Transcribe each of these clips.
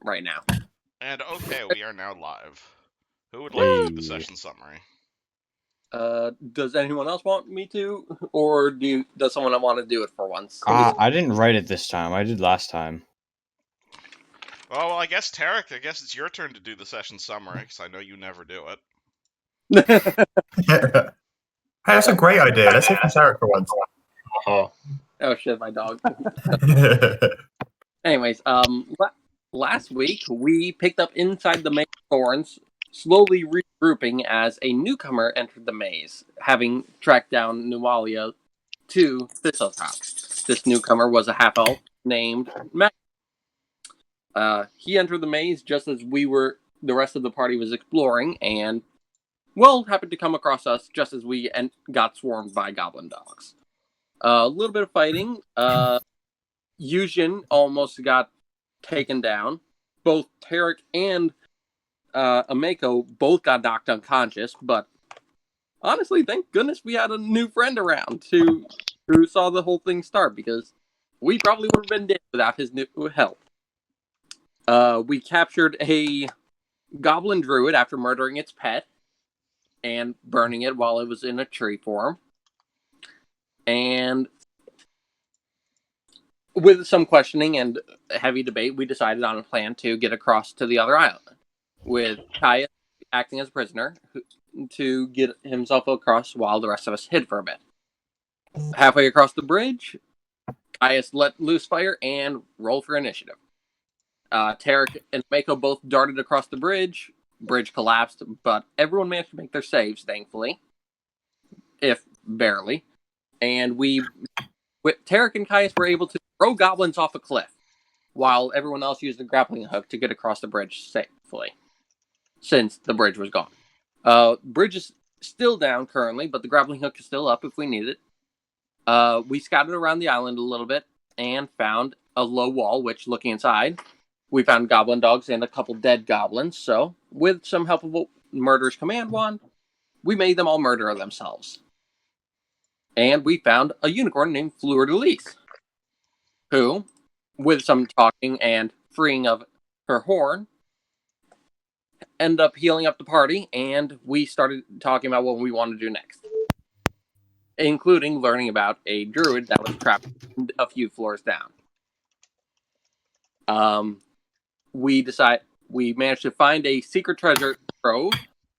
right now. And okay, we are now live. Who would like to do the session summary? Does anyone else want me to, or does someone want to do it for once? I didn't write it this time. I did last time. Oh, well, I guess Tarek, it's your turn to do the session summary, because I know you never do it. Hey, that's a great idea. Let's hear from Tarek for once. Oh shit, my dog. Anyways, last week we picked up inside the maze thorns, slowly regrouping as a newcomer entered the maze, having tracked down Nualia to Thistletop. This newcomer was a half-elf named Matt. He entered the maze just as the rest of the party was exploring, and, well, happened to come across us just as we got swarmed by goblin dogs. A little bit of fighting. Yujin almost got taken down. Both Tarek and Ameko both got knocked unconscious, but honestly, thank goodness we had a new friend around who saw the whole thing start, because we probably would have been dead without his new help. We captured a goblin druid after murdering its pet and burning it while it was in a tree form. And with some questioning and heavy debate, we decided on a plan to get across to the other island, with Kaya acting as a prisoner to get himself across while the rest of us hid for a bit. Halfway across the bridge, Kaius let loose fire and rolled for initiative. Tarek and Mako both darted across the bridge. Bridge collapsed, but everyone managed to make their saves, thankfully, if barely. And Tarek and Kaius were able to throw goblins off a cliff, while everyone else used the grappling hook to get across the bridge safely, since the bridge was gone. Bridge is still down currently, but the grappling hook is still up if we need it. We scouted around the island a little bit and found a low wall, which, looking inside, we found goblin dogs and a couple dead goblins. So, with some help of a murderer's command wand, we made them all murder themselves. And we found a unicorn named Fleur de Lis, who, with some talking and freeing of her horn, ended up healing up the party, and we started talking about what we wanted to do next, including learning about a druid that was trapped a few floors down. We managed to find a secret treasure trove,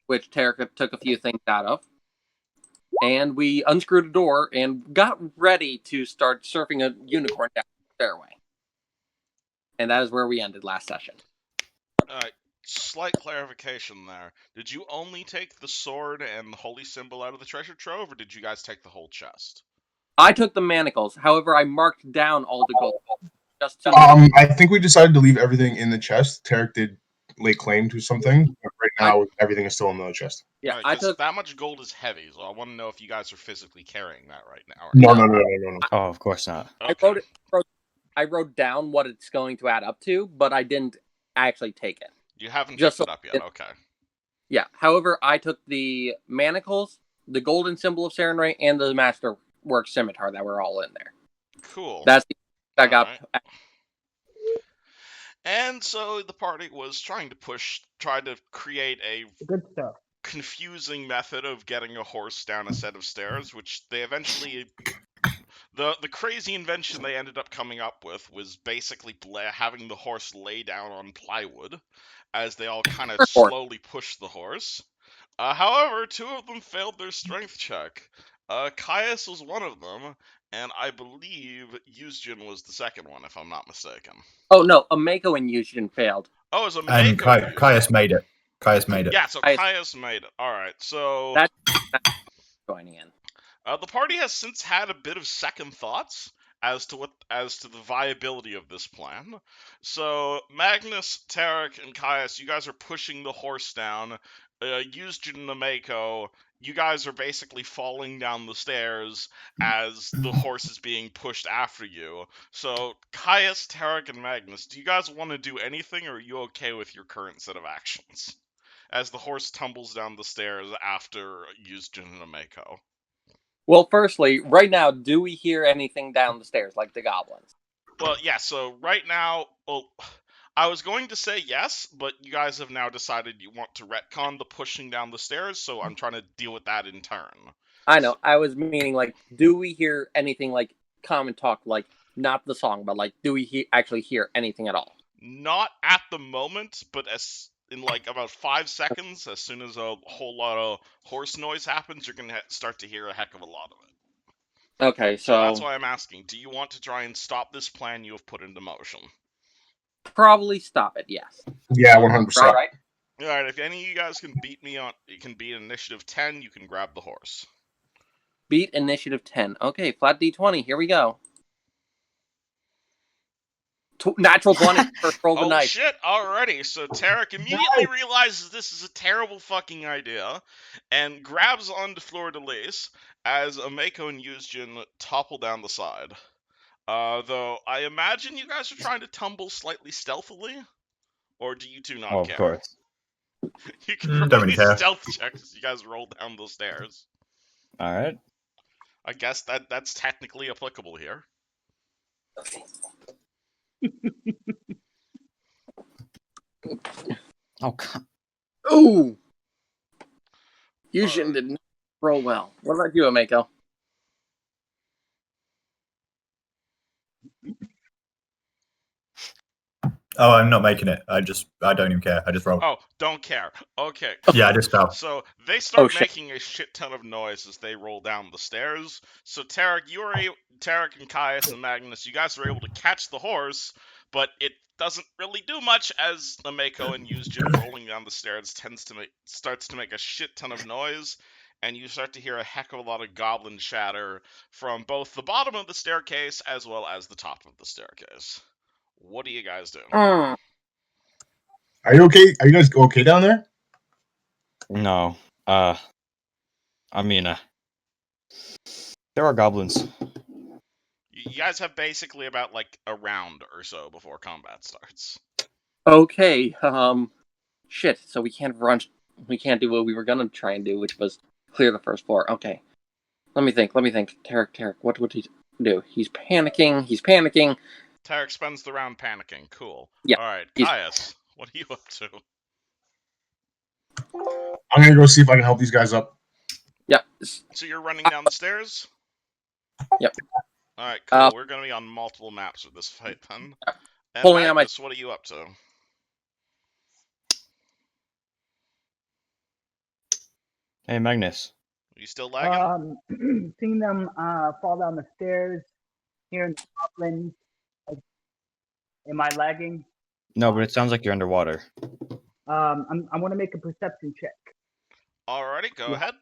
which Tarek took a few things out of, and we unscrewed a door and got ready to start surfing a unicorn down the stairway. And that is where we ended last session. Slight clarification there. Did you only take the sword and the holy symbol out of the treasure trove, or did you guys take the whole chest? I took the manacles. However, I marked down all the gold. I think we decided to leave everything in the chest. Tarek did lay claim to something, but right now everything is still in the chest. Yeah, I took that much gold is heavy, so I want to know if you guys are physically carrying that right now. No. Oh, of course not. Okay. I wrote down what it's going to add up to, but I didn't actually take it. You haven't picked it up yet, okay. Yeah, however, I took the manacles, the golden symbol of Stairway, and the masterwork scimitar that were all in there. Cool. That's the I got. Right. And so the party was trying to create a good stuff. Confusing method of getting a horse down a set of stairs, which they eventually... The crazy invention they ended up coming up with was basically having the horse lay down on plywood as they all kind of slowly pushed the horse. However, two of them failed their strength check. Caius was one of them, and I believe Yuzjin was the second one, if I'm not mistaken. Oh, no, Ameko and Yuzjin failed. Oh, it was Ameko. And Caius made it. Yeah, so Caius made it. Alright, so... That's joining in. The party has since had a bit of second thoughts as to the viability of this plan. So Magnus, Tarek, and Caius, you guys are pushing the horse down. Yuzjin and Ameko, you guys are basically falling down the stairs as the horse is being pushed after you. So Caius, Tarek, and Magnus, do you guys want to do anything, or are you okay with your current set of actions? As the horse tumbles down the stairs after Yuzjin and Ameko. Well, firstly, right now, do we hear anything down the stairs, like the goblins? Well, yeah, so right now, I was going to say yes, but you guys have now decided you want to retcon the pushing down the stairs, so I'm trying to deal with that in turn. I know. I was meaning like, do we hear anything like common talk, like not the song, but like, do we actually hear anything at all? Not at the moment, but as in like about 5 seconds, as soon as a whole lot of horse noise happens, you're gonna start to hear a heck of a lot of it. Okay, So that's so why I'm asking: do you want to try and stop this plan you have put into motion? probably stop it. Yes. Yeah, 100%. Right. All right. If any of you guys can beat me on, you can beat initiative 10. You can grab the horse. Beat initiative 10. Okay, flat D20. Here we go. Natural 20. First roll of the Oh night. shit! Alrighty, so Tarek immediately realizes this is a terrible fucking idea, and grabs onto Fleur de Lis as Ameko and Yuzjin topple down the side. Though I imagine you guys are trying to tumble slightly stealthily, or do you two not Oh, of care? course. You can Don't roll really these care. stealth checks as you guys roll down those stairs. All right. I guess that's technically applicable here. Oh, come. Ooh! Yushin did not roll well. What about you, Ameko? Oh, I'm not making it. I don't even care. I just roll. Oh, don't care. Okay. Yeah, I cool. just fell. So they start shit. making a shit ton of noise as they roll down the stairs. So Tarek, Tarek and Caius and Magnus, you guys are able to catch the horse, but it doesn't really do much as Ameko and Yuzjin rolling down the stairs starts to make a shit ton of noise, and you start to hear a heck of a lot of goblin chatter from both the bottom of the staircase as well as the top of the staircase. What do you guys do? Mm. Are you okay? Are you guys okay down there? No. I mean, there are goblins. You guys have basically about like a round or so before combat starts. Okay, shit, so we can't do what we were gonna try and do, which was clear the first floor. Okay. Let me think. Tarek, what would he do? He's panicking. Tarek spends the round panicking. Cool. Yeah, Alright, he's- Caius, what are you up to? I'm gonna go see if I can help these guys up. Yeah. So you're running down the stairs? Yep. Alright, cool. We're gonna be on multiple maps with this fight then. And Pulling out Magnus, what are you up to? Hey, Magnus. Are you still lagging? Seeing them fall down the stairs, hearing the goblins. Am I lagging? No, but it sounds like you're underwater. I want to make a perception check. Alrighty, go ahead.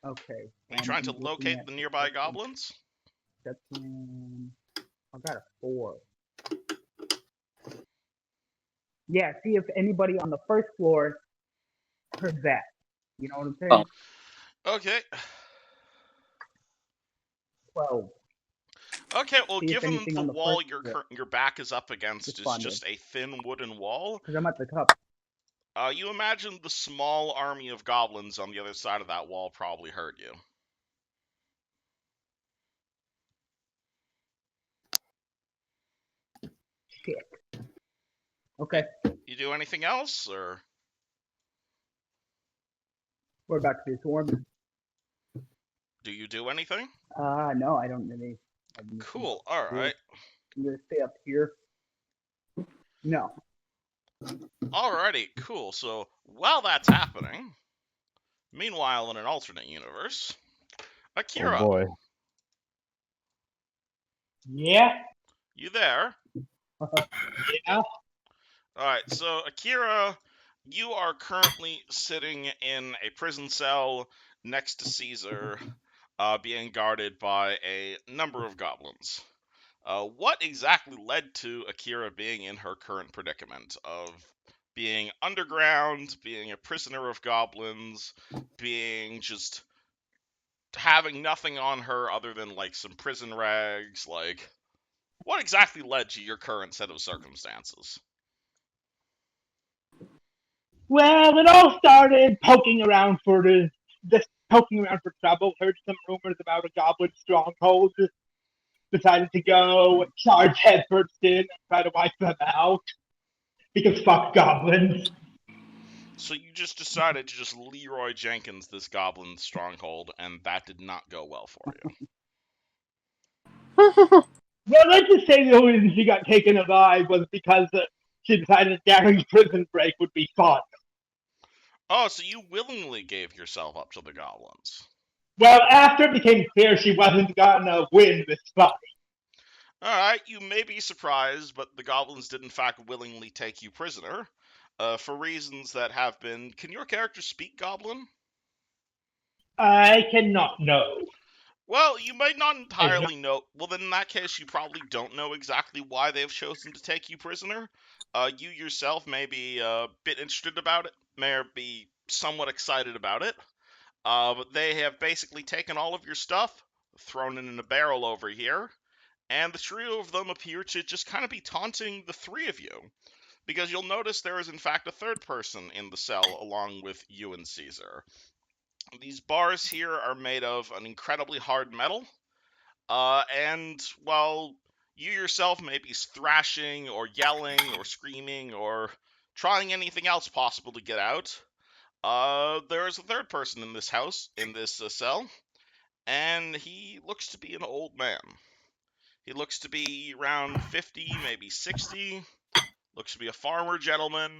Okay. Are you trying to locate the nearby goblins? Perception. I got a 4. Yeah, see if anybody on the first floor heard that. You know what I'm saying? Okay. 12. Okay, well, See if given anything the on the wall first your back is up against is responded. just a thin wooden wall, Because I'm at the top. you imagine the small army of goblins on the other side of that wall probably heard you. Shit. Okay. You do anything else, or We're about to be swarmed. do you do anything? No, I don't really. Cool, alright. I'm going to stay up here. No. Alrighty, cool. So, while that's happening, meanwhile, in an alternate universe, Akira, Oh boy. Yeah. you there? Yeah. Alright, so Akira, you are currently sitting in a prison cell next to Caesar, being guarded by a number of goblins. What exactly led to Akira being in her current predicament of being underground, being a prisoner of goblins, being just having nothing on her other than like some prison rags? Like, what exactly led to your current set of circumstances? Well, it all started poking around for the just poking around for trouble, heard some rumors about a goblin stronghold, decided to go charge headfirst in and try to wipe them out. Because fuck goblins. So you just decided to just Leroy Jenkins this goblin stronghold, and that did not go well for you. Well, let's just say the only reason she got taken alive was because she decided Gary's prison break would be fun. Oh, so you willingly gave yourself up to the goblins. Well, after it became clear she wasn't gonna win this fight. Alright, you may be surprised, but the goblins did in fact willingly take you prisoner. For reasons that have been... Can your character speak goblin? I cannot know. Well, you might not entirely know. Well, then in that case, you probably don't know exactly why they've chosen to take you prisoner. You yourself may be a bit interested about it, may be somewhat excited about it. But they have basically taken all of your stuff, thrown it in a barrel over here, and the trio of them appear to just kind of be taunting the three of you. Because you'll notice there is in fact a third person in the cell along with you and Caesar. These bars here are made of an incredibly hard metal, and while you yourself may be thrashing or yelling or screaming or trying anything else possible to get out, there is a third person in this house, in this cell, and he looks to be an old man. He looks to be around 50, maybe 60. Looks to be a farmer gentleman.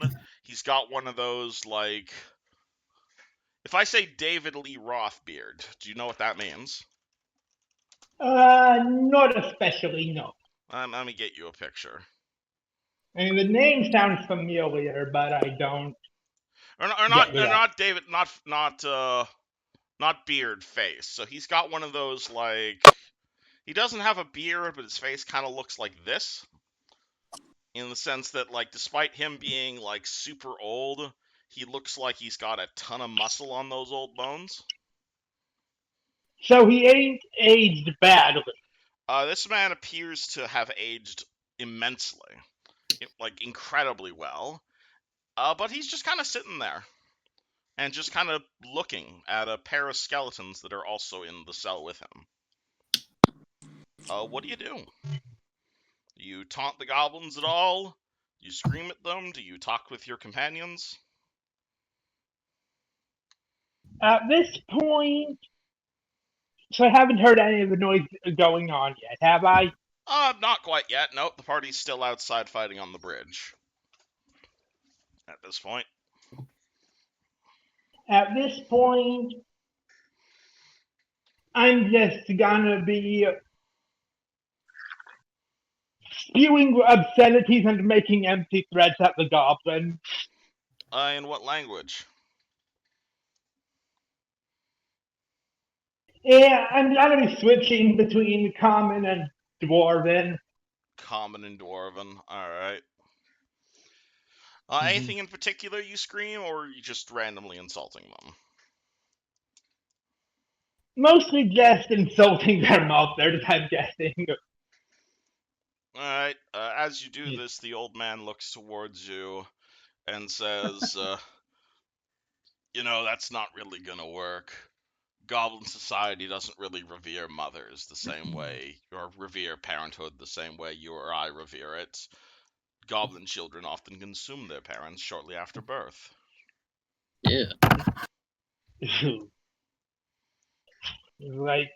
He's got one of those, like... If I say David Lee Roth beard, do you know what that means? Not especially, no. Let me get you a picture. I mean, the name sounds familiar, but I don't. Not David, not beard face. So he's got one of those, like... He doesn't have a beard, but his face kind of looks like this. In the sense that, like, despite him being, like, super old, he looks like he's got a ton of muscle on those old bones. So he ain't aged badly. This man appears to have aged immensely. Like, incredibly well. But he's just kind of sitting there. And just kind of looking at a pair of skeletons that are also in the cell with him. What do you do? Do you taunt the goblins at all? Do you scream at them? Do you talk with your companions? At this point, so I haven't heard any of the noise going on yet, have I? Not quite yet. Nope, the party's still outside fighting on the bridge. At this point. At this point, I'm just gonna be spewing obscenities and making empty threats at the goblin. In what language? Yeah, I'm gonna be switching between common and dwarven. Common and dwarven. Alright. Anything in particular you scream, or are you just randomly insulting them? Mostly just insulting them out there, I'm guessing. Alright, as you do this, the old man looks towards you and says, you know, that's not really gonna work. Goblin society doesn't really revere mothers the same way, or revere parenthood the same way you or I revere it. Goblin children often consume their parents shortly after birth. Yeah. Like,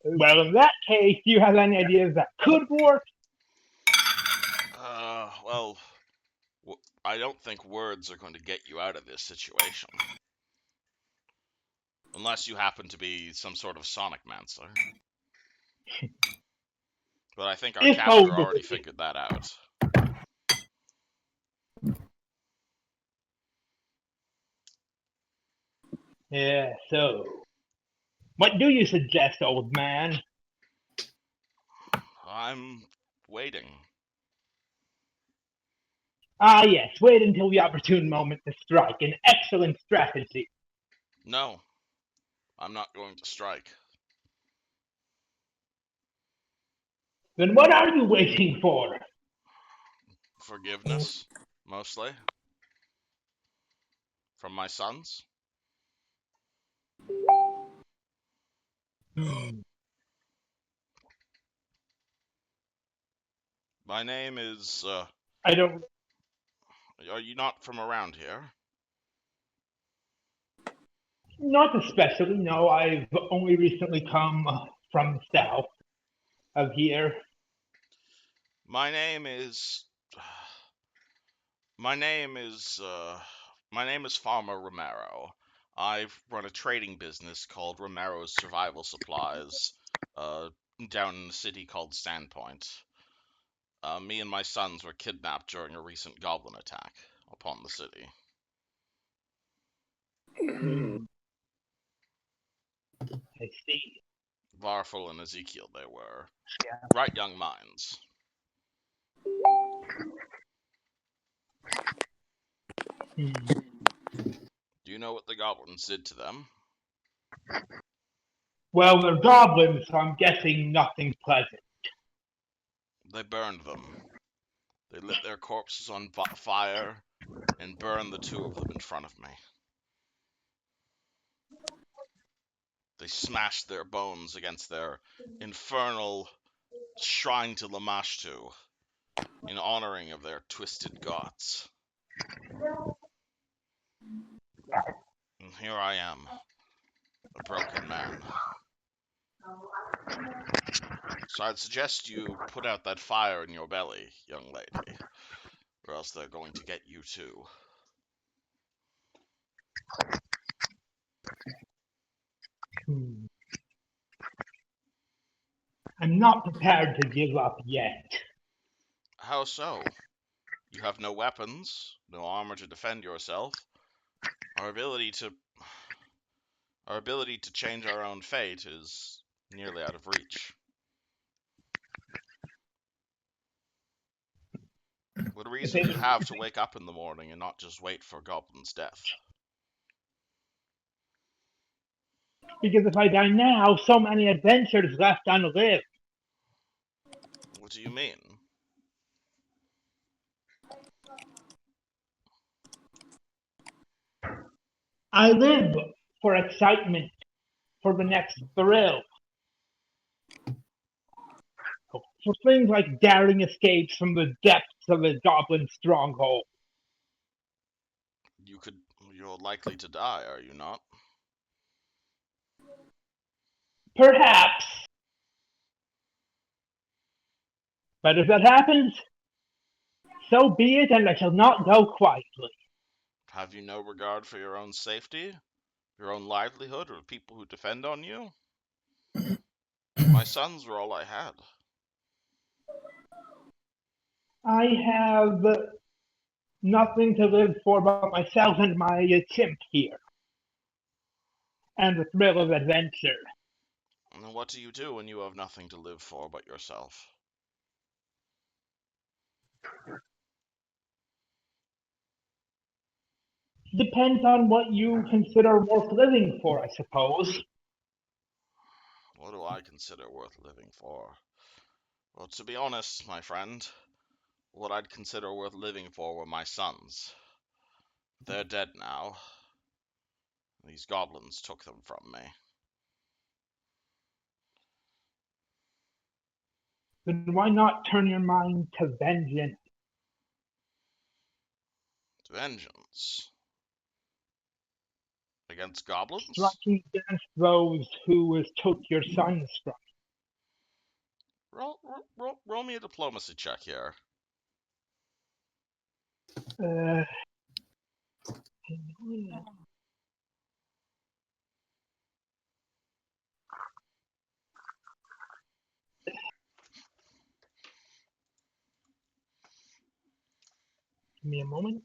well, in that case, do you have any ideas that could work? Well, I don't think words are going to get you out of this situation. Unless you happen to be some sort of sonic mancer. But I think our captor already figured that out. Yeah, so what do you suggest, old man? I'm waiting. Ah, yes, wait until the opportune moment to strike. An excellent strategy. No, I'm not going to strike. Then what are you waiting for? Forgiveness, mostly. From my sons. My name is, I don't. are you not from around here? Not especially. No, I've only recently come from the south of here. My name is, my name is, my name is Farmer Romero. I run a trading business called Romero's Survival Supplies, down in a city called Sandpoint. Me and my sons were kidnapped during a recent goblin attack upon the city. I see. Varful and Ezekiel they were. Bright young minds. Do you know what the goblins did to them? Well, they're goblins, so I'm guessing nothing pleasant. They burned them. They lit their corpses on fire and burned the two of them in front of me. They smashed their bones against their infernal shrine to Lamashtu in honoring of their twisted gods. And here I am, a broken man. So I'd suggest you put out that fire in your belly, young lady, or else they're going to get you too. I'm not prepared to give up yet. How so? You have no weapons, no armor to defend yourself. Our ability to change our own fate is nearly out of reach. What reason do you have to wake up in the morning and not just wait for Goblin's death? Because if I die now, so many adventures left unlived. What do you mean? I live for excitement, for the next thrill. For things like daring escapes from the depths of a goblin stronghold. You're likely to die, are you not? Perhaps. But if that happens, so be it, and I shall not go quietly. Have you no regard for your own safety? Your own livelihood, or people who depend on you? My sons were all I had. I have nothing to live for but myself and my chimp here. And the thrill of adventure. And what do you do when you have nothing to live for but yourself? Depends on what you consider worth living for, I suppose. What do I consider worth living for? Well, to be honest, my friend, what I'd consider worth living for were my sons. They're dead now. These goblins took them from me. Then why not turn your mind to vengeance? Vengeance? Against goblins? Striking against those who took your sons from Roll me a diplomacy check here. you. Give me a moment.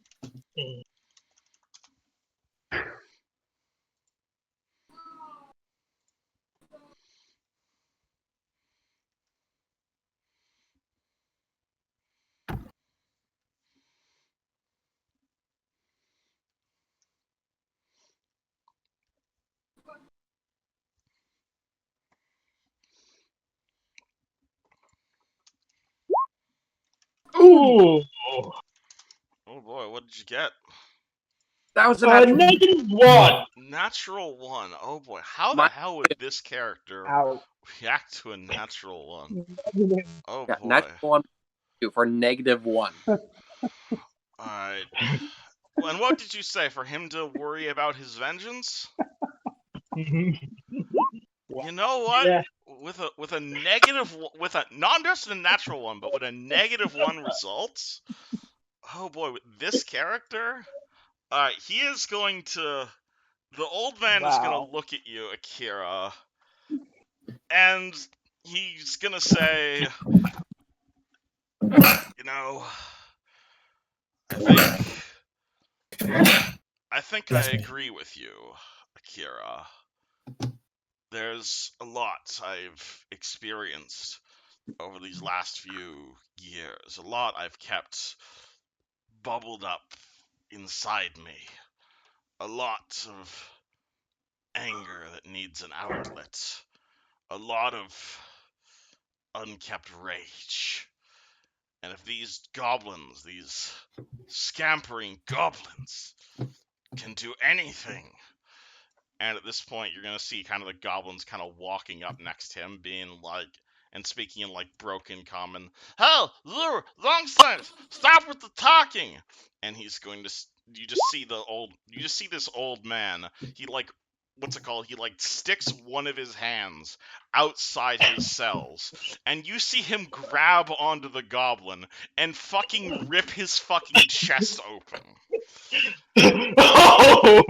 Ooh. Oh boy, what did you get? That was a natural. -1. Natural 1. Oh boy, how the My- hell would this character Ow. react to a natural 1? Oh Yeah, boy. natural 1 for -1. Alright. And what did you say? For him to worry about his vengeance? You know what? Yeah. With a negative with a not just a natural 1, but with a -1 result. Oh boy, with this character, he is going to. The old man is gonna Wow. look at you, Akira, and he's gonna say, you know, I think I Bless me. agree with you, Akira. There's a lot I've experienced over these last few years. A lot I've kept bubbled up inside me. A lot of anger that needs an outlet. A lot of unkept rage. And if these goblins, these scampering goblins, can do anything. And at this point, you're going to see kind of the goblins kind of walking up next to him, being like, and speaking in like broken common. Hell, lure, Longstance, stop with the talking. And he's going to, you just see this old man. He like, what's it called? He like sticks one of his hands outside his cells, and you see him grab onto the goblin and fucking rip his fucking chest open. Oh!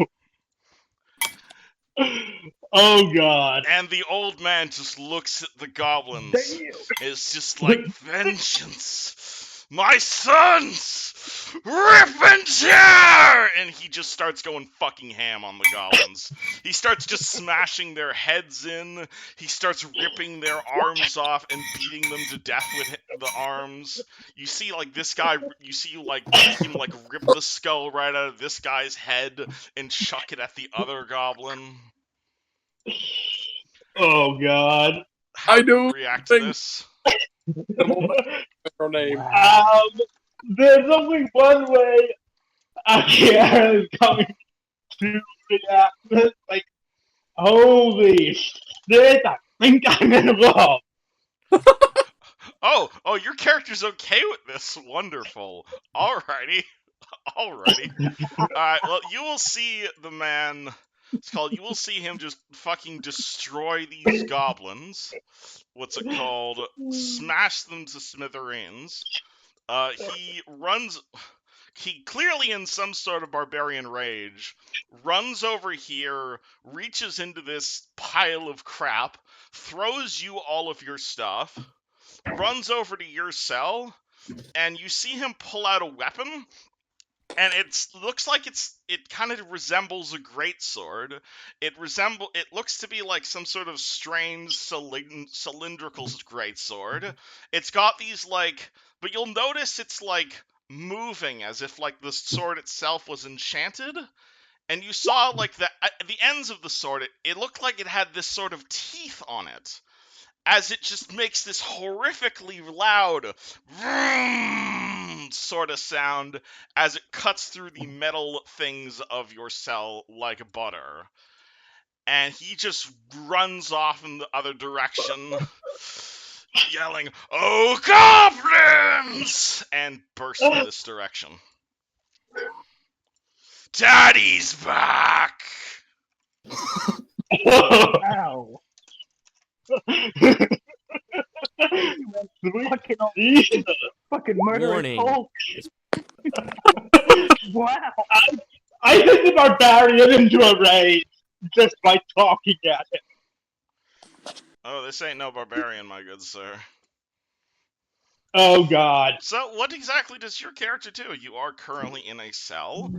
Oh god. And the old man just looks at the goblins. Damn. It's just like, vengeance! My sons! Rip and tear! And he just starts going fucking ham on the goblins. He starts just smashing their heads in. He starts ripping their arms off and beating them to death with the arms. You see, like, this guy, you see, like, him, like, rip the skull right out of this guy's head and chuck it at the other goblin. Oh god. How do you react to this? Her name. There's only one way Akira is going to react. Like, holy shit, I think I'm in love. Oh, your character's okay with this. Wonderful. Alrighty. Alright, well, you will see the man. It's called. You will see him just fucking destroy these goblins. What's it called? Smash them to smithereens. He clearly in some sort of barbarian rage, runs over here, reaches into this pile of crap, throws you all of your stuff, runs over to your cell, and you see him pull out a weapon, and it looks like it kind of resembles a greatsword. It looks to be like some sort of strange cylindrical greatsword. It's got these like, but you'll notice it's like moving as if like the sword itself was enchanted. And you saw like the ends of the sword. It looked like it had this sort of teeth on it, as it just makes this horrifically loud sort of sound as it cuts through the metal things of your cell like butter. And he just runs off in the other direction, yelling, "Oh, goblins!" and bursts in this direction. Daddy's back! Ow. Fucking Jesus. Fucking murderous Warning. Hulk. Wow. I sent the barbarian into a rage just by talking at him. Oh, this ain't no barbarian, my good sir. Oh god. So, what exactly does your character do? You are currently in a cell.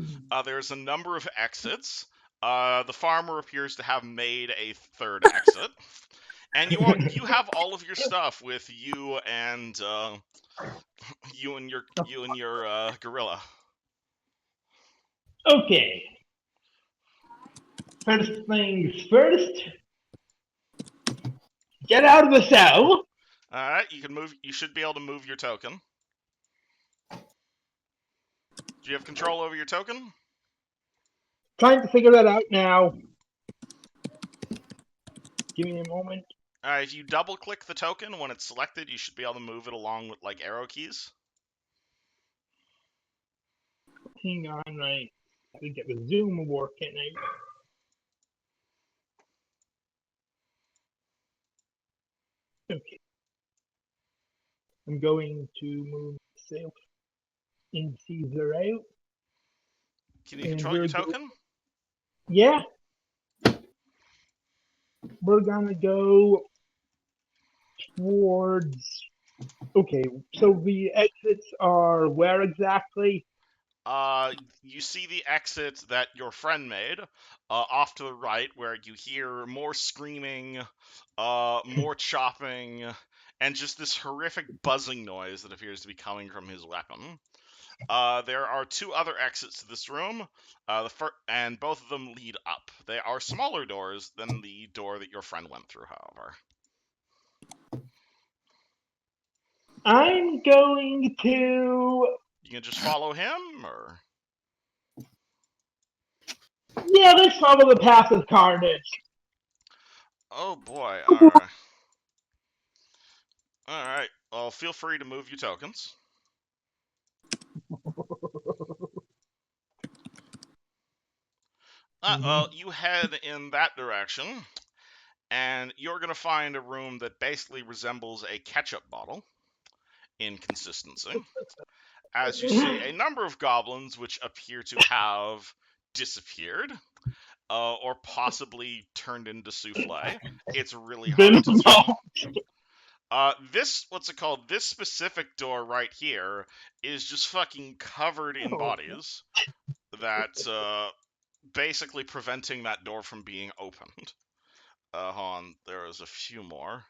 There's a number of exits. The farmer appears to have made a third exit. And you have all of your stuff with you and your gorilla. Okay. First things first. Get out of the cell. Alright, you can move. You should be able to move your token. Do you have control over your token? Trying to figure that out now. Give me a moment. If you double-click the token when it's selected, you should be able to move it along with, like, arrow keys. Hang on, right. I think get the zoom working. Okay. I'm going to move myself in Caesar out. Can you control your token? Yeah. We're gonna go towards. Okay, so the exits are where exactly? You see the exit that your friend made, off to the right, where you hear more screaming, more chopping, and just this horrific buzzing noise that appears to be coming from his weapon. There are two other exits to this room, and both of them lead up. They are smaller doors than the door that your friend went through, however. I'm going to. You can just follow him, or? Yeah, let's follow the path of carnage. Oh boy, alright. Alright, well, feel free to move your tokens. Well, you head in that direction, and you're going to find a room that basically resembles a ketchup bottle in consistency. As you see a number of goblins which appear to have disappeared, or possibly turned into souffle. It's really hard to tell. This specific door right here is just fucking covered in bodies that, basically preventing that door from being opened. Hold on, there's a few more.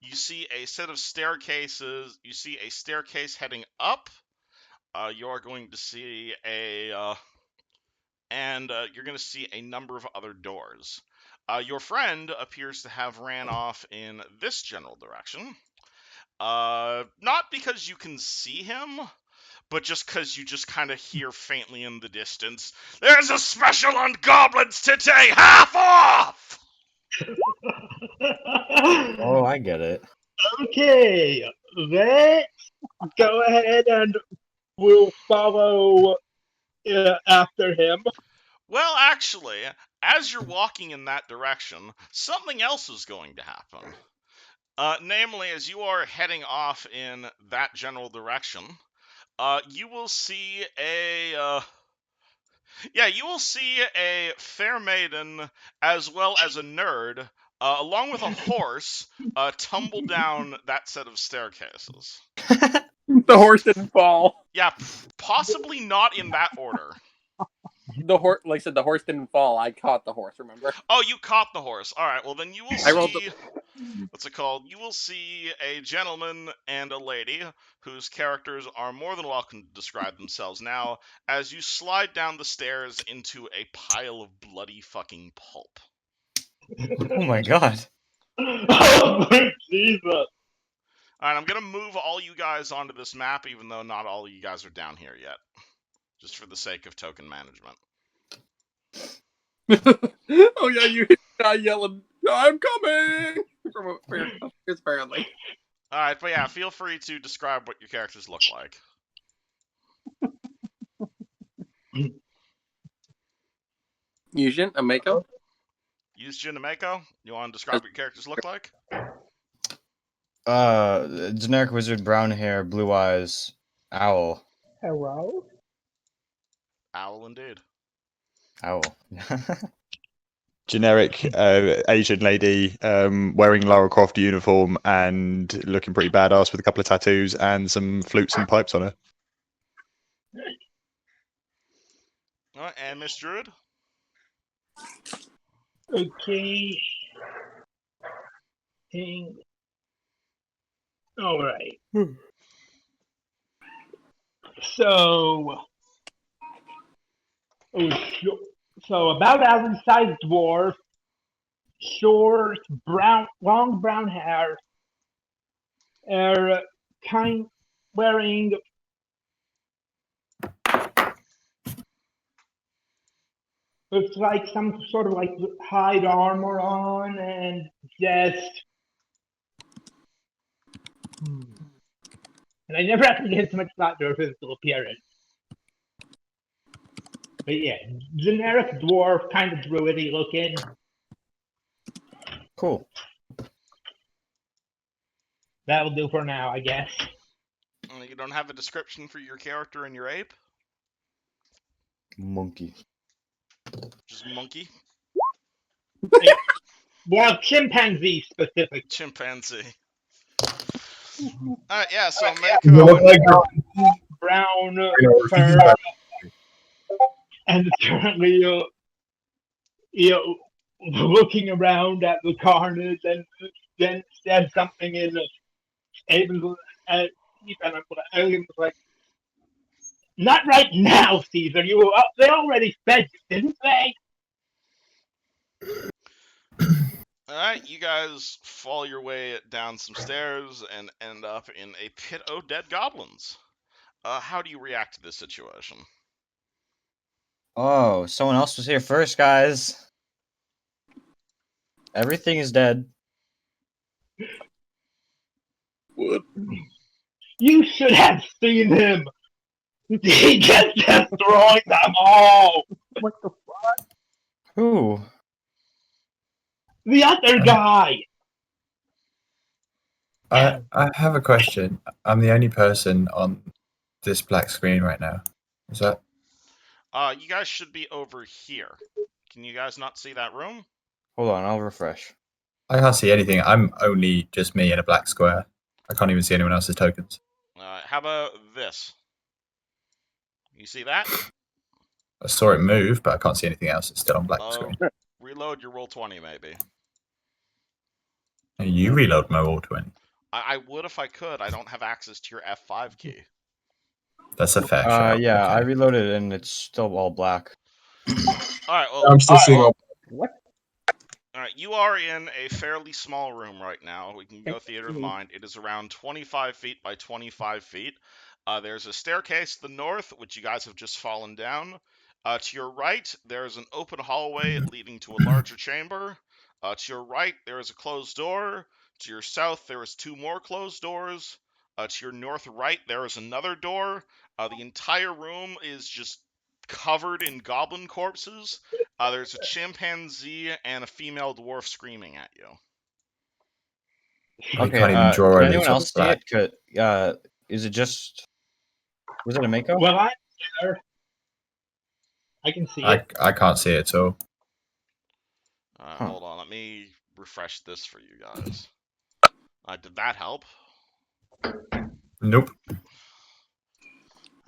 You see a set of staircases. You see a staircase heading up. You're going to see you're going to see a number of other doors. Your friend appears to have ran off in this general direction. Not because you can see him, but just because you just kind of hear faintly in the distance, "There's a special on goblins today, half off!" Oh, I get it. Okay, let's go ahead and we'll follow after him. Well, actually, as you're walking in that direction, something else is going to happen. Namely, as you are heading off in that general direction, you will see a fair maiden as well as a nerd, along with a horse, tumble down that set of staircases. The horse didn't fall. Yeah, possibly not in that order. The horse, like I said, the horse didn't fall. I caught the horse. Remember? Oh, you caught the horse. All right. Well, then you will I rolled see. What's it called? You will see a gentleman and a lady whose characters are more than welcome to describe themselves now as you slide down the stairs into a pile of bloody fucking pulp. Oh my god. Oh my Jesus! Alright, I'm gonna move all you guys onto this map, even though not all of you guys are down here yet. Just for the sake of token management. Oh yeah, you guy yelling, "I'm coming!" from upstairs, apparently. Alright, but yeah, feel free to describe what your characters look like. Yujin, Ameko? Yujin and Mako, you want to describe what your characters look like? Generic wizard, brown hair, blue eyes, owl. Hello? Owl indeed. Owl. Generic Asian lady wearing Lara Croft uniform and looking pretty badass with a couple of tattoos and some flutes and pipes on her. Alright, and Miss Druid? Okay. All right. So, about average sized dwarf, short, long brown hair, wearing with like some sort of like hide armor on and just. And I never actually give so much thought to her physical appearance. But yeah, generic dwarf, kind of druidy looking. Cool. That'll do for now, I guess. You don't have a description for your character and your ape? Monkey. Just monkey? Well, chimpanzee specific. Chimpanzee. Yeah, so You Mako look like Brown you're thinking fur, about and it's currently looking around at the carnage, and then said something in Aben's Aben's like, "Not right now, Caesar. They already fed you, didn't they?" Alright, you guys fall your way down some stairs and end up in a pit of dead goblins. How do you react to this situation? Oh, someone else was here first, guys. Everything is dead. What? You should have seen him. He just destroyed them all. What the? Who? The other guy. I have a question. I'm the only person on this black screen right now. Is that? You guys should be over here. Can you guys not see that room? Hold on, I'll refresh. I can't see anything. I'm only just me in a black square. I can't even see anyone else's tokens. How about this? You see that? I saw it move, but I can't see anything else. It's still on black screen. Reload your roll 20, maybe. And you reload my roll 20. I would if I could. I don't have access to your F5 key. That's a fair shot. Yeah, okay. I reloaded and it's still all black. Alright, well, I'm still seeing all. Alright, you are in a fairly small room right now. We can go theater of mind. It is around 25 feet by 25 feet. There's a staircase to the north, which you guys have just fallen down. To your right, there's an open hallway leading to a larger chamber. To your right, there is a closed door. To your south, there is 2 more closed doors. To your north right, there is another door. The entire room is just covered in goblin corpses. There's a chimpanzee and a female dwarf screaming at you. I Okay, can't even draw can over the anyone top else of see black. it? Is it just... Was it a Mako? Well, I'm there. I can see it. I can't see it at all. Hold on, let me refresh this for you guys. Did that help? Nope.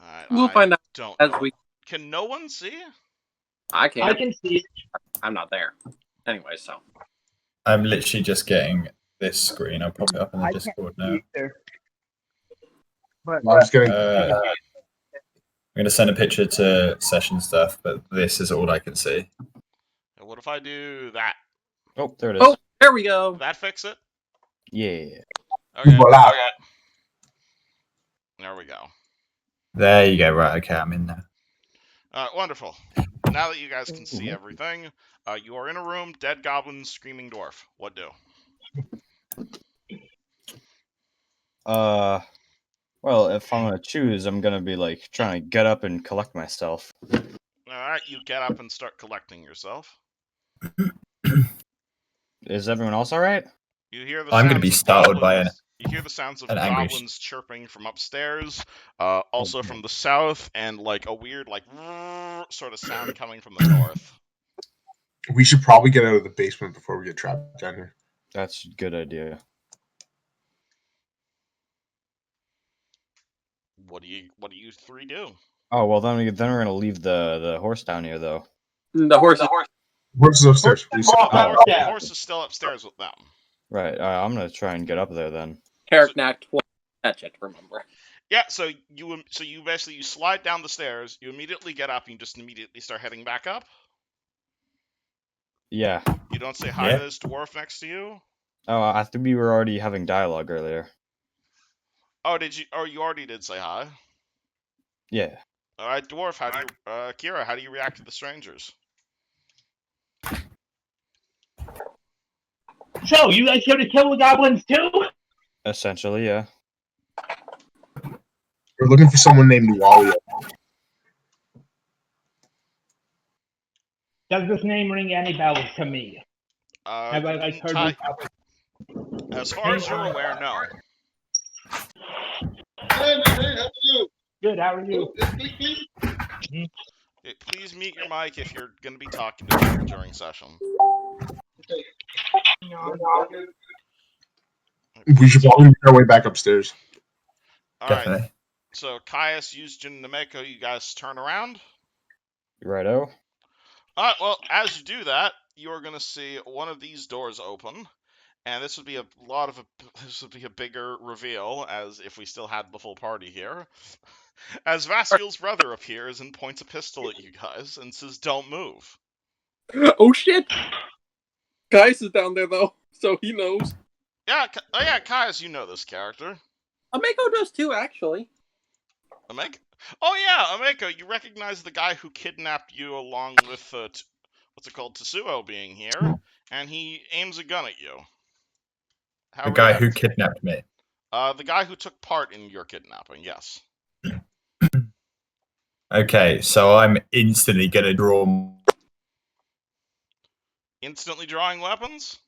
Alright, We'll find out don't as know. we. Can no one see? I can't. I can see it. I'm not there. Anyway, so. I'm literally just getting this screen. I'll pop it up in the I can't Discord see now. either. But I'm just getting. I'm going to send a picture to session stuff, but this is all I can see. And what if I do that? Oh, there it is. Oh, there we go. Will that fix it? Yeah. Okay. Voila. There we go. There you go. Right. Okay. I'm in there. Wonderful. Now that you guys can see everything, you are in a room, dead goblins, screaming dwarf. What do? Well, if I'm gonna choose, I'm gonna be like trying to get up and collect myself. Alright, you get up and start collecting yourself. Is everyone else alright? You hear the I'm sounds going to be of startled by goblins. You hear the sounds of an angry goblins chirping from upstairs, also from the south, and like a weird like sort of sound coming from the north. We should probably get out of the basement before we get trapped down here. That's a good idea. What do you 3 do? Oh well, then we're gonna leave the horse down here though. The horse. Horse is upstairs. We said, The horse is still upstairs with them. Right. I'm gonna try and get up there then. Carrick knack 20. Touch it. Remember. Yeah, so you basically you slide down the stairs, you immediately get up, and you just immediately start heading back up. Yeah. You don't say hi Yeah. to this dwarf next to you. Oh, I think we were already having dialogue earlier. Oh, did you? Oh, you already did say hi. Yeah. All right, dwarf. How do you, Kira? How do you react to the strangers? So, you guys here to kill the goblins too? Essentially, yeah. We're looking for someone named Walia. Does this name ring any bells to me? Have I You heard didn't this? as far as you're aware, no. Good, how are you? Please mute your mic if you're going to be talking to people during session. We should probably make our way back upstairs. Alright, Definitely. so Caius, Yusjin, and Nameko, you guys turn around. Righto. Alright, well, as you do that, you're going to see one of these doors open. And this would be this would be a bigger reveal, as if we still had the full party here. As Vastiel's brother appears and points a pistol at you guys and says, "Don't move." Oh shit! Kais is down there though, so he knows. Yeah, yeah, Caius, you know this character. Ameko does too, actually. Ameko? Oh yeah, Ameko, you recognize the guy who kidnapped you along with, what's it called, Tetsuo being here, and he aims a gun at you. How The guy react? who kidnapped me. The guy who took part in your kidnapping, yes. Okay, so I'm instantly gonna draw. Instantly drawing weapons?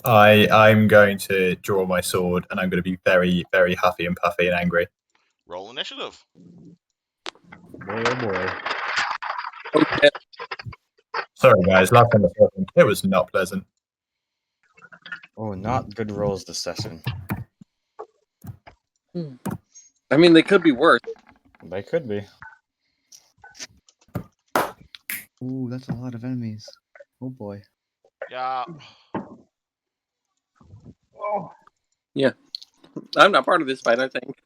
I'm going to draw my sword, and I'm going to be very, very huffy and puffy and angry. Roll initiative. Boy, oh boy. Oh shit. Sorry, guys. Last time it was not pleasant. Oh, not good rolls this session. I mean, they could be worse. They could be. Ooh, that's a lot of enemies. Oh boy. Yeah. Oh, I'm not part of this fight, I think.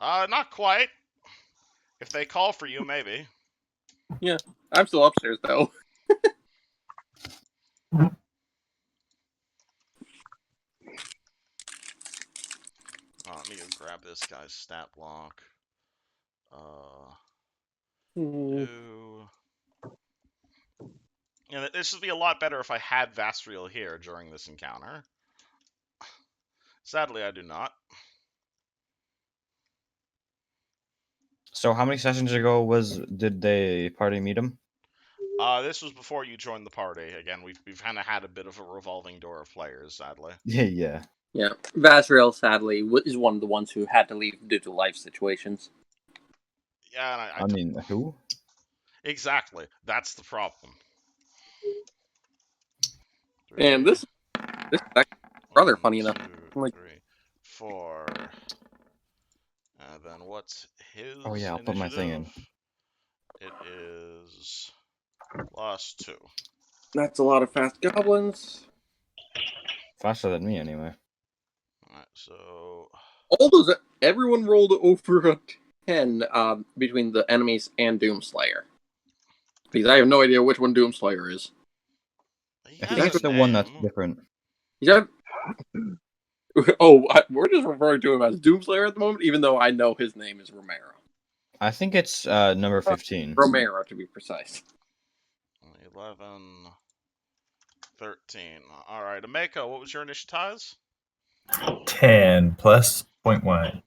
Not quite. If they call for you, maybe. I'm still upstairs though. Let me go grab this guy's stat block. Hmm. And this would be a lot better if I had Vastriel here during this encounter. Sadly, I do not. So how many sessions ago did the party meet him? This was before you joined the party. Again, we've kind of had a bit of a revolving door of players, sadly. Yeah. Yeah, Vasriel sadly is one of the ones who had to leave due to life situations. Yeah, and I mean, who? exactly. That's the problem. And this is actually rather funny enough. 2, Like- 3, 4. And then what's his? Oh yeah, I'll put my thing in. initiative? It is +2. That's a lot of fast goblins. Faster than me, anyway. Alright, so Everyone rolled over a 10 between the enemies and Doomslayer. Because I have no idea which one Doomslayer is. he I has think a it's the one that's name. different. We're just referring to him as Doomslayer at the moment, even though I know his name is Romero. I think it's number 15. Romero, to be precise. 11, 13. Alright, Ameko, what was your initiatize? 10 plus 0.1.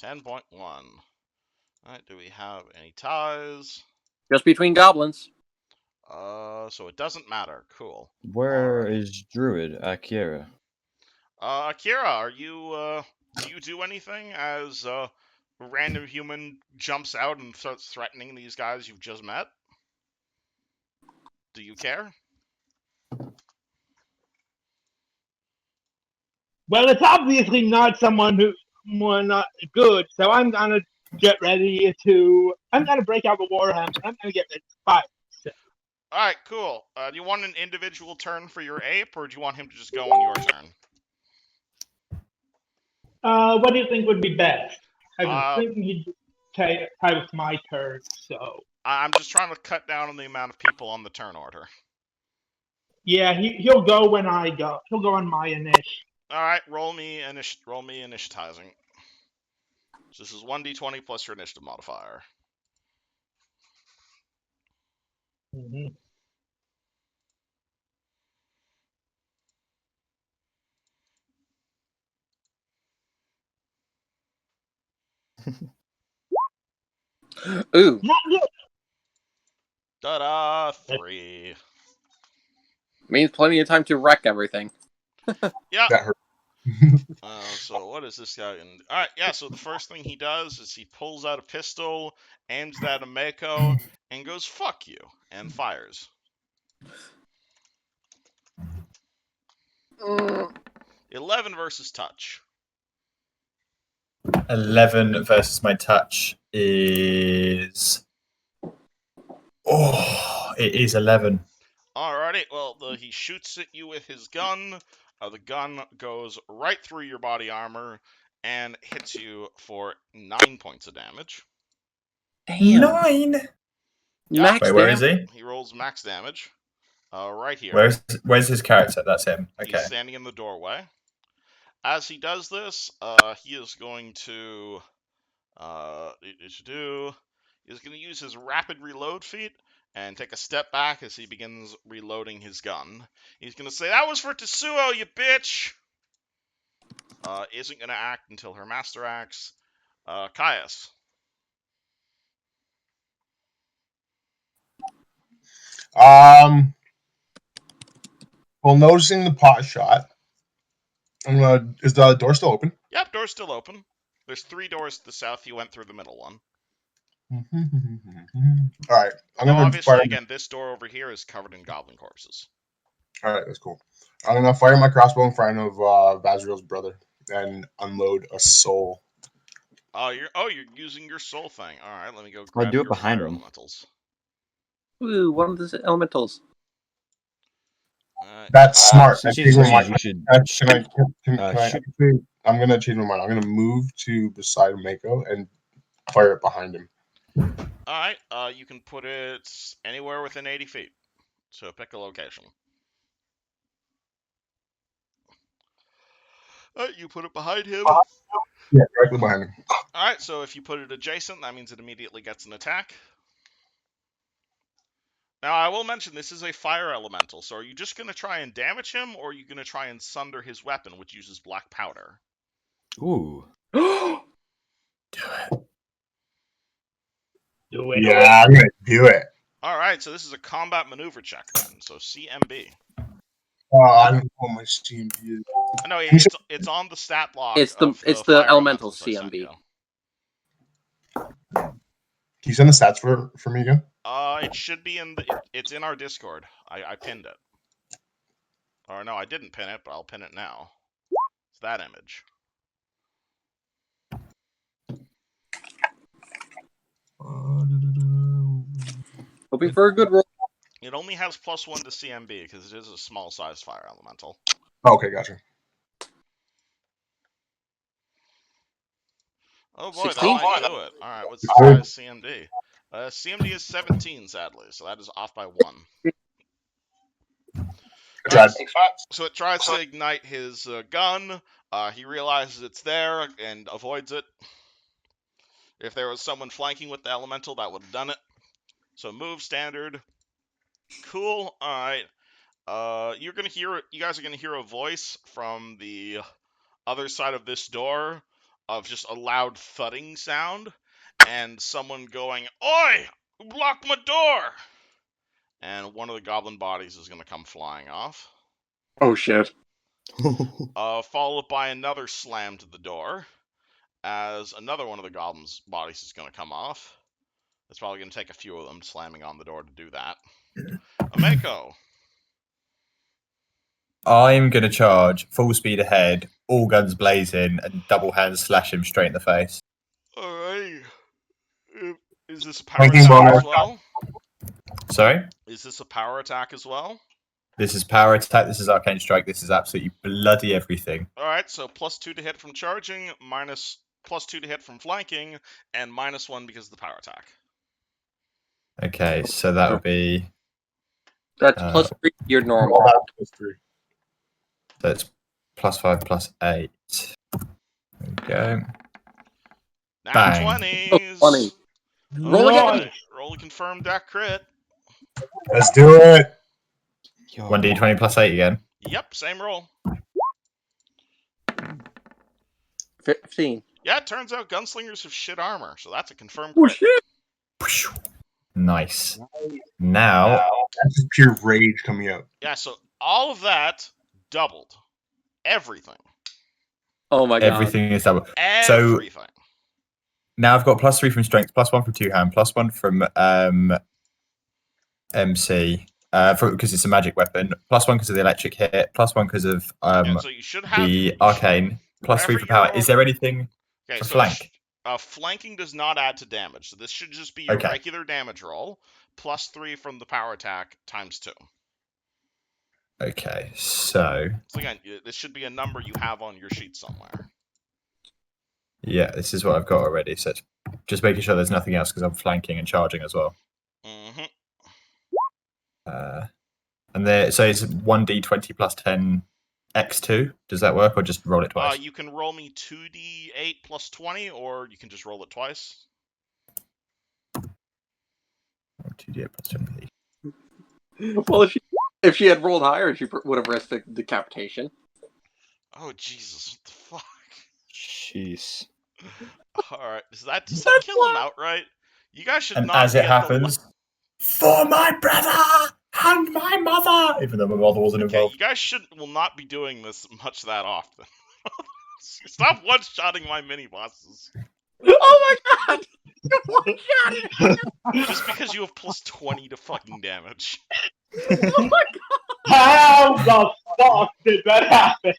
10.1. Alright, do we have any ties? Just between goblins. So it doesn't matter. Cool. Where is Druid Akira? Akira, are you, do you do anything as, a random human jumps out and starts threatening these guys you've just met? Do you care? well, it's obviously not someone not good, so I'm gonna get ready to. I'm gonna break out the warhammer. I'm gonna get ready to fight. Alright, cool. Do you want an individual turn for your ape, or do you want him to just go on your turn? What do you think would be best? I was Uh, thinking he'd tie with my turn, so I'm just trying to cut down on the amount of people on the turn order. yeah, he'll go when I go. He'll go on my initiative. Alright, roll me initiatizing. So this is 1d20 plus your initiative modifier. Mm-hmm. Ooh, Ta-da! 3. means plenty of time to wreck everything. Yeah. That hurt. So what is this guy? All right, yeah. So the first thing he does is he pulls out a pistol, aims it at Mako, and goes "fuck you" and fires. 11 versus touch. 11 versus my touch is. Oh, it is 11. Alrighty, well, he shoots at you with his gun. The gun goes right through your body armor and hits you for 9 points of damage. Damn. 9. Max Wait, where is damage? he? He rolls max damage. Right here. Where's his character? That's him. He's Okay. standing in the doorway. As he does this, he is going to he's going to use his rapid reload feat and take a step back as he begins reloading his gun. He's going to say, "That was for Tetsuo, you bitch!" Isn't going to act until her master acts. Caius. Well, noticing the pot shot, is the door still open? Yep, door's still open. There's 3 doors to the south. You went through the middle one. All right, I'm Although gonna obviously, fire. again, this door over here is covered in goblin corpses. All right, that's cool. I'm gonna fire my crossbow in front of Vazriel's brother and unload a soul. You're using your soul thing. All right, let me go I'll grab do it your behind fire him. elementals. Ooh, one of the elementals. That's smart. Since I he's change my you mind. should Can I shoot. actually, I'm gonna change my mind. I'm gonna move to beside Mako and fire it behind him. All right, you can put it anywhere within 80 feet. So pick a location. All right, you put it behind him. Yeah, directly behind him. All right, so if you put it adjacent, that means it immediately gets an attack. Now, I will mention this is a fire elemental, so are you just going to try and damage him, or are you going to try and sunder his weapon, which uses black powder? Ooh. Do it. Do it. Yeah, I'm gonna do it. All right, so this is a combat maneuver check then, so CMB. I don't know what my CMB is. No, it's on the stat block. It's the fire elemental elementals I sent CMB. you. Can you send the stats for me again? It should be it's in our Discord. I pinned it. Or no, I didn't pin it, but I'll pin it now. It's that image. Hoping for a good roll. It only has +1 to CMB because it is a small size fire elemental. Okay, gotcha. Oh boy, 16? that might do it. All right, what's the guy's CMD? CMD is 17, sadly, so that is off by 1. So it tries to ignite his gun. He realizes it's there and avoids it. If there was someone flanking with the elemental, that would have done it. So move standard. Cool. All right. You guys are gonna hear a voice from the other side of this door of just a loud thudding sound and someone going, "Oi! Who blocked my door?" And one of the goblin bodies is gonna come flying off. Oh shit. Followed by another slam to the door as another one of the goblin's bodies is gonna come off. It's probably gonna take a few of them slamming on the door to do that. Mako. I'm going to charge full speed ahead, all guns blazing, and double hands slash him straight in the face. Alright. Is this a power Thinking attack about as well? Sorry? Is this a power attack as well? This is power attack, this is arcane strike, this is absolutely bloody everything. Alright, so +2 to hit from charging, +2 to hit from flanking, and -1 because of the power attack. Okay, so that would be... That's +3 to your normal. All that plus 3. So it's +5, +8. There we go. Nat Bang. 20s! Funny. Roll again. Alright, roll a confirmed deck crit. Let's do it. 1d20 +8 again. Yep, same roll. 15. Yeah, it turns out gunslingers have shit armor, so that's a confirmed Oh crit. shit! Nice. Now, That's just pure rage coming out. Yeah, so all of that doubled. Everything. Oh my god! everything is double. So Everything. now I've got +3 from strength, +1 from two-hand, +1 from MC, because it's a magic weapon, +1 because of the electric hit, +1 because of Yeah, so you should have the arcane, +3 whatever for power. your Is there anything Okay, for so flank? flanking does not add to damage, so this should just be your Okay. regular damage roll, +3 from the power attack, ×2. Okay, so So again, this should be a number you have on your sheet somewhere. yeah, this is what I've got already. So it's just making sure there's nothing else because I'm flanking and charging as well. Mm-hmm. And there, so it's 1d20 plus 10 x2. Does that work, or just roll it twice? You can roll me 2d8 plus 20, or you can just roll it twice. 2d8 plus 20. Well, if she had rolled higher, she would have risked the decapitation. Oh Jesus! What the fuck? Jeez. All right, does that kill him outright? You guys should And not. as it happens, for my brother and my mother, even though my mother wasn't Okay, involved. you guys will not be doing this much that often. Stop one-shotting my mini bosses. Oh my god! You one-shotted! Just because you have +20 to fucking damage. Oh my god! How the fuck did that happen?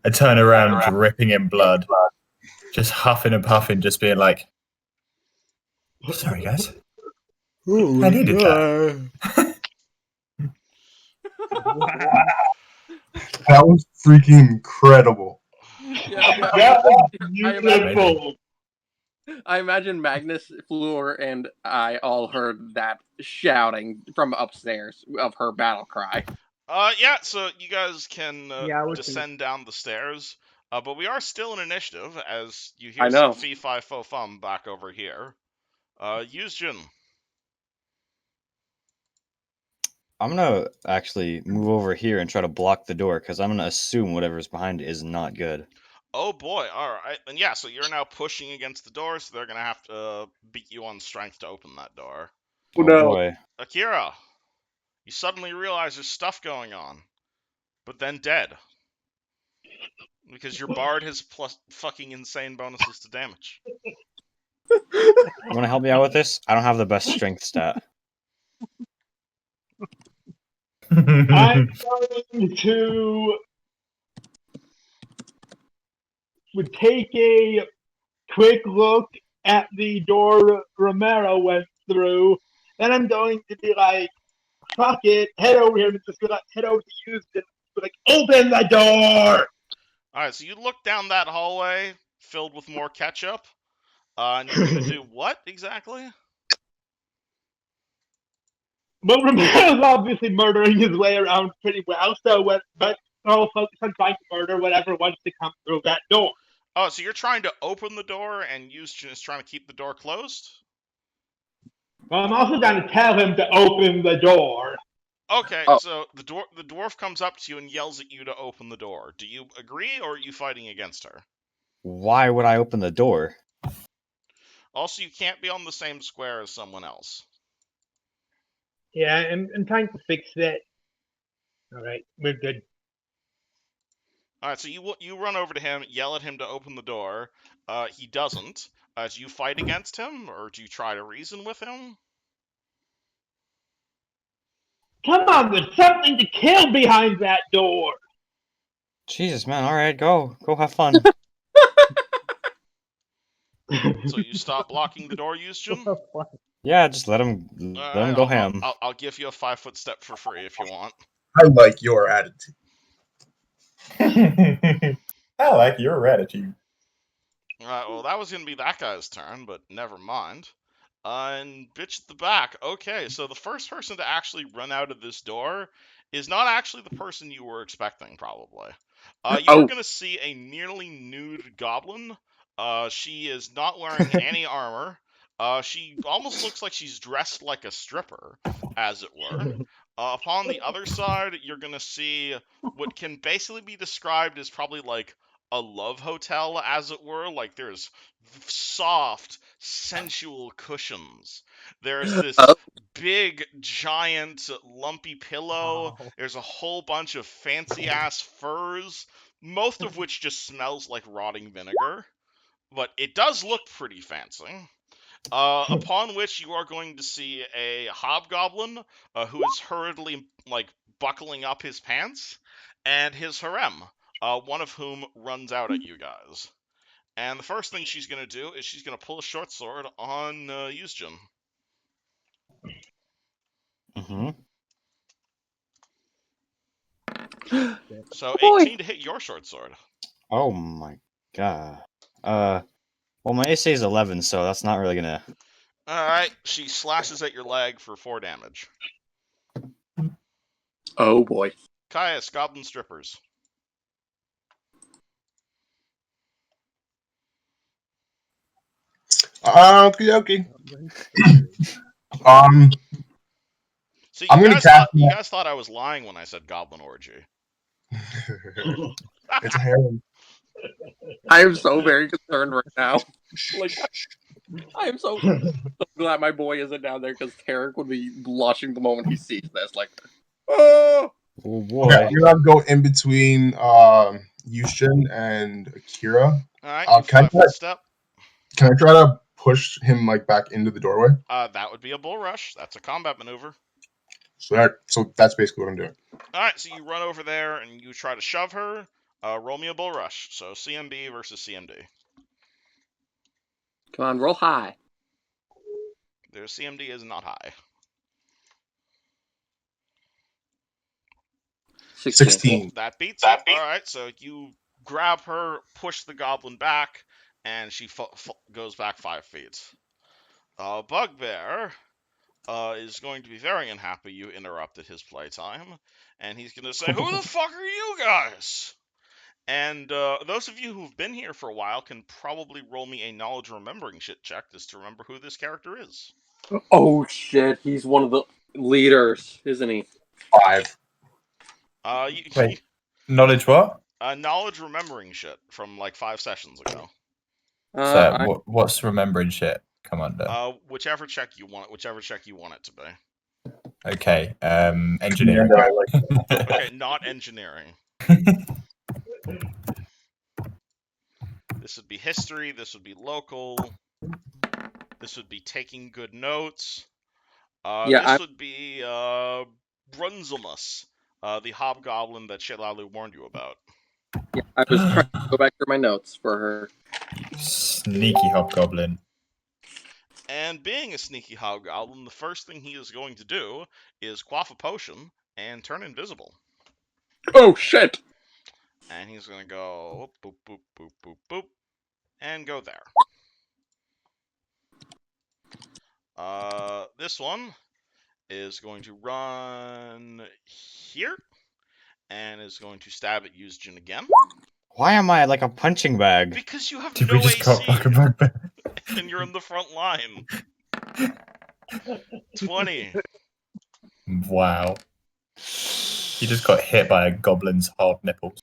I turn around, dripping in blood, just huffing and puffing, just being like, "Sorry, guys, I needed that." That was freaking incredible. Yeah, That was I beautiful. I imagine Magnus, Fleur, and I all heard that shouting from upstairs of her battle cry. Yeah, so you guys can Yeah, I was descend down the stairs. But we are still in initiative, as you I hear know. some fee-fi-fo-fum back over here. Yusjin. I'm gonna actually move over here and try to block the door because I'm gonna assume whatever's behind it is not good. Oh boy, alright. And yeah, so you're now pushing against the door, so they're gonna have to beat you on strength to open that door. Oh, no. Boy. Akira, you suddenly realize there's stuff going on, but then dead. Because your bard has plus fucking insane bonuses to damage. You wanna help me out with this? I don't have the best strength stat. I'm going to would take a quick look at the door Romero went through. Then I'm going to be like, fuck it, head over here and just be like, head over to Houston. Be like, open the door! Alright, so you look down that hallway filled with more ketchup. And you're gonna do what exactly? Well, Romero's obviously murdering his way around pretty well, but I'll focus on trying to murder whatever wants to come through that door. Oh, so you're trying to open the door and Yusjin is trying to keep the door closed? Well, I'm also going to tell him to open the door. Okay, Oh. so the dwarf comes up to you and yells at you to open the door. Do you agree, or are you fighting against her? Why would I open the door? Also, you can't be on the same square as someone else. Yeah, I'm trying to fix that. All right, we're good. All right, so you run over to him, yell at him to open the door. He doesn't. Do you fight against him, or do you try to reason with him? Come on, there's something to kill behind that door. Jesus, man. All right, go have fun. So you stop blocking the door, Yusjin? Yeah, just let him go ham. I'll give you a 5-foot step for free if you want. I like your attitude. I like your attitude. Alright, well, that was going to be that guy's turn, but never mind. And bitch at the back. Okay, so the first person to actually run out of this door is not actually the person you were expecting, probably. You're going to see a nearly nude goblin. She is not wearing any armor. She almost looks like she's dressed like a stripper, as it were. Upon the other side, you're going to see what can basically be described as probably like a love hotel, as it were. Like, there's soft, sensual cushions. There's this Oh. big, giant, lumpy pillow. Wow. There's a whole bunch of fancy ass furs, most of which just smells like rotting vinegar. But it does look pretty fancy. Upon which you are going to see a hobgoblin who is hurriedly buckling up his pants, and his harem, one of whom runs out at you guys. And the first thing she's going to do is she's going to pull a short sword on Yusjin. Mm-hmm. So Boy. 18 to hit your short sword. Oh my god. Well, my AC is 11, so that's not really gonna. Alright, she slashes at your leg for 4 damage. Oh boy. Caius, Goblin Strippers. Okay. So I'm gonna cast you guys thought I was lying when I said Goblin Orgy. It's a harem. I am so very concerned right now. Like, I am so glad my boy isn't down there because Tarek would be blushing the moment he sees this. Like, oh. Oh boy. Okay, I'm gonna go in between Yushin and Akira. Alright, Can I 5-foot step. Can I try to push him back into the doorway? That would be a bull rush. That's a combat maneuver. So that's basically what I'm doing. Alright, so you run over there and you try to shove her. Roll me a bull rush. So CMB versus CMD. Come on, roll high. Their CMD is not high. 16. That beats it. Alright, so you grab her, push the goblin back, and she goes back 5 feet. Bugbear is going to be very unhappy you interrupted his playtime, and he's going to say, "Who the fuck are you guys?" And those of you who've been here for a while can probably roll me a knowledge remembering shit check just to remember who this character is. Oh shit, he's one of the leaders, isn't he? 5. Wait. Knowledge what? Knowledge remembering shit from like 5 sessions ago. So what's remembering shit come under? Whichever check you want it to be. Okay, engineering. Okay, not engineering. This would be history, this would be local, this would be taking good notes. This would be Brunzelmus, the hobgoblin that Shelalu warned you about. Yeah, I was trying to go back through my notes for her. Sneaky hobgoblin. And being a sneaky hobgoblin, the first thing he is going to do is quaff a potion and turn invisible. Oh shit! And he's going to go boop, boop, boop, boop, boop, and go there. This one is going to run here and is going to stab at Yusjin again. Why am I like a punching bag? Because you have Did no we just AC, got bugbear? and you're in the front line. 20. Wow. You just got hit by a goblin's hard nipples.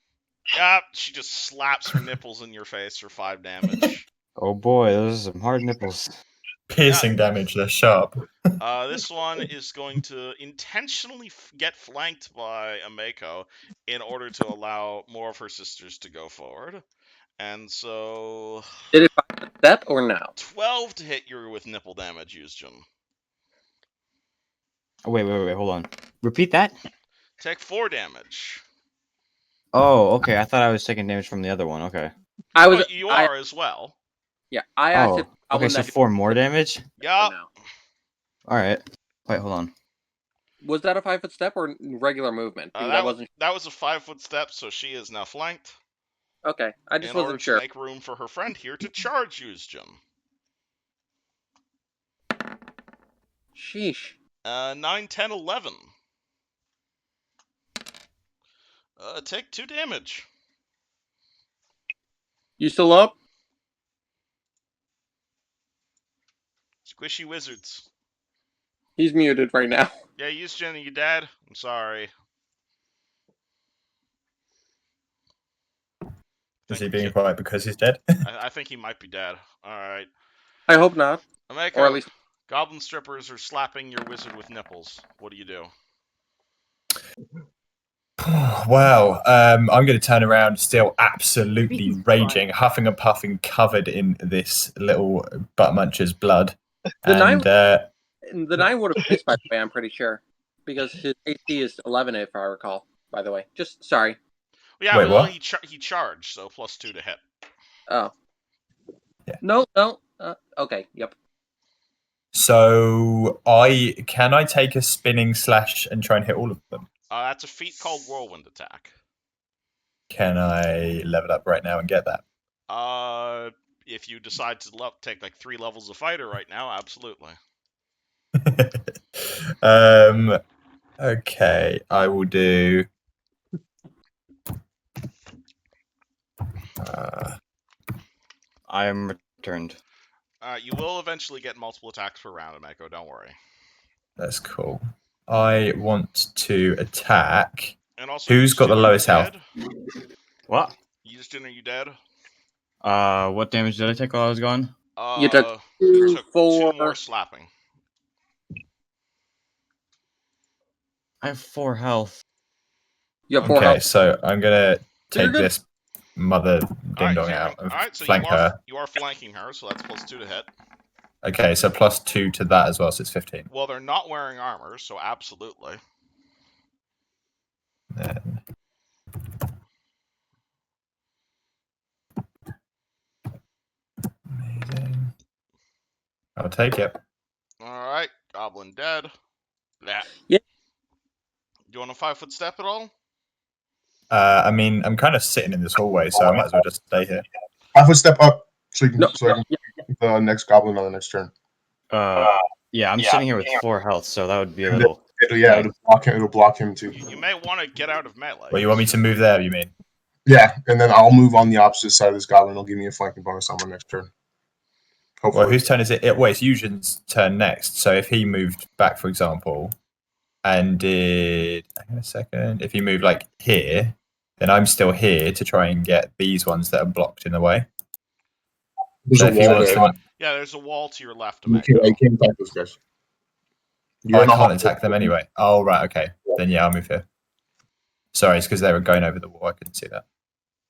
Yeah, she just slaps her nipples in your face for 5 damage. Oh boy, those are some hard nipples. Piercing damage, they're sharp. This one is going to intentionally get flanked by Ameko in order to allow more of her sisters to go forward. And so... Did it find a step or no? 12 to hit you with nipple damage, Yusjin. Oh, wait, hold on. Repeat that? Take 4 damage. Oh, okay. I thought I was taking damage from the other one. Okay. You are as well. Yeah, I asked if okay, so 4 more damage? Yeah. Alright. Wait, hold on. Was that a 5-foot step or regular movement? That was a 5-foot step, so she is now flanked. Okay, I just in order wasn't sure. to make room for her friend here to charge Yusjin. Sheesh. 9, 10, 11. Take 2 damage. You still up? Squishy wizards. He's muted right now. Yeah, Yusjin, are you dead? I'm sorry. Is he being quiet because he's dead? I think he might be dead. All right. I hope not. Ameko, Or at least goblin strippers are slapping your wizard with nipples. What do you do? Well, I'm going to turn around, still absolutely raging, huffing and puffing, covered in this little butt muncher's blood. the nine. And The 9 would have missed, by the way. I'm pretty sure because his AC is 11, if I recall. By the way, just sorry. Yeah, Wait, well, what? he charged, so +2 to hit. Oh. Yeah. No. Okay. Yep. So can I take a spinning slash and try and hit all of them? That's a feat called Whirlwind Attack. Can I level up right now and get that? If you decide to take like 3 levels of fighter right now, absolutely. Okay, I will do. I am returned. You will eventually get multiple attacks per round, Ameko, don't worry. That's cool. I want to attack. And also, Who's got the Yusjin, are you lowest health? dead? What? Yusjin, are you dead? What damage did I take while I was gone? You took you 2, took 4. 2 more slapping. I have 4 health. You have 4 Okay, health. so I'm gonna take good. this mother ding dong so out and so flank her. you are flanking her, so that's +2 to hit. Okay, so +2 to that as well, so it's 15. Well, they're not wearing armor, so absolutely. Then... Amazing. I'll take it. Alright, goblin dead. Yeah. Yeah. Do you want a 5-foot step at all? I mean, I'm kind of sitting in this hallway, so I might as well just stay here. 5-foot step up so you can, No, so I can the next goblin on the next turn. Yeah, I'm sitting here with 4 health, so that would be a And little. It'll block him too. You may want to get out of melee. Well, you want me to move there, you mean? Yeah, and then I'll move on the opposite side of this goblin. It'll give me a flanking bonus on my next turn. Hopefully. Well, whose turn is it? Well, it's Eugen's turn next. So if he moved back, for example, and did... Hang on a second. If he moved, like, here, then I'm still here to try and get these ones that are blocked in the way. There's So a if he wall wants there. to... Yeah, there's a wall to your left, You Ameko. can't attack those guys. Oh, I can't attack them anyway. Oh, right, okay. Then, yeah, I'll move here. Sorry, it's because they were going over the wall. I couldn't see that.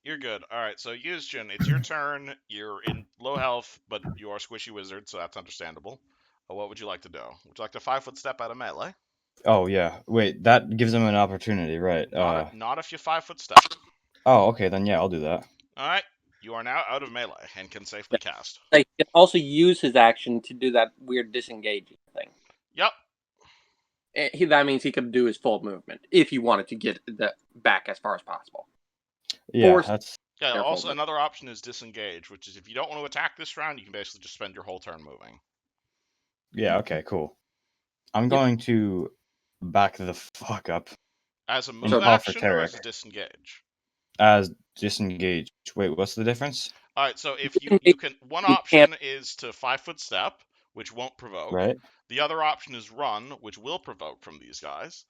You're good. Alright, so Yusjin, it's your turn. You're in low health, but you are a squishy wizard, so that's understandable. What would you like to do? Would you like to 5-foot step out of melee? Oh yeah. Wait, that gives them an opportunity, right? Not if you 5-foot step. Oh, okay, then yeah, I'll do that. Alright, you are now out of melee and can safely cast. He can also use his action to do that weird disengaging thing. Yep. That means he could do his full movement if he wanted to get back as far as possible. Yeah, Or- that's. Yeah, Careful, also but- another option is disengage, which is if you don't want to attack this round, you can basically just spend your whole turn moving. Yeah, okay, cool. I'm going to back the fuck up As a move So- action or Tarek. as a disengage? as disengage. Wait, what's the difference? Alright, so if you can... One option is to 5-foot step, which won't provoke. Right? The other option is run, which will provoke from these guys.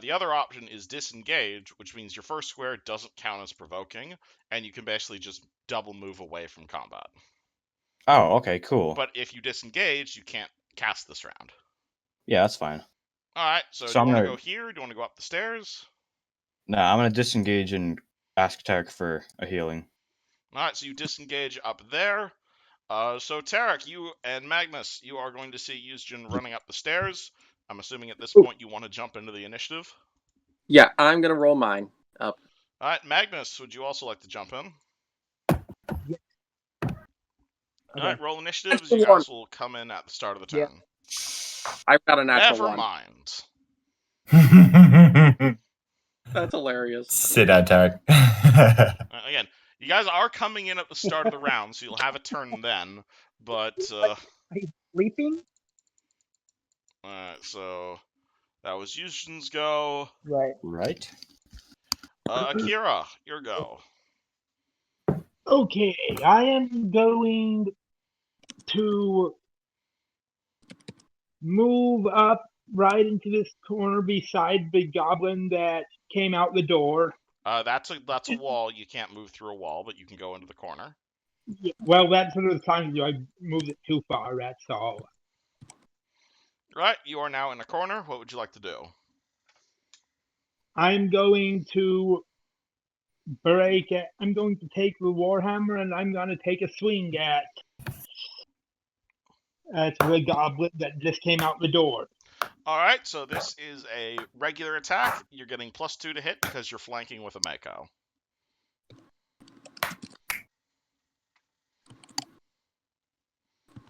The other option is disengage, which means your first square doesn't count as provoking, and you can basically just double move away from combat. Oh, okay, cool. But if you disengage, you can't cast this round. Yeah, that's fine. Alright, so So do you I'm want to gonna- go here? Do you want to go up the stairs? Nah, I'm gonna disengage and ask Tarek for a healing. Alright, so you disengage up there. So Tarek, you and Magnus, you are going to see Yusjin running up the stairs. I'm assuming at this point you want to jump into the initiative. Yeah, I'm going to roll mine up. Alright, Magnus, would you also like to jump in? Alright, roll initiatives. That's the You guys will come in at the start of the Yeah. turn. I've got a natural Never 1. mind. That's hilarious. Sit down, Tarek. Again, you guys are coming in at the start of the round, so you'll have a turn then. But, Sleeping? so that was Yushin's go. Right. Right? Akira, your go. Okay, I am going to move up right into this corner beside the goblin that came out the door. That's a wall. You can't move through a wall, but you can go into the corner. Well, that's one of the times I moved it too far. That's all. Right, you are now in a corner. What would you like to do? I'm going to break it. I'm going to take the warhammer and I'm going to take a swing at the goblin that just came out the door. All right, so this is a regular attack. You're getting +2 to hit because you're flanking with a Mako.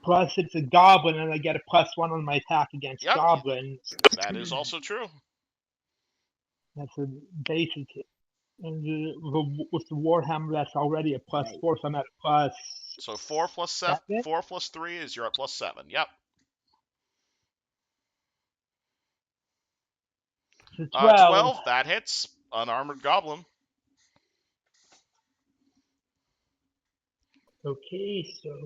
Plus, it's a goblin, and I get a +1 on my attack against Yep. goblins. That is also true. That's a basic. And with the warhammer, that's already a +4, so I'm at a plus. So 4 plus 7, 4 plus 3 is you're at +7. Yep. 12. That hits. Unarmored goblin. Okay, so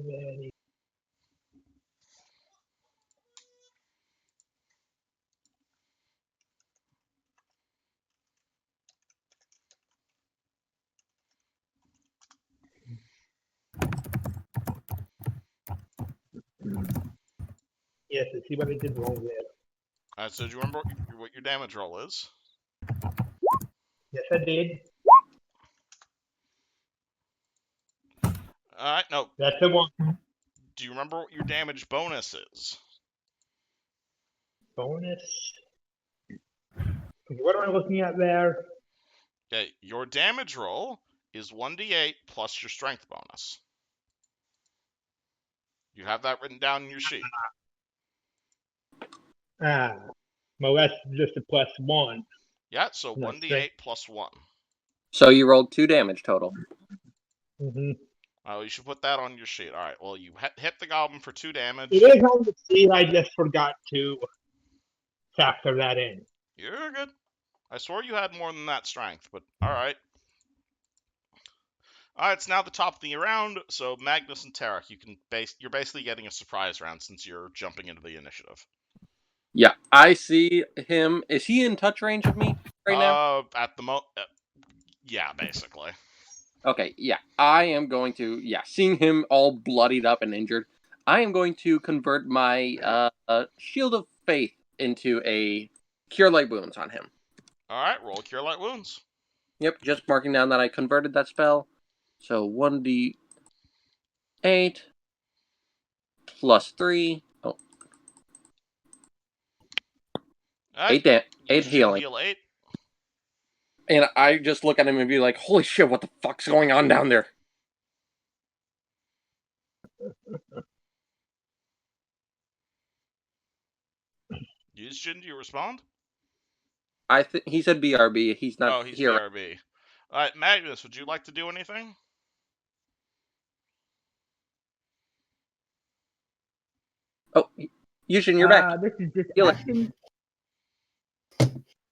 yes, let's see what I did wrong there. So do you remember what your damage roll is? Yes, I did. Alright, no. That's the one. Do you remember what your damage bonus is? Bonus. What am I looking at there? Okay, your damage roll is 1d8 plus your strength bonus. You have that written down in your sheet. Well, that's just a +1. Yeah, so 1d8 plus 1. So you rolled 2 damage total. Mm-hmm. Oh, you should put that on your sheet. All right, well, you hit the goblin for 2 damage. It is on the sheet, I just forgot to factor that in. You're good. I swore you had more than that strength, but all right. All right, it's now the top of the round, so Magnus and Tarek, you're basically getting a surprise round since you're jumping into the initiative. Yeah, I see him. Is he in touch range of me right now? At the yeah, basically. Okay, yeah. I am going to, seeing him all bloodied up and injured, I am going to convert my Shield of Faith into a Cure Light Wounds on him. All right, roll Cure Light Wounds. Yep, just marking down that I converted that spell. So 1d8 plus 3. Oh. Right. 8 healing. Heal 8. And I just look at him and be like, holy shit, what the fuck's going on down there? Yuzjin, do you respond? He said BRB. He's not Oh, he's here. BRB. All right, Magnus, would you like to do anything? Oh, Yushin, you're back. This is just Heal it. action.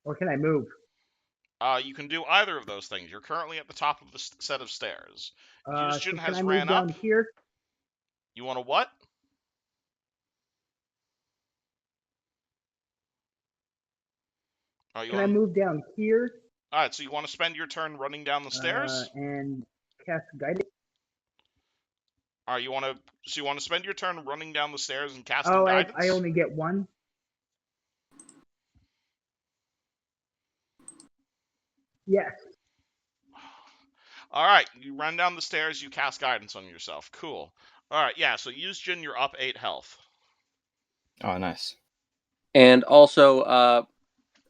Or can I move? You can do either of those things. You're currently at the top of the set of stairs. Yuzjin So has can I ran move down up. here? You want to what? Can I move down here? All right, so you want to spend your turn running down the stairs? And cast guidance? All right, you want to spend your turn running down the stairs and casting guidance? guidance? I only get one. Yes. All right, you run down the stairs, you cast guidance on yourself. Cool. All right, yeah, so Yuzjin, you're up 8 health. Oh, nice. And also,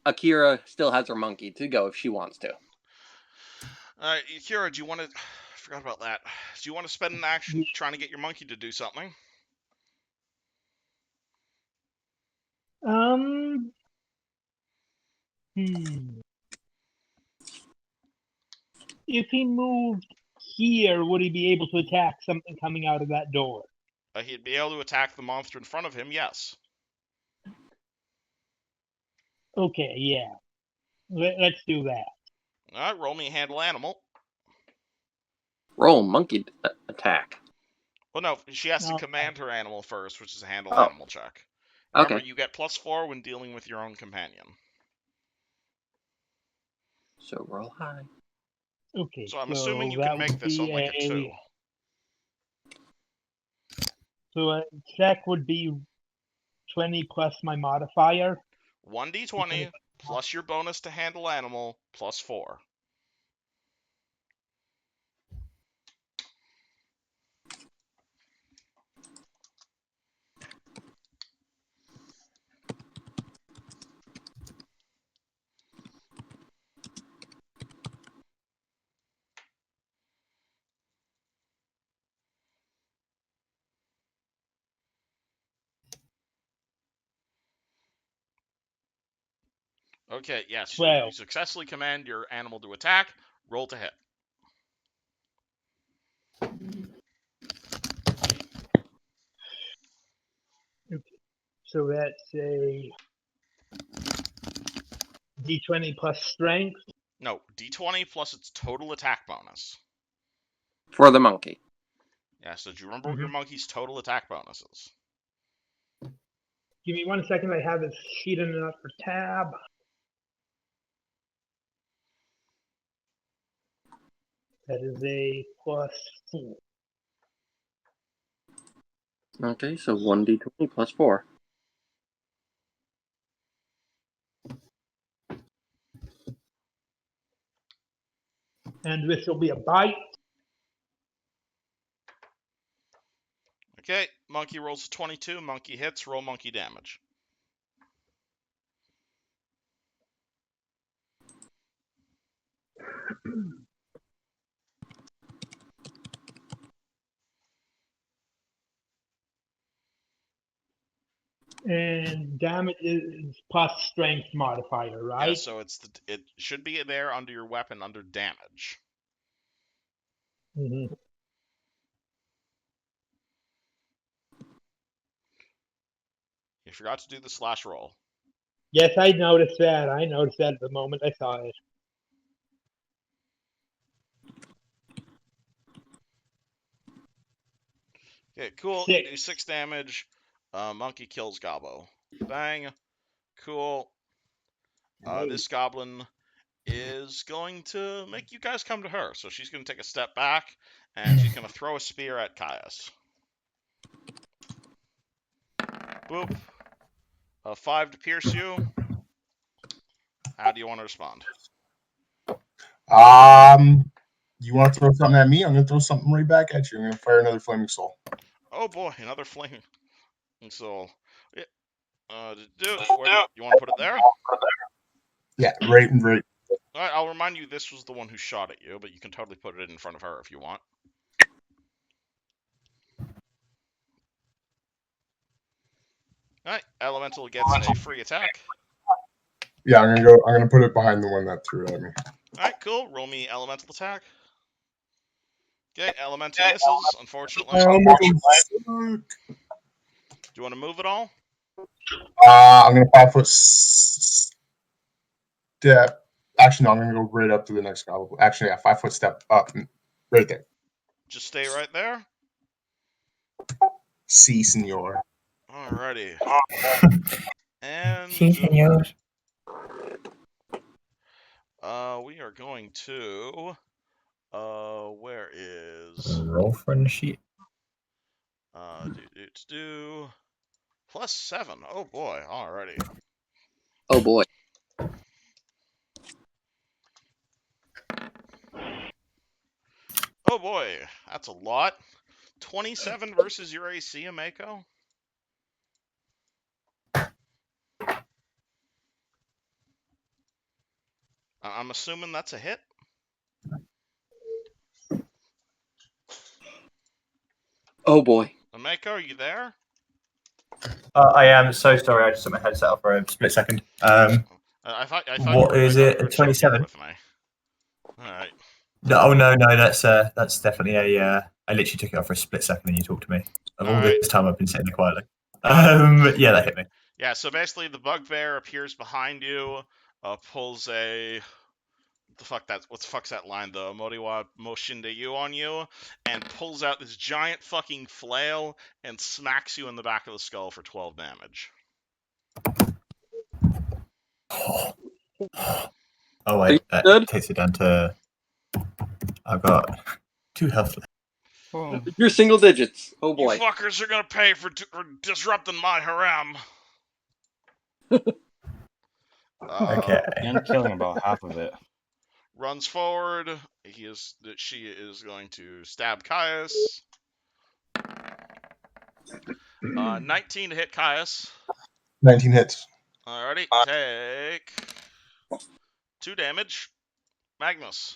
Akira still has her monkey to go if she wants to. All right, Akira, do you want to... I forgot about that. Do you want to spend an action trying to get your monkey to do something? If he moved here, would he be able to attack something coming out of that door? He'd be able to attack the monster in front of him, yes. Okay, yeah. Let's do that. All right, roll me a handle animal. Roll monkey attack. Well, no, she has to Okay. command her animal first, which is a handle animal check. Remember, Okay. you get +4 when dealing with your own companion. So roll high. Okay, So I'm assuming you can that make would this on be like a 2. So a check would be 20 plus my modifier. 1d20 plus your bonus to handle animal plus 4. Okay, yes, you 12. successfully command your animal to attack. Roll to hit. So that's a d20 plus strength. No, d20 plus its total attack bonus. For the monkey. Yeah, so do you remember what your monkey's total attack bonus is? Give me 1 second. I have this sheet in an upper tab. That is a plus 4. Okay, so 1d20 plus 4. And this will be a bite. Okay, monkey rolls a 22. Monkey hits. Roll monkey damage. And damage is plus strength modifier, right? Yeah, so it should be there under your weapon under damage. Mm-hmm. You forgot to do the slash roll. Yes, I noticed that. I noticed that the moment I saw it. Okay, cool. 6. You do 6 damage. Monkey kills Gobbo. Bang. Cool. This goblin is going to make you guys come to her. So she's going to take a step back, and she's going to throw a spear at Caius. Boop. 5 to pierce you. How do you want to respond? You want to throw something at me? I'm gonna throw something right back at you. I'm gonna fire another flaming soul. Oh boy, another flaming soul. Yeah. Where you want to put it there? Yeah, right. All right, I'll remind you this was the one who shot at you, but you can totally put it in front of her if you want. All right, Elemental gets a free attack. Yeah, I'm gonna put it behind the one that threw at me. All right, cool. Roll me Elemental attack. Okay, Elemental misses, unfortunately. Do you want to move at all? I'm gonna 5 foot step. Actually, no, I'm gonna go right up to the next goblin. Actually, yeah, 5 foot step up, right there. Just stay right there. Si, senor. Alrighty. And Sí, señor. we are going to where is Roll friend sheet. +7. Oh boy, alrighty. Oh boy. Oh boy, that's a lot. 27 versus your AC, Ameko? I'm assuming that's a hit. Oh boy. Ameko, are you there? I am so sorry. I just took my headset off for a split second. I thought What is it? you were 27? with me. All right. No, that's definitely a. I literally took it off for a split second and you talked to me. Of all this time, I've been sitting there quietly. Yeah, that hit me. Yeah, so basically the bugbear appears behind you, pulls a what the fuck's that line? The Moriwa Moshinde you on you, and pulls out this giant fucking flail and smacks you in the back of the skull for 12 damage. Oh wait, that takes it down to I've got 2 health left. Oh. You're single digits. Oh You boy. fuckers are gonna pay for disrupting my harem. Okay. And killing about half of it. Runs forward. She is going to stab Caius. 19 to hit Caius. 19 hits. Alrighty, take 2 damage. Magnus.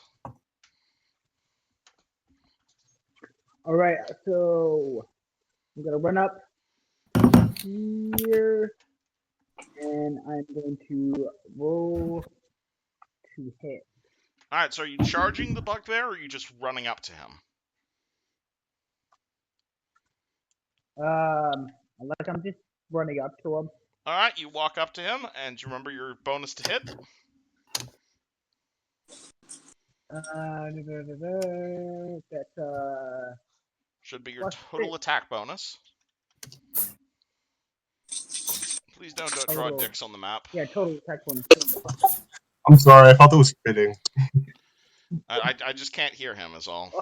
All right, so I'm gonna run up here, and I'm going to roll to hit. Alright, so are you charging the bugbear, or are you just running up to him? Like I'm just running up to him. Alright, you walk up to him, and you remember your bonus to hit? That's Should be your Plus total 6. attack bonus. Please don't draw Total. dicks on the map. Yeah, total attack bonus. I'm sorry, I thought that was fitting. I just can't hear him, is all.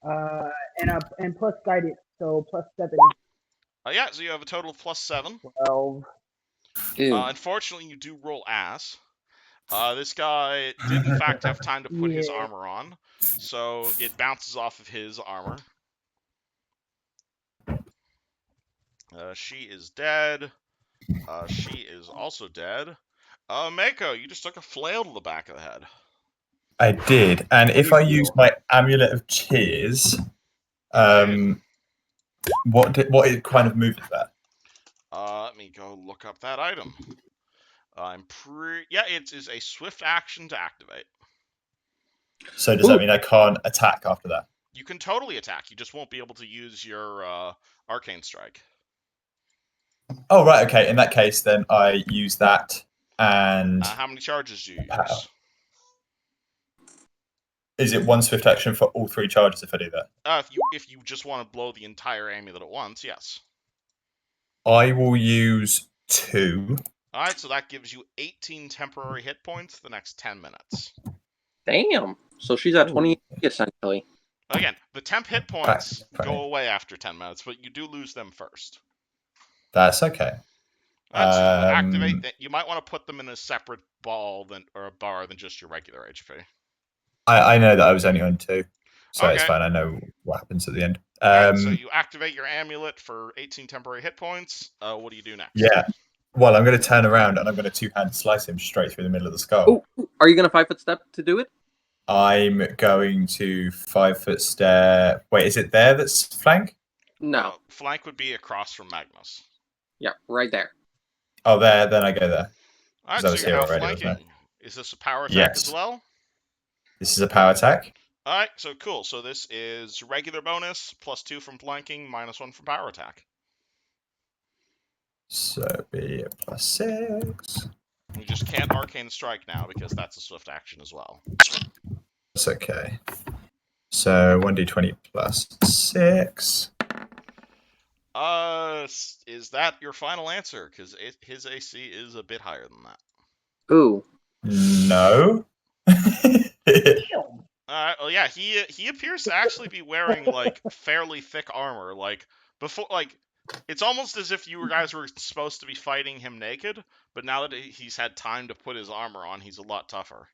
And plus guided, so plus 7, Yeah, so you have a total of plus 7. 12. Ew. Unfortunately, you do roll ass. This guy did in fact have time to put his Yeah. armor on, so it bounces off of his armor. She is dead. She is also dead. Mako, you just took a flail to the back of the head. I did, and if I use my amulet of cheers, what kind of move is that? Let me go look up that item. Yeah, it is a swift action to activate. So does that mean I can't attack after that? You can totally attack. You just won't be able to use your arcane strike. Oh right, okay. In that case, then I use that. And how many charges do you power. use? Is it 1 swift action for all 3 charges if I do that? If you just want to blow the entire amulet at once, yes. I will use 2. Alright, so that gives you 18 temporary hit points the next 10 minutes. Damn. So she's at 20 essentially. Again, the temp hit points go away after 10 minutes, but you do lose them first. That's okay. Alright, so you activate that. You might want to put them in a separate ball or a bar than just your regular HP. I know that I was only on 2, so Okay. it's fine. I know what happens at the end. Alright, so you activate your amulet for 18 temporary hit points. What do you do next? Yeah. Well, I'm going to turn around and I'm going to 2-hand slice him straight through the middle of the skull. Oh, are you going to 5-foot step to do it? I'm going to 5-foot step. Wait, is it there that's flank? No. Flank would be across from Magnus. Yeah, right there. Oh, there. Then I go there. Alright, I so was you're here now already, flanking. wasn't Is this a power attack Yes. as well? This is a power attack. Alright, so cool. So this is regular bonus, plus 2 from flanking, minus 1 from power attack. So be a plus 6. You just can't arcane strike now because that's a swift action as well. That's okay. So 1d20 plus 6. Is that your final answer? Because his AC is a bit higher than that. Ooh. No. Alright, well yeah, he appears to actually be wearing like fairly thick armor. Like before, like it's almost as if you guys were supposed to be fighting him naked, but now that he's had time to put his armor on, he's a lot tougher.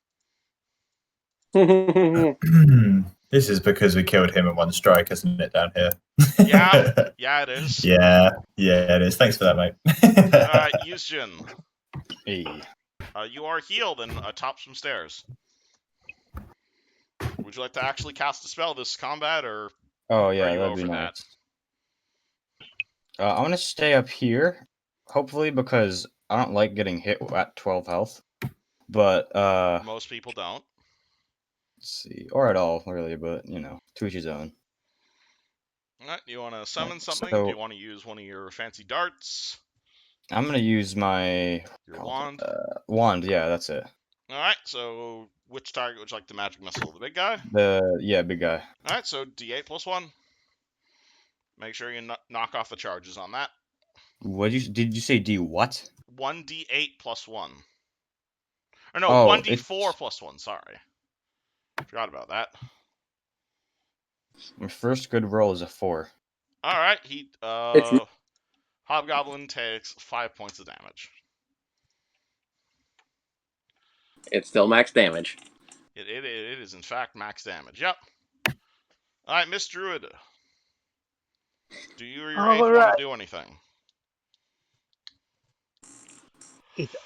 This is because we killed him in 1 strike, isn't it, down here? Yeah, it is. Yeah, it is. Thanks for that, mate. Yusjin. Hey. You are healed and atop some stairs. Would you like to actually cast a spell this combat, or Oh yeah, are you that'd be over nice. I'm gonna stay up here, hopefully, because I don't like getting hit at 12 health. But most people don't. let's see, or at all really, but you know, to each his own. Alright, do you want to summon something? So- Do you want to use one of your fancy darts? I'm gonna use my Your wand? wand. Yeah, that's it. Alright, so which target would you like the magic missile? The big guy? Big guy. Alright, so D8 plus 1. Make sure you knock off the charges on that. Did you say D what? 1d8 plus 1. Or no, Oh, 1d4 it's- plus 1, sorry. Forgot about that. My first good roll is a 4. Alright, Hobgoblin takes 5 points of damage. It's still max damage. It is, in fact, max damage. Yep. Alright, Miss Druid. Do you or your ape want to do anything?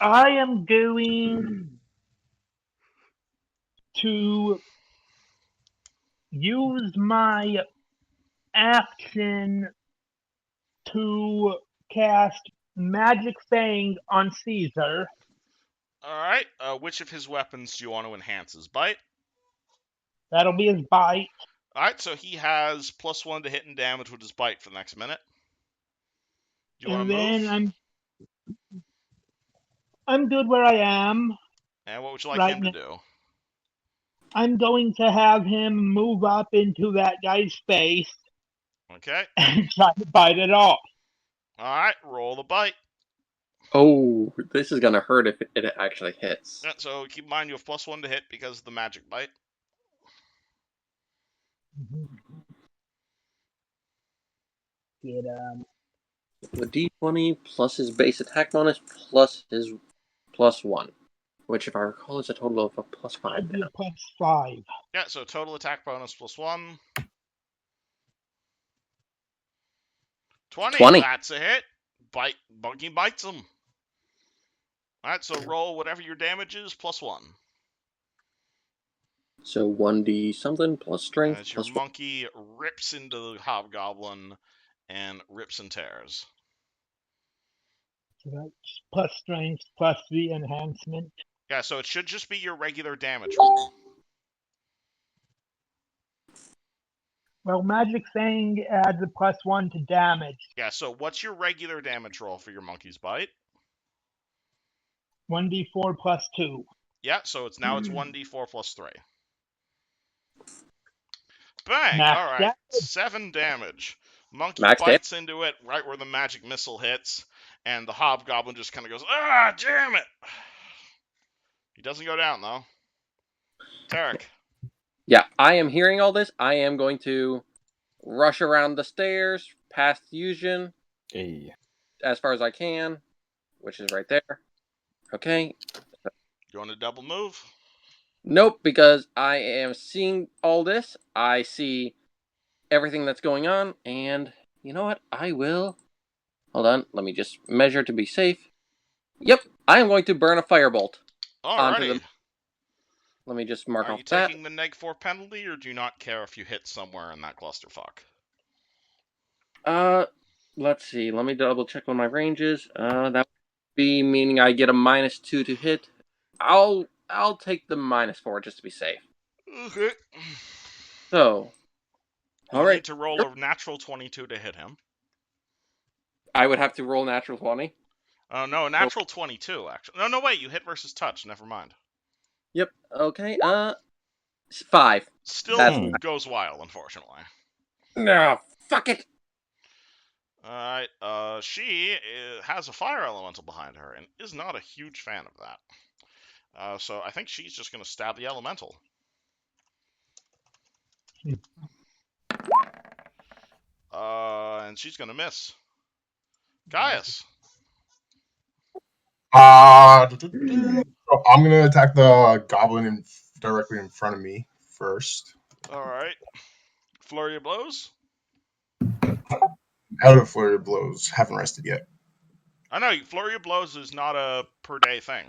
I am going to use my action to cast Magic Fang on Caesar. Alright, which of his weapons do you want to enhance his bite? That'll be his bite. Alright, so he has +1 to hit and damage with his bite for the next minute. Do you want to move? Then I'm good where I am. And what would you like right him to now. do? I'm going to have him move up into that guy's face Okay. and try to bite it off. Alright, roll the bite. Oh, this is gonna hurt if it actually hits. Yeah, so keep in mind you have +1 to hit because of the magic bite. Get The D20 plus his base attack bonus plus his +1, which, if I recall, is a total of a +5 It'd be now. a +5. Yeah, so total attack bonus +1. 20. That's a hit. Monkey bites him. Alright, so roll whatever your damage is +1. So 1d something plus strength As your plus monkey rips into the hobgoblin and rips and tears. So that's plus strength plus the enhancement. Yeah, so it should just be your regular damage roll. Well, Magic Fang adds a +1 to damage. Yeah, so what's your regular damage roll for your monkey's bite? 1d4 plus 2. Yeah, so it's 1d4 plus 3. Bang! Max Alright, damage. 7 damage. Monkey Max bites into it right where the magic missile hits, and the hobgoblin just kind of goes, ah, damn it! He doesn't go down, though. Tarek. Yeah, I am hearing all this. I am going to rush around the stairs, past Fusion, Hey. as far as I can, which is right there. Okay. You want to double move? Nope, because I am seeing all this. I see everything that's going on, and you know what? I will... Hold on, let me just measure to be safe. Yep, I am going to burn a firebolt onto Alrighty. them. Let me just mark Are off you that. taking the neg4 penalty, or do you not care if you hit somewhere in that clusterfuck? Let's see. Let me double check what my range is. That would be meaning I get a -2 to hit. I'll take the -4 just to be safe. Okay. So, You all right. need to roll a natural 22 to hit him. I would have to roll natural 20. No, a natural 22, actually. No, wait, you hit versus touch. Never mind. Yep. Okay. 5. Still That's goes wild, unfortunately. no. Fuck it. Alright, she has a fire elemental behind her and is not a huge fan of that. So I think she's just going to stab the elemental. And she's going to miss. Gaius. So I'm gonna attack the goblin directly in front of me first. Alright. Flurry of blows? Out of flurry of blows. Haven't rested yet. I know, flurry of blows is not a per day thing.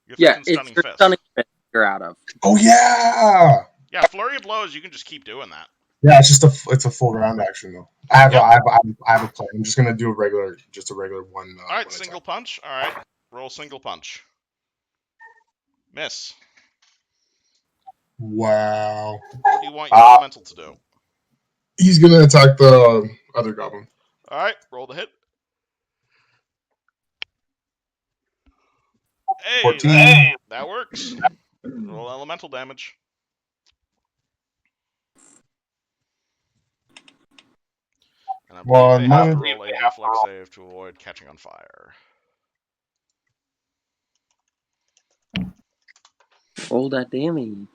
You have Yeah, fucking it's stunning your fist. stunning fist you're out of. Oh yeah. Yeah, flurry of blows, you can just keep doing that. Yeah, it's a full round action though. I have a plan. I'm just gonna do a regular one. Alright, one single attack. punch. Alright, roll single punch. Miss. Wow. What do you want your elemental to do? He's gonna attack the other goblin. Alright, roll the hit. Hey, 14. that works. Roll elemental damage. And I believe they have to roll a reflex save to avoid catching on fire. Roll that damage.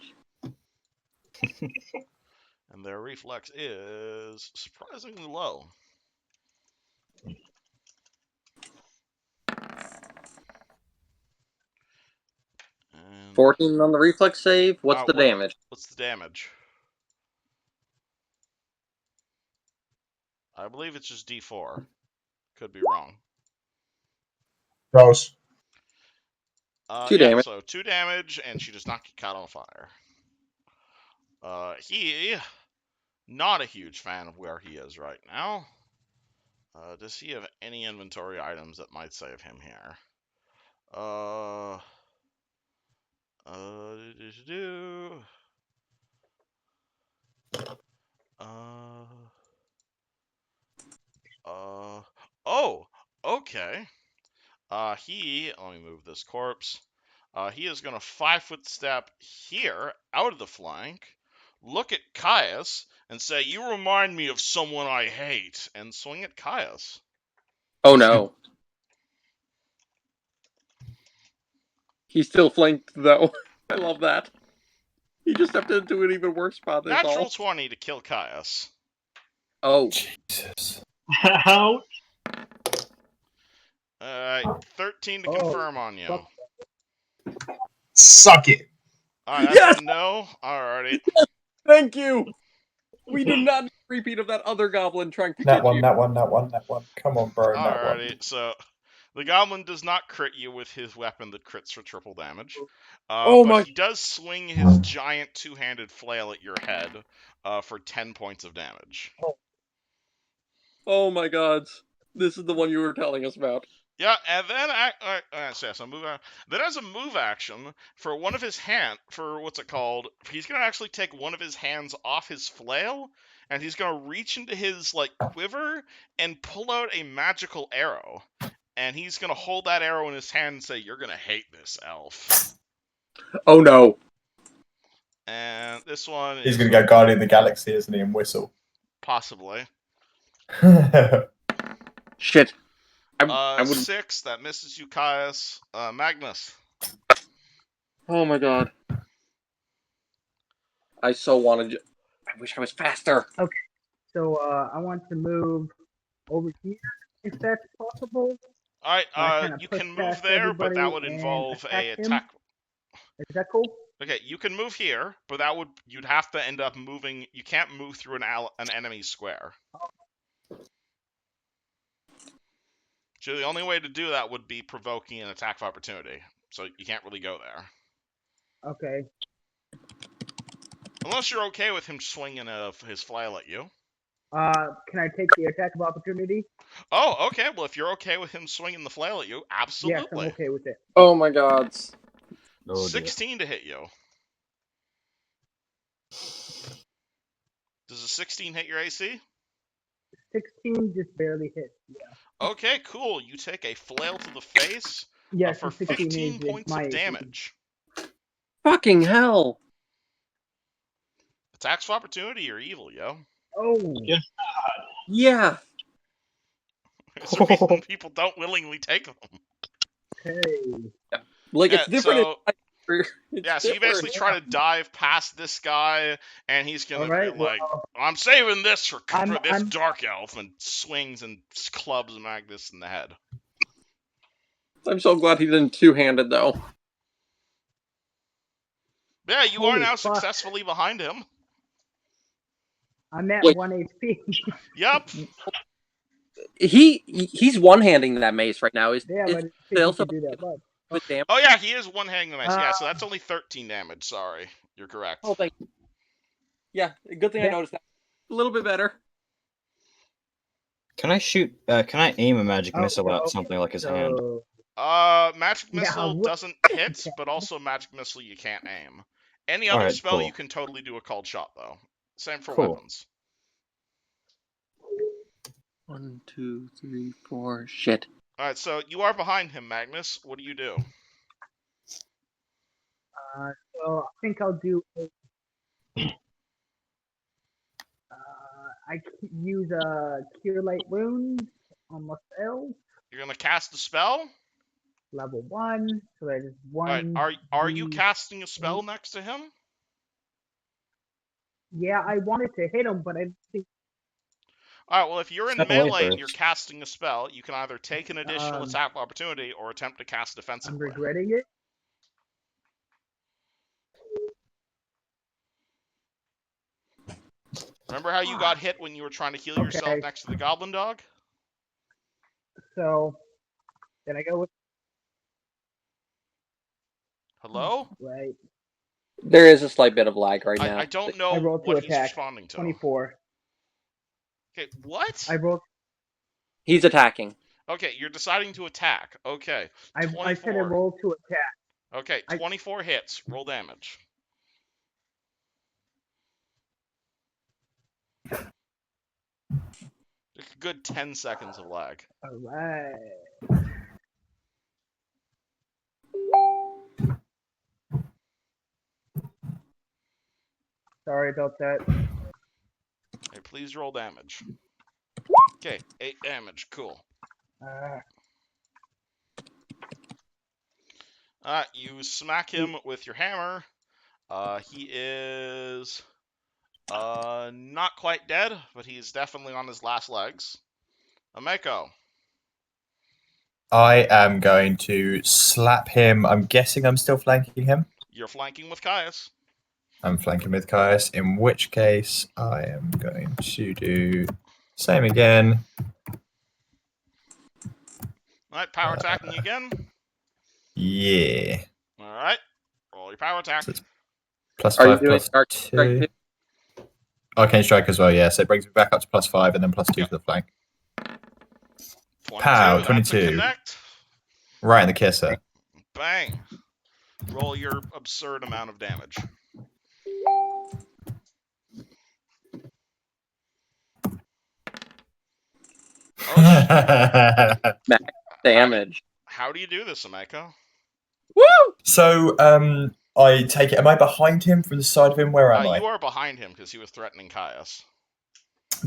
And their reflex is surprisingly low. And 14 on the reflex save. What's the damage? What's the damage? I believe it's just D4. Could be wrong. Gross. 2 damage. So 2 damage, and she does not get caught on fire. He, not a huge fan of where he is right now. Does he have any inventory items that might save him here? Oh, okay. Let me move this corpse. He is going to 5-foot step here, out of the flank, look at Caius, and say, "You remind me of someone I hate," and swing at Caius. Oh no. He's still flanked, though. I love that. He just stepped into an even worse spot than Natural all. 20 to kill Caius. Oh. Jesus. Ouch. 13 to confirm on you. fuck. Suck it. Alright, that's Yes! a no. Alrighty. Thank you! We do not need a repeat of that other goblin trying to That get one, you. that one, that one, that one. Come on, bro. That one. Alrighty, so the goblin does not crit you with his weapon that crits for triple damage. Oh but my- he does swing his giant two-handed flail at your head for 10 points of damage. Oh my god. This is the one you were telling us about. Yeah, and then Then as a move action for one of his he's gonna actually take one of his hands off his flail, and he's gonna reach into his quiver and pull out a magical arrow, and he's gonna hold that arrow in his hand and say, "You're gonna hate this, elf." Oh no. And this one He's is going to go Guardian of the Galaxy, isn't he, and whistle. possibly Shit. I would. 6. That misses you, Caius. Magnus. Oh my god. I so wanted you. I wish I was faster. So I want to move over here if that's possible. All right, I kinda you push can move past there, but that everybody would and involve a attack him. attack. Is that cool? Okay, you can move here, but you'd have to end up moving. You can't move through an enemy square. So the only way to do that would be provoking an attack of opportunity. So you can't really go there. Okay. Unless you're okay with him swinging his flail at you. Can I take the attack of opportunity? Oh, okay. Well, if you're okay with him swinging the flail at you, Yes, absolutely. I'm okay with it. Oh my god. Oh, dear. 16 to hit you. Does a 16 hit your AC? 16 just barely hits. Yeah. Okay, cool. You take a flail to the face Yes, for 16 15 is points my of AC. damage. Fucking hell. Attacks of opportunity or evil, yo. Oh. Yes. Yeah. It's the reason people don't willingly take them. Okay. Like, Yeah, it's different. so- It's So you basically try to dive past this guy, and he's gonna Alright, be like, well, "I'm saving this for this I'm- dark elf," and swings and clubs Magnus in the head. I'm so glad he didn't two-handed, though. Yeah, you are Holy now fuck. successfully behind him. I'm at Wait. 1 HP. Yep. He's one-handing that mace right now. Damn, I Is didn't still think you could do that much. with damage? Oh yeah, he is one hanging the mace. Yeah, so Uh, that's only 13 damage. Sorry, you're correct. Oh, thank you. Yeah, good thing I Yeah. noticed that. A little bit better. Can I shoot? Can I aim a magic missile Okay, at something like his hand? So, Magic Yeah, missile what- doesn't hit, but also magic missile you can't aim. Any other Alright, spell cool. you can totally do a called shot though. Same for Cool. weapons. 1, 2, 3, 4. Shit. All right, so you are behind him, Magnus. What do you do? so I think I'll do I use a Cure Light Wounds on myself. You're gonna cast the spell. level 1, so that is Right. 1. Are you casting a spell next to him? Yeah, I wanted to hit him, but I didn't think. All right. Well, if you're in Step away melee and you're first. casting a spell, you can either take an additional Um, attack opportunity or attempt to cast I'm defensively. regretting it. Remember how you got hit when you were trying to heal yourself Okay. next to the goblin dog? So then I go with Hello? right. There is a slight bit of lag right now. I don't I know rolled to what he's attack. responding to. 24. Okay, what? I rolled. He's attacking. Okay, you're deciding to attack. Okay, I said I 24. rolled to attack. Okay, 24 hits. Roll damage. A good 10 seconds of lag. All right. Sorry about that. Okay, please roll damage. Okay, 8 damage. Cool. You smack him with your hammer. He is not quite dead, but he's definitely on his last legs. Ameko. I am going to slap him. I'm guessing I'm still flanking him. You're flanking with Caius. I'm flanking with Caius, in which case I am going to do same again. Alright, power attacking again. Yeah. Alright, roll your power attack. So it's plus Are you 5 doing plus dark 2. strike too? Arcane strike as well, yeah. So it brings me back up to plus 5 and then plus 2 Yep. for the flank. 22, Pow, that's a 22. connect. Right in the kisser. Bang. Roll your absurd amount of damage. Oh, Damage. how do you do this, Ameko? Woo! So I take it. Am I behind him from the side of him? Where am I? You are behind him because he was threatening Caius.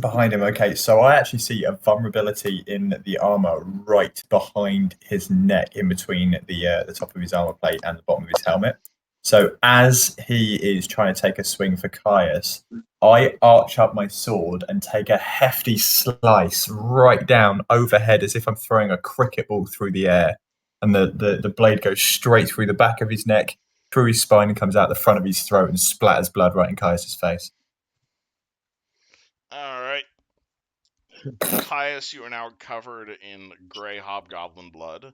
Behind him. Okay, so I actually see a vulnerability in the armor right behind his neck, in between the top of his armor plate and the bottom of his helmet. So as he is trying to take a swing for Caius, I arch up my sword and take a hefty slice right down overhead, as if I'm throwing a cricket ball through the air. And the blade goes straight through the back of his neck, through his spine, and comes out the front of his throat and splatters blood right in Caius's face. Alright. Caius, you are now covered in gray hobgoblin blood,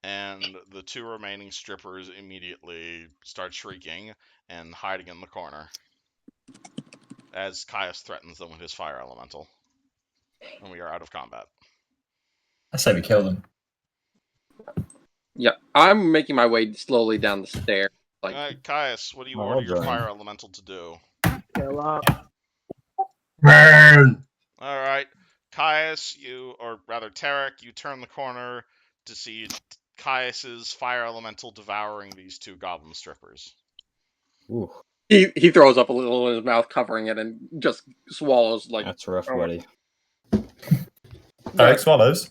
and the 2 remaining strippers immediately start shrieking and hiding in the corner as Caius threatens them with his fire elemental. And we are out of combat. I say we kill them. Yeah, I'm making my way slowly down the stair. Like, Alright, Caius, what do you Oh, order your join. fire elemental to do? Kill up. Burn! Alright, Caius, or rather Tarek, you turn the corner to see Caius's fire elemental devouring these 2 goblin strippers. Ooh, he throws up a little in his mouth, covering it, and just swallows like. that's rough, Oh. buddy. Eric swallows.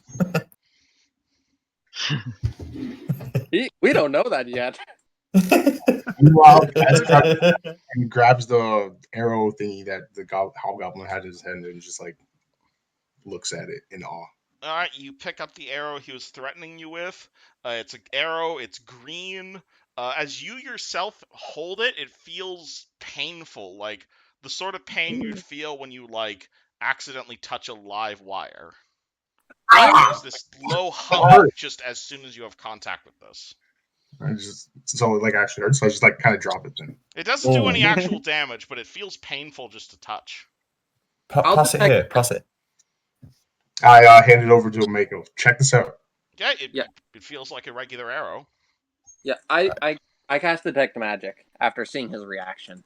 We don't know that yet. Meanwhile, and grabs the arrow thingy that the hobgoblin had in his hand and just like looks at it in awe. Alright, you pick up the arrow he was threatening you with. It's an arrow, it's green. As you yourself hold it, it feels painful, like the sort of pain you'd feel when you, like, accidentally touch a live wire. There's this low hum just as soon as you have contact with this. I just so it like actually hurts, so I just like kind of drop it then. It doesn't do any actual damage, but it feels painful just to touch. Pass it here. Pass it. I hand it over to Mako. Check this out. Yeah, it feels like a regular arrow. Yeah, I cast detect magic after seeing his reaction.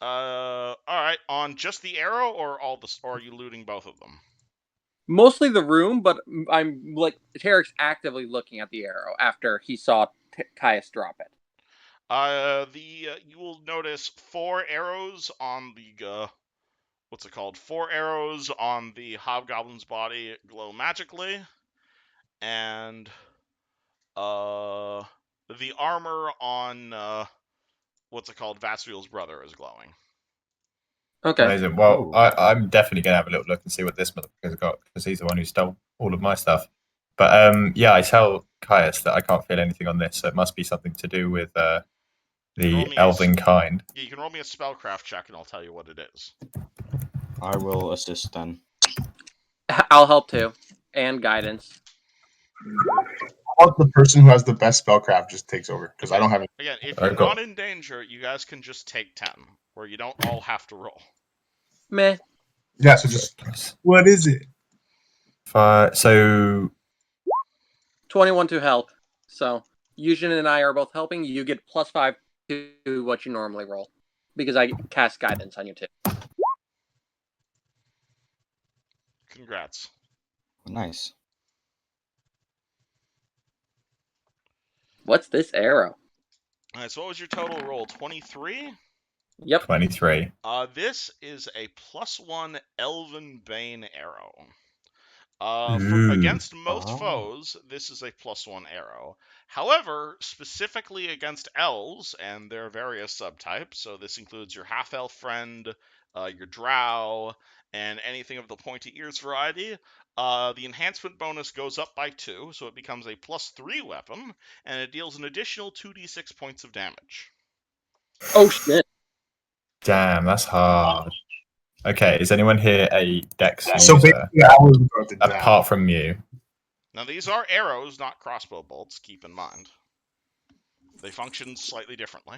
Alright, on just the arrow or or are you looting both of them? Mostly the room, but I'm like Tarek's actively looking at the arrow after he saw Caius drop it. You will notice 4 arrows on the what's it called? 4 arrows on the hobgoblin's body glow magically, and The armor on what's it called? Vasriel's brother is glowing. Okay. Amazing. Well, Ooh. I'm definitely going to have a little look and see what this motherfucker's got, because he's the one who stole all of my stuff. But yeah, I tell Caius that I can't feel anything on this, so it must be something to do with Roll the me elven kind. Yeah, you can roll me a spellcraft check, and I'll tell you what it is. I will assist then. I'll help too, and guidance. How about the person who has the best spellcraft just takes over? Because I don't have it. Again, if I you're got- not in danger, you guys can just take 10, where you don't all have to roll. Meh. Yeah, so just what is it? So 21 to help. So Yujin and I are both helping. You get +5 to what you normally roll, because I cast guidance on you too. Congrats. Nice. What's this arrow? Alright, so what was your total roll? 23? Yep. 23. This is a +1 Elven Bane arrow. Ooh. Against most Oh. foes, this is a +1 arrow. However, specifically against elves and their various subtypes, so this includes your half-elf friend, your drow, and anything of the pointy ears variety, the enhancement bonus goes up by 2, so it becomes a +3 weapon, and it deals an additional 2d6 points of damage. Oh shit. Damn, that's hard. Okay, is anyone here a dex So user basically, I was about to die. apart from you? Now, these are arrows, not crossbow bolts, keep in mind. They function slightly differently.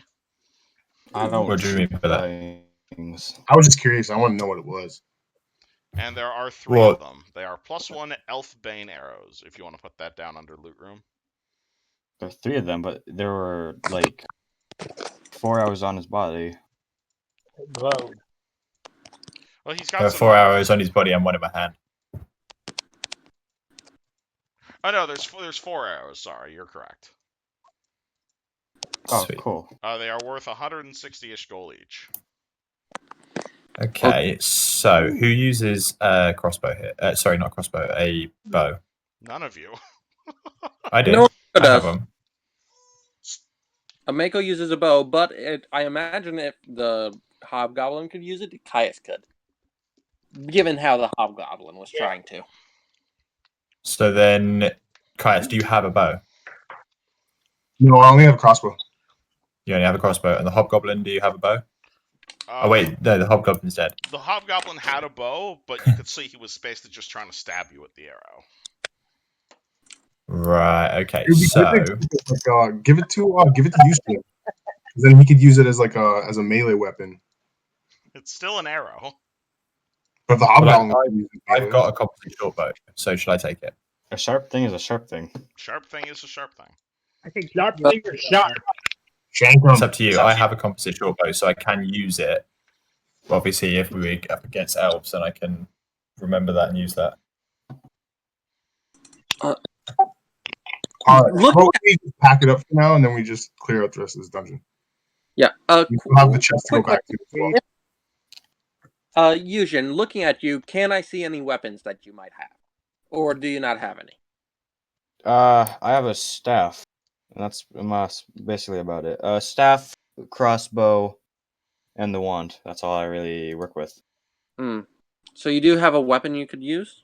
I don't What do you mean by that? things. I was just curious. I want to know what it was. And there are 3 of them. They are +1 Elf Bane arrows, if you want to put that down under loot room. There are 3 of them, but there were like 4 hours on his body. Glowed. Well, he's There got are some 4 arrows on his body and 1 in my hand. Oh no, there's 4 arrows. Sorry, you're correct. Oh, Sweet. cool. They are worth 160-ish gold each. Okay, so who uses a crossbow here? Sorry, not crossbow, a bow. None of you. I do. No one I have does. one. A Mako uses a bow, but I imagine if the Hobgoblin could use it, Caius could. Given how the Hobgoblin was trying to. So then, Caius, do you have a bow? No, I only have a crossbow. You only have a crossbow. And the hobgoblin, do you have a bow? Oh, The- wait, no, the hobgoblin's dead. The Hobgoblin had a bow, but you could see he was basically just trying to stab you with the arrow. Right, okay, It would be so... good to, like, give it to Houston. Then he could use it as like a melee weapon. It's still an arrow. But the Hobgoblin, can use it I've melee. got a composite short bow, so should I take it? A sharp thing is a sharp thing. Sharp thing is a sharp thing. I think sharp finger sharp. Shank It's him. up to you. I have a composite short bow, so I can use it. But obviously, if we're up against elves, then I can remember that and use that. All right, Look- well, we just pack it up for now, and then we just clear out the rest of this dungeon. Yeah. You still have the chest to go quick back to as well. Yujin, looking at you, can I see any weapons that you might have? Or do you not have any? I have a staff, and that's basically about it. Staff, crossbow, and the wand. That's all I really work with. So you do have a weapon you could use?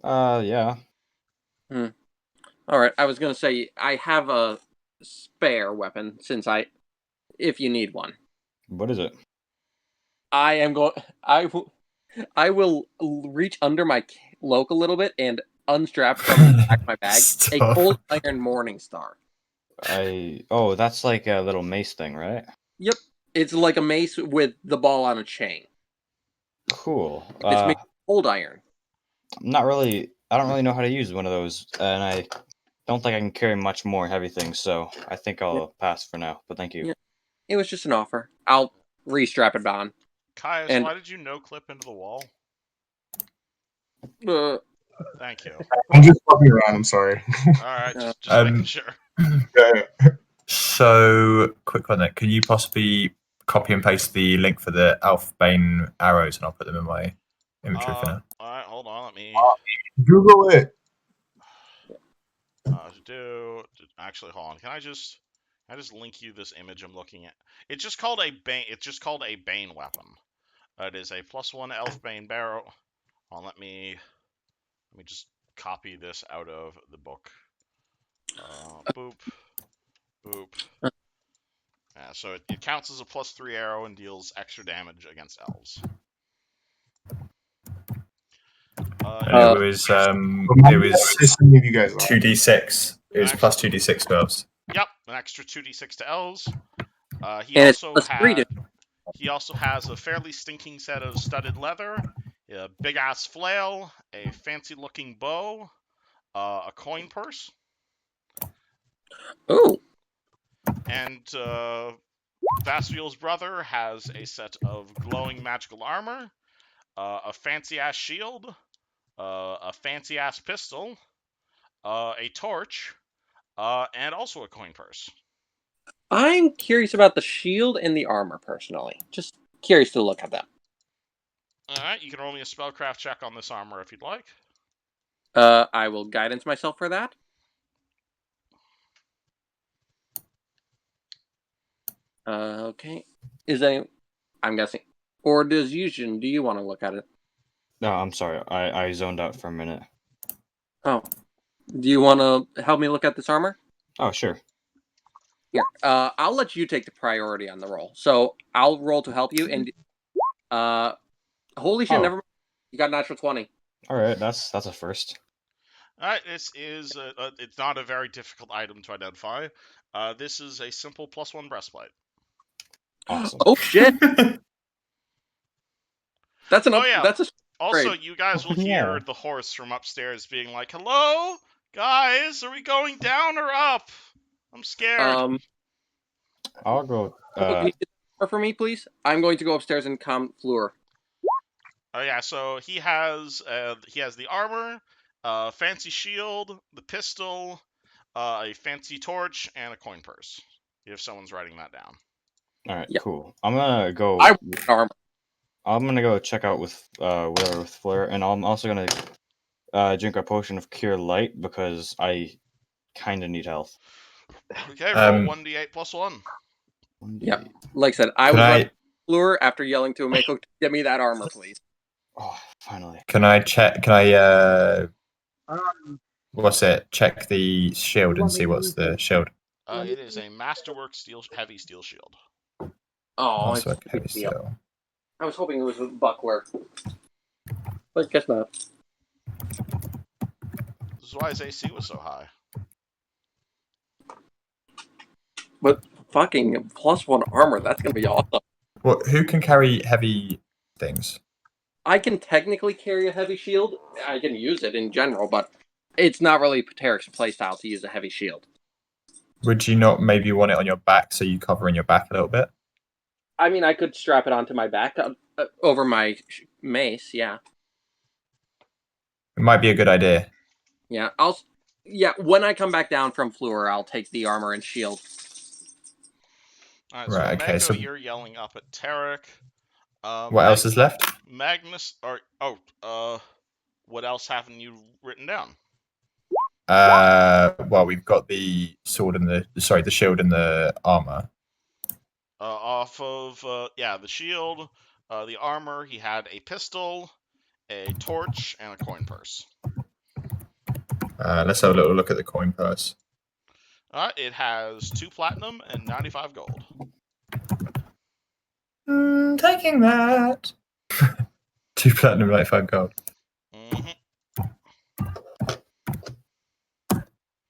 Yeah. Alright, I was going to say, I have a spare weapon, if you need one. What is it? I will reach under my cloak a little bit and unstrap from the back of my bag a Stop. cold iron morning star. Oh, that's like a little mace thing, right? Yep. It's like a mace with the ball on a chain. Cool. It's made of cold iron. I don't really know how to use one of those, and I don't think I can carry much more heavy things, so I think I'll pass for now, but thank you. Yeah. It was just an offer. I'll restrap it on. Caius, And- why did you no-clip into the wall? Thank you. I'm just fucking around. I'm sorry. Alright, just Um, making sure. Yeah. So, quick one then. Can you possibly copy and paste the link for the Elfbane arrows, and I'll put them in my inventory for now? Alright, hold on, let me... Google it. Actually, hold on. Can I just link you this image I'm looking at? It's just called a Bane. It's just called a Bane weapon. It is a +1 Elf Bane barrel. Let me just copy this out of the book. Boop, boop. So it counts as a +3 arrow and deals extra damage against elves. And it was Some of you guys are. 2d6. It was plus 2d6 to elves. Yep, an extra 2d6 to elves. He And it's also +3 to- He also has a fairly stinking set of studded leather, a big-ass flail, a fancy-looking bow, a coin purse. Ooh. And Vastiel's brother has a set of glowing magical armor, a fancy-ass shield, a fancy-ass pistol, a torch, and also a coin purse. I'm curious about the shield and the armor, personally. Just curious to look at them. Alright, you can roll me a spellcraft check on this armor if you'd like. I will guidance myself for that. Okay. I'm guessing. Or does Yujin, do you want to look at it? No, I'm sorry. I zoned out for a minute. Oh. Do you want to help me look at this armor? Oh, sure. Here. I'll let you take the priority on the roll. So I'll roll to help you, and holy shit, Oh. never mind. You got a natural 20. All right, that's a first. Alright, this is it's not a very difficult item to identify. This is a simple +1 breastplate. Awesome. Oh shit! That's an Oh, yeah. That's a Also, great. you guys will Yeah. hear the horse from upstairs being like, "Hello, guys, are we going down or up? I'm scared." I'll go. Can you get the armor for me, please? I'm going to go upstairs and calm Fleur. Oh yeah, so he has the armor, fancy shield, the pistol, a fancy torch, and a coin purse. If someone's writing that down. All right, Yep. cool. I'm gonna go. I want armor. I'm gonna go check out with Fleur, and I'm also gonna drink a potion of Cure Light because I kind of need health. Okay, roll 1d8 +1. Yeah, like I said, I was running Fleur after yelling to Ameko, "Get me that armor, please." Oh, finally. Can I check? Can I? What's it? Check the shield You and want me see to what's use the it? shield. It is a masterwork heavy steel shield. Oh, That's it's like heavy steel. I was hoping it was a buckler, but guess not. This is why his AC was so high. But fucking +1 armor, that's gonna be awesome. Well, who can carry heavy things? I can technically carry a heavy shield. I can use it in general, but it's not really Pateric's playstyle to use a heavy shield. Would you not maybe want it on your back so you cover in your back a little bit? I mean, I could strap it onto my back over my mace. Yeah, It might be a good idea. yeah. When I come back down from Fleur, I'll take the armor and shield. Alright, Right, so okay, Mako, so- you're yelling up at Tarek. What else is left? Magnus, what else haven't you written down? Well, we've got the sword and the shield and the armor. Off of the shield, the armor, he had a pistol, a torch, and a coin purse. Let's have a little look at the coin purse. It has 2 platinum and 95 gold. Taking that. 2 platinum, 95 gold. Mm-hmm.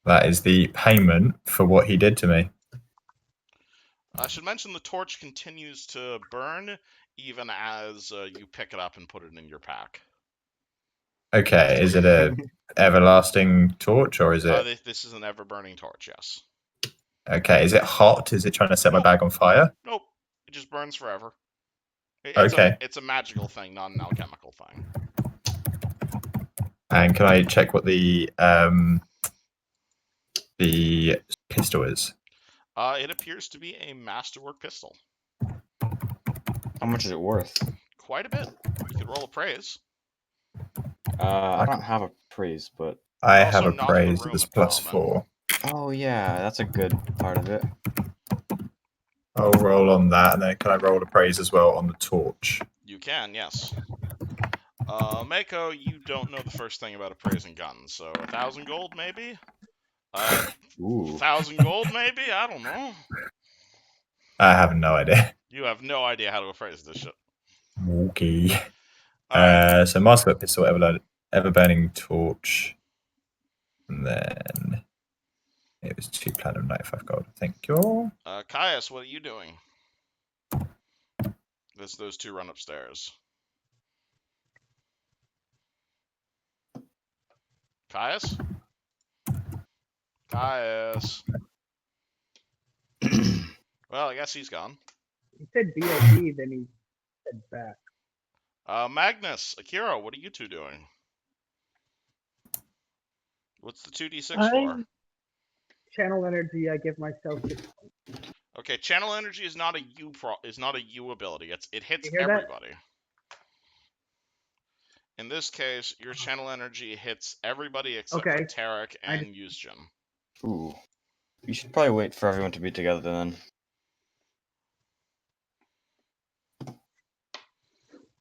That is the payment for what he did to me. I should mention the torch continues to burn even as you pick it up and put it in your pack. Okay, is it a everlasting torch or is it? This is an ever-burning torch, yes. Okay, is it hot? Is it trying to set my bag on fire? Nope, it just burns forever. Okay. It's a magical thing, not an alchemical thing. And can I check what the pistol is? It appears to be a masterwork pistol. How much is it worth? Quite a bit. You could roll a praise. I don't have a praise, but I Also have a not in the praise room that's at the +4. Oh yeah, that's a good part of it. I'll roll on that, and then can I roll appraise as well on the torch? You can, yes. Mako, you don't know the first thing about appraising guns, so 1,000 gold maybe? Ooh. 1,000 gold maybe? I don't know. I have no idea. You have no idea how to appraise this shit. Okay. Alright. So master pistol, ever burning torch, and then it was 2 platinum, 95 gold. Thank you. Caius, what are you doing? Those two run upstairs. Caius? Caius. Well, I guess he's gone. He said BOD, then he said back. Magnus, Akira, what are you two doing? What's the 2d6 for? I'm Channel energy, I give myself 6 points. Okay, channel energy is not a U ability. It hits You hear that? everybody. In this case, your channel energy hits everybody except Okay. for Tarek and Yuzjin. Ooh. You should probably wait for everyone to be together then.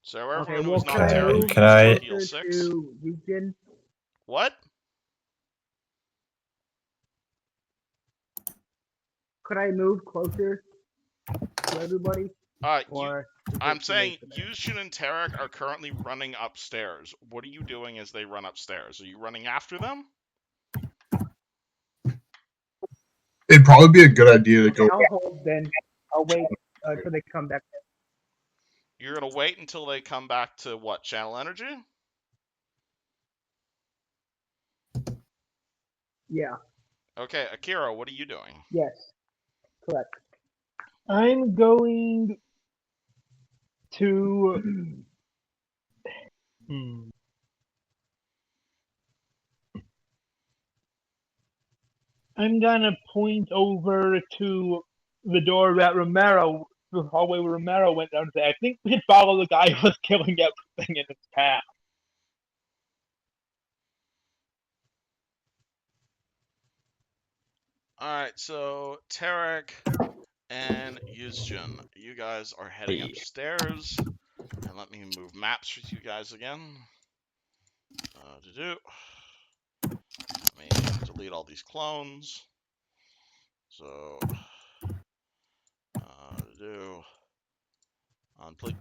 So everyone Okay, who's well, not Okay, Tarek can I- heal closer 6. to Eugen? What? Could I move closer to everybody? Or I'm saying Yuzjin and Tarek are currently running upstairs. What are you doing as they run upstairs? Are you running after them? It'd probably be a good idea to go. I'll hold then. I'll wait until they come back. You're gonna wait until they come back to what? Channel energy? Yeah. Okay, Akira, what are you doing? Yes. Correct. I'm going to. I'm gonna point over to the door that the hallway where Romero went down. I think we should follow the guy who was killing everything in its path. Alright, so Tarek and Yuzjin, you guys are heading upstairs. And let me move maps with you guys again. Let me delete all these clones. So,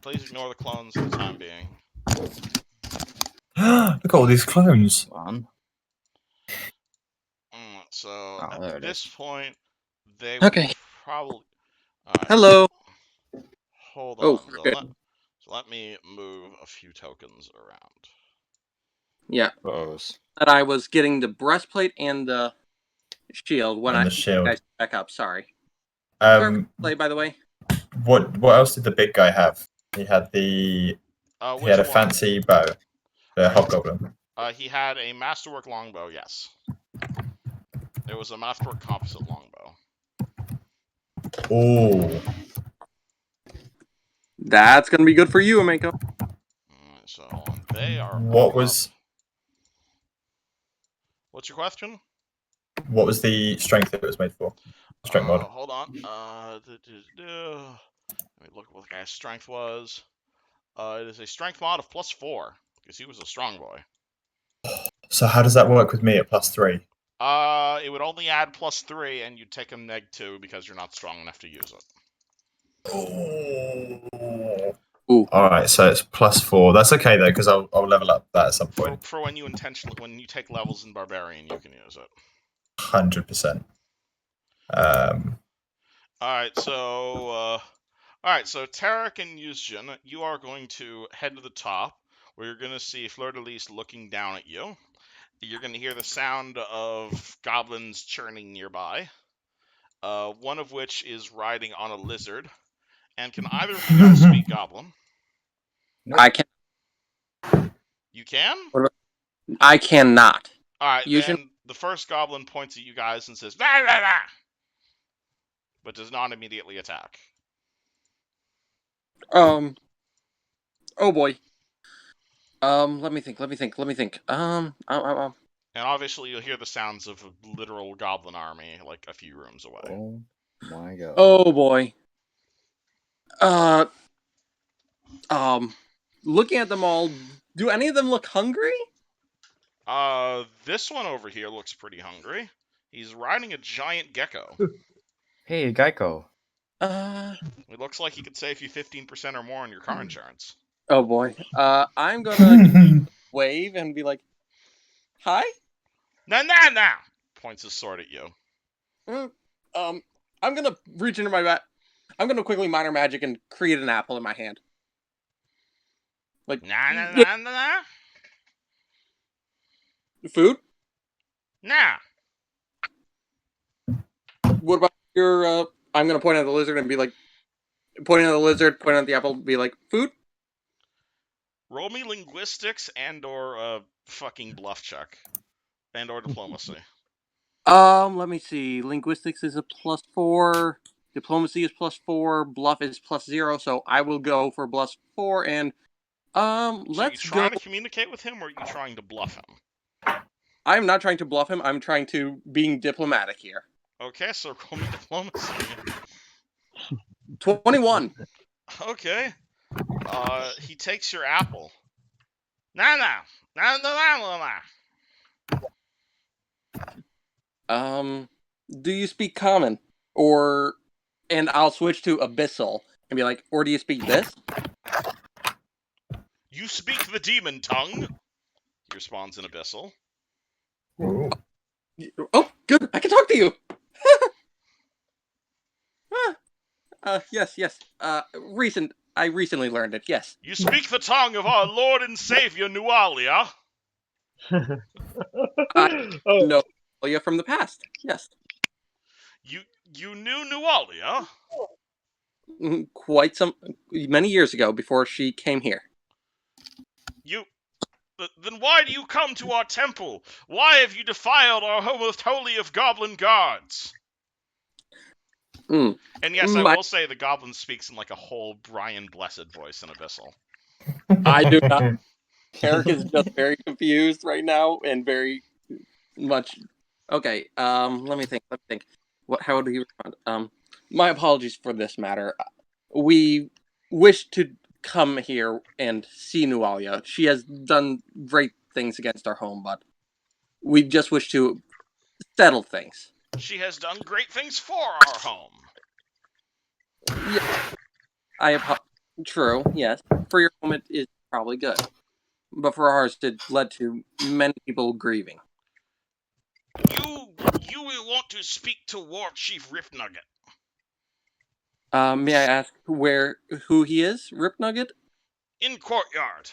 please ignore the clones for the time being. Look at all these clones. So there at it this is. point, they Okay. will probably. Alright, Hello. hold Oh, on. good. So let me move a few tokens around. Yeah. Suppose. That I was getting the breastplate and the shield when And I the shield. guys back up. Sorry. Sorry for the play, by the way. What else did the big guy have? He had he had a fancy bow, the hobgoblin. He had a masterwork longbow. Yes, it was a masterwork composite longbow. Oh, that's gonna be good for you, Mako. So they are. What was? What's your question? What was the strength it was made for? Strength mod. Hold on. Let me look at what the guy's strength was. It is a strength mod of +4 because he was a strong boy. So how does that work with me at +3? It would only add +3, and you'd take a -2 because you're not strong enough to use it. Ooh. All right, so it's +4. That's okay though, because I'll level up that at some point. For when you take levels in Barbarian, you can use it. 100%. Alright, so Tarek and Yuzjin, you are going to head to the top, where you're going to see Fleur-de-Lis looking down at you. You're going to hear the sound of goblins churning nearby, one of which is riding on a lizard. And can either of you guys speak Goblin? I can. You can? I cannot. Alright, then the first goblin points at you guys and says, "Bah, bah, bah," but does not immediately attack. Oh boy. Let me think. And obviously you'll hear the sounds of a literal goblin army like a few rooms away. Oh my god. Oh boy. Looking at them all, do any of them look hungry? This one over here looks pretty hungry. He's riding a giant gecko. Hey, Geico. It looks like he could save you 15% or more on your car insurance. Oh boy. I'm gonna wave and be like, "Hi." Nah. Points his sword at you. I'm gonna reach into my back. I'm gonna quickly minor magic and create an apple in my hand. Like Nah. food. Nah. What about your? I'm gonna point at the lizard and be like, pointing at the lizard, pointing at the apple, be like, food. Roll me linguistics and/or fucking bluff check, and/or diplomacy. Let me see. Linguistics is a +4. Diplomacy is +4. Bluff is +0. So I will go for +4. And So let's you go. trying to communicate with him, or are you trying to bluff him? I'm not trying to bluff him. I'm trying to being diplomatic here. Okay, so roll me diplomacy. 21. Okay. He takes your apple. Nah. Do you speak common? And I'll switch to abyssal and be like, or do you speak this? You speak the demon tongue. He responds in abyssal. Ooh. Oh, good. I can talk to you. Yes. I recently learned it. Yes. You speak the tongue of our Lord and Savior Nualia. Oh, No, Julia from the past. Yes. You knew Nualia? Quite many years ago, before she came here. Then why do you come to our temple? Why have you defiled our most holy of goblin gods? Mm. And yes, I will say the goblin speaks in like a whole Brian Blessed voice in abyssal. I do not. Eric is just very confused right now and very much. Okay. Let me think. How do you respond? My apologies for this matter. We wish to come here and see Nualia. She has done great things against our home, but we just wish to settle things. She has done great things for our home. Yeah, true, yes. For your home, it is probably good. But for ours, it led to many people grieving. You will want to speak to War Chief Rip Nugget. May I ask who he is, Rip Nugget? In courtyard.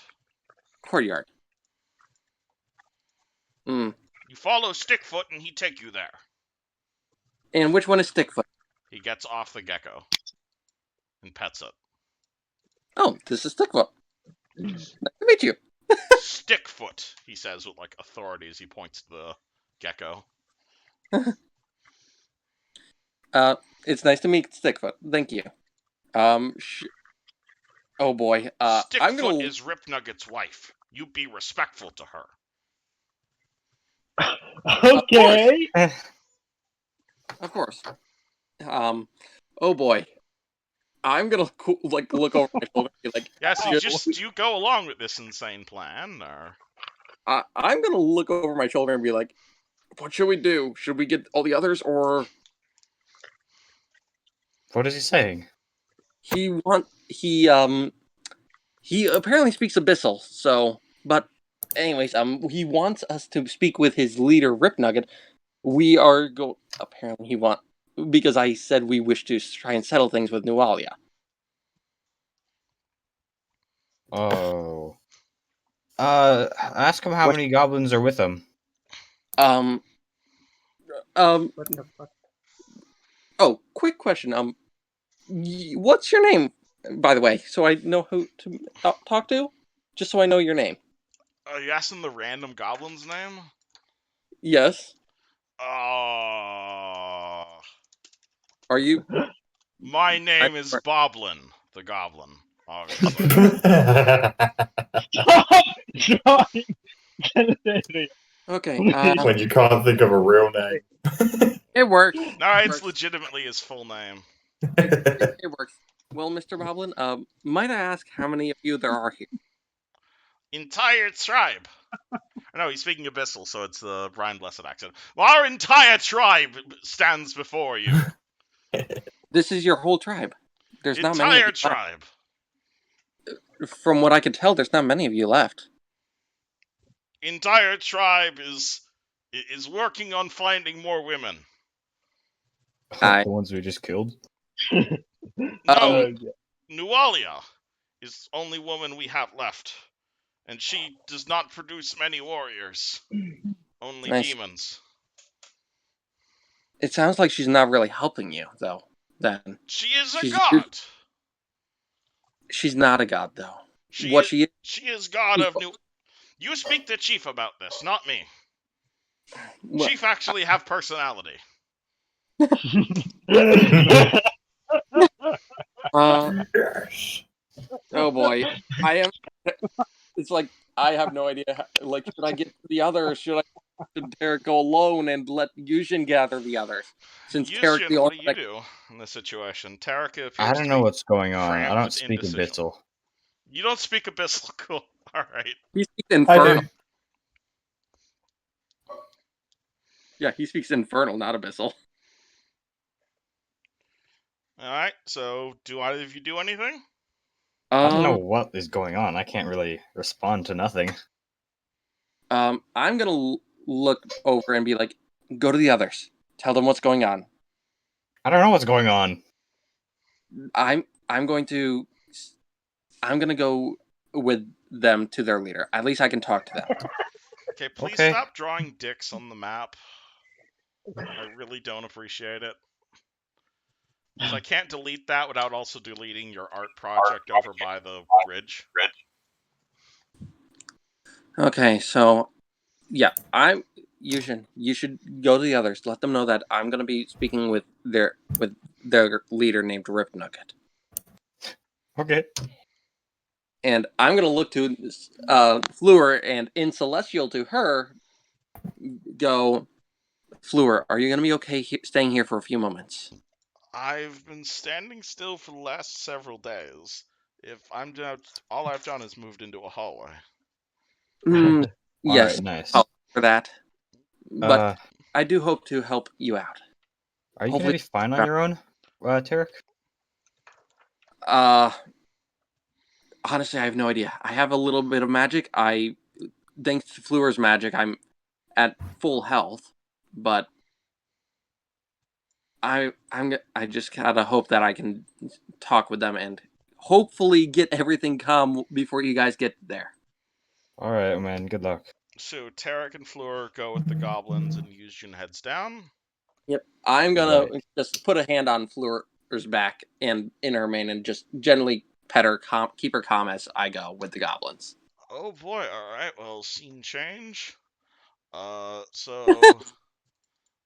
Courtyard. You follow Stickfoot and he take you there. And which one is Stickfoot? He gets off the gecko and pets it. Oh, this is Stickfoot. Nice to meet you. Stickfoot, he says with like authority as he points to the gecko. It's nice to meet Stickfoot. Thank you. Oh boy. Stickfoot is Rip Nugget's wife. You be respectful to her. okay. Of course. Oh boy. I'm gonna look over my shoulder and be like, yeah, so you go along with this insane plan, or I'm gonna look over my shoulder and be like, what should we do? Should we get all the others, or What is he saying? he apparently speaks abyssal, so but anyways, he wants us to speak with his leader, Rip Nugget. We are apparently because I said we wish to try and settle things with Nualia. Oh. Ask him how many goblins are with him. What the fuck? Oh, quick question. What's your name, by the way, so I know who to talk to? Just so I know your name. Are you asking the random goblin's name? Yes. Are you? My name is Boblin, the goblin, obviously. Stop trying to say it. Okay, When you can't think of a real name. it works. No, It it's works. legitimately his full name. It works. Well, Mr. Boblin, might I ask how many of you there are here? Entire tribe. No, he's speaking Abyssal, so it's the Brian Blessed accent. Well, our entire tribe stands before you. This is your whole tribe. There's not many of Entire you tribe. left. From what I can tell, there's not many of you left. Entire tribe is working on finding more women. I- The ones we just killed. No, Nualia is the only woman we have left, and she does not produce many warriors, only Nice. demons. It sounds like she's not really helping you, though. Then She is a She's- god. she's not a god, though. She What is, she is? she is god of New. You speak to Chief about this, not me. Well, Chief actually have personality. Yes. oh boy, I am. It's like I have no idea. Like, should I get the others? Should Tarek go alone and let Yushin gather the others? Since Tarek's Yushin, the what only do you that do in this situation? Tarek appears I don't to know be what's going on. I crammed don't with speak indecision. Abyssal. You don't speak Abyssal. Cool. Alright. he speaks I infernal. do. Yeah, he speaks infernal, not abyssal. Alright, so do either of you do anything? I don't know what is going on. I can't really respond to nothing. I'm gonna look over and be like, "Go to the others. Tell them what's going on." I don't know what's going on. I'm gonna go with them to their leader. At least I can talk to them. Okay, please Okay. stop drawing dicks on the map. I really don't appreciate it. So I can't delete that without also deleting your art project over by the bridge. Okay, so yeah, you should go to the others. Let them know that I'm gonna be speaking with their leader named Rip Nugget. Okay. And I'm gonna look to Fleur, and in Celestial to her go, Fleur, are you gonna be okay staying here for a few moments? I've been standing still for the last several days. If I'm down, all I've done is moved into a hallway. Yes, Alright, nice. for that. But Uh, I do hope to help you out. are you hopefully- gonna be fine on your own, Tarek? Honestly, I have no idea. I have a little bit of magic. Thanks to Fleur's magic, I'm at full health, but I just gotta hope that I can talk with them and hopefully get everything calm before you guys get there. Alright, man. Good luck. So Tarek and Fleur go with the goblins, and Yuzjin heads down. Yep, I'm gonna Right. just put a hand on Fleur's back and in her mane and just gently pet her, keep her calm as I go with the goblins. Oh boy! All right. Well, scene change.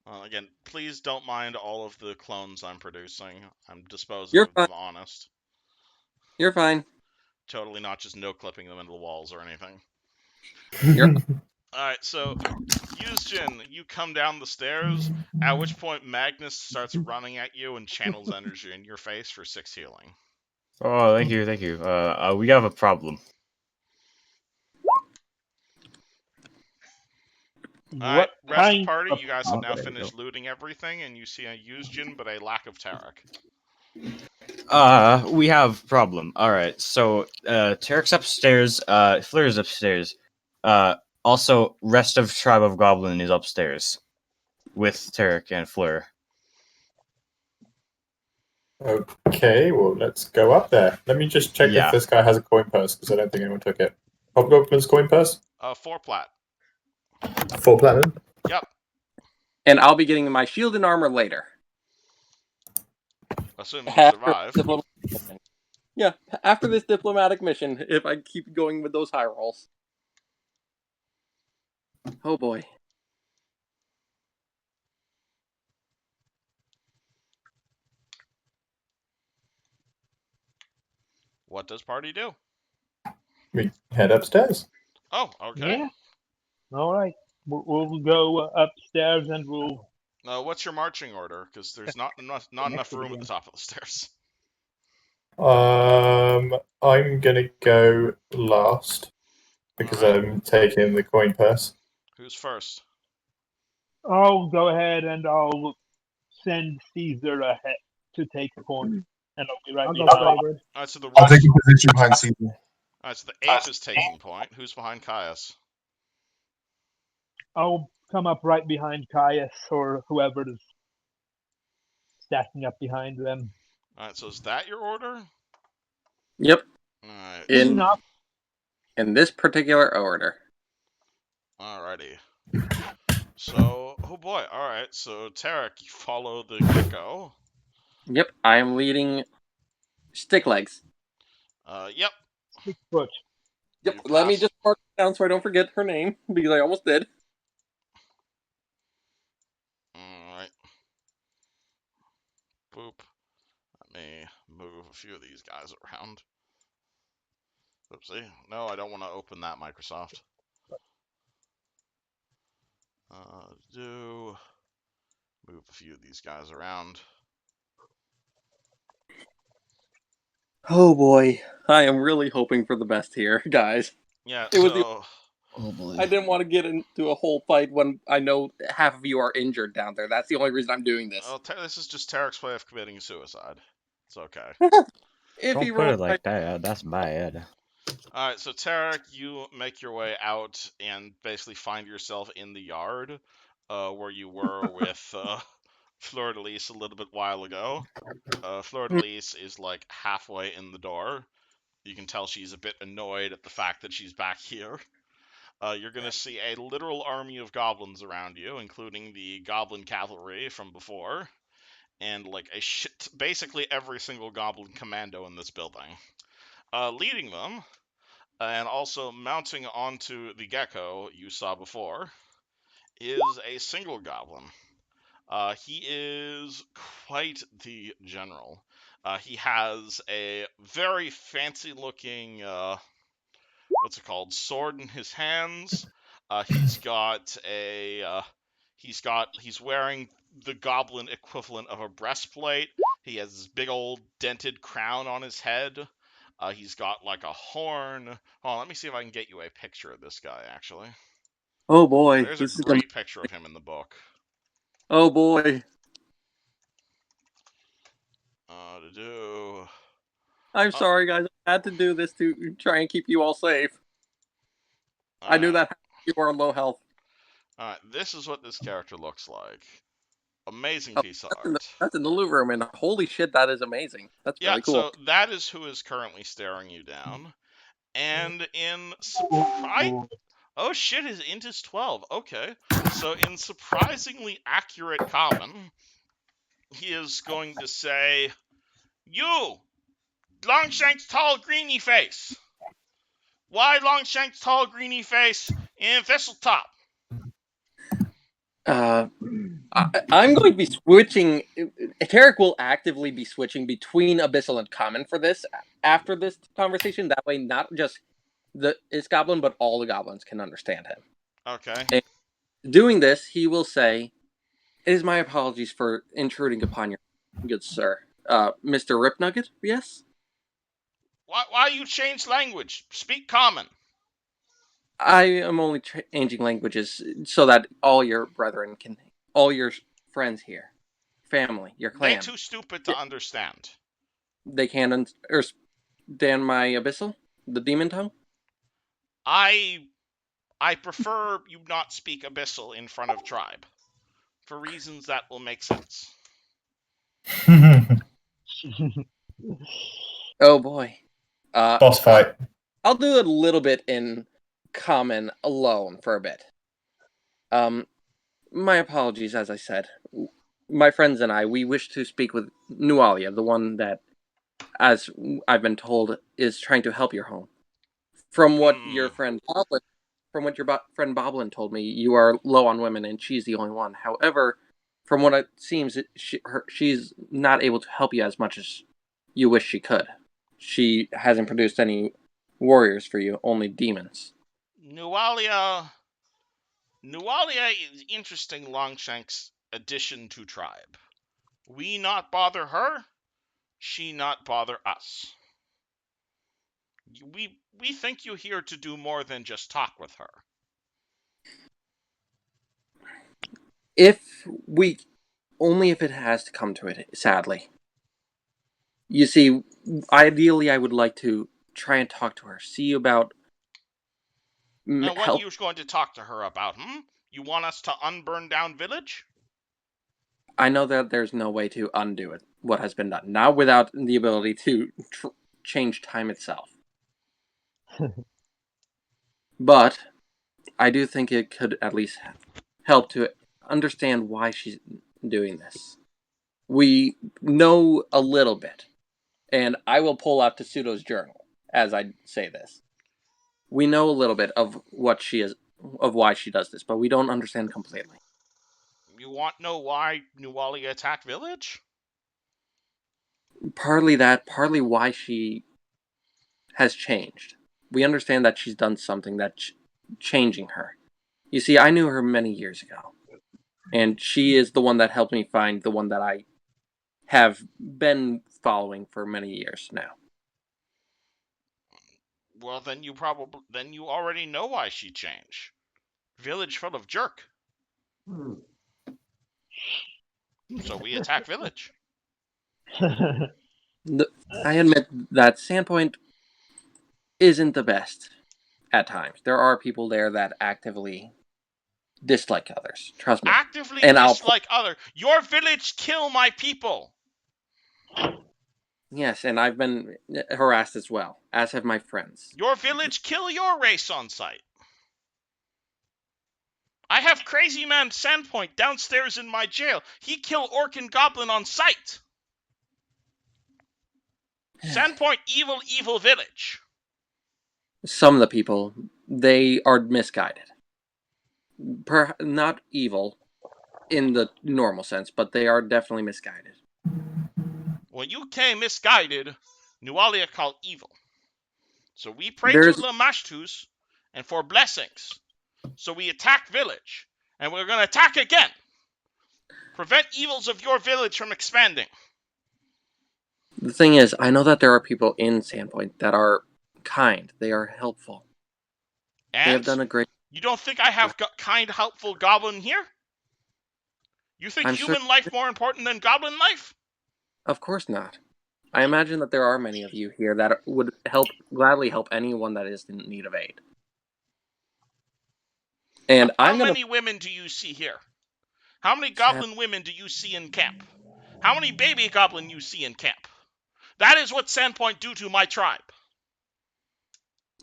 Again, please don't mind all of the clones I'm producing. I'm disposing You're of them fine. honest. You're fine. Totally not just no clipping them into the walls or anything. You're Alright, so Yuzjin, you come down the stairs, at which point Magnus starts running at you and channels energy in your face for 6 healing. Oh, thank you. We have a problem. Alright, What rest of kind party, of you guys have Oh, now there you finished looting everything, and you see a Yuzjin, but a lack of Tarek. We have problem. Alright, so, Tarek's upstairs, Fleur's upstairs. Also, rest of Tribe of Goblin is upstairs. With Tarek and Fleur. Okay, well, let's go up there. Let me just check Yeah. if this guy has a coin purse, because I don't think anyone took it. Hobgoblin's coin purse? 4 plat. 4 platinum? Yep, and I'll be getting my shield and armor later. assuming you survive. Yeah, after this diplomatic mission, if I keep going with those high rolls. Oh boy. What does party do? We head upstairs. Oh, okay. Yeah. All right. We'll go upstairs and we'll. What's your marching order? Because there's not enough room at the top of the stairs. I'm gonna go last because Alright. I'm taking the coin purse. Who's first? I'll go ahead and I'll send Caesar ahead to take the coin, and I'll be right I'll go behind. forward. Alright, so the I'll rest. take a position behind Caesar. Alright, so the ape is taking point. Who's behind Caius? I'll come up right behind Caius or whoever is stacking up behind them. Alright, so is that your order? Yep. Alright. In this particular order. Alrighty. So, oh boy, alright, so Tarek, you follow the gecko. Yep, I am leading Stick Legs. Yep. 6 foot. Yep, You let me pass- just mark it down so I don't forget her name, because I almost did. Alright. Boop. Let me move a few of these guys around. Oopsie. No, I don't want to open that Microsoft. Move a few of these guys around. Oh boy, I am really hoping for the best here, guys. Yeah, It was so Oh boy. I didn't want to get into a whole fight when I know half of you are injured down there. That's the only reason I'm doing this. this is just Tarek's way of committing suicide. It's okay. If he Don't put rolls it like that. That's bad. Alright, so Tarek, you make your way out and basically find yourself in the yard, where you were with Fleur de Lis a little bit while ago. Fleur de Lis is like halfway in the door. You can tell she's a bit annoyed at the fact that she's back here. You're going to see a literal army of goblins around you, including the goblin cavalry from before, and like basically every single goblin commando in this building. Leading them, and also mounting onto the gecko you saw before, is a single goblin. He is quite the general. He has a very fancy-looking, what's it called, sword in his hands. He's wearing the goblin equivalent of a breastplate. He has this big old dented crown on his head. He's got like a horn. Oh, let me see if I can get you a picture of this guy, actually. Oh boy, There's this a is gonna... great picture of him in the book. Oh boy, I'm sorry, guys. I had to do this to try and keep you all safe. I knew that you were on low health. Alright, this is what this character looks like. Amazing Oh, piece of art. That's in the loot room, and holy shit, that is amazing. That's Yeah, really cool. so that is who is currently staring you down. And in surprise... Oh shit, his int is 12. Okay. So in surprisingly accurate common, he is going to say, "You! Longshanks tall greeny face! Why Longshanks tall greeny face in Thistletop?" I'm going to be switching. Tarek will actively be switching between Abyssal and Common for this after this conversation. That way, not just this goblin, but all the goblins can understand him. Okay. And doing this, he will say, "It is my apologies for intruding upon your good sir, Mr. Ripnugget." Yes. Why you change language? Speak common. I am only changing languages so that all your brethren can, all your friends here, family, your clan. They too stupid to understand. They can understand my Abyssal, the demon tongue. I prefer you not speak Abyssal in front of tribe, for reasons that will make sense. Oh boy. Boss fight. I'll do a little bit in common alone for a bit. My apologies, as I said. My friends and I, we wish to speak with Nualia, the one that, as I've been told, is trying to help your home. From what your friend friend Boblin told me, you are low on women and she's the only one. However, from what it seems, she's not able to help you as much as you wish she could. She hasn't produced any warriors for you, only demons. Nualia Nualia is interesting Longshank's addition to tribe. We not bother her, she not bother us. We think you here to do more than just talk with her. Only if it has to come to it, sadly. You see, ideally I would like to try and talk to her, see about And what help. you going to talk to her about, You want us to unburn down village? I know that there's no way to undo it, what has been done. Not without the ability to change time itself. But I do think it could at least help to understand why she's doing this. We know a little bit, and I will pull out Tessuto's journal as I say this. We know a little bit of what she is, of why she does this, but we don't understand completely. You want to know why Nualia attacked village? Partly that, partly why she has changed. We understand that she's done something that's changing her. You see, I knew her many years ago, and she is the one that helped me find the one that I have been following for many years now. Well, then you already know why she changed. Village full of jerk. So we attack village. I admit that Sandpoint isn't the best at times. There are people there that actively dislike others. Trust me. Actively And dislike other. Your village kill my people. Yes, and I've been harassed as well, as have my friends. Your village kill your race on sight. I have Crazy Man Sandpoint downstairs in my jail. He kill Orc and Goblin on sight. Sandpoint evil village. Some of the people, they are misguided. Not evil in the normal sense, but they are definitely misguided. When you came misguided, Nualia called evil. So we pray to Lamashtus and for blessings. So we attack village. And we're going to attack again. Prevent evils of your village from expanding. The thing is, I know that there are people in Sandpoint that are kind. They are helpful. And they have done a great... You don't think I have kind, helpful goblin here? You think human life more important than goblin life? Of course not. I imagine that there are many of you here that would gladly help anyone that is in need of aid. And How many women do you see here? How many goblin women do you see in camp? How many baby goblin you see in camp? That is what Sandpoint do to my tribe.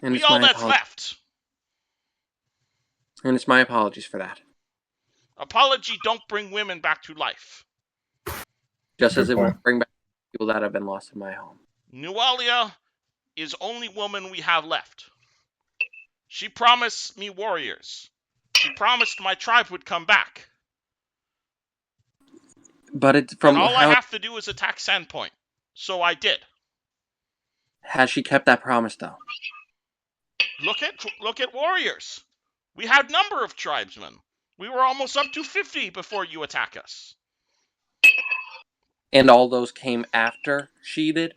And we all that's left. And it's my apologies for that. Apology don't bring women back to life. Just as it will bring back people that have been lost in my home. Nualia is only woman we have left. She promised me warriors. She promised my tribe would come back. But it's from and all I have to do is attack Sandpoint. So I did. Has she kept that promise, though? Look at warriors. We had number of tribesmen. We were almost up to 50 before you attack us. And all those came after she did?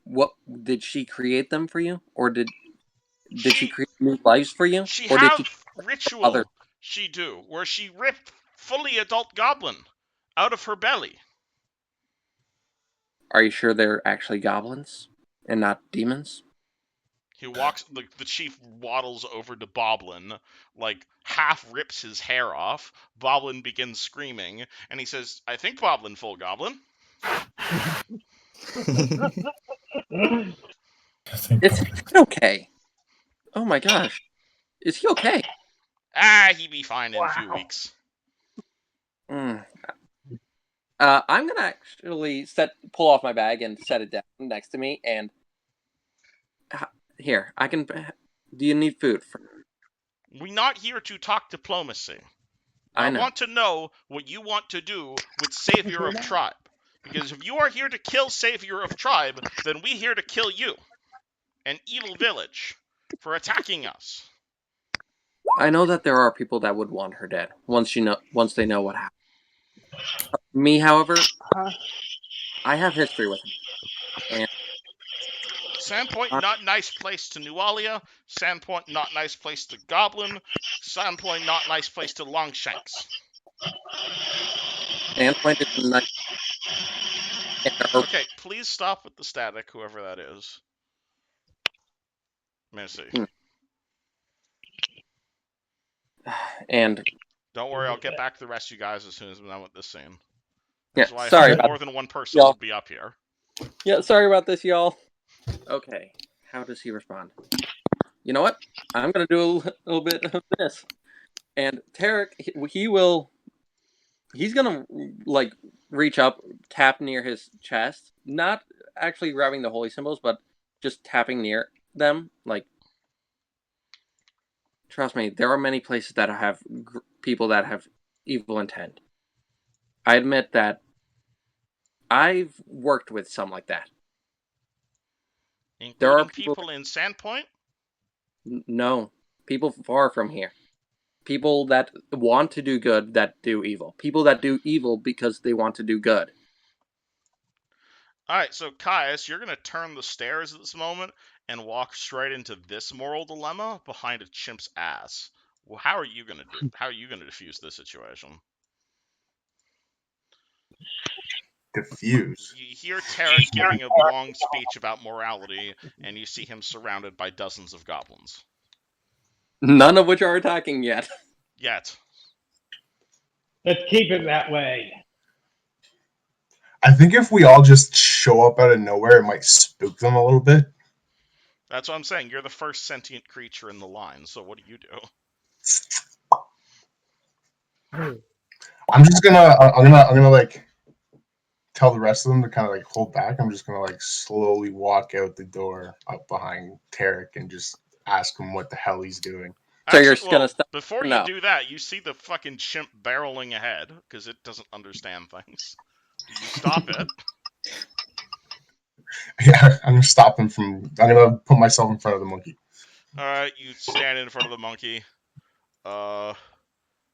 What did she create them for you? Or did she create new lives for you? She or have did ritual she do, where she ripped fully adult goblin out of her belly. Are you sure they're actually goblins and not demons? He walks, the chief waddles over to Boblin, like half rips his hair off. Boblin begins screaming, and he says, I think Boblin full goblin. It's okay. Oh my gosh. Is he okay? He be fine in a few weeks. I'm gonna actually pull off my bag and set it down next to me, and here, I can... Do you need food? We're not here to talk diplomacy. I want to know what you want to do with Savior of Tribe. Because if you are here to kill Savior of Tribe, then we here to kill you. An evil village for attacking us. I know that there are people that would want her dead once they know what happened. Me, however, I have history with him, and Sandpoint, not nice place to Nualia. Sandpoint, not nice place to Goblin. Sandpoint, not nice place to Longshanks. Standpoint is a nice. Okay, please stop with the static, whoever that is. Let me see. And Don't worry, I'll get back to the rest of you guys as soon as I'm done with this scene. yeah, That's why sorry I about thought more than one person y'all. would be up here. Yeah, sorry about this, y'all. Okay, how does he respond? You know what? I'm gonna do a little bit of this, and Tarek, he's gonna like reach up, tap near his chest, not actually grabbing the holy symbols, but just tapping near them. Like, trust me, there are many places that have people that have evil intent. I admit that I've worked with some like that. Including There are people in Sandpoint? No, people far from here. People that want to do good that do evil. People that do evil because they want to do good. Alright, so Caius, you're gonna turn the stairs at this moment and walk straight into this moral dilemma behind a chimp's ass. Well, how are you gonna defuse this situation? Diffuse. You hear Tarek giving a long speech about morality, and you see him surrounded by dozens of goblins. None of which are attacking yet. Yet. Let's keep it that way. I think if we all just show up out of nowhere, it might spook them a little bit. That's what I'm saying. You're the first sentient creature in the line, so what do you do? I'm gonna like tell the rest of them to kind of like hold back. I'm just gonna like slowly walk out the door up behind Tarek and just ask him what the hell he's doing. So you're Actually, gonna stop? before you No. do that, you see the fucking chimp barreling ahead because it doesn't understand things. Do you stop it? Yeah, I'm gonna stop him from. I'm gonna put myself in front of the monkey. All right, you stand in front of the monkey.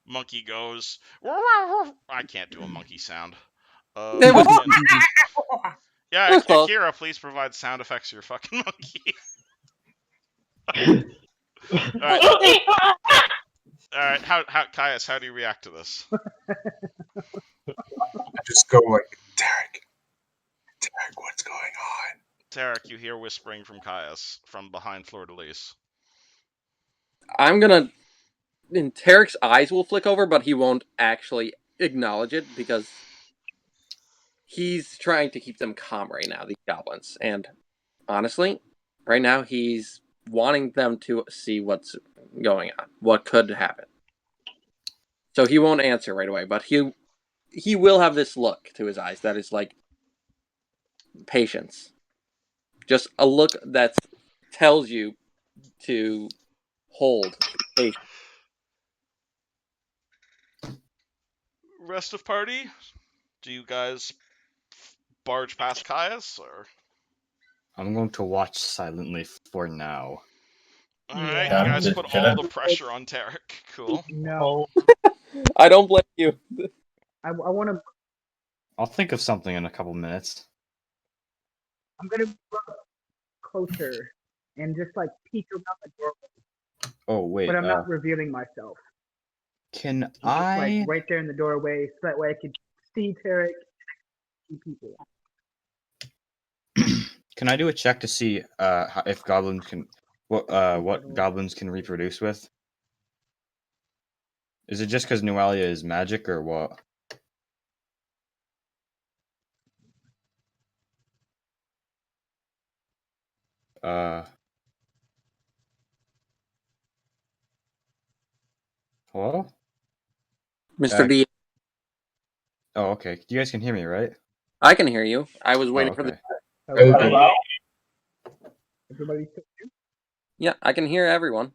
Monkey goes. I can't do a monkey sound. It was Yeah, It was close. Akira, please provide sound effects for your fucking monkey. All right. How Caius, how do you react to this? I just go like, Tarek, what's going on? Tarek, you hear whispering from Caius from behind Fleur de Lis. I'm gonna. And Tarek's eyes will flick over, but he won't actually acknowledge it because he's trying to keep them calm right now, these goblins. And honestly, right now he's wanting them to see what's going on, what could happen. So he won't answer right away, but he will have this look to his eyes that is like patience. Just a look that tells you to hold patience. Rest of party, do you guys barge past Caius or? I'm going to watch silently for now. All right, Yeah, you guys just put chilling. all the pressure on Tarek. Cool. No. I don't blame you. I want to. I'll think of something in a couple minutes. I'm gonna go closer and just like peek around the doorway, Oh wait, but I'm not revealing myself. can I'm just, I? like right there in the doorway, so that way I could see Tarek, see people. Can I do a check to see if goblins can what goblins can reproduce with? Is it just because Nualia is magic or what? Hello? Mr. D, Oh, okay. You guys can hear me, right? I can hear you. I was Oh, waiting for the. okay. Hello? Everybody still here? Yeah, I can hear everyone.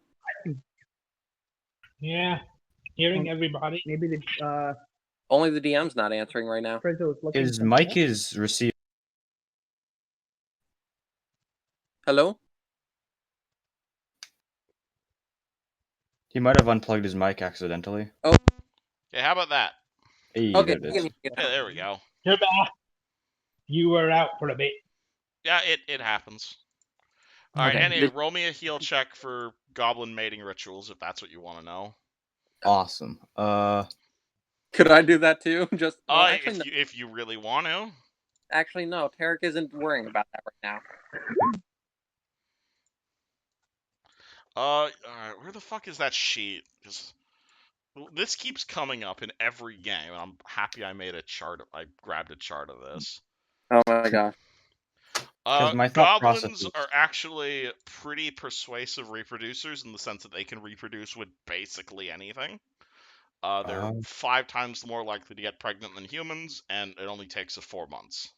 Yeah. Hearing everybody. Maybe the Only the DM's not answering right now. Frizzo is looking. His something mic up. is receiving. Hello? He might have unplugged his mic accidentally. Okay, how about that? Hey, Okay, there it I is. can hear you Yeah, now. there we go. You're back. You were out for a bit. Yeah, it happens. All right. Okay, Anyway, roll me a heal check for goblin mating rituals if that's what you want to know. Awesome. Could I do that too? Just well, actually, If you really want to. no. Tarek isn't worrying about that right now. All right, where the fuck is that sheet? Because this keeps coming up in every game, and I'm happy I made a chart. I grabbed a chart of this. Oh my gosh. Because my thought process Goblins is- are actually pretty persuasive reproducers in the sense that they can reproduce with basically anything. They're 5 times more likely to get pregnant than humans, and it only takes us 4 months.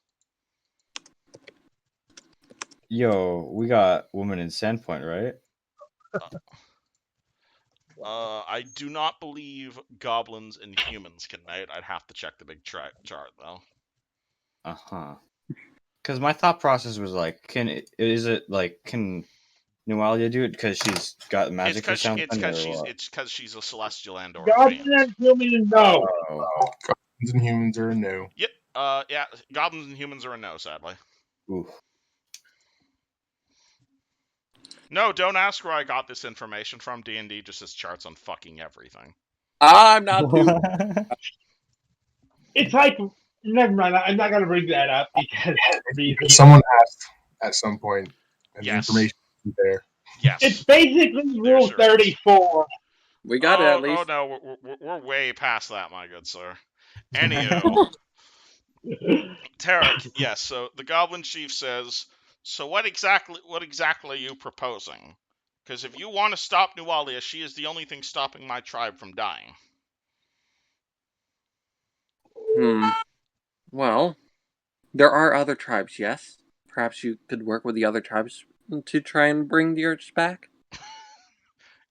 Yo, we got woman in Sandpoint, right? I do not believe goblins and humans can mate. I'd have to check the big chart though. Uh-huh. Because my thought process was like, can Nualia do it because she's got magic or something? It's because she's a celestial and or a Goblin fiend. and human, no. Oh. Goblins and humans are a no. Yep. Yeah. Goblins and humans are a no, sadly. Oof. No, don't ask where I got this information from. D&D just has charts on fucking everything. I'm not too. It's like, never mind. I'm not gonna bring that up because Someone asked at some point, and the Yes. information is there. Yes. it's basically Rule sure is. 34. We got it at least. Oh no, we're way past that, my good sir. Anywho, Tarek, yes. So the Goblin Chief says, "So what exactly are you proposing? Because if you want to stop Nualia, she is the only thing stopping my tribe from dying." Well, there are other tribes. Yes. Perhaps you could work with the other tribes to try and bring the Urge back.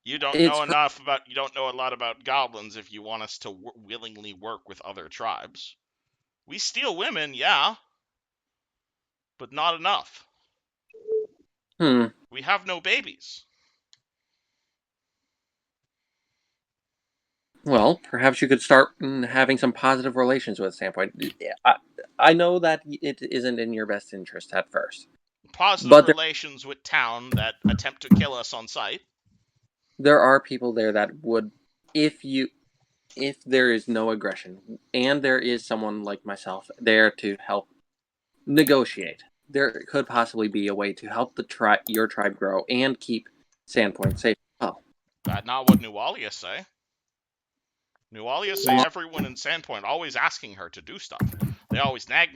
You don't know a lot about goblins if you want us to willingly work with other tribes. We steal women, yeah, but not enough. We have no babies. Well, perhaps you could start having some positive relations with Sandpoint. I know that it isn't in your best interest at first. Positive relations with town that attempt to kill us on sight. There are people there that would, if there is no aggression, and there is someone like myself there to help negotiate, there could possibly be a way to help your tribe grow and keep Sandpoint safe. Oh, That's not what Nualia say. Nualia say everyone in Sandpoint always asking her to do stuff. They always nag.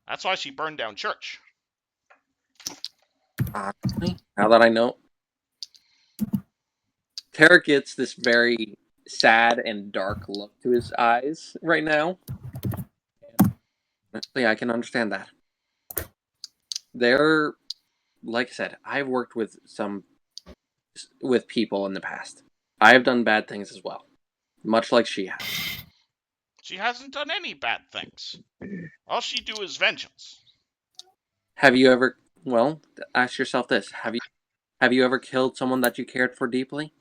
That's why she burned down church. Honestly, now that I know, Tarek gets this very sad and dark look to his eyes right now. Honestly, I can understand that. Like I said, I've worked with people in the past. I have done bad things as well, much like she has. She hasn't done any bad things. All she do is vengeance. Have you ever? Well, ask yourself this: Have you ever killed someone that you cared for deeply?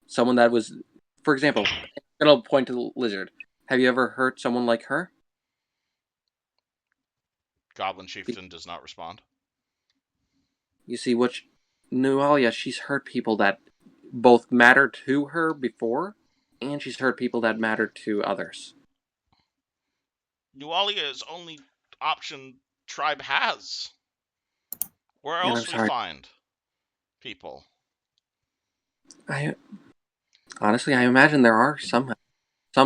Someone that was, for example, I'm gonna point to the lizard. Have you ever hurt someone like her? Goblin Chieftain does not respond. You see, Nualia, she's hurt people that both mattered to her before, and she's hurt people that mattered to others. Nualia is only option tribe has. Where else we find people? Honestly, I imagine there are some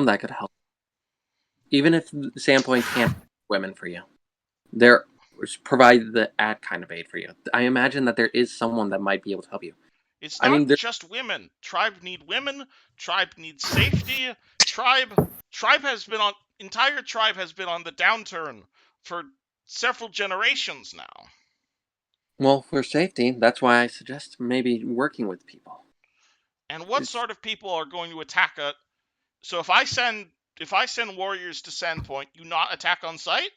that could help. Even if Sandpoint can't women for you, there provide the kind of aid for you. I imagine that there is someone that might be able to help you. It's not just women. Tribe need women. Tribe needs safety. Entire tribe has been on the downturn for several generations now. Well, for safety, that's why I suggest maybe working with people. And what sort of people are going to attack a? So if I send warriors to Sandpoint, you not attack on sight?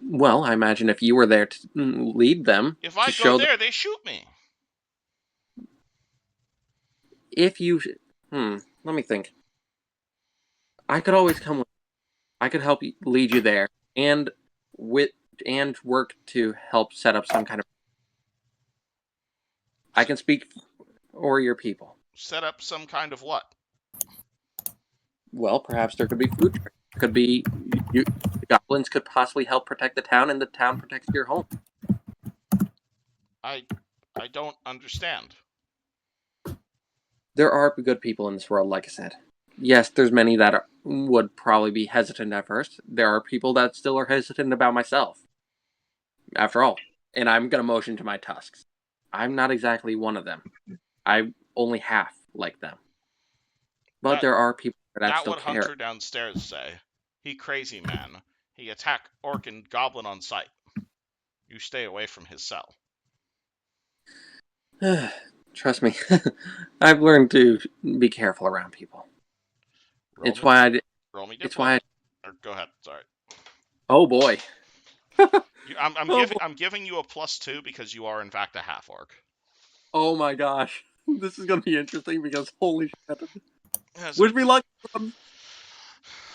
Well, I imagine if you were there to lead them, if I go there, they shoot me. if you, let me think. I could always come with. I could help you, lead you there, and work to help set up some kind of. I can speak for your people. Set up some kind of what? Well, perhaps there could be food. There could be the goblins could possibly help protect the town, and the town protects your home. I don't understand. There are good people in this world, like I said. Yes, there's many that would probably be hesitant at first. There are people that still are hesitant about myself. After all, and I'm gonna motion to my tusks. I'm not exactly one of them. I'm only half like them. But there are people that still what care. Hunter downstairs say. He crazy man. He attack orc and goblin on sight. You stay away from his cell. Trust me, I've learned to be careful around people. It's why I. Roll me It's why. Go ahead. Sorry. Oh boy. I'm giving you a +2 because you are in fact a half orc. Oh my gosh, this is gonna be interesting because holy shit. Wish me luck.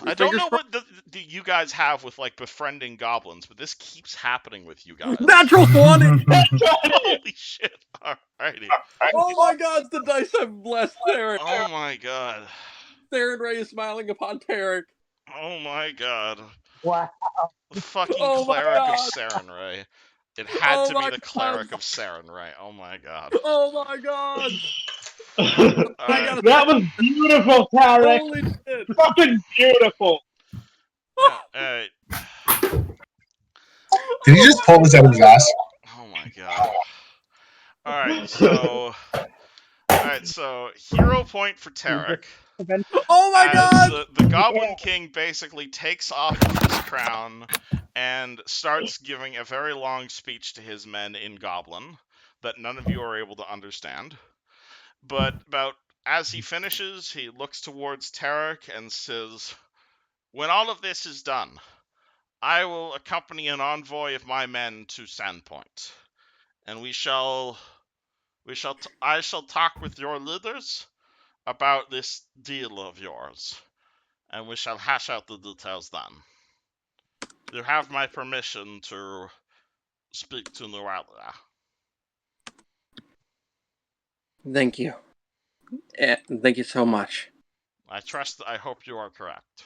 I don't know what you guys have with like befriending goblins, but this keeps happening with you guys. Natural 20! Holy shit! Alrighty. Oh my god, the dice have blessed Tarek. Oh my god. Theron Ray is smiling upon Tarek. Oh my god. Wow. The fucking Oh my cleric of God. Sarenrae. It had Oh to be my the cleric God. of Sarenrae. Oh my god. Oh my god! Alright. That was beautiful, Tarek. Holy shit! Fucking beautiful. Alright. Did he just pull this out of his ass? Oh my god. Alright, so hero point for Tarek. Oh my As god! the Goblin King basically takes off his crown and starts giving a very long speech to his men in Goblin that none of you are able to understand. But as he finishes, he looks towards Tarek and says, "When all of this is done, I will accompany an envoy of my men to Sandpoint, and I shall talk with your leaders about this deal of yours, and we shall hash out the details then. You have my permission to speak to Noralia." Thank you. Thank you so much. I hope you are correct.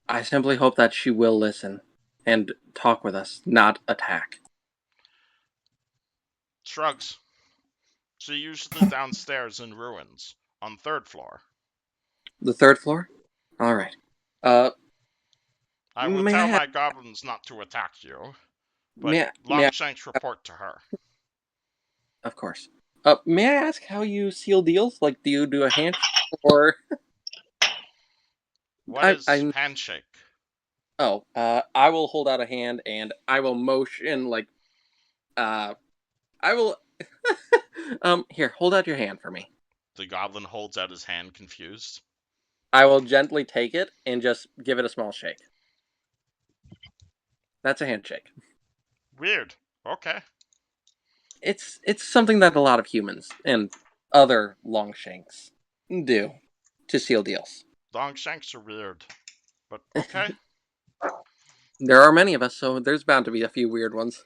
I simply hope that she will listen and talk with us, not attack. Shrugs. She usually downstairs in ruins, on 3rd floor. The 3rd floor? Alright. I will tell my goblins not to attack you, but Longshanks report to her. Of course. May I ask how you seal deals? Like, do you do a handshake or? What is handshake? Oh, I will hold out a hand and I will motion like, I will. Here, hold out your hand for me. The goblin holds out his hand, confused. I will gently take it and just give it a small shake. That's a handshake. Weird. Okay. It's something that a lot of humans and other Longshanks do to seal deals. Longshanks are weird, but okay. There are many of us, so there's bound to be a few weird ones.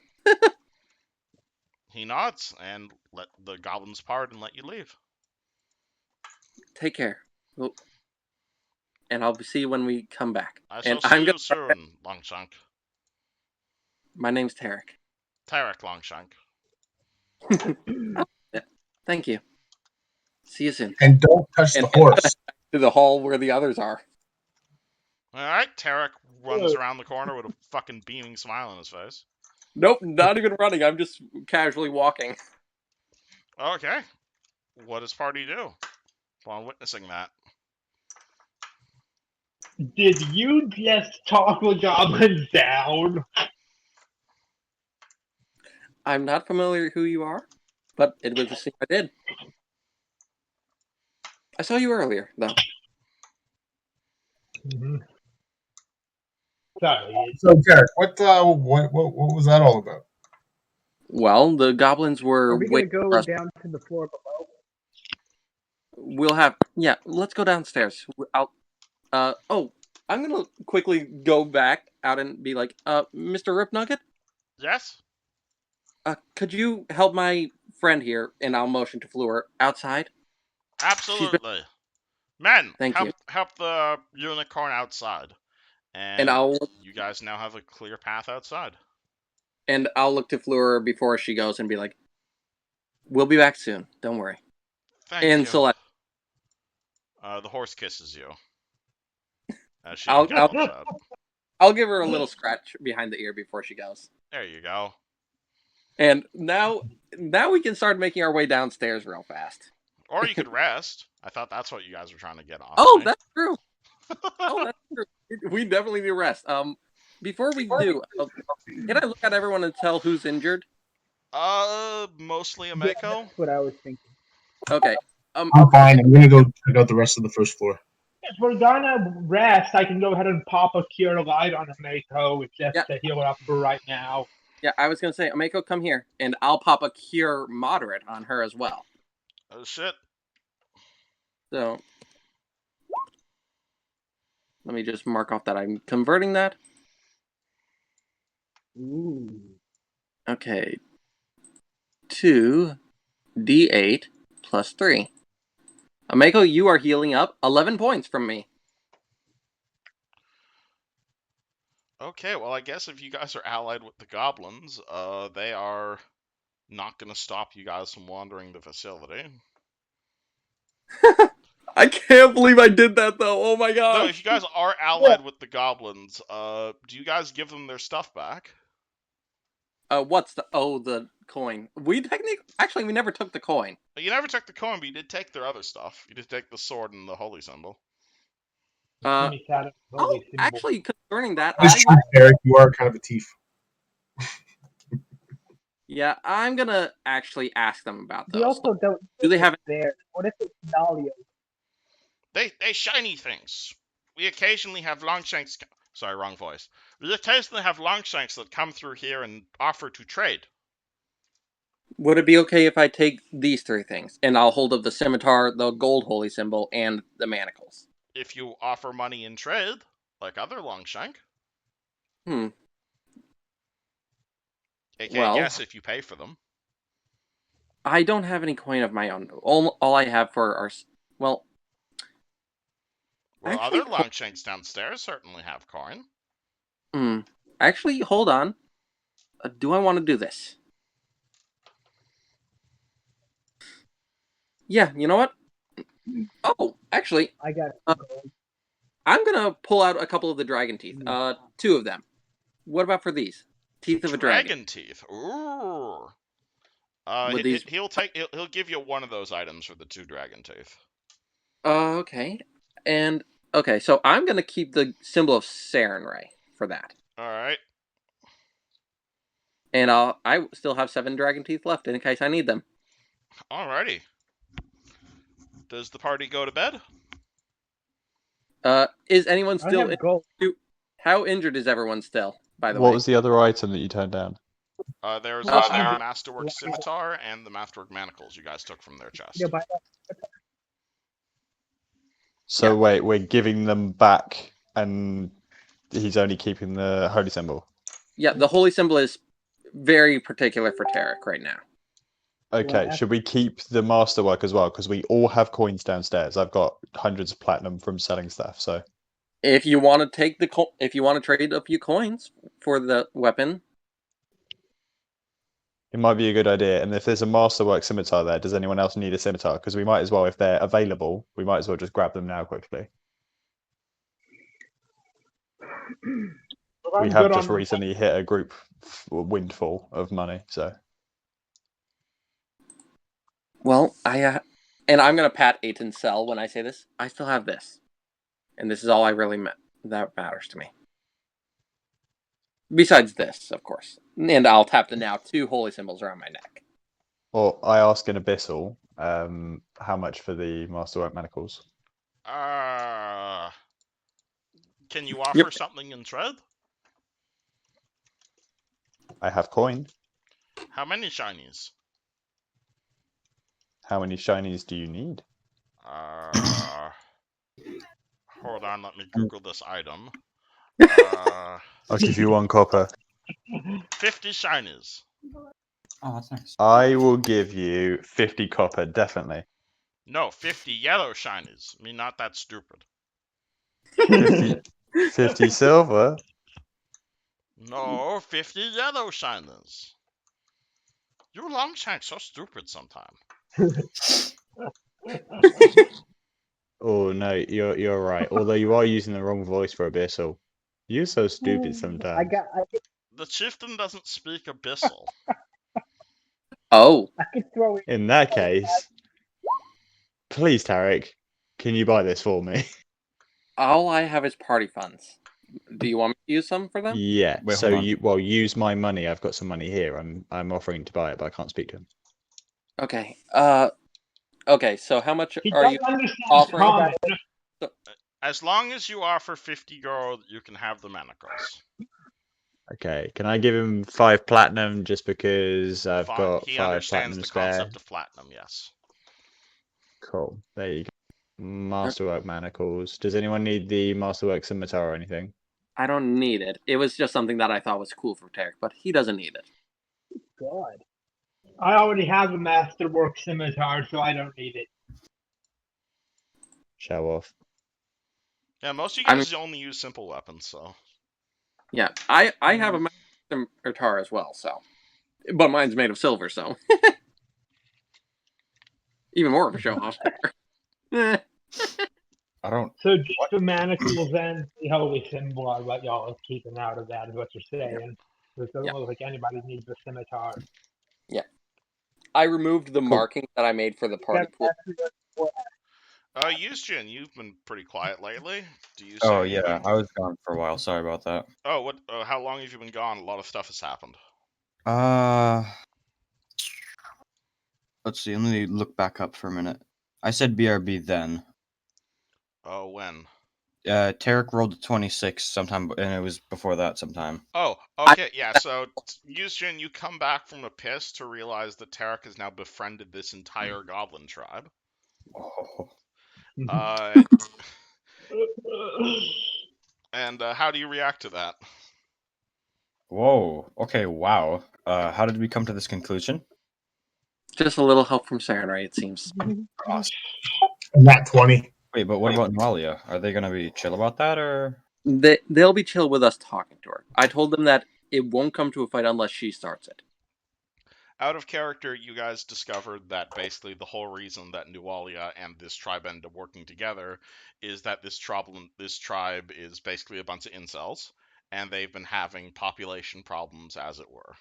He nods and let the goblins part and let you leave. Take care. And I'll see you when we come back. I shall see you soon, Longshank. My name's Tarek. Tarek Longshank. Thank you. See you soon. And don't touch the horse. To the hall where the others are. Alright, Tarek runs around the corner with a fucking beaming smile on his face. Nope, not even running. I'm just casually walking. Okay. What does party do while witnessing that? Did you just talk the goblins down? I'm not familiar with who you are, but it was a thing I did. I saw you earlier, though. Mm-hmm. Sorry. So, Derek, what was that all about? Well, the goblins were. Are we gonna go down to the floor below? we'll have. Yeah, let's go downstairs. I'll. Oh, I'm gonna quickly go back out and be like, Mr. Ripnugget, Yes? could you help my friend here? And I'll motion to Fleur outside. Absolutely. Men, Thank you. help the unicorn outside. And You guys now have a clear path outside. I'll look to Fleur before she goes and be like, "We'll be back soon. Don't worry." Thank And you. Celeste, The horse kisses you. As she I'll gallops out. I'll give her a little scratch behind the ear before she goes. There you go. And now we can start making our way downstairs real fast. Or you could rest. I thought that's what you guys were trying to get off. Oh, right? that's true. Oh, that's true. We definitely need rest. Before we do, can I look at everyone and tell who's injured? Mostly Yeah, Ameko. that's what I was thinking. Okay. I'm fine. I'm gonna go check out the rest of the first floor. If we're gonna rest, I can go ahead and pop a cure light on Mako, just Yeah. to heal her up for right now. Yeah, I was gonna say, Ameko, come here, and I'll pop a cure moderate on her as well. Oh shit. So let me just mark off that I'm converting that. Ooh. Okay. 2d8 plus 3. Ameko, you are healing up 11 points from me. Okay, well I guess if you guys are allied with the goblins, they are not gonna stop you guys from wandering the facility. I can't believe I did that though. Oh my No, god. if you guys are allied with the goblins, do you guys give them their stuff back? What's the coin? We never took the coin. You never took the coin, but you did take their other stuff. You did take the sword and the holy symbol. Holy symbol. Actually, concerning that, That's true, Eric. You are kind of a thief. yeah, I'm gonna actually ask them about We those. also don't. Do they have? there? What if it's Dahlia? They shiny things. We occasionally have longshanks. Sorry, wrong voice. We occasionally have longshanks that come through here and offer to trade. Would it be okay if I take these 3 things and I'll hold up the scimitar, the gold holy symbol, and the manacles? If you offer money in trade, like other longshank. Hmm. AKA, Well, yes, if you pay for them. I don't have any coin of my own. All I have for our well. Well, Actually, other longshanks downstairs certainly have coin. Actually, hold on. Do I want to do this? Yeah, you know what? Oh, actually, I got I'm gonna pull out a couple of the dragon teeth. 2 of them. What about for these? Teeth of a dragon. Dragon teeth. Ooh. With these- He'll give you one of those items for the 2 dragon teeth. Okay. And okay, so I'm gonna keep the symbol of Sarenrae for that. All right. And I still have 7 dragon teeth left in case I need them. Alrighty. Does the party go to bed? Is anyone I still have gold. How injured is everyone still, by the What way? was the other item that you turned down? There's Oh, the there. Masterwork Scimitar and the Masterwork Manacles you guys took from their chest. Yeah, but So Yeah. wait, we're giving them back, and he's only keeping the holy symbol. Yeah, the holy symbol is very particular for Tarek right now. Okay, Yeah. should we keep the masterwork as well? Because we all have coins downstairs. I've got hundreds of platinum from selling stuff. So If you want to take if you want to trade a few coins for the weapon, it might be a good idea. And if there's a masterwork scimitar there, does anyone else need a scimitar? Because we might as well, if they're available, we might as well just grab them now quickly. We have just recently hit a group windfall of money, so. well, and I'm gonna pat Aiton's cell when I say this. I still have this, and this is all I really that matters to me. Besides this, of course, and I'll tap the now 2 holy symbols around my neck. Or I ask an abyssal, how much for the masterwork manacles? Can you offer something in trade? I have coin. How many shinies? How many shinies do you need? Hold on, let me Google this item. I'll give you 1 copper. 50 shinies. Oh, that's nice. I will give you 50 copper, definitely. No, 50 yellow shinies. I mean, not that stupid. 50 silver. No, 50 yellow shinies. Your Longshanks so stupid sometimes. Oh no, you're right. Although you are using the wrong voice for Abyssal. You're so stupid sometimes. The chieftain doesn't speak Abyssal. Oh, I could throw it. In that case, please, Tarek, can you buy this for me? all I have is party funds. Do you want me to use some for them? Yeah. Wait, So hold on. use my money. I've got some money here. I'm offering to buy it, but I can't speak to him. Okay. Okay. So how much He are don't you understand offering? common. As long as you offer 50 gold, you can have the manacles. Okay. Can I give him 5 platinum just because I've Fine. got He 5 understands platinum the spare? concept of platinum, yes. Cool. There you go. Masterwork manacles. Does anyone need the Masterwork scimitar or anything? I don't need it. It was just something that I thought was cool for Tarek, but he doesn't need it. God. I already have a masterwork scimitar, so I don't need it. Show off. Yeah, most of you I guys only use simple weapons, so. Yeah, I have a scimitar as well, so, but mine's made of silver, so even more of a show off. Eh. I don't. So just the manacles and the holy symbol are what y'all are keeping out of that, is what you're saying. So it doesn't Yeah. look like anybody needs a scimitar. I removed the Cool. marking that I made for the party pool. Yusjin, you've been pretty quiet lately. Do you Oh say yeah, anything? I was gone for a while. Sorry about that. Oh, what? How long have you been gone? A lot of stuff has happened. Let's see. Let me look back up for a minute. I said BRB then. Oh, when? Tarek rolled a 26 sometime, and it was before that sometime. Oh, okay, yeah. So, Yusjin, you come back from the piss to realize that Tarek has now befriended this entire goblin tribe. Oh. And how do you react to that? Whoa. Okay. Wow. How did we come to this conclusion? Just a little help from Saturday, it seems. Not 20. Wait, but what about Nalia? Are they gonna be chill about that, or? They'll be chill with us talking to her. I told them that it won't come to a fight unless she starts it. Out of character, you guys discovered that basically the whole reason that Nualia and this tribe ended up working together is that this tribe is basically a bunch of incels, and they've been having population problems, as it were.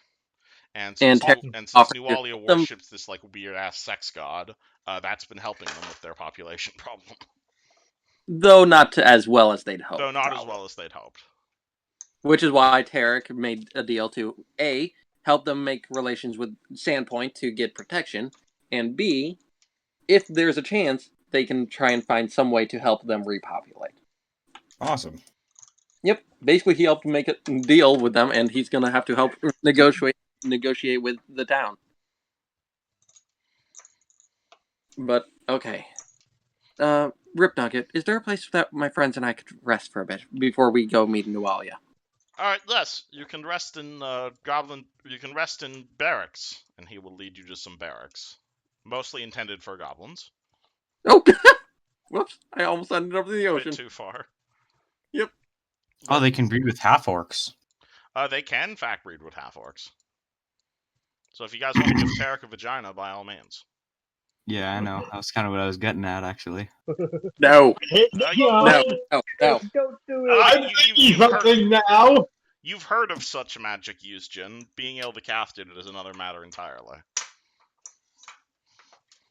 And since offered to Nualia help them. worships this like weird ass sex god, that's been helping them with their population problem. Though not as well as they'd hoped. Though not probably. as well as they'd hoped. Which is why Tarek made a deal to A, help them make relations with Sandpoint to get protection, and B, if there's a chance, they can try and find some way to help them repopulate. Awesome. Yep. Basically, he helped make a deal with them, and he's going to have to help negotiate with the town. But, okay. Rip Nugget, is there a place that my friends and I could rest for a bit before we go meet Nualia? All right, yes, you can rest in Goblin. You can rest in barracks, and he will lead you to some barracks, mostly intended for goblins. Oh, whoops! I almost ended up in the A ocean. bit too far. Yep. Oh, they can breed with half orcs. They can in fact breed with half orcs. So if you guys want to give Tarek a vagina, by all means. Yeah, I know. That's kind of what I was getting at, actually. No. No. No. Don't do it. I'm thinking something now. You've heard of such magic use, Jin. Being able to cast it is another matter entirely.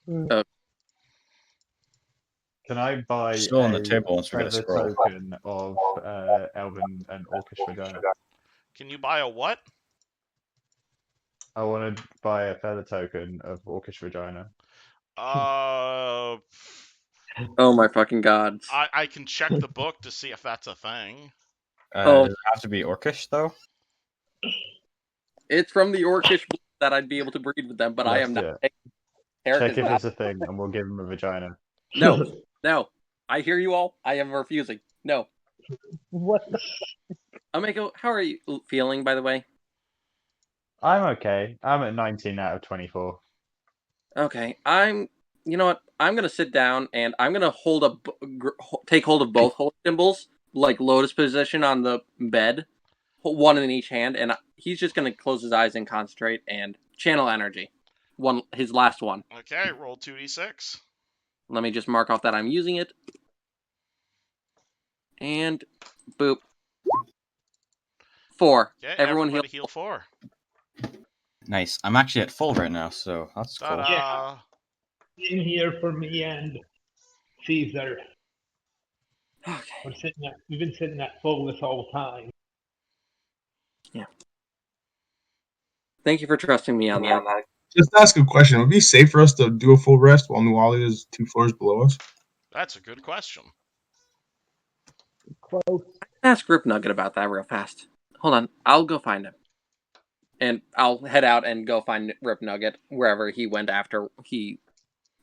Can I buy Still on the a table once we get a feather scroll. token of Elven and Orcish vagina? Can you buy a what? I want to buy a feather token of Orcish vagina. Uh, Oh my fucking god. I can check the book to see if that's a thing. Does it have to be orcish, though? It's from the Orcish blood that I'd be able to breed with them, but I am not. Yeah. Tarek Check is if not. it's a thing, and we'll give him a vagina. No. No. I hear you all. I am refusing. No. What the? Ameko, how are you feeling, by the way? I'm okay. I'm at 19 out of 24. Okay. You know what? I'm going to sit down and I'm going to take hold of both holy symbols, like lotus position on the bed, one in each hand, and he's just going to close his eyes and concentrate and channel energy. His last one. Okay, roll 2d6. Let me just mark off that I'm using it. And boop. 4. Okay, Everyone everybody heal. heal 4. Nice. I'm actually at full right now, so that's cool. Ta-da! In here for me and Caesar. Okay. We've been sitting at full this whole time. Thank you for trusting me on that. Just ask a question. Would it be safe for us to do a full rest while Nuali is 2 floors below us? That's a good question. Close. Ask Rip Nugget about that real fast. Hold on. I'll go find him. And I'll head out and go find Rip Nugget wherever he went after he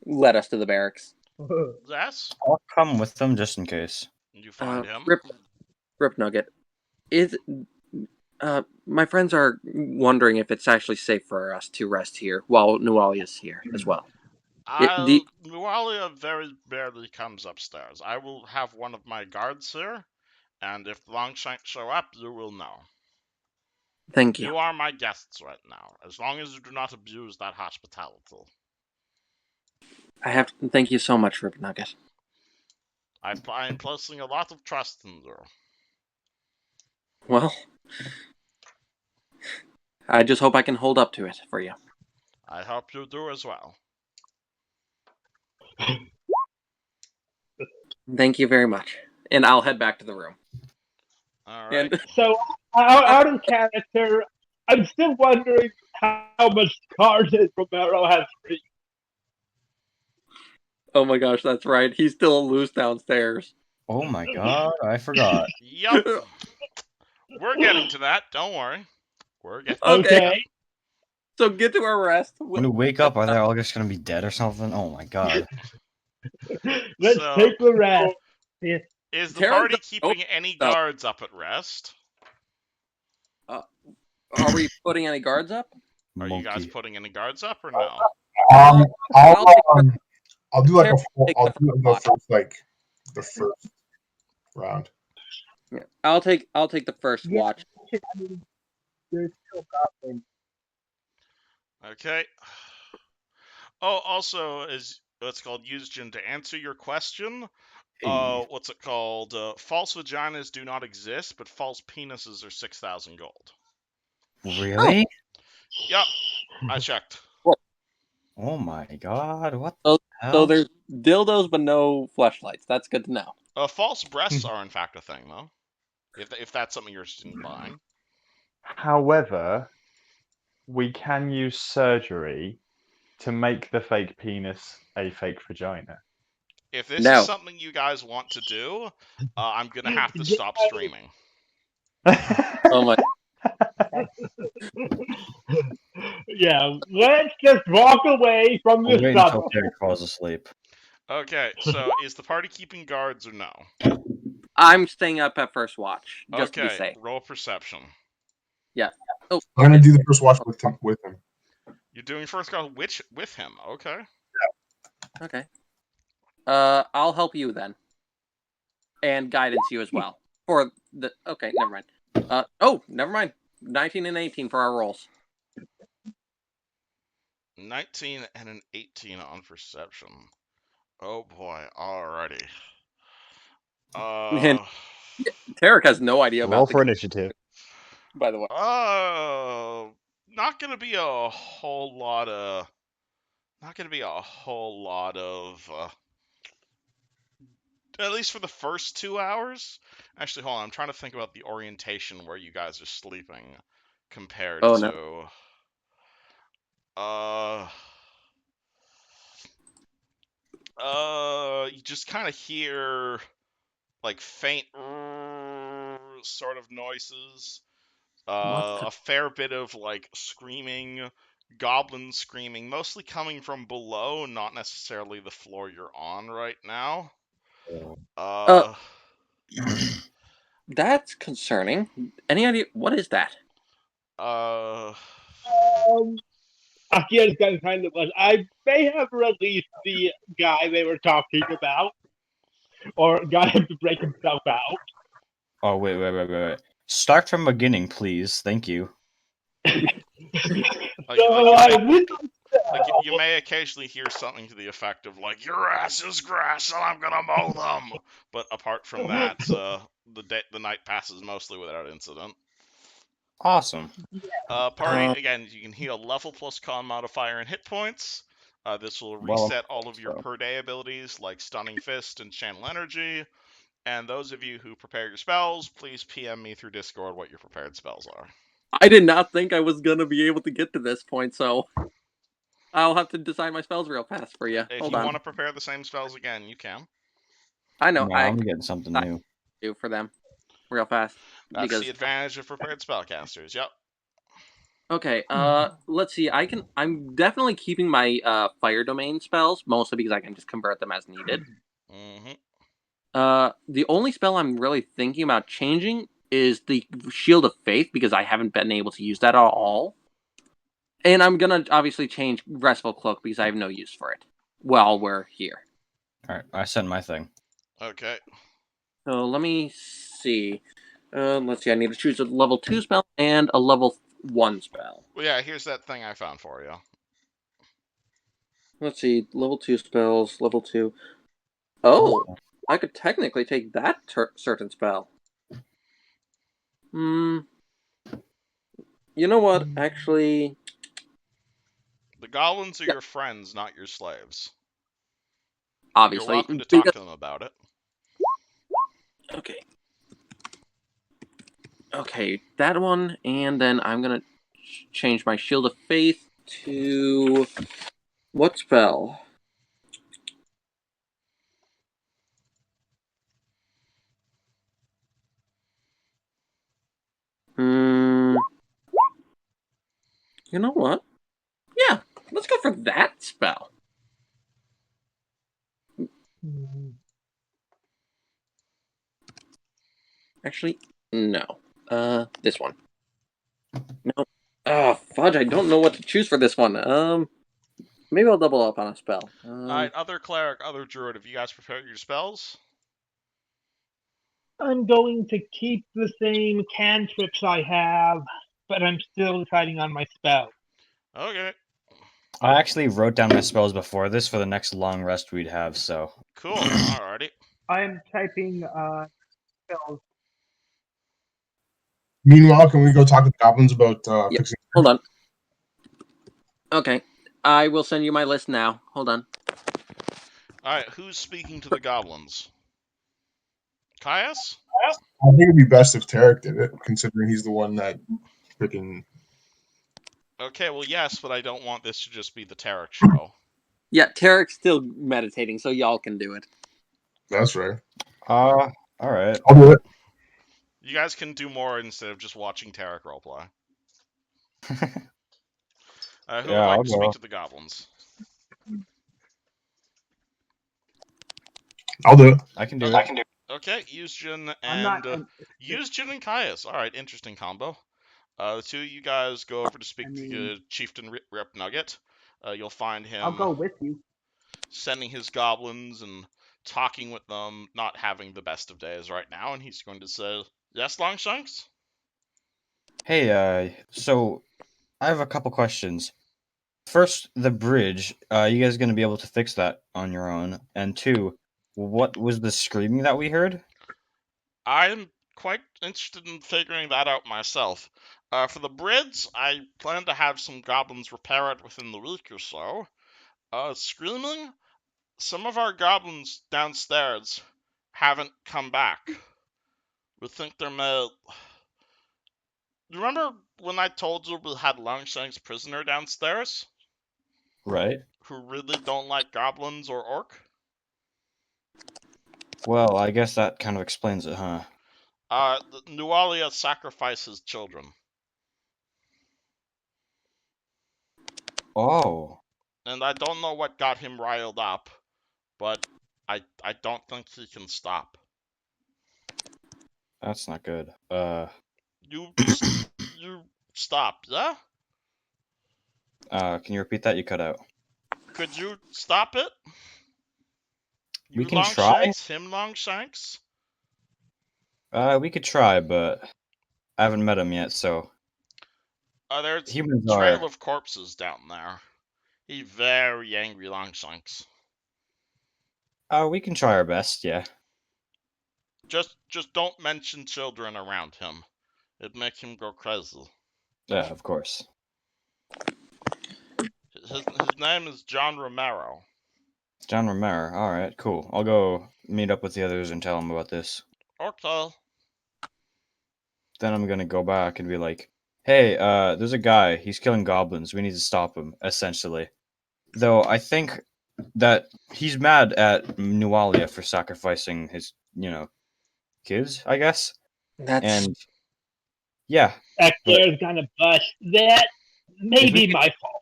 led us to the barracks. Zess, I'll come with them just in case. you find him. Rip Nugget. My friends are wondering if it's actually safe for us to rest here while Nuali is here as well. Nualia very barely comes upstairs. I will have one of my guards here, and if the Longshanks show up, you will know. Thank you. You are my guests right now, as long as you do not abuse that hospitality. Thank you so much, Rip Nugget. I am placing a lot of trust in you. Well, I just hope I can hold up to it for you. I hope you do as well. Thank you very much. And I'll head back to the room. All right. And So, out of character, I'm still wondering how much Carson Romero has reached. oh my gosh, that's right. He's still loose downstairs. Oh my god, I forgot. Yup. We're getting to that. Don't worry. We're getting to Okay. that. So get to our rest. When we wake up, are they all just gonna be dead or something? Oh my god. Let's So- take the rest. Is the Tara party does- keeping any guards up at rest? Are we putting any guards up? Are you guys Monkey. putting any guards up or no? I'll do like Tara, a full. take I'll the do first the first round. Yeah. I'll take the first Yeah. watch. I mean, there's still goblins. Okay. Oh, also, as what's called Yuzjin, to answer your question, Hey. what's it called? False vaginas do not exist, but false penises are 6,000 gold. Really? Yep, I checked. Oh my god, what So, the hell? so there's dildos but no fleshlights. That's good to know. False breasts are in fact a thing, though. If that's something you're interested in buying. However, we can use surgery to make the fake penis a fake vagina. If this No. is something you guys want to do, I'm gonna have to stop streaming. Oh my. Yeah, let's just walk away from I'll this wait until subject. Derek falls asleep. Okay, so is the party keeping guards or no? I'm staying up at first watch just to be Okay, safe. roll perception. Yeah. Oh, I'm gonna do the first watch with him. You're doing first guard with him, okay. okay. I'll help you then, and guidance you as well for the. Okay, never mind. Never mind. 19 and 18 for our rolls. 19 and an 18 on perception. Oh boy, alrighty. And Tarek has no idea Roll about for the. initiative. By the way. Not gonna be a whole lot of. Not gonna be a whole lot of. At least for the first 2 hours. Actually, hold on. I'm trying to think about the orientation where you guys are sleeping compared Oh, to. no. You just kind of hear like faint sort of noises. A fair bit of like screaming, goblin screaming, mostly coming from below, not necessarily the floor you're on right now. That's concerning. Any idea what is that? Akia's got kind of was. I may have released the guy they were talking about, or got him to break himself out. Oh, wait. Start from beginning, please. Thank you. You may occasionally hear something to the effect of like, "Your ass is grass, and I'm gonna mow them." But apart from that, the night passes mostly without incident. Awesome. Party again. You can heal level plus con modifier and hit points. This will reset all of your per day abilities like Stunning Fist and Channel Energy. And those of you who prepare your spells, please PM me through Discord what your prepared spells are. I did not think I was gonna be able to get to this point, so I'll have to decide my spells real fast for you. If you want to prepare the same spells again, you can. I know. No, I'm getting something new. Do for them real fast. That's the advantage of prepared spellcasters. Yep. Okay, let's see. I'm definitely keeping my fire domain spells, mostly because I can just convert them as needed. The only spell I'm really thinking about changing is the Shield of Faith, because I haven't been able to use that at all. And I'm gonna obviously change Restful Cloak because I have no use for it while we're here. Alright, I sent my thing. Okay. So let me see. Let's see, I need to choose a level 2 spell and a level 1 spell. Well, yeah, here's that thing I found for you. Let's see, level 2 spells, level 2. Oh, I could technically take that certain spell. You know what, actually... The goblins are your friends, not your slaves. Obviously. You're welcome to talk to them about it. Okay. Okay, that one, and then I'm gonna change my Shield of Faith to... What spell? You know what? Yeah, let's go for that spell. Actually, no. This one. No. Oh, fudge, I don't know what to choose for this one. Maybe I'll double up on a spell. Alright, other cleric, other druid, have you guys prepared your spells? I'm going to keep the same cantrips I have, but I'm still deciding on my spell. Okay. I actually wrote down my spells before this for the next long rest we'd have, so. Cool, alrighty. I'm typing spells. Meanwhile, can we go talk to the goblins about fixing? Hold on. Okay, I will send you my list now. Hold on. Alright, who's speaking to the goblins? Caius? I think it'd be best if Tarek did it, considering he's the one that freaking. Okay, well, yes, but I don't want this to just be the Tarek show. Yeah, Tarek's still meditating, so y'all can do it. That's right. Alright. I'll do it. You guys can do more instead of just watching Tarek roleplay. Who would like to speak to the goblins? I'll do it. I can do it. Okay, Yusjin and Caius. Alright, interesting combo. The two of you guys go over to speak to Chieftain Rip Nugget. You'll find him... I'll go with you. Sending his goblins and talking with them, not having the best of days right now, and he's going to say, "Yes, Longshanks?" Hey, so I have a couple questions. First, the bridge. You guys gonna be able to fix that on your own? And two, what was the screaming that we heard? I'm quite interested in figuring that out myself. For the bridge, I plan to have some goblins repair it within the week or so. Screaming? Some of our goblins downstairs haven't come back. We think they're mad. Remember when I told you we had Longshank's prisoner downstairs? Right. Who really don't like goblins or orc? Well, I guess that kind of explains it, huh? Nualia sacrifices children. Oh. And I don't know what got him riled up, but I don't think he can stop. That's not good. You stop, yeah? Can you repeat that? You cut out. Could you stop it? We You can try. Longshanks, him Longshanks? We could try, but I haven't met him yet, so There's humans a trail are. of corpses down there. He very angry Longshanks. We can try our best. Yeah. Just don't mention children around him. It'd make him go crazy. Yeah, of course. His name is John Romero. John Romero. All right, cool. I'll go meet up with the others and tell them about this. Okay. Then I'm gonna go back and be like, "Hey, there's a guy. He's killing goblins. We need to stop him." Essentially, though, I think that he's mad at Nualia for sacrificing his, kids. I guess. That's And yeah, That but gare's gonna bust. That may If we be my fault.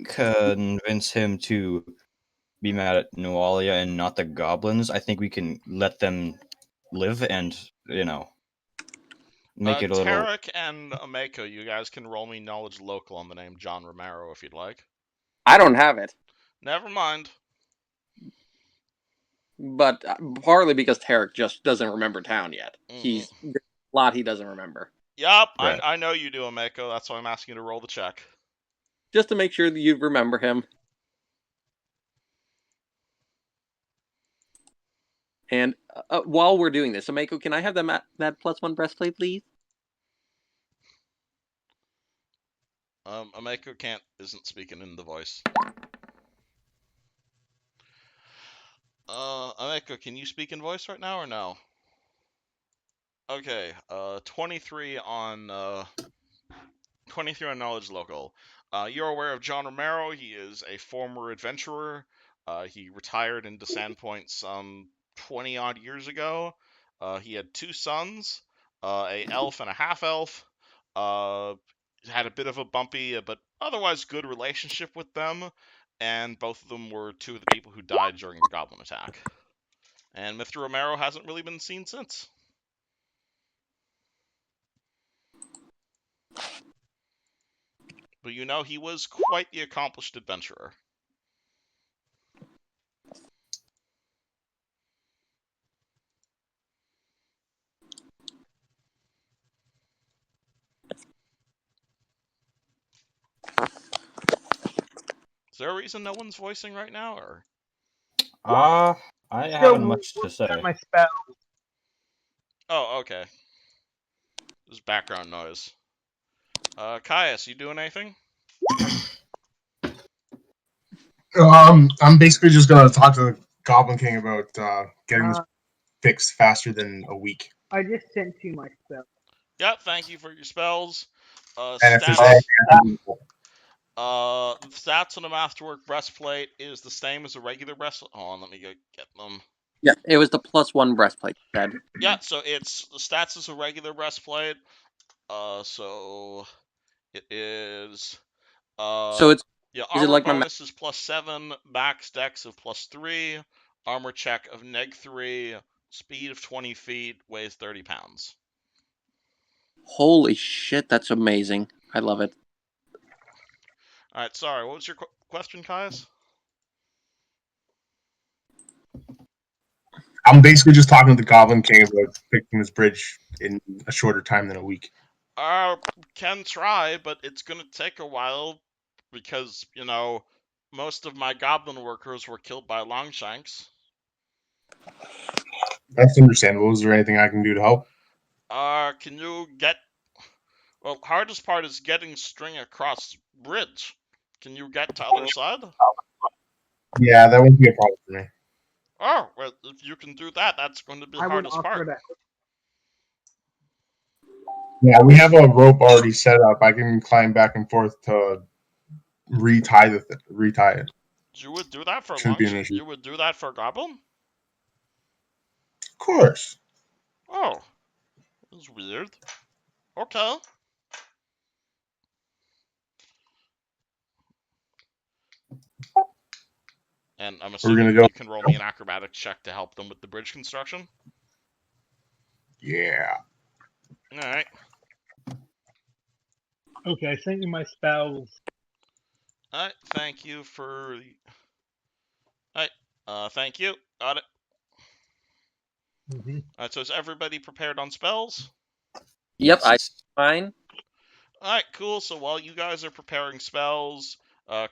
convince him to be mad at Nualia and not the goblins, I think we can let them live and make it a little. Tarek and Ameko, you guys can roll me knowledge local on the name John Romero if you'd like. I don't have it, Never mind. but partly because Tarek just doesn't remember town yet. Mhm. There's a lot he doesn't remember. Yup, Right. I know you do, Ameko. That's why I'm asking you to roll the check. Just to make sure that you remember him. And while we're doing this, Ameko, can I have that +1 breastplate, please? Ameko isn't speaking in the voice. Ameko, can you speak in voice right now or no? Okay, 23 on knowledge local. You're aware of John Romero. He is a former adventurer. He retired into Sandpoint some 20 odd years ago. He had 2 sons, a elf and a half elf. Had a bit of a bumpy but otherwise good relationship with them, and both of them were 2 of the people who died during the goblin attack. And Mr. Romero hasn't really been seen since. But he was quite the accomplished adventurer. Is there a reason no one's voicing right now, or? I Still haven't much to working on say. my spell. Oh, okay. There's background noise. Caius, you doing anything? I'm basically just gonna talk to the Goblin King about getting this fixed faster than a week. I just sent you my spell. Yeah, thank you for your spells. And if there's Stats. anything I can do, Stats on a Masterwork breastplate is the same as a regular breastplate. Hold on, let me get them. Yeah, it was the +1 breastplate, Dad. Yeah, so it's the stats as a regular breastplate. So it is. So it's Yeah, is it armor like my bonus is +7, max dex of +3, armor check of -3, speed of 20 feet, weighs 30 pounds. Holy shit, that's amazing. I love it. Alright, sorry, what was your question, Caius? I'm basically just talking to the Goblin King about fixing this bridge in a shorter time than a week. Can try, but it's gonna take a while because, most of my goblin workers were killed by Longshanks. That's understandable. Is there anything I can do to help? Can you get... Well, hardest part is getting string across bridge. Can you get to other side? Yeah, that won't be a problem for me. Oh, well, if you can do that, that's going to be the I would hardest offer part. that. Yeah, we have a rope already set up. I can climb back and forth to retie it. You would do that for Shouldn't be an issue. You would do that for Goblin? Of course. Oh, that's weird. Okay. And I'm We're assuming gonna go. you can roll me an acrobatics check to help them with the bridge construction. Yeah. All right. Okay, I sent you my spells. All right. Thank you for. All right. Thank you. Got it. Mm-hmm. All right. So is everybody prepared on spells? Yep, I Yes. fine. All right. Cool. So while you guys are preparing spells,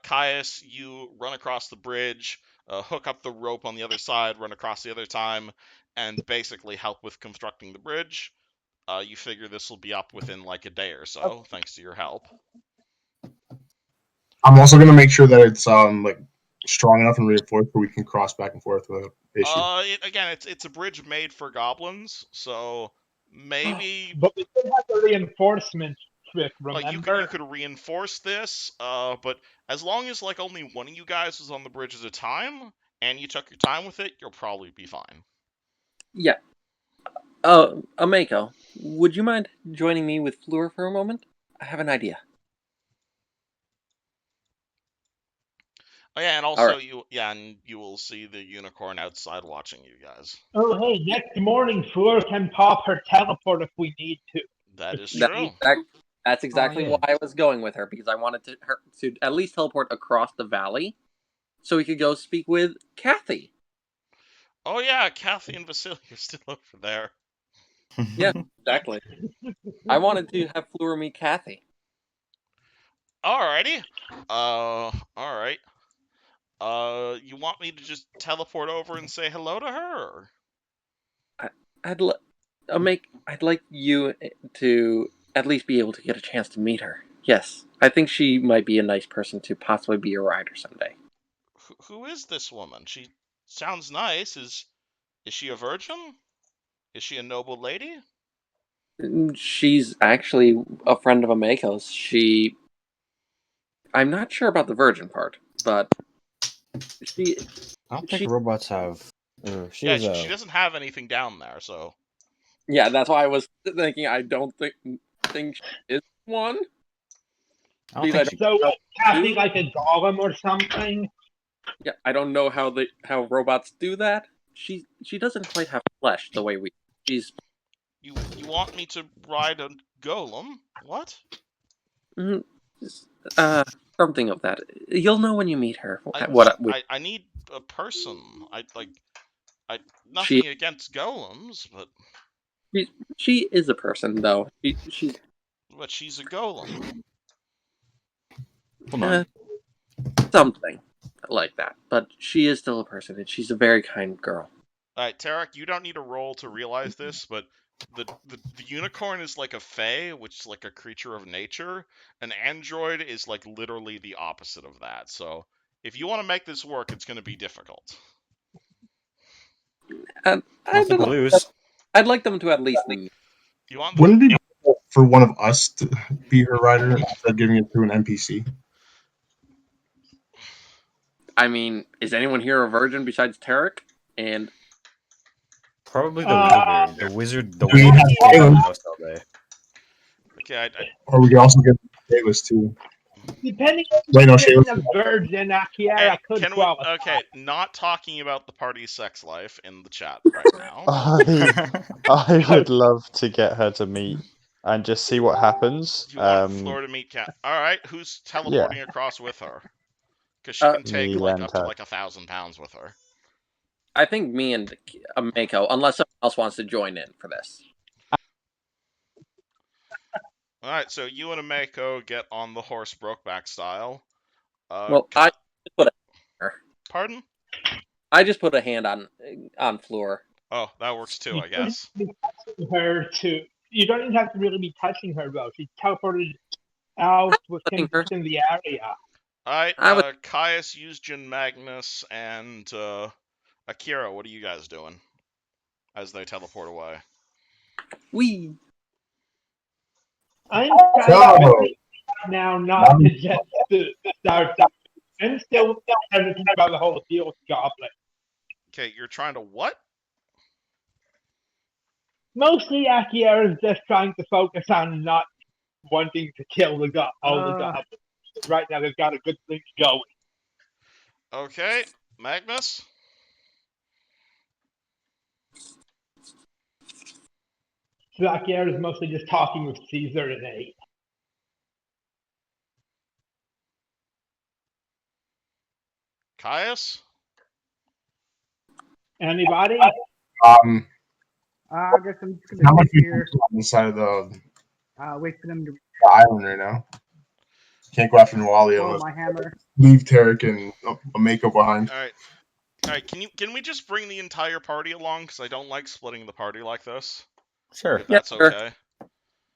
Caius, you run across the bridge, hook up the rope on the other side, run across the other time, and basically help with constructing the bridge. You figure this will be up within like a day or so, thanks to your help. I'm also gonna make sure that it's like strong enough and reinforced so we can cross back and forth without issue. Again, it's a bridge made for goblins, so maybe But we still have the reinforcement trick, like you remember? could reinforce this, but as long as like only one of you guys is on the bridge at a time and you took your time with it, you'll probably be fine. Yeah. Ameko, would you mind joining me with Fleur for a moment? I have an idea. Oh yeah, and All also right. you will see the unicorn outside watching you guys. Oh, hey, next morning, Fleur can pop her teleport if we need to. That is That, true. that's exactly yeah. why I was going with her, because I wanted her to at least teleport across the valley so we could go speak with Kathy. Oh yeah, Kathy and Vasily are still over there. Yeah, exactly. I wanted to have Fleur meet Kathy. Alrighty. Alright. You want me to just teleport over and say hello to her? Or? I'd like you to at least be able to get a chance to meet her. Yes, I think she might be a nice person to possibly be your rider someday. Who is this woman? She sounds nice. Is she a virgin? Is she a noble lady? She's actually a friend of Ameko's. I'm not sure about the virgin part, but she I don't think she robots have. She Yeah, has she a. doesn't have anything down there, so. yeah, that's why I was thinking I don't think she is one. I don't Because think I she. So, don't Kathy, do- like a golem or something? yeah, I don't know how robots do that. She doesn't quite have flesh the way we. She's You want me to ride a golem? What? mm, something of that. You'll know when you meet her. I need a person. I She nothing against golems, but she is a person though. She's she's a golem. Hold uh, on. something like that, but she is still a person, and she's a very kind girl. Alright, Tarek, you don't need a roll to realize this, but the unicorn is like a fae, which is like a creature of nature. An android is like literally the opposite of that. So if you want to make this work, it's going to be difficult. And Nothing to lose. I'd like them to at least meet. You want Wouldn't it be better for one of us to be her rider instead of giving it to an NPC? I mean, is anyone here a virgin besides Tarek? And Probably Uh, the wizard. The Do we wizard have is playing Caleb? most all day. okay, Or we could also get Shayless too. depending on Wait, no, if Shayless. a virgin, Akiera hey, could can we qualify. okay, not talking about the party's sex life in the chat right now. I would love to get her to meet and just see what happens. You want Fleur to meet Cat. Alright, who's teleporting across with her? Because she can take Me like and up to her. like 1,000 pounds with her. I think me and Mako, unless someone else wants to join in for this. Alright, so you and Ameko get on the horse Brokeback style. Well, I just put Pardon? I just put a hand on Fleur. Oh, that works too, You I guess. don't be touching her to. You don't even have to really be touching her though. She's teleported out with him her. just in the area. Alright, I was Caius, Eugen, Magnus, and Akira, what are you guys doing as they teleport away? we I'm trying to now not to just start. I'm still hesitant about the whole deal with Goblin. Okay, you're trying to what? Mostly, Akiera is just trying to focus on not wanting to kill all the goblins. Right now, they've got a good thing going. Okay, Magnus? Zakier is mostly just talking with Caesar today. Caius? Anybody? Um, I guess I'm just how gonna much sit people here, on the side of the wait for them to island right now? Can't go after Nualia throw unless my hammer. leave Tarek and Mako behind. All right. Can we just bring the entire party along? Because I don't like splitting the party like this. Sure. If Yeah, that's sure. okay.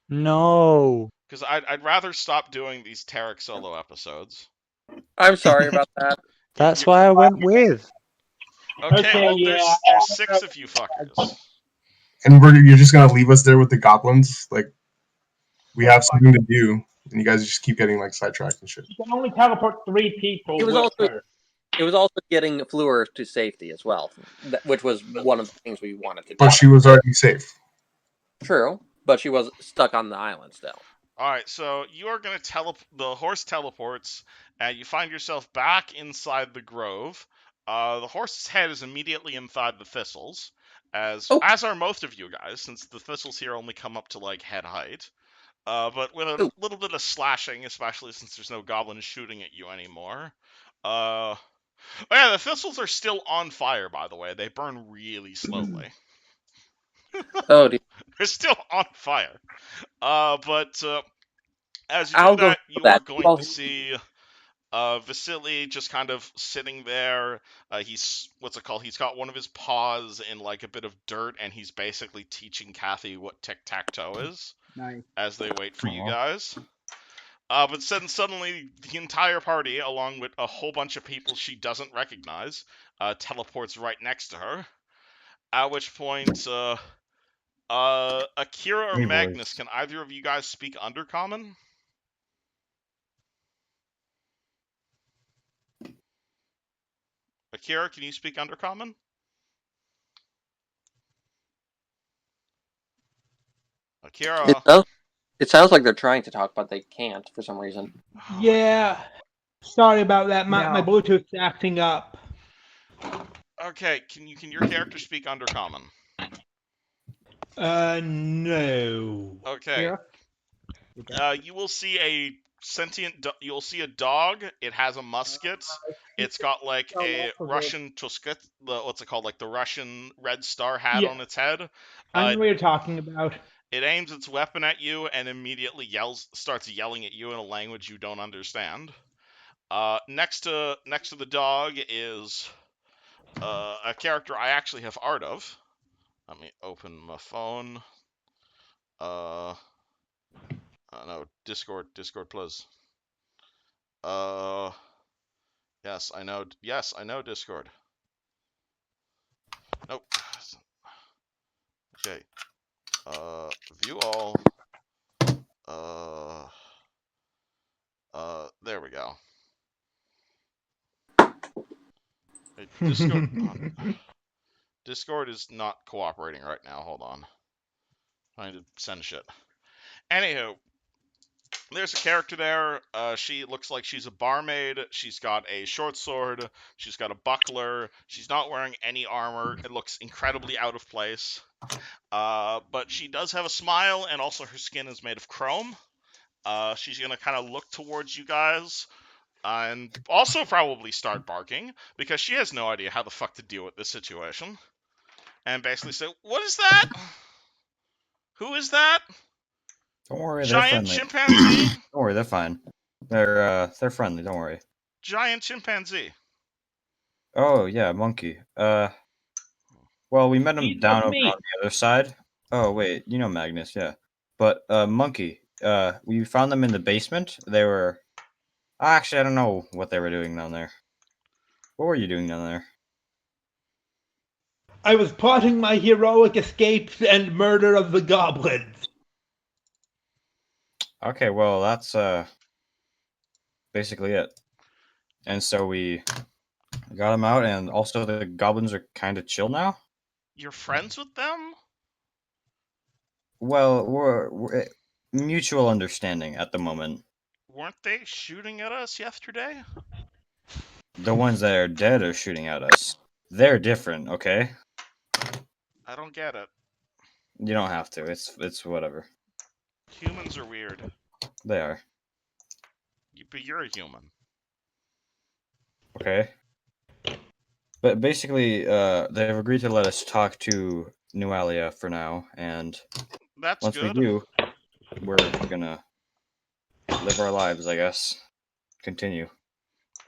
No. Because I'd rather stop doing these Tarek solo episodes. I'm sorry about that. That's why I went with. Okay, well, yeah. there's 6 of you fuckers. And you're just gonna leave us there with the goblins? Like, we have something to do, and you guys just keep getting like sidetracked and shit. You can only teleport 3 people It was with also her. it was also getting Fleur to safety as well, which was one of the things we wanted to do. But she was already safe. True, but she was stuck on the island still. All right, so you are going to the horse teleports, and you find yourself back inside the grove. The horse's head is immediately inside the thistles, as are most of you guys, since the thistles here only come up to like head height. But with a little bit of slashing, especially since there's no goblins shooting at you anymore. Oh yeah, the thistles are still on fire, by the way. They burn really slowly. Oh, dear. They're still on fire. But as you I'll do go that, for you that. are going to see Vasily just kind of sitting there. He's what's it called? He's got one of his paws in like a bit of dirt, and he's basically teaching Kathy what tic-tac-toe is. Nice. As they wait for you Aw. guys. But then suddenly the entire party, along with a whole bunch of people she doesn't recognize, teleports right next to her. At which point, Akira or Hey, Magnus, boys. can either of you guys speak Undercommon? Akira, can you speak Undercommon? Akira. It sounds like they're trying to talk, but they can't for some reason. Yeah. Sorry about that. My No. Bluetooth's acting up. Okay, can your character speak Undercommon? No. Okay. You will see a you'll see a dog. It has a musket. It's got like a Russian tusket. What's it called? Like the Russian Red Star hat on its head. I know what you're talking about. It aims its weapon at you and immediately starts yelling at you in a language you don't understand. Next to the dog is a character I actually have art of. Let me open my phone. No, Discord, please. Yes, I know Discord. Nope. Okay. View all. There we go. Hey, Discord. Discord is not cooperating right now. Hold on. I need to send shit. Anywho, there's a character there. She looks like she's a barmaid. She's got a short sword. She's got a buckler. She's not wearing any armor. It looks incredibly out of place. But she does have a smile, and also her skin is made of chrome. She's gonna kind of look towards you guys, and also probably start barking, because she has no idea how the fuck to deal with this situation. And basically say, "What is that? Who is that? Don't worry, they're Giant friendly. chimpanzee? Don't worry, they're fine. They're friendly. Don't worry. Giant chimpanzee. Oh yeah, monkey. Well, we met him He's down with over me. on the other side. Oh wait, you know Magnus, yeah. But monkey. We found them in the basement. They were. Actually, I don't know what they were doing down there. What were you doing down there? I was plotting my heroic escapes and murder of the goblins. Okay, well that's basically it. And so we got them out, and also the goblins are kind of chill now. You're friends with them? Well, we're mutual understanding at the moment. Weren't they shooting at us yesterday? The ones that are dead are shooting at us. They're different, okay? I don't get it. You don't have to. It's whatever. Humans are weird. They are. But you're a human. Okay. But basically, they've agreed to let us talk to Nualia for now, and That's once good. we do, we're gonna live our lives, I guess. Continue.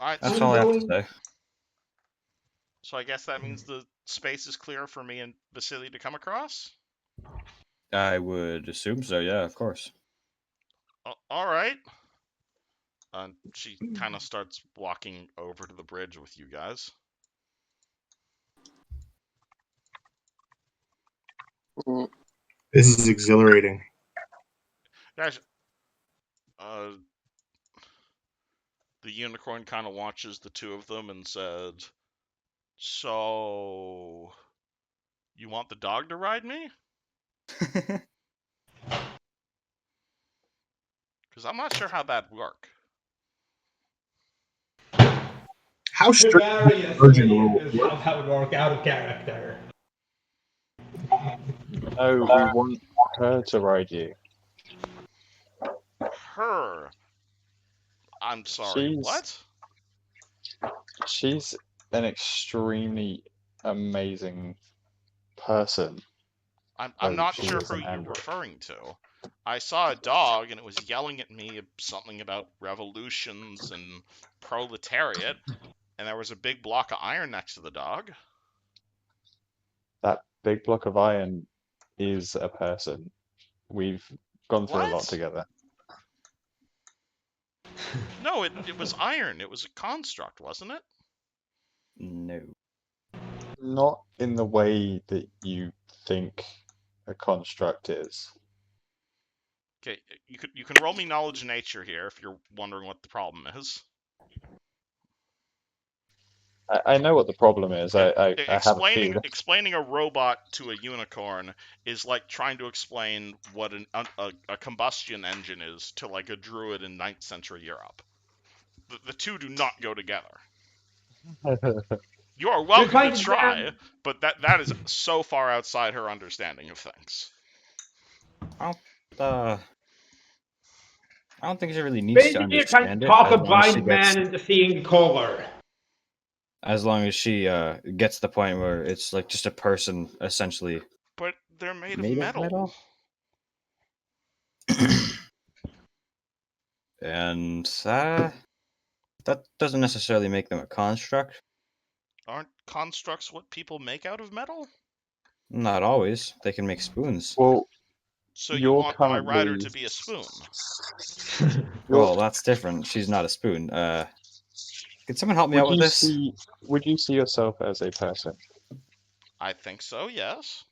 Alright, That's so, all I have to say. so I guess that means the space is clear for me and Vasily to come across? I would assume so, yeah, of course. Alright. She kind of starts walking over to the bridge with you guys. This is exhilarating. Guys, the unicorn kind of watches the two of them and said, "So, you want the dog to ride me? Because I'm not sure how that'd work." How strict Hilarious Virgin rule is how that would work out of character. No, we want her to ride you. Her. I'm sorry, what? She's an extremely amazing person. I'm not she sure is who an you're android. referring to. I saw a dog and it was yelling at me something about revolutions and proletariat, and there was a big block of iron next to the dog. That big block of iron is a person. We've gone through a lot What? together. No, it was iron. It was a construct, wasn't it? No. Not in the way that you think a construct is. Okay, you can roll me knowledge nature here if you're wondering what the problem is. I know what the problem is. I have a feeling. Explaining a robot to a unicorn is like trying to explain what a combustion engine is to like a druid in 9th century Europe. The two do not go together. You are welcome to try, but that is so far outside her understanding of things. I don't think she really needs to Basically, you're trying understand to it talk as a long as she blind man gets into seeing color. as long as she gets to the point where it's like just a person essentially But they're made of made of metal. metal. And that doesn't necessarily make them a construct. Aren't constructs what people make out of metal? Not always. They can make spoons. Well, So you want my rider to be a spoon? Well, that's different. She's not a spoon. Can someone help me out with this? Would you see yourself as a person? I think so, yes.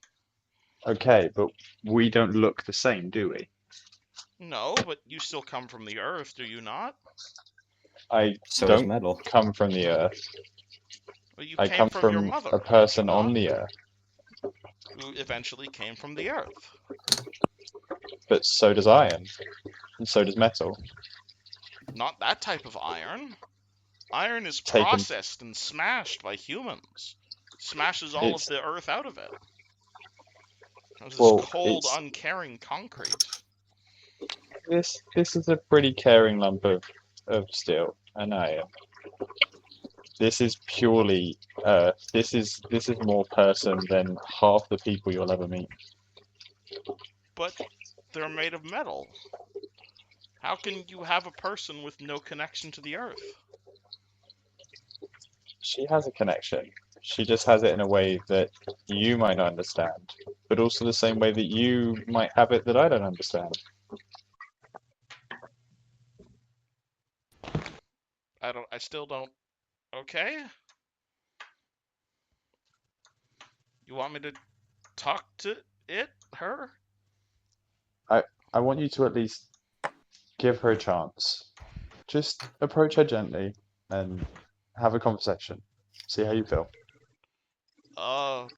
Okay, but we don't look the same, do we? No, but you still come from the earth, do you not? I So does don't metal. come from the earth. Well, you I came come from your from mother, a did person you on not? the earth. Who eventually came from the earth. But so does iron. And so does metal. Not that type of iron. Iron is Taken- processed and smashed by humans. Smashes all of It's- the earth out of it. This Well, cold, it's- uncaring concrete. This is a pretty caring lump of steel and iron. This is purely this is more person than half the people you'll ever meet. But they're made of metal. How can you have a person with no connection to the earth? She has a connection. She just has it in a way that you might not understand, but also the same way that you might have it that I don't understand. I still don't. Okay? You want me to talk to her? I want you to at least give her a chance. Just approach her gently and have a conversation. See how you feel. All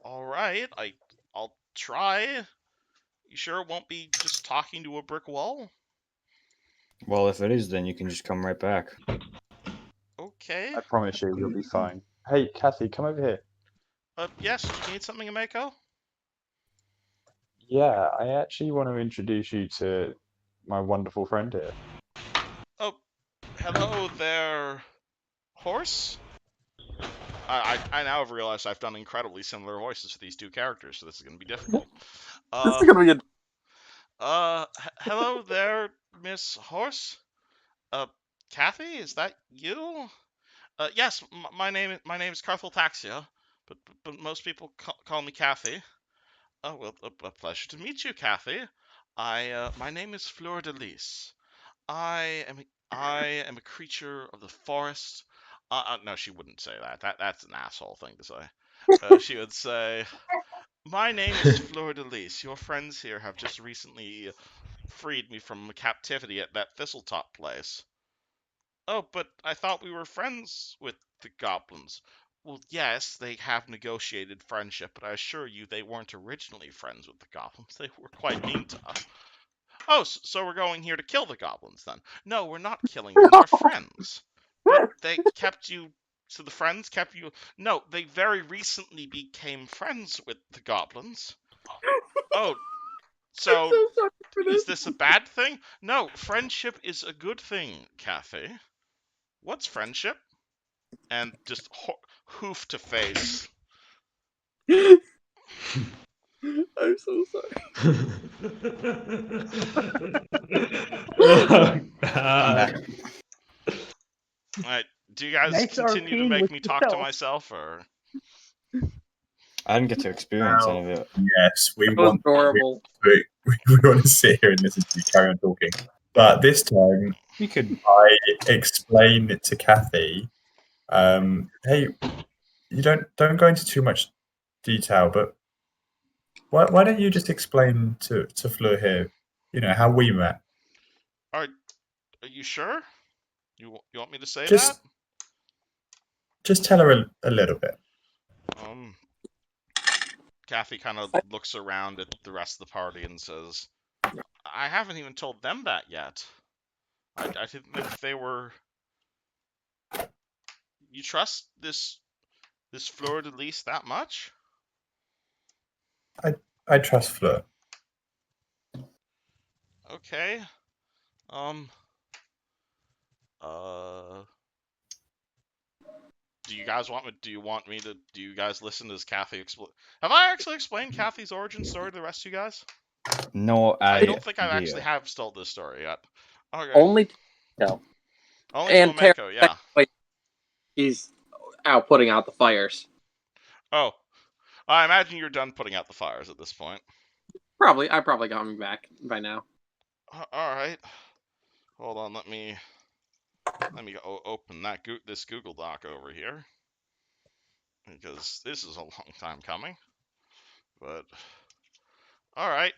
right. I'll try. You sure it won't be just talking to a brick wall? Well, if it is, then you can just come right back. Okay. I promise you'll be fine. Hey, Kathy, come over here. Yes, do you need something, Mako? Yeah, I actually want to introduce you to my wonderful friend here. Oh, hello there, horse? I now have realized I've done incredibly similar voices for these two characters, so this is going to be difficult. This is gonna be Hello there, Miss Horse. Kathy, is that you? Yes, my name is Carthaltaxia, but most people call me Kathy. Oh well, a pleasure to meet you, Kathy. My name is Fleur de Lis. I am a creature of the forest. No, she wouldn't say that. That's an asshole thing to say. She would say, "My name is Fleur de Lis. Your friends here have just recently freed me from captivity at that Thistletop place." Oh, but I thought we were friends with the goblins. Well, yes, they have negotiated friendship, but I assure you they weren't originally friends with the goblins. They were quite mean to us. Oh, so we're going here to kill the goblins then? No, we're not killing them. They're friends. But they kept you. So the friends kept you. No, they very recently became friends with the goblins. Oh, so so sorry for is this. this a bad thing? No, friendship is a good thing, Kathy. What's friendship? And just hoof to face. I'm so sorry. Oh, I'm God. back. Alright, do you guys Nice continue to arcane make with me talk to yourself. myself, or? I didn't get to experience any Well, of it. yes, we That was want adorable. we want to sit here and listen to you carry on talking. But this time, We could. I explain it to Kathy. Hey, you don't go into too much detail, but why don't you just explain to Fleur here, how we met? Are you sure? You want me to say that? Just tell her a little bit. Kathy kind of looks around at the rest of the party and says, I haven't even told them that yet. I didn't know if they were... You trust this Fleur de Lis that much? I trust Fleur. Okay. Do you guys want me? Do you want me to? Do you guys listen as Kathy explain? Have I actually explained Kathy's origin story to the rest of you guys? No I idea. don't think I actually have told this story yet. Okay. Only no. Only to And Tara, Omeko, yeah. he's out putting out the fires. Oh, I imagine you're done putting out the fires at this point. Probably, I probably got him back by now. All right. Hold on, let me go open this Google Doc over here, because this is a long time coming. But all right,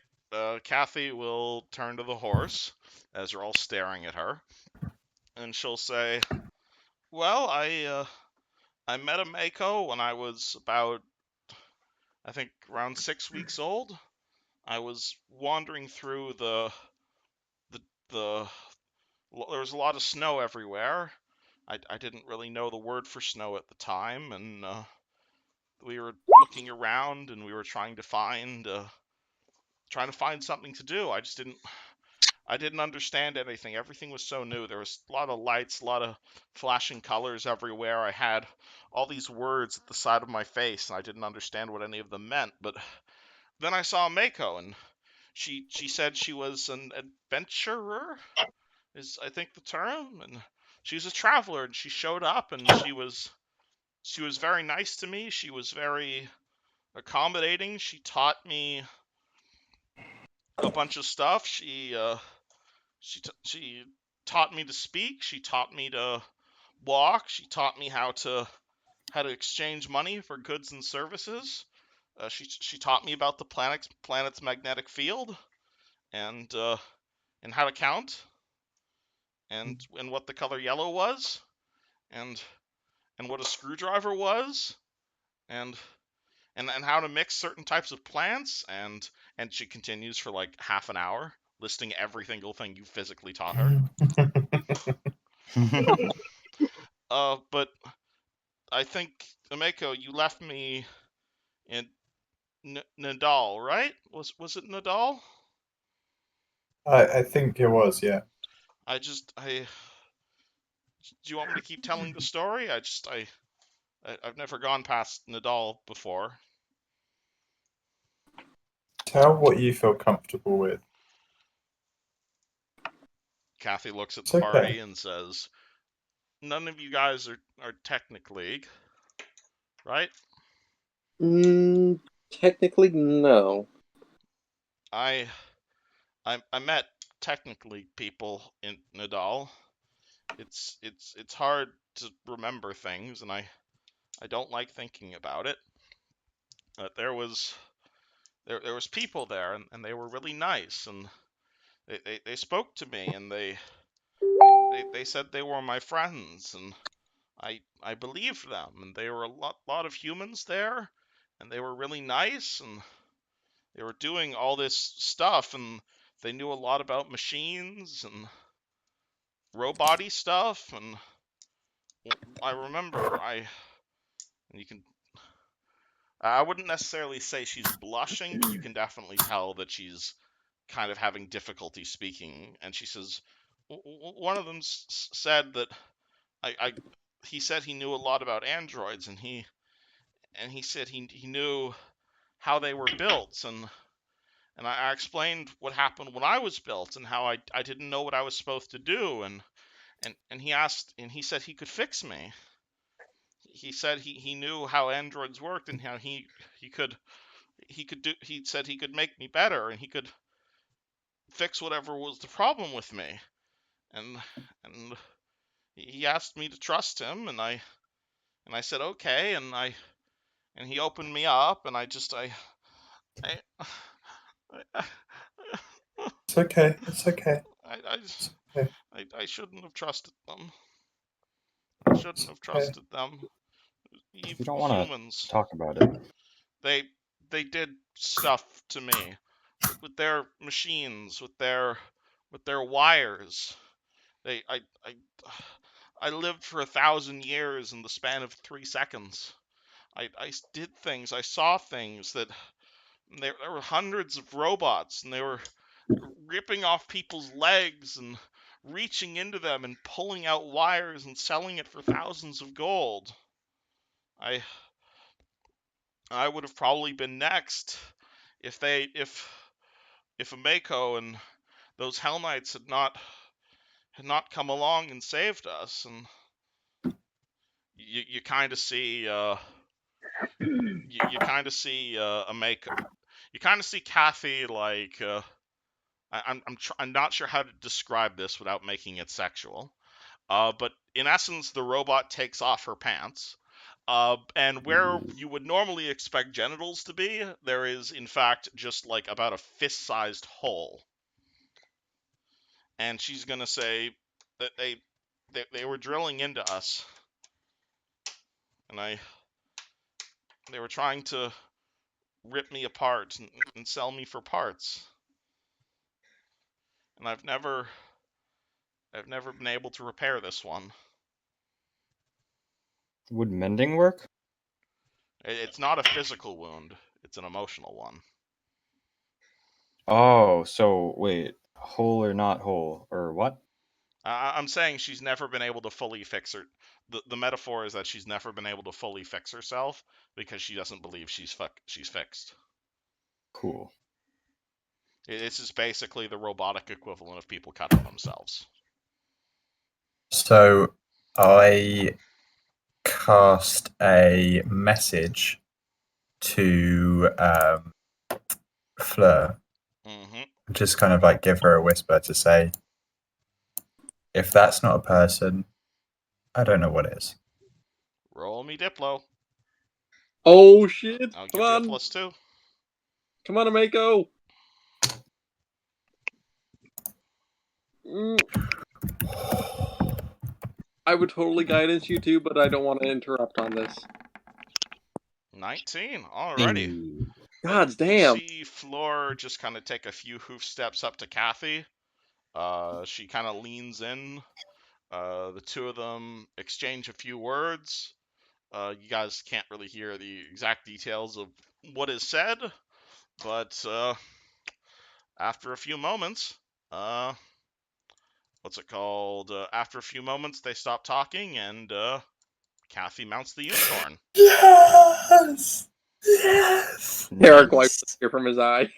Kathy will turn to the horse as you're all staring at her, and she'll say, "Well, I met a Mako when I was about, I think, around 6 weeks old. I was wandering through the there was a lot of snow everywhere. I didn't really know the word for snow at the time, and we were looking around and we were trying to find something to do. I didn't understand anything. Everything was so new. There was a lot of lights, a lot of flashing colors everywhere. I had all these words at the side of my face, and I didn't understand what any of them meant. But then I saw Mako, and she said she was an adventurer, is I think the term, and she was a traveler, and she showed up, and she was very nice to me. She was very accommodating. She taught me a bunch of stuff. She taught me to speak. She taught me to walk. She taught me how to exchange money for goods and services. She taught me about the planet's magnetic field, and how to count, and what the color yellow was, and what a screwdriver was, and how to mix certain types of plants, and she continues for like half an hour listing every single thing you physically taught her. But I think, Ameko, you left me in Nadal, right? Was it Nadal? I think it was, yeah. Do you want me to keep telling the story? I've never gone past Nadal before. Tell what you feel comfortable with. Kathy looks at the It's okay. party and says, "None of you guys are Technic League, right?" Technically, no. I met Technic League people in Nadal. It's hard to remember things, and I don't like thinking about it. But there was people there, and they were really nice, and they spoke to me, and they said they were my friends, and I believed them, and there were a lot of humans there, and they were really nice, and they were doing all this stuff, and they knew a lot about machines and robot-y stuff, and I remember I wouldn't necessarily say she's blushing, but you can definitely tell that she's kind of having difficulty speaking. And she says, one of them said that he said he knew a lot about androids, and he said he knew how they were built, and I explained what happened when I was built and how I didn't know what I was supposed to do, and he said he could fix me. He said he knew how androids worked and how he said he could make me better, and he could fix whatever was the problem with me, and he asked me to trust him, and I said okay, and he opened me up, and I It's okay. It's okay. I shouldn't have trusted them. I shouldn't have trusted them. If you don't want Humans, to talk about it, they did stuff to me with their machines, with their wires. I lived for 1,000 years in the span of 3 seconds. I did things. I saw things that there were hundreds of robots, and they were ripping off people's legs and reaching into them and pulling out wires and selling it for thousands of gold. I would have probably been next if Ameko and those Hell Knights had not come along and saved us. And you kind of see you kind of see Ameko, you kind of see Kathy like I'm not sure how to describe this without making it sexual. But in essence, the robot takes off her pants. And where you would normally expect genitals to be, there is in fact just like about a fist-sized hole. And she's gonna say that they were drilling into us, and they were trying to rip me apart and sell me for parts. And I've never been able to repair this one. would mending work? It's not a physical wound, it's an emotional one. Oh, so wait, whole or not whole, or what? I'm saying she's never been able to fully fix her. The metaphor is that she's never been able to fully fix herself because she doesn't believe she's fixed. Cool. This is basically the robotic equivalent of people cutting themselves. So I cast a message to Fleur. Just kind of like give her a whisper to say, if that's not a person, I don't know what is. Roll me Diplo. Oh shit! I'll Come give you a on! +2. Come on, Ameko! I would totally guidance you too, but I don't want to interrupt on this. 19. Alrighty. God damn. You see Fleur just kind of take a few hoof steps up to Kathy. She kind of leans in The two of them exchange a few words. You guys can't really hear the exact details of what is said, but after a few moments, what's it called? After a few moments, they stop talking, and Kathy mounts the unicorn. Yes! Yes! Eric wipes the tear from his eye.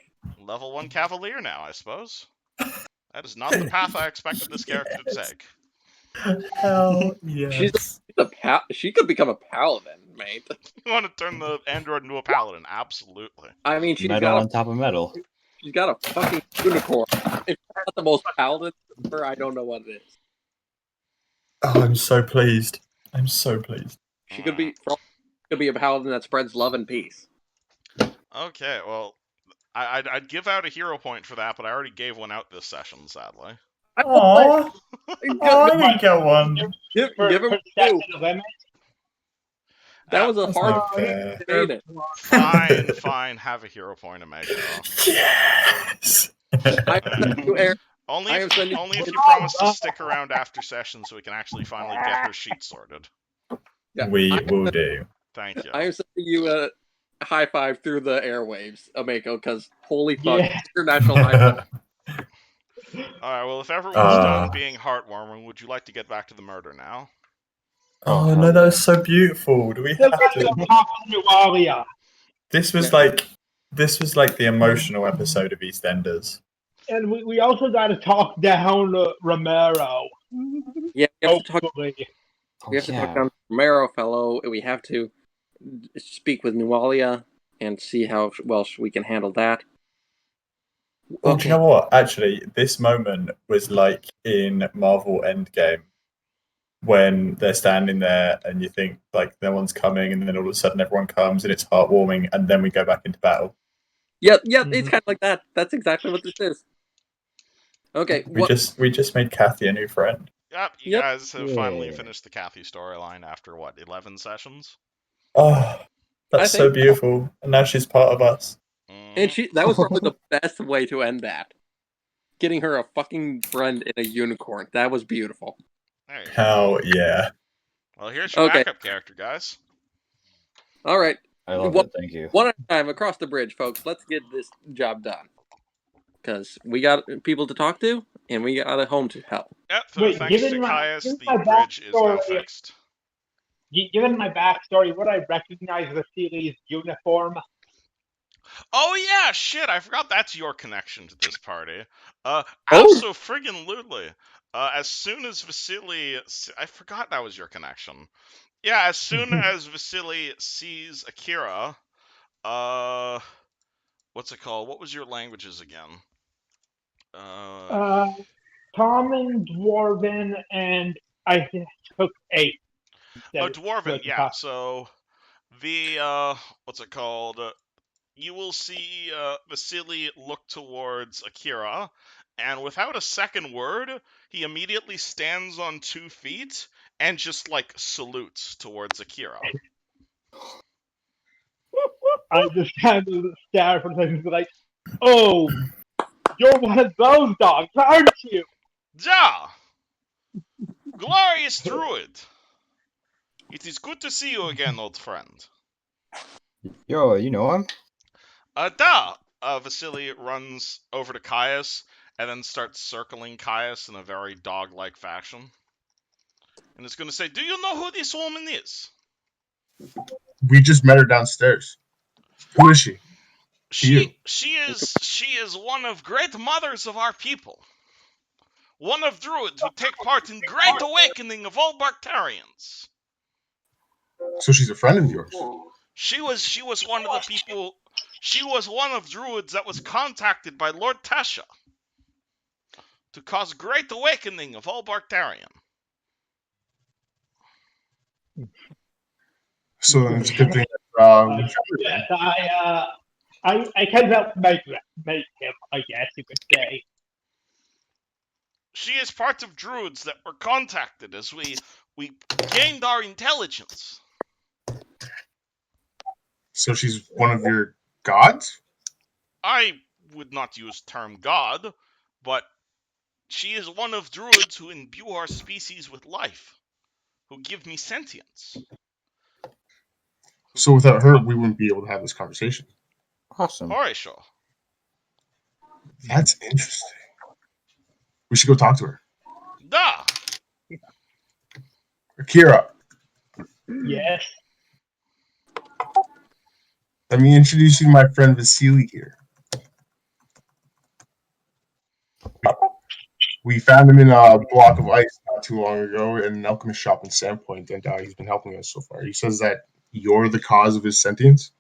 Level 1 Cavalier now, I suppose. That is not the path I expected this character to take. Hell She's yes. she could become a paladin, mate. You want to turn the android into a paladin? Absolutely. I mean, she's Metal got on top of metal. she's got a fucking unicorn. If it's not the most paladin ever, I don't know what it is. Oh, I'm so pleased. I'm so pleased. She could be a paladin that spreads love and peace. Okay, well, I'd give out a hero point for that, but I already gave one out this session, sadly. Aww. I didn't get one. Give For him second two. limit. That was a That's hard not fair. ain't it? Fine, have a hero point, Omega. Yes. I you, Eric. Only I if, am sending- only if you promise to stick around after session so we can actually finally get her sheet sorted. Yeah, We I will do. Thank you. I am sending you a high five through the airwaves, Ameko, because holy fuck, Yeah. international high five. Alright, well, if everyone's done being heartwarming, would you like to get back to the murder now? Oh no, that was so beautiful. Do we have to? This was like the emotional episode of EastEnders. And we also got to talk down Romero. Yeah, we have to talk. Hopefully. We have to talk down Romero, fellow. We have to speak with Nualia and see how well we can handle that. Oh, do you know what? Actually, this moment was like in Marvel Endgame when they're standing there and you think like no one's coming, and then all of a sudden everyone comes and it's heartwarming, and then we go back into battle. Yep, it's kind of like that. That's exactly what this is. Okay, We just made Kathy a new friend. Yep, you guys have finally finished the Kathy storyline after, what, 11 sessions? Oh, that's so beautiful. And now she's part of us. And that was probably the best way to end that. Getting her a fucking friend in a unicorn. That was beautiful. Hell yeah. Well, here's your Okay. backup character, guys. All right. I love it, thank you. One at a time, across the bridge, folks. Let's get this job done. Because we got people to talk to, and we got a home to help. Yep, Wait, thanks to Caius, the bridge is now fixed. Given my backstory, would I recognize Vasily's uniform? Oh yeah, shit! I forgot that's your connection to this party. Abso-friggin-lutely. As soon as Vasily, I forgot that was your connection. Yeah, as soon as Vasily sees Akira, what's it called? What was your languages again? Common, Dwarven, and I took 8. Oh, Dwarven, yeah. So the what's it called? You will see Vasily look towards Akira, and without a second word, he immediately stands on 2 feet and just like salutes towards Akira. I just kind of stare for a second, like, "Oh, you're one of those dogs, aren't you?" Ja! Glorious Druid! It is good to see you again, old friend. Yo, you know him? Vasily runs over to Caius and then starts circling Caius in a very dog-like fashion. And is going to say, "Do you know who this woman is?" We just met her downstairs. Who is she? She is one of great mothers of our people. One of druids who take part in great awakening of all Bartarians. So she's a friend of yours. She was one of the people. She was one of druids that was contacted by Lord Tasha to cause great awakening of all Bartarian. So then it's a good thing that I can help make him, I guess you could say. She is part of druids that were contacted as we gained our intelligence. So she's one of your gods? I would not use term god, but She is one of druids who imbue our species with life, who give me sentience. So without her, we wouldn't be able to have this conversation. Awesome. Horatio. That's interesting. We should go talk to her. Da! Akira, Yes. let me introduce you to my friend Vasily here. We found him in a block of ice not too long ago in an alchemist shop in Sandpoint, and he's been helping us so far. He says that you're the cause of his sentience.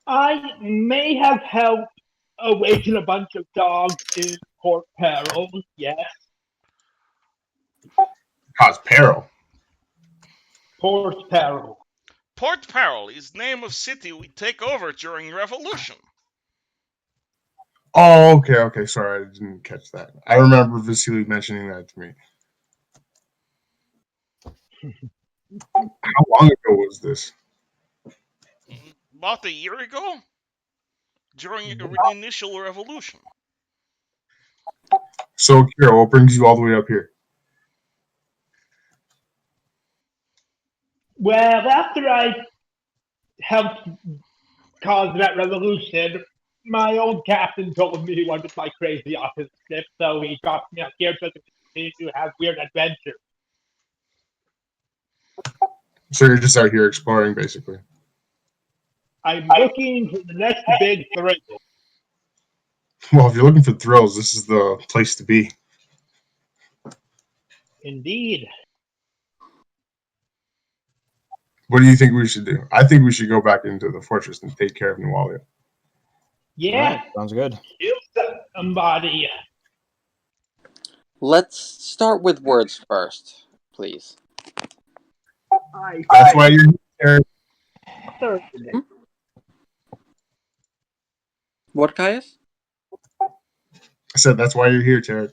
I may have helped awaken a bunch of dogs in Port Peril, yes. Cause peril. Port Peril. Port Peril is name of city we take over during Revolution. Oh, okay. Sorry, I didn't catch that. I remember Vasily mentioning that to me. How long ago was this? About a year ago? During the initial revolution. So, Akira, what brings you all the way up here? Well, after I helped cause that revolution, my old captain told me he wanted my crazy off his ship, so he dropped me up here so I could continue to have weird adventures. So you're just out here exploring, basically. I'm looking for the next big thrill. Well, if you're looking for thrills, this is the place to be. Indeed. What do you think we should do? I think we should go back into the fortress and take care of Nualia. Yeah, Alright, sounds good. kill somebody. Let's start with words first, please. That's why you're here. Thursday. What, Caius? I said that's why you're here, Tarek.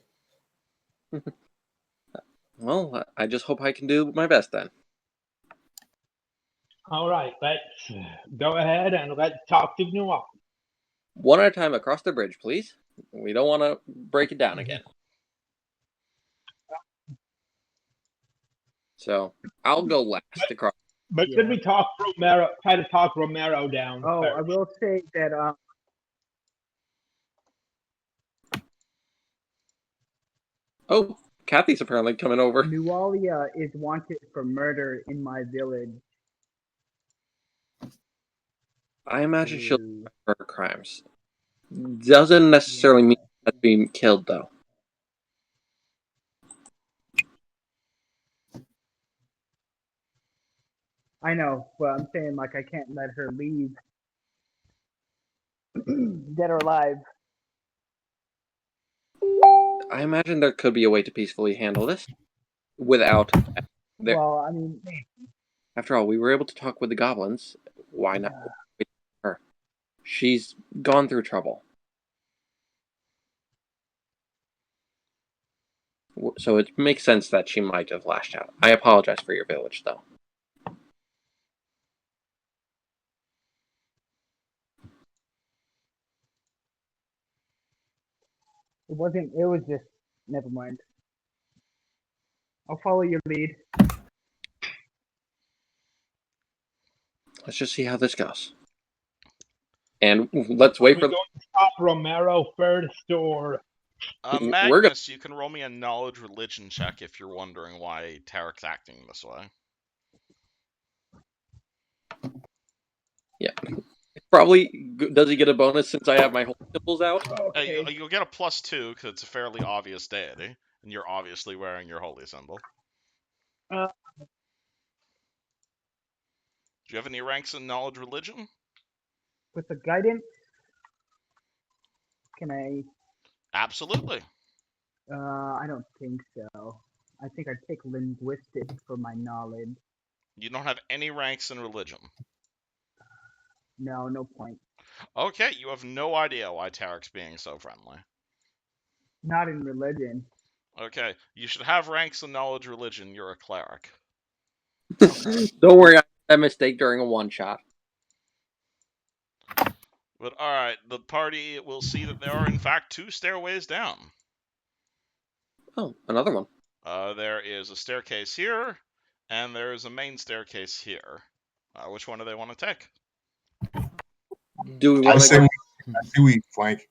Well, I just hope I can do my best then. All right, let's go ahead and let's talk to New Orleans. One at a time across the bridge, please. We don't want to break it down again. So, I'll go last across. But should we talk Romero? Try to talk Romero down. Oh, first. I will say that Oh, Kathy's apparently coming over. Nualia is wanted for murder in my village. I imagine she'll for her crimes. Doesn't necessarily mean that's being killed, though. I know, but I'm saying like I can't let her leave, dead or alive. I imagine there could be a way to peacefully handle this without. Well, I mean, After all, we were able to talk with the goblins. Why not wait for her? She's gone through trouble. So it makes sense that she might have lashed out. I apologize for your village, though. it wasn't. It was just. Never mind. I'll follow your lead. Let's just see how this goes. And let's wait for. We're going to stop Romero first, or Magnus, you can roll me a knowledge religion check if you're wondering why Tarek's acting this way. Yeah. Probably, does he get a bonus since I have my holy symbols out? Okay. You'll get a +2 because it's a fairly obvious deity, and you're obviously wearing your holy symbol. Uh, Do you have any ranks in knowledge religion? With the guidance, can I? Absolutely. I don't think so. I think I'd take linguistics for my knowledge. You don't have any ranks in religion. No, no point. Okay, you have no idea why Tarek's being so friendly. Not in religion. Okay, you should have ranks in knowledge religion. You're a cleric. Don't worry, I made that mistake during a one-shot. But alright, the party will see that there are in fact 2 stairways down. Oh, another one. There is a staircase here, and there is a main staircase here. Which one do they want to take? Do we I want to say, go? I say we flank.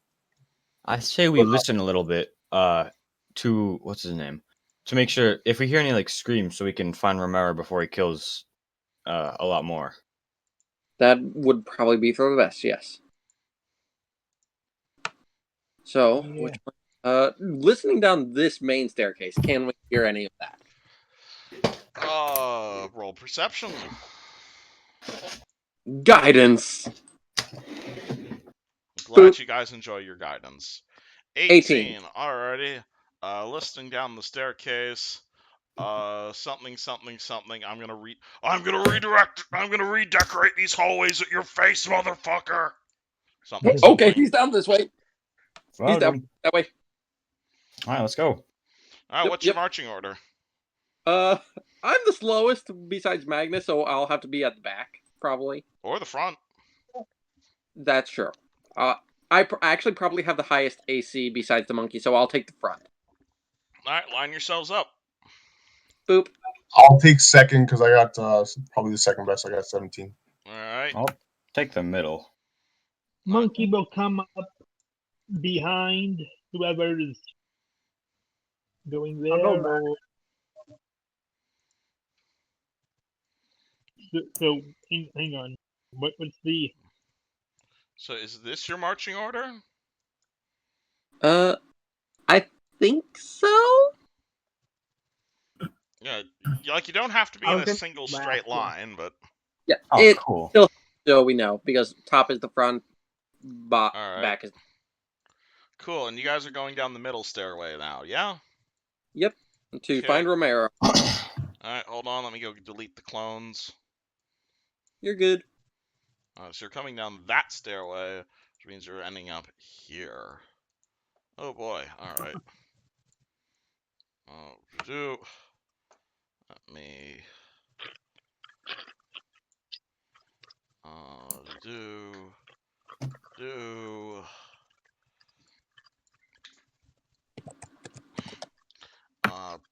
I say we listen a little bit to what's his name to make sure if we hear any like screams, so we can find Romero before he kills a lot more. That would probably be for the best, yes. So, which one? Listening down this main staircase, can we hear any of that? Roll perception. Guidance. Glad Boop. you guys enjoy your guidance. 18. Alrighty. Listing down the staircase. Something. I'm gonna redirect. I'm gonna redecorate these hallways at your face, motherfucker. Something. Okay, he's down this way. He's down that way. All right, let's go. All right, what's your marching order? I'm the slowest besides Magnus, so I'll have to be at the back, probably. Or the front. That's true. I actually probably have the highest AC besides the monkey, so I'll take the front. Alright, line yourselves up. Boop. I'll take second because I got probably the second best. I got 17. Alright. I'll take the middle. Monkey will come up behind whoever is going there. I'll go So hang on. What's the? So is this your marching order? I think so. Yeah, like you don't have to be in a single straight line, but yeah, cool. Still we know because top is the front, back is. Cool, and you guys are going down the middle stairway now, yeah? Yep, to find Romero. Alright, hold on, let me go delete the clones. You're good. So you're coming down that stairway, which means you're ending up here. Oh boy, alright. Let me...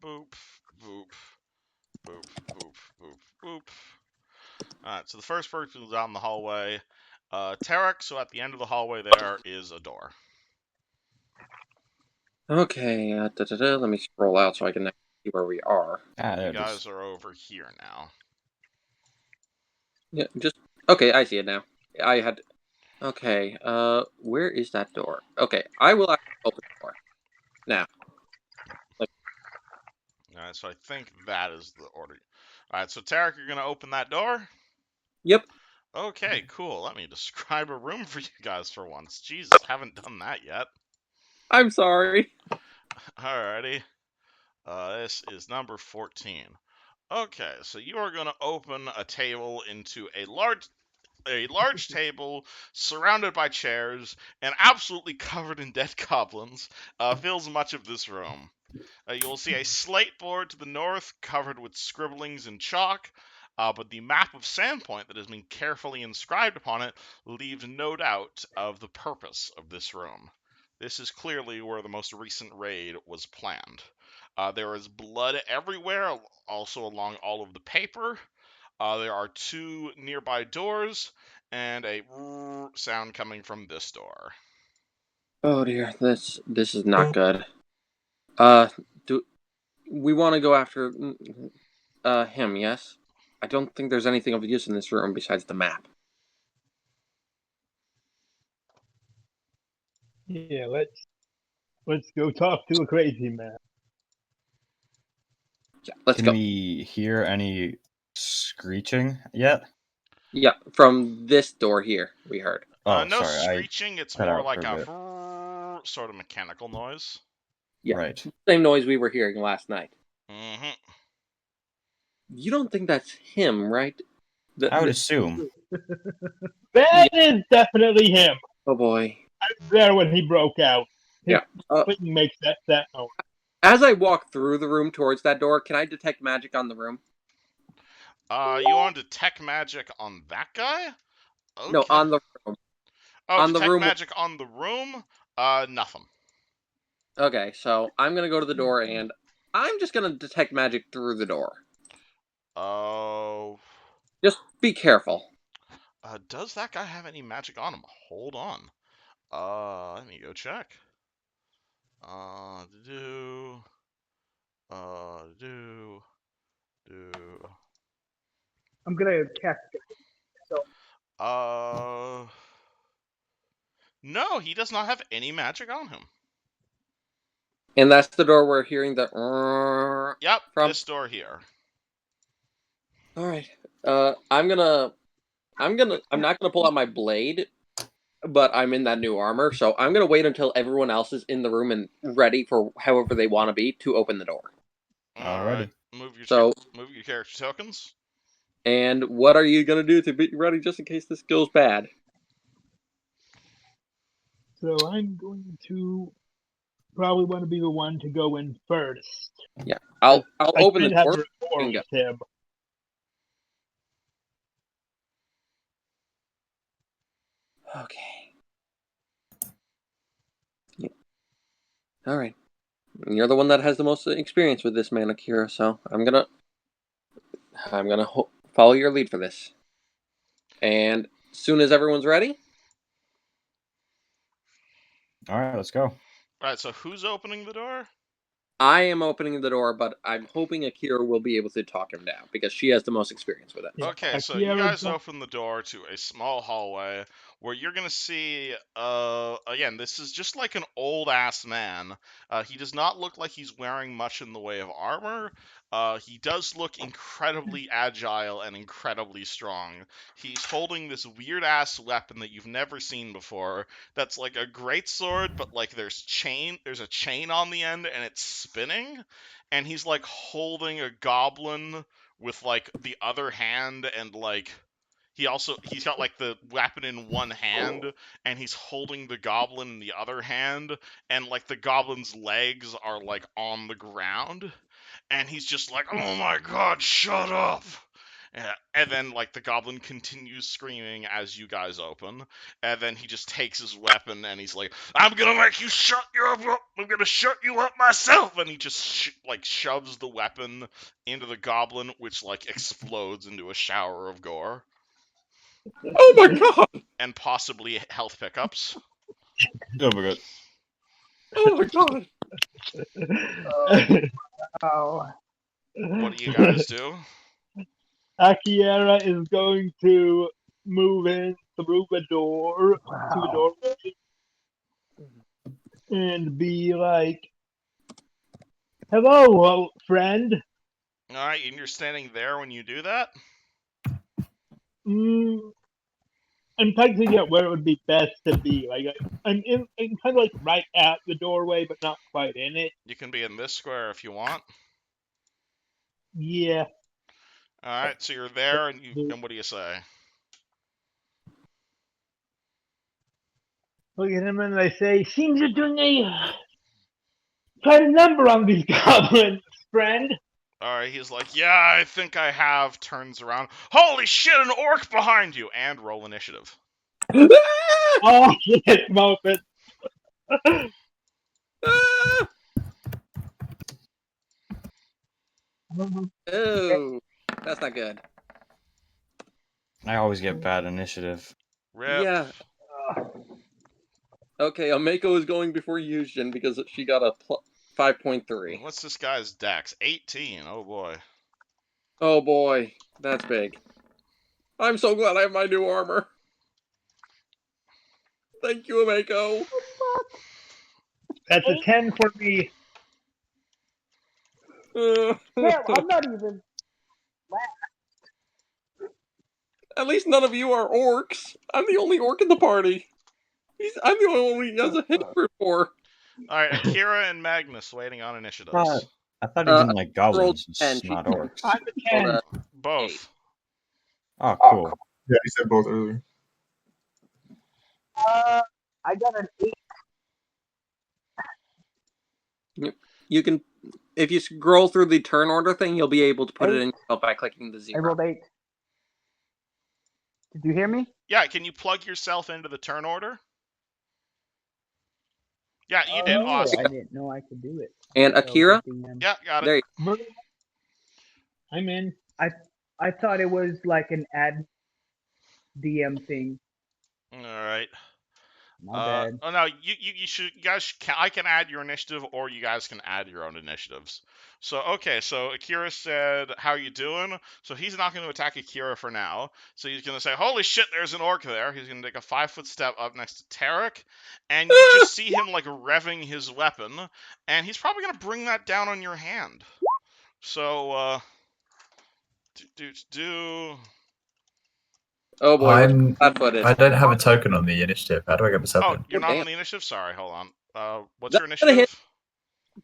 boop, boop, boop, boop, boop, boop. Alright, so the first person down the hallway, Tarek, so at the end of the hallway there is a door. Okay, let me scroll out so I can see where we are. You guys are over here now. Yeah, okay, I see it now. I had... Okay, where is that door? Okay, I will actually open the door. Now. Alright, so I think that is the order. Alright, so Tarek, you're gonna open that door? Yep. Okay, cool. Let me describe a room for you guys for once. Jesus, haven't done that yet. I'm sorry. Alrighty. This is number 14. Okay, so you are going to open a table into a large table surrounded by chairs and absolutely covered in dead goblins fills much of this room. You will see a slate board to the north covered with scribblings in chalk, but the map of Sandpoint that has been carefully inscribed upon it leaves no doubt of the purpose of this room. This is clearly where the most recent raid was planned. There is blood everywhere, also along all of the paper. There are 2 nearby doors, and a sound coming from this door. Oh dear, this is not good. Do we want to go after him? Yes. I don't think there's anything of use in this room besides the map. Yeah, let's go talk to a crazy man. Yeah, let's go. Can we hear any screeching yet? Yeah, from this door here, we heard. No sorry, screeching, it's more like a sort of mechanical noise. Yeah, right. Same noise we were hearing last night. Mm-hmm. You don't think that's him, right? I would assume. That is definitely him. Oh boy. I was there when he broke out. Yeah. Clicking makes that noise. As I walk through the room towards that door, can I detect magic on the room? You want to detect magic on that guy? Okay. No, on the room. Oh, on detect the room. magic on the room? Nothing. Okay, so I'm gonna go to the door and I'm just gonna detect magic through the door. Oh. Just be careful. Does that guy have any magic on him? Hold on. Let me go check. Do. I'm gonna cast it. No, he does not have any magic on him. And that's the door we're hearing the Yep, from. this door here. All right. I'm not gonna pull out my blade, but I'm in that new armor, so I'm gonna wait until everyone else is in the room and ready for however they want to be to open the door. All Alrighty. right, move your character tokens. And what are you gonna do to be ready just in case this goes bad? So I'm going to probably want to be the one to go in first. Yeah, I'll I open the can't have door. rapport and go. with him. Okay. Yeah. All right. You're the one that has the most experience with this, man, Akira. So I'm gonna follow your lead for this. And as soon as everyone's ready, All right, let's go. All right, so who's opening the door? I am opening the door, but I'm hoping Akira will be able to talk him down because she has the most experience with it. Yeah, Okay, so you Akira guys go- open the door to a small hallway where you're gonna see, again, this is just like an old ass man. He does not look like he's wearing much in the way of armor. He does look incredibly agile and incredibly strong. He's holding this weird ass weapon that you've never seen before. That's like a great sword, but like there's a chain on the end and it's spinning, and he's like holding a goblin with like the other hand, and like he's got like the weapon in one hand and he's holding the goblin in the other hand, and like the goblin's legs are like on the ground, and he's just like, "Oh my god, shut up." Yeah, and then like the goblin continues screaming as you guys open, and then he just takes his weapon and he's like, "I'm gonna make you shut you up. I'm gonna shut you up myself." And he just shoves the weapon into the goblin, which like explodes into a shower of gore Oh my god! and possibly health pickups. Oh my god. Oh my god! Oh, What do you guys do? Akira is going to move in through the door to the wow. doorway and be like, "Hello, old friend. All right, and you're standing there when you do that. I'm trying to figure out where it would be best to be. Like, I'm kind of like right at the doorway, but not quite in it. You can be in this square if you want. Yeah. All right, so you're there, and what do you say? Look at him and I say, "Seems you're doing quite a number on these goblins, friend." All right, he's like, "Yeah, I think I have." Turns around, holy shit, an orc behind you, and roll initiative. Oh shit, moment. Oh, that's not good. I always get bad initiative. Rip. Yeah. Okay, Ameko is going before Yujin because she got a 5.3. What's this guy's dex? 18. Oh boy. Oh boy, that's big. I'm so glad I have my new armor. Thank you, Ameko. That's a 10 for me. Damn, I'm not even. At least none of you are orcs. I'm the only orc in the party. I'm the only one he has a hit for. All right, Akira and Magnus waiting on initiatives. I thought he didn't like goblins, and it's not she- orcs. I'm a 10. Both. Oh, cool. Yeah, he said both earlier. I got an 8. You can, if you scroll through the turn order thing, you'll be able to put it in yourself by clicking the I 0. rolled 8. Did you hear me? Yeah, can you plug yourself into the turn order? Yeah, you did. Oh, Awesome. I didn't know I could do it. And So, Akira? at the end. Yeah, got it. There you I'm in. I thought it was like an ad DM thing. All right. My bad. Oh no, you should. You guys can. I can add your initiative, or you guys can add your own initiatives. So okay, so Akira said, "How you doing?" So he's not going to attack Akira for now. So he's going to say, "Holy shit, there's an orc there." He's going to take a 5-foot step up next to Tarek, and you just see him like revving his weapon, and he's probably going to bring that down on your hand. So do. Oh boy, I'm. flat-footed. I don't have a token on the initiative. How do I get myself Oh, in? you're Oh, not damn. on the initiative. Sorry, hold on. What's That's your gonna hit.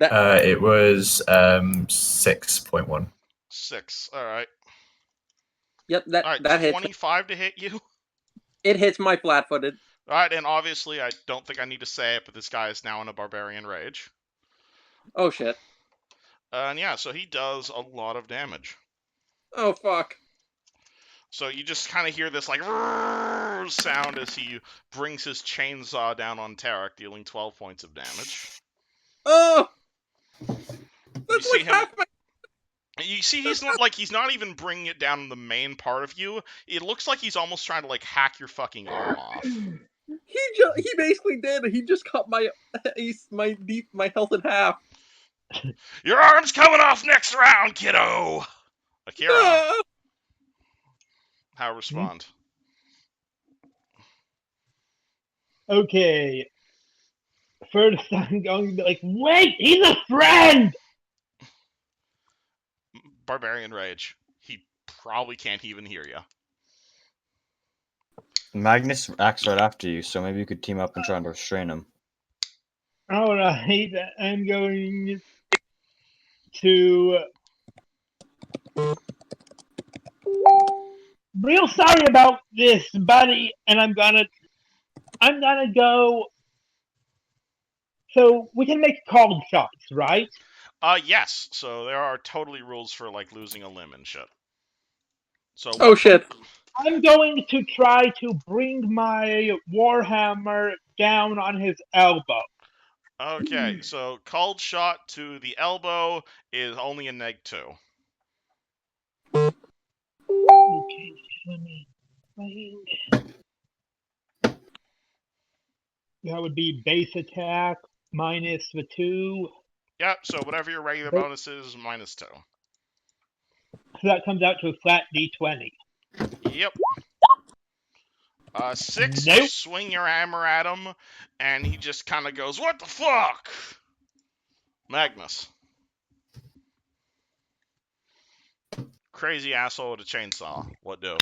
initiative? It was 6.1. 6. All right. Yep, All right. that hits. 25 to hit you. It hits my flat-footed. All right, and obviously, I don't think I need to say it, but this guy is now in a barbarian rage. Oh shit. And yeah, so he does a lot of damage. Oh fuck. So you just kind of hear this like sound as he brings his chainsaw down on Tarek, dealing 12 points of damage. Oh. You That's see like him. half my. You see, he's not even bringing it down on the main part of you. It looks like he's almost trying to like hack your fucking arm off. He basically did. He just cut my my health in half. Your arm's coming off next round, kiddo. Akira, Ah! how respond? Okay. First, I'm going to be like, wait, he's a friend! Barbarian rage. He probably can't even hear you. Magnus acts right after you, so maybe you could team up and try and restrain him. Alright, I'm going to. Real sorry about this, buddy, and I'm gonna go. So we can make cold shots, right? Yes. So there are totally rules for like losing a limb and shit. So Oh shit. I'm going to try to bring my warhammer down on his elbow. Okay, so called shot to the elbow is only a -2. Okay, let me find. That would be base attack minus the 2. Yep, so whatever your regular bonus is, -2. So that comes out to a flat d20. Yep. 6, Nope. you swing your hammer at him, and he just kind of goes, "What the fuck?" Magnus. Crazy asshole with a chainsaw. What do?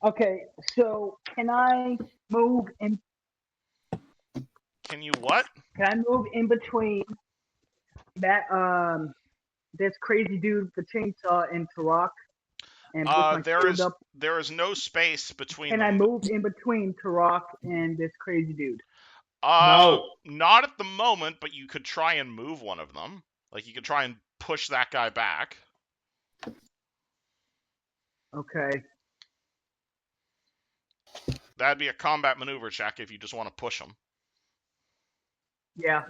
Okay, so can I move in? Can you what? Can I move in between that this crazy dude with the chainsaw and Turok, and with my shield up? There is no space between Can them. I move in between Turok and this crazy dude? No. Not at the moment, but you could try and move one of them. Like, you could try and push that guy back. Okay. That'd be a combat maneuver check if you just want to push him. Yeah.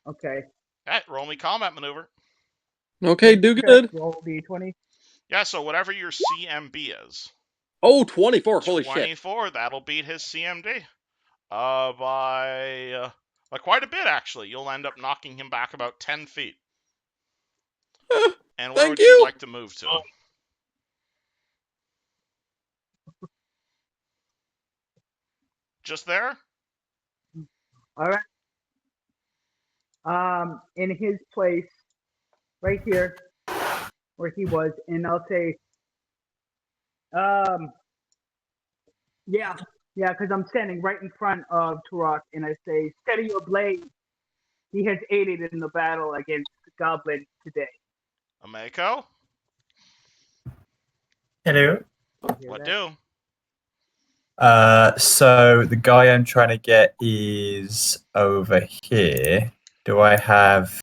Okay. Hey, roll me combat maneuver. Okay, do good. Roll d20. Yeah, so whatever your CMB is. Oh, 24. Holy shit. 24, that'll beat his CMD. By quite a bit, actually. You'll end up knocking him back about 10 feet. And where would you like to move to? Just there? All right. In his place, right here, where he was, and I'll say, yeah, because I'm standing right in front of Turok, and I say, steady your blade. He has aided in the battle against the goblin today. Ameko? Hello. What do? So the guy I'm trying to get is over here. Do I have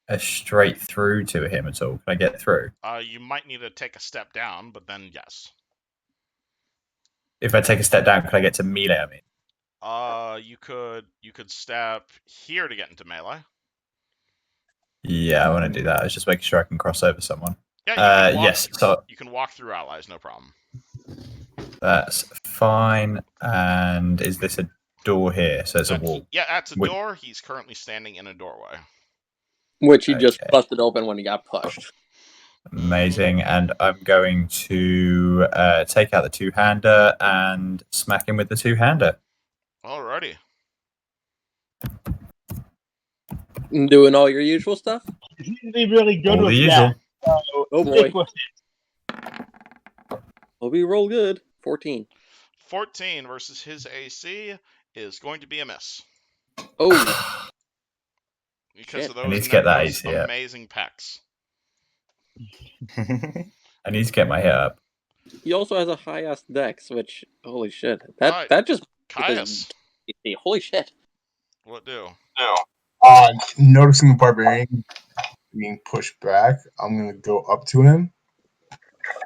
a straight through to him at all? Can I get through? You might need to take a step down, but then yes. If I take a step down, can I get to melee? I mean, You could step here to get into melee. yeah, I want to do that. I was just making sure I can cross over someone. Yeah, you can walk, yes. So you can walk through allies, no problem. that's fine. And is this a door here? So it's a wall. Yeah, that's a Wait. door. He's currently standing in a doorway. Which he just Okay. busted open when he got pushed. Amazing. And I'm going to take out the two-hander and smack him with the two-hander. Alrighty. Doing all your usual stuff? He's usually really good All with the usual. that. So Oh boy. stick with Hope you roll good. 14. 14 versus his AC is going to be a miss. Oh, Because shit. of I need those, to get that those AC up. amazing pecs. I need to get my hit up. He also has a high ass dex, which holy shit. That Alright, that just Caius, holy shit. what do? Noticing the barbarian being pushed back, I'm gonna go up to him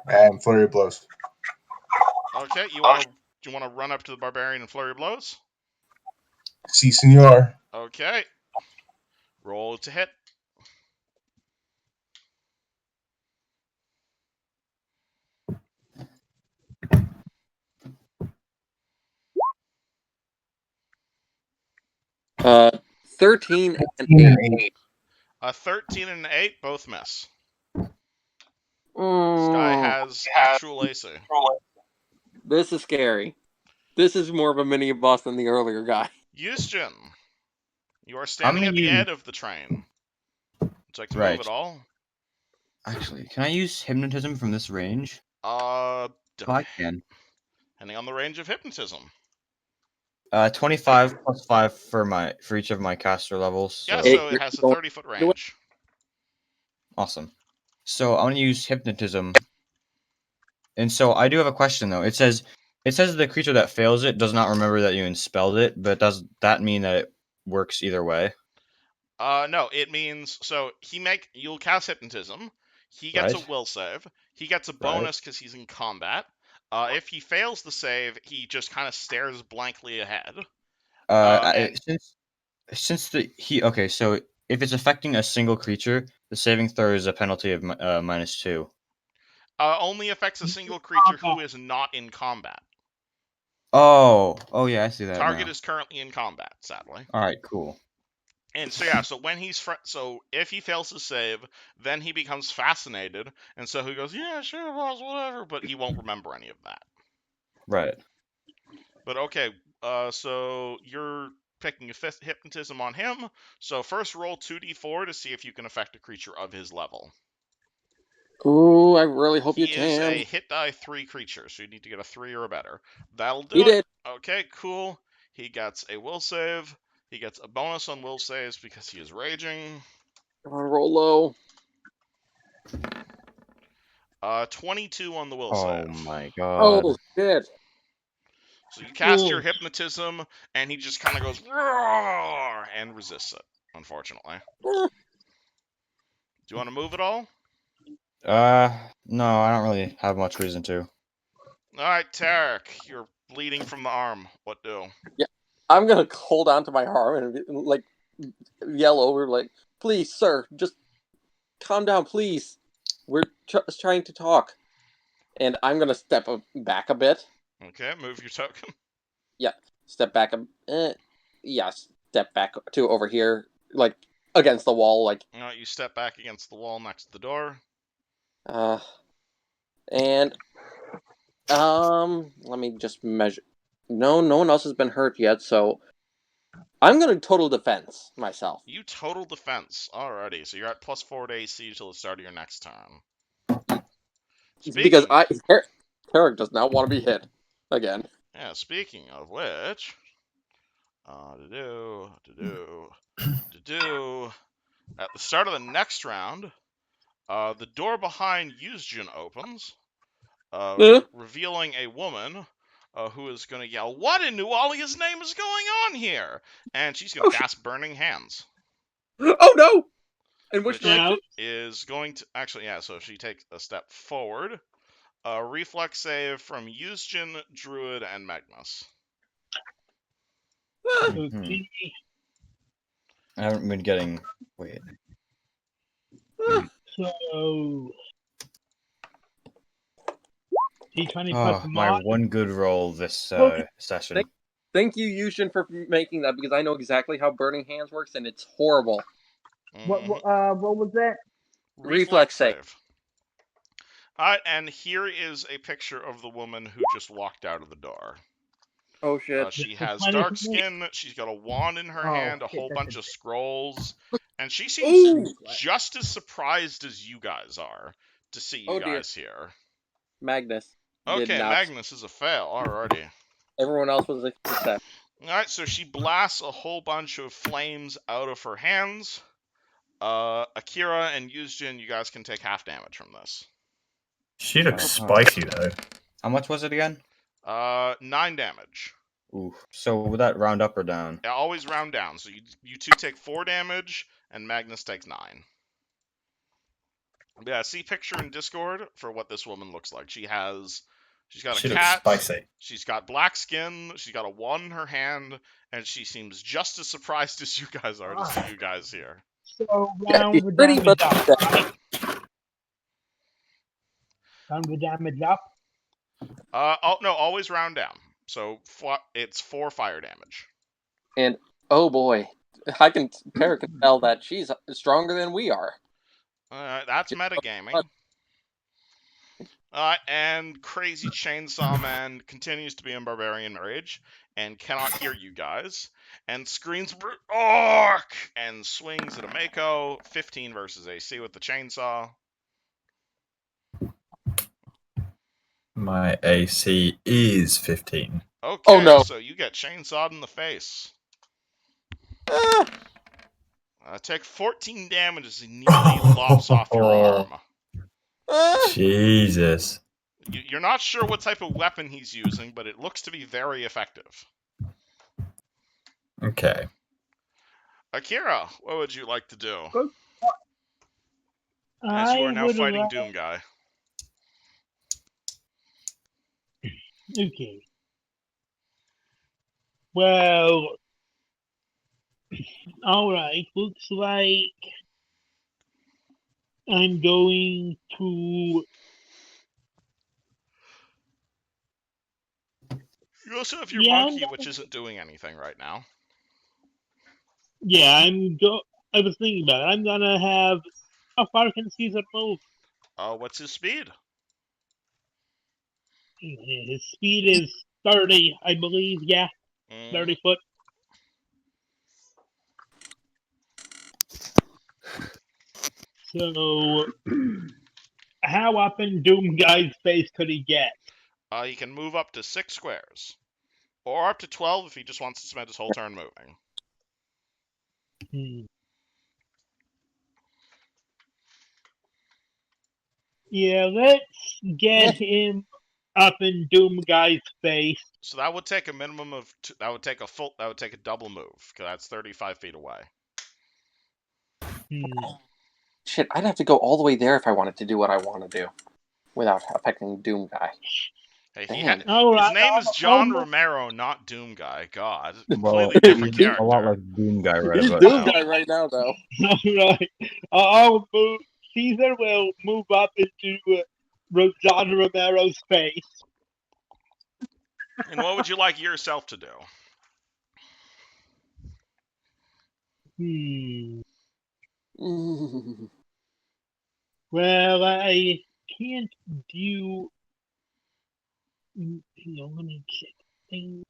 and flurry of blows. Okay, do you want to run up to the barbarian and flurry of blows? Si, senor. Okay. Roll to hit. Uh 13 and 8. A 13 and an 8 both miss. This guy Mm, has actual AC. this is scary. This is more of a mini boss than the earlier guy. Yusjin, you are standing gonna at the use- end of the train. Would you like to move Right. at all? Actually, can I use hypnotism from this range? Uh, If I can. depending on the range of hypnotism. 25 plus 5 for each of my caster levels. Yeah, So so it has a 30-foot range. awesome. So I'm gonna use hypnotism. And so I do have a question though. It says the creature that fails it does not remember that you expelled it, but does that mean that it works either way? No, it means so you'll cast hypnotism. He gets a Right. will save. He gets a bonus because he's in combat. If he fails the save, he just kind of stares blankly ahead. And- So if it's affecting a single creature, the saving throw is a penalty of -2. Only affects a single creature who is not in combat. Oh yeah, I see that. Target now. is currently in combat, sadly. All right, cool. And so yeah, so when so if he fails to save, then he becomes fascinated, and so he goes, yeah, sure, boss, whatever, but he won't remember any of that. Right. But okay, so you're picking a hypnotism on him. So first roll 2d4 to see if you can affect a creature of his level. Ooh, I really hope you He is can. a hit die 3 creature, so you need to get a 3 or better. That'll do He it. did. Okay, cool. He gets a will save. He gets a bonus on will saves because he is raging. Come on, roll low. 22 on the will Oh save. my god. Oh shit. So you cast your hypnotism, and he just kind of goes roar and resists it. Unfortunately. Do you want to move at all? No, I don't really have much reason to. All right, Tarek, you're bleeding from the arm. What do? I'm gonna hold on to my arm and like yell over, like, "Please, sir, just calm down, please. We're trying to talk." And I'm gonna step back a bit. Okay, move your token. Step back. Step back to over here, like against the wall, like. No, you step back against the wall next to the door. And let me just measure. No one else has been hurt yet, so I'm gonna total defense myself. You total defense. Alrighty, so you're at +4 to AC till the start of your next turn. Because Tarek does not want to be hit again. Yeah, speaking of which, at the start of the next round, the door behind Yusjin opens, revealing a woman who is going to yell, "What in Nualia's name is going on here?" And she's going to cast Burning Hands. Oh no! In which Which direction? is going to actually, yeah. So if she takes a step forward, A reflex save from Yusjin, Druid, and Magnus. Okay. I haven't been getting. Wait. So D20 plus Oh, my mod. one good roll this Well, session. Thank you, Yushin, for making that because I know exactly how Burning Hands works and it's horrible. What Mhm. what was that? Reflex save. Alright, and here is a picture of the woman who just walked out of the door. Oh shit. She That's has 20 dark for me. skin, she's got a wand in her Oh, hand, a shit, whole that's bunch a- of scrolls, and she seems Ooh! just as surprised as you guys are to see you Oh dear. guys here. Magnus did Okay, not. Magnus is a fail, alrighty. Everyone else was a success. Alright, so she blasts a whole bunch of flames out of her hands. Akira and Yuzjin, you guys can take half damage from this. She looks Oh. spicy though. How much was it again? 9 damage. Ooh. So would that round up or down? Yeah, always round down. So you two take 4 damage, and Magnus takes 9. Yeah, see picture in Discord for what this woman looks like. She's got She a looks cat. spicy. She's got black skin. She's got a wand in her hand, and she seems just as surprised as you guys are to see you guys here. So Yeah, round she's the pretty damage much up, right? Round the damage up. Oh no, always round down. So it's 4 fire damage. And oh boy, Tara can tell that she's stronger than we are. That's metagaming. And Crazy Chainsaw Man continues to be in Barbarian Rage and cannot hear you guys, and screams "Orc!" and swings at a Mako. 15 versus AC with the chainsaw. My AC is 15. Okay, Oh, no. so you get chainsawed in the face. Take 14 damage as he nearly lops off your arm. Jesus. You're not sure what type of weapon he's using, but it looks to be very effective. Okay. Akira, what would you like to do? Good. As you are I now would fighting like- Doom Guy. Okay. Well, all right. Looks like I'm going to. You also have your Yeah, monkey, which isn't doing anything right now. Yeah, I was thinking about it. I'm gonna have. How far can Caesar move? What's his speed? His speed is 30, I believe. Yeah, 30 foot. So, how up in Doom Guy's face could he get? He can move up to 6 squares. Or up to 12 if he just wants to spend his whole turn moving. Yeah, let's get him up in Doom Guy's face. So that would take a minimum of that would take a double move, because that's 35 feet away. Shit, I'd have to go all the way there if I wanted to do what I want to do without affecting Doom Guy. Hey, Damn. his name is John Romero, not Doom Guy. God, Well, completely different he's character. a lot like Doom Guy right He's about Doom now. Guy right now, though. Alright. I'll move. Caesar will move up into John Romero's face. And what would you like yourself to do? Well, I can't do. Hang on, let me check things.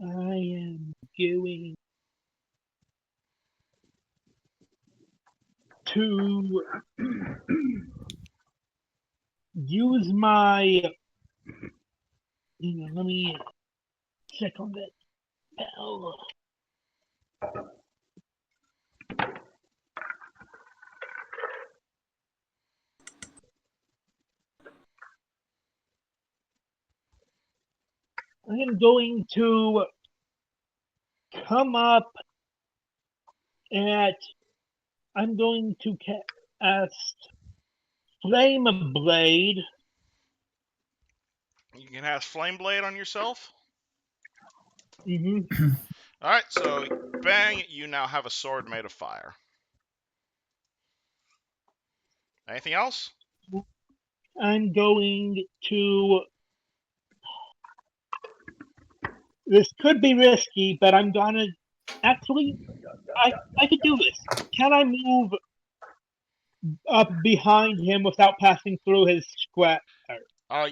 I am going to use my. Hang on, let me check on that bell. I am going to come up at. I'm going to cast Flame Blade. You can have Flame Blade on yourself. Mm-hmm. All right, so bang! You now have a sword made of fire. Anything else? I'm going to. This could be risky, but I'm gonna. Actually, I could do this. Can I move up behind him without passing through his square?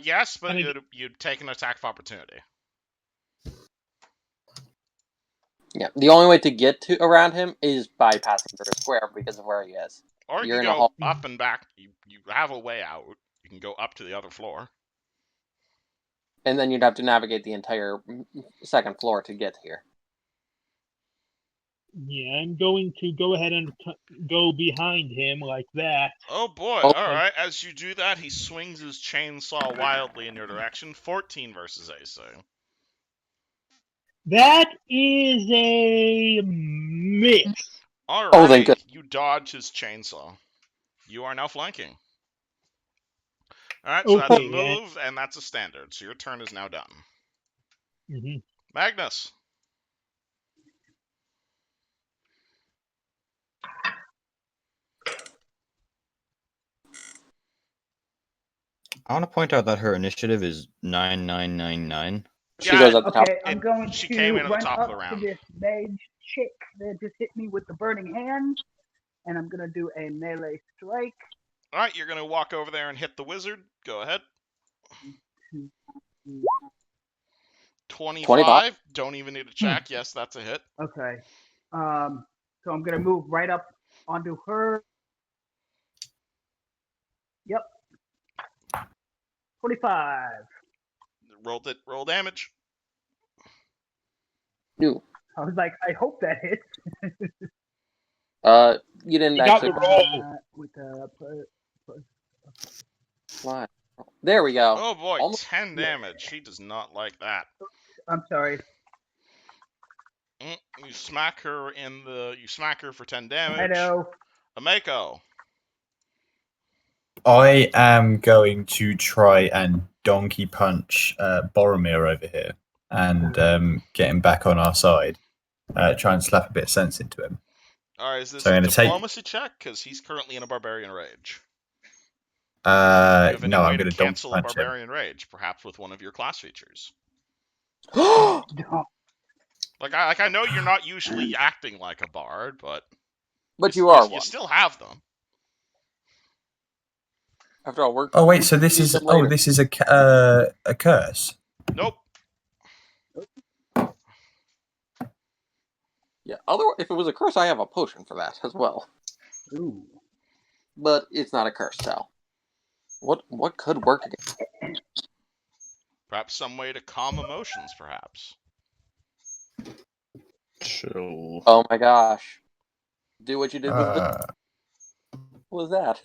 Yes, but Can I- you'd take an attack of opportunity. Yeah, the only way to get to around him is by passing through a square because of where he is. Or you You're can in a go hall. up and back. You have a way out. You can go up to the other floor. And then you'd have to navigate the entire second floor to get here. Yeah, I'm going to go ahead and go behind him like that. Oh boy! Okay. All right. As you do that, he swings his chainsaw wildly in your direction. 14 versus AC. That is a miss. All Oh, thank right. goodness. You dodge his chainsaw. You are now flanking. All right. So that's a Okay, yeah. move, and that's a standard. So your turn is now done. Mm-hmm. Magnus. I want to point out that her initiative is 9999. She Yeah, goes at the top. Okay, I'm going she to came in at the run top up of the to round. this mage chick that just hit me with the burning hand, and I'm gonna do a melee strike. All right. You're gonna walk over there and hit the wizard. Go ahead. 25. Don't even need a check. Yes, that's a hit. Okay. So I'm gonna move right up onto her. Yep. 25. Roll damage. No. I was like, I hope that hits. You didn't You got actually. the roll. With the Fly. There we go. Oh boy, Almost- 10 damage. She does not like that. I'm sorry. You smack her for 10 damage. I know. Ameko. I am going to try and donkey punch Boromir over here and get him back on our side. Try and slap a bit of sense into him. Alright, is this So I'm a gonna take- diplomacy check? Because he's currently in a barbarian rage. No, Do you have any way I'm to going to donkey cancel a punch him. barbarian rage, perhaps with one of your class features. No. Like I know you're not usually acting like a bard, but But you are you one. still have them. After all, we're. Oh wait, so this use is them later. this is a curse. Nope. Yeah. Otherwise, if it was a curse, I have a potion for that as well. Ooh. But it's not a curse, so. What could work against it? Perhaps some way to calm emotions, perhaps. Chill. Oh my gosh. Do what you did with. Uh, What was that?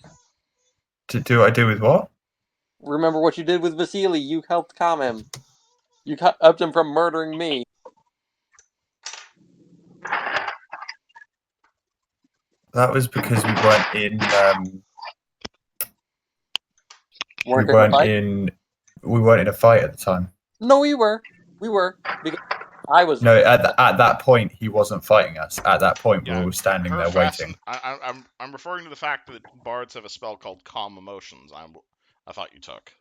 do I do with what? Remember what you did with Vasily. You helped calm him. You kept him from murdering me. That was because we weren't in. Weren't we in a weren't fight? in. We weren't in a fight at the time. No, we were. We were. Because I was. No, at that point he wasn't fighting us. At that point Yeah, we were standing Her there waiting. I'm referring to the fact that bards have a spell called calm emotions. I thought you took.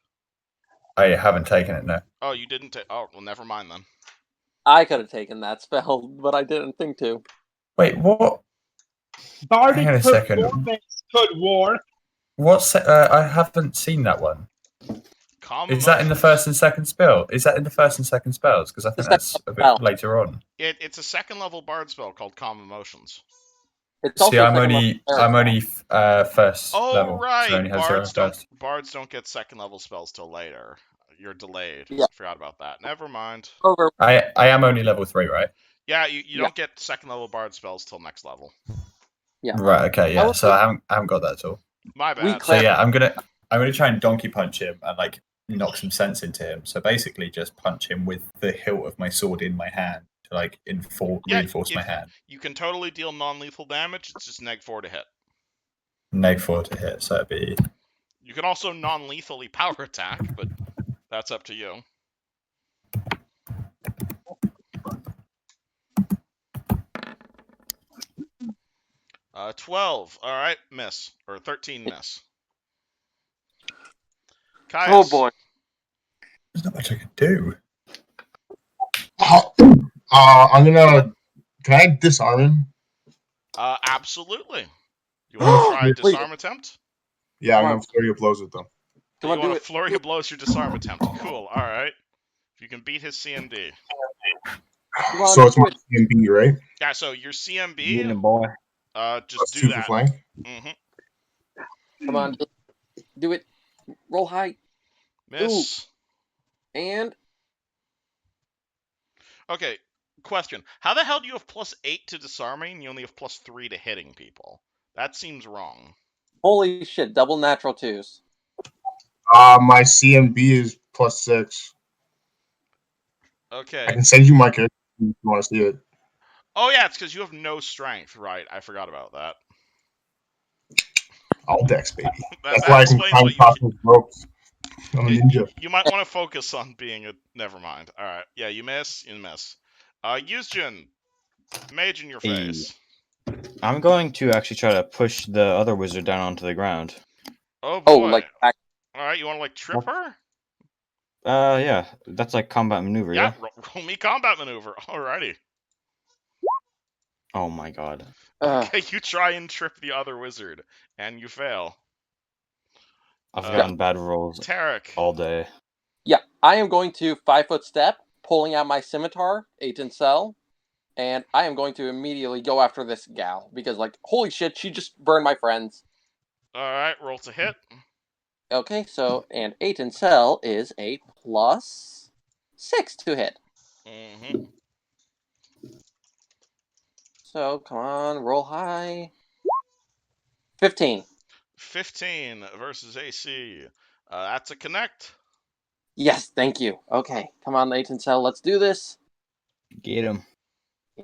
I haven't taken it. No. Oh, you didn't take. Oh, well, never mind then. I could have taken that spell, but I didn't think to. Wait, what? Bardic Hang on a second. performance could work. What's? I haven't seen that one. Calm Is that in the emotions. first and second spell? Is that in the first and second spells? Because I think The that's second a bit spell. later on. It's a second level bard spell called calm emotions. It's See, also I'm second only level first Oh level. right, So I only have zero first. bards don't get second level spells till later. You're delayed. Yeah. Forgot about that. Never mind. Over. I am only level 3, right? Yeah, you Yeah. don't get second level bard spells till next level. Yeah. Right. Okay. Yeah. Level So I haven't got that at all. My We bad. So yeah, I'm gonna try and donkey punch him and like knock some sense into him. So basically, just punch him with the hilt of my sword in my hand to like reinforce my hand. You can totally deal non-lethal damage. It's just -4 to hit. -4 to hit, so it'd be. You can also non-lethally power attack, but that's up to you. 12. All right, miss. Or 13, miss. Caius. Oh boy. There's not much I can do. I'm gonna. Can I disarm him? Absolutely. You want to try a disarm attempt? Yeah, I'm gonna flurry of blows with them. You want to flurry of blows your disarm attempt. Cool. All right. If you can beat his CMD. So it's my CMB, right? Yeah. So your CMB. Getting a boy. Just do 2 that. for flank. Come on, do it. Roll high. Miss. Ooh. And okay. Question: how the hell do you have +8 to disarming and you only have +3 to hitting people? That seems wrong. Holy shit! Double natural 2s. My CMB is +6. Okay. I can send you my character if you want to see it. Oh yeah, it's because you have no strength, right? I forgot about that. All dex, baby. That why I can explains climb what top of ropes. I'm a ninja. You might want to focus on being a. Never mind. All right. Yeah, you miss. You miss. Yusjin, mage in your face. I'm going to actually try to push the other wizard down onto the ground. Oh boy. Oh, like back. All right. You want to like trip her? Yeah, that's like combat maneuver. Yeah. Yeah. Roll me combat maneuver. Alrighty. Oh my god. Okay, you try and trip the other wizard, and you fail. I've gotten bad rolls Tarek. all day. Yeah, I am going to 5-foot step, pulling out my scimitar, 8 in cell, and I am going to immediately go after this gal because, like, holy shit, she just burned my friends. All right, roll to hit. Okay, so and 8 in cell is a +6 to hit. Mm-hmm. So come on, roll high. 15. 15 versus AC. That's a connect. Yes, thank you. Okay, come on, 8 in cell, let's do this. Get him.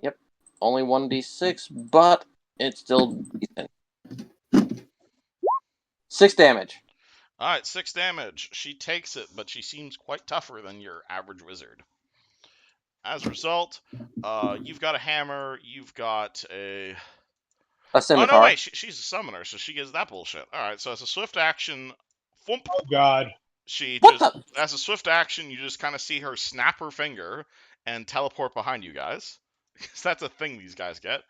Yep, only 1d6, but it's still decent. 6 damage. All right, 6 damage. She takes it, but she seems quite tougher than your average wizard. As a result, you've got a hammer. You've got a scimitar. Oh no, wait, she's a summoner, so she gets that bullshit. All right, so as a swift action, thwomp, Oh God. she What just the? as a swift action, you just kind of see her snap her finger and teleport behind you guys, because that's a thing these guys get.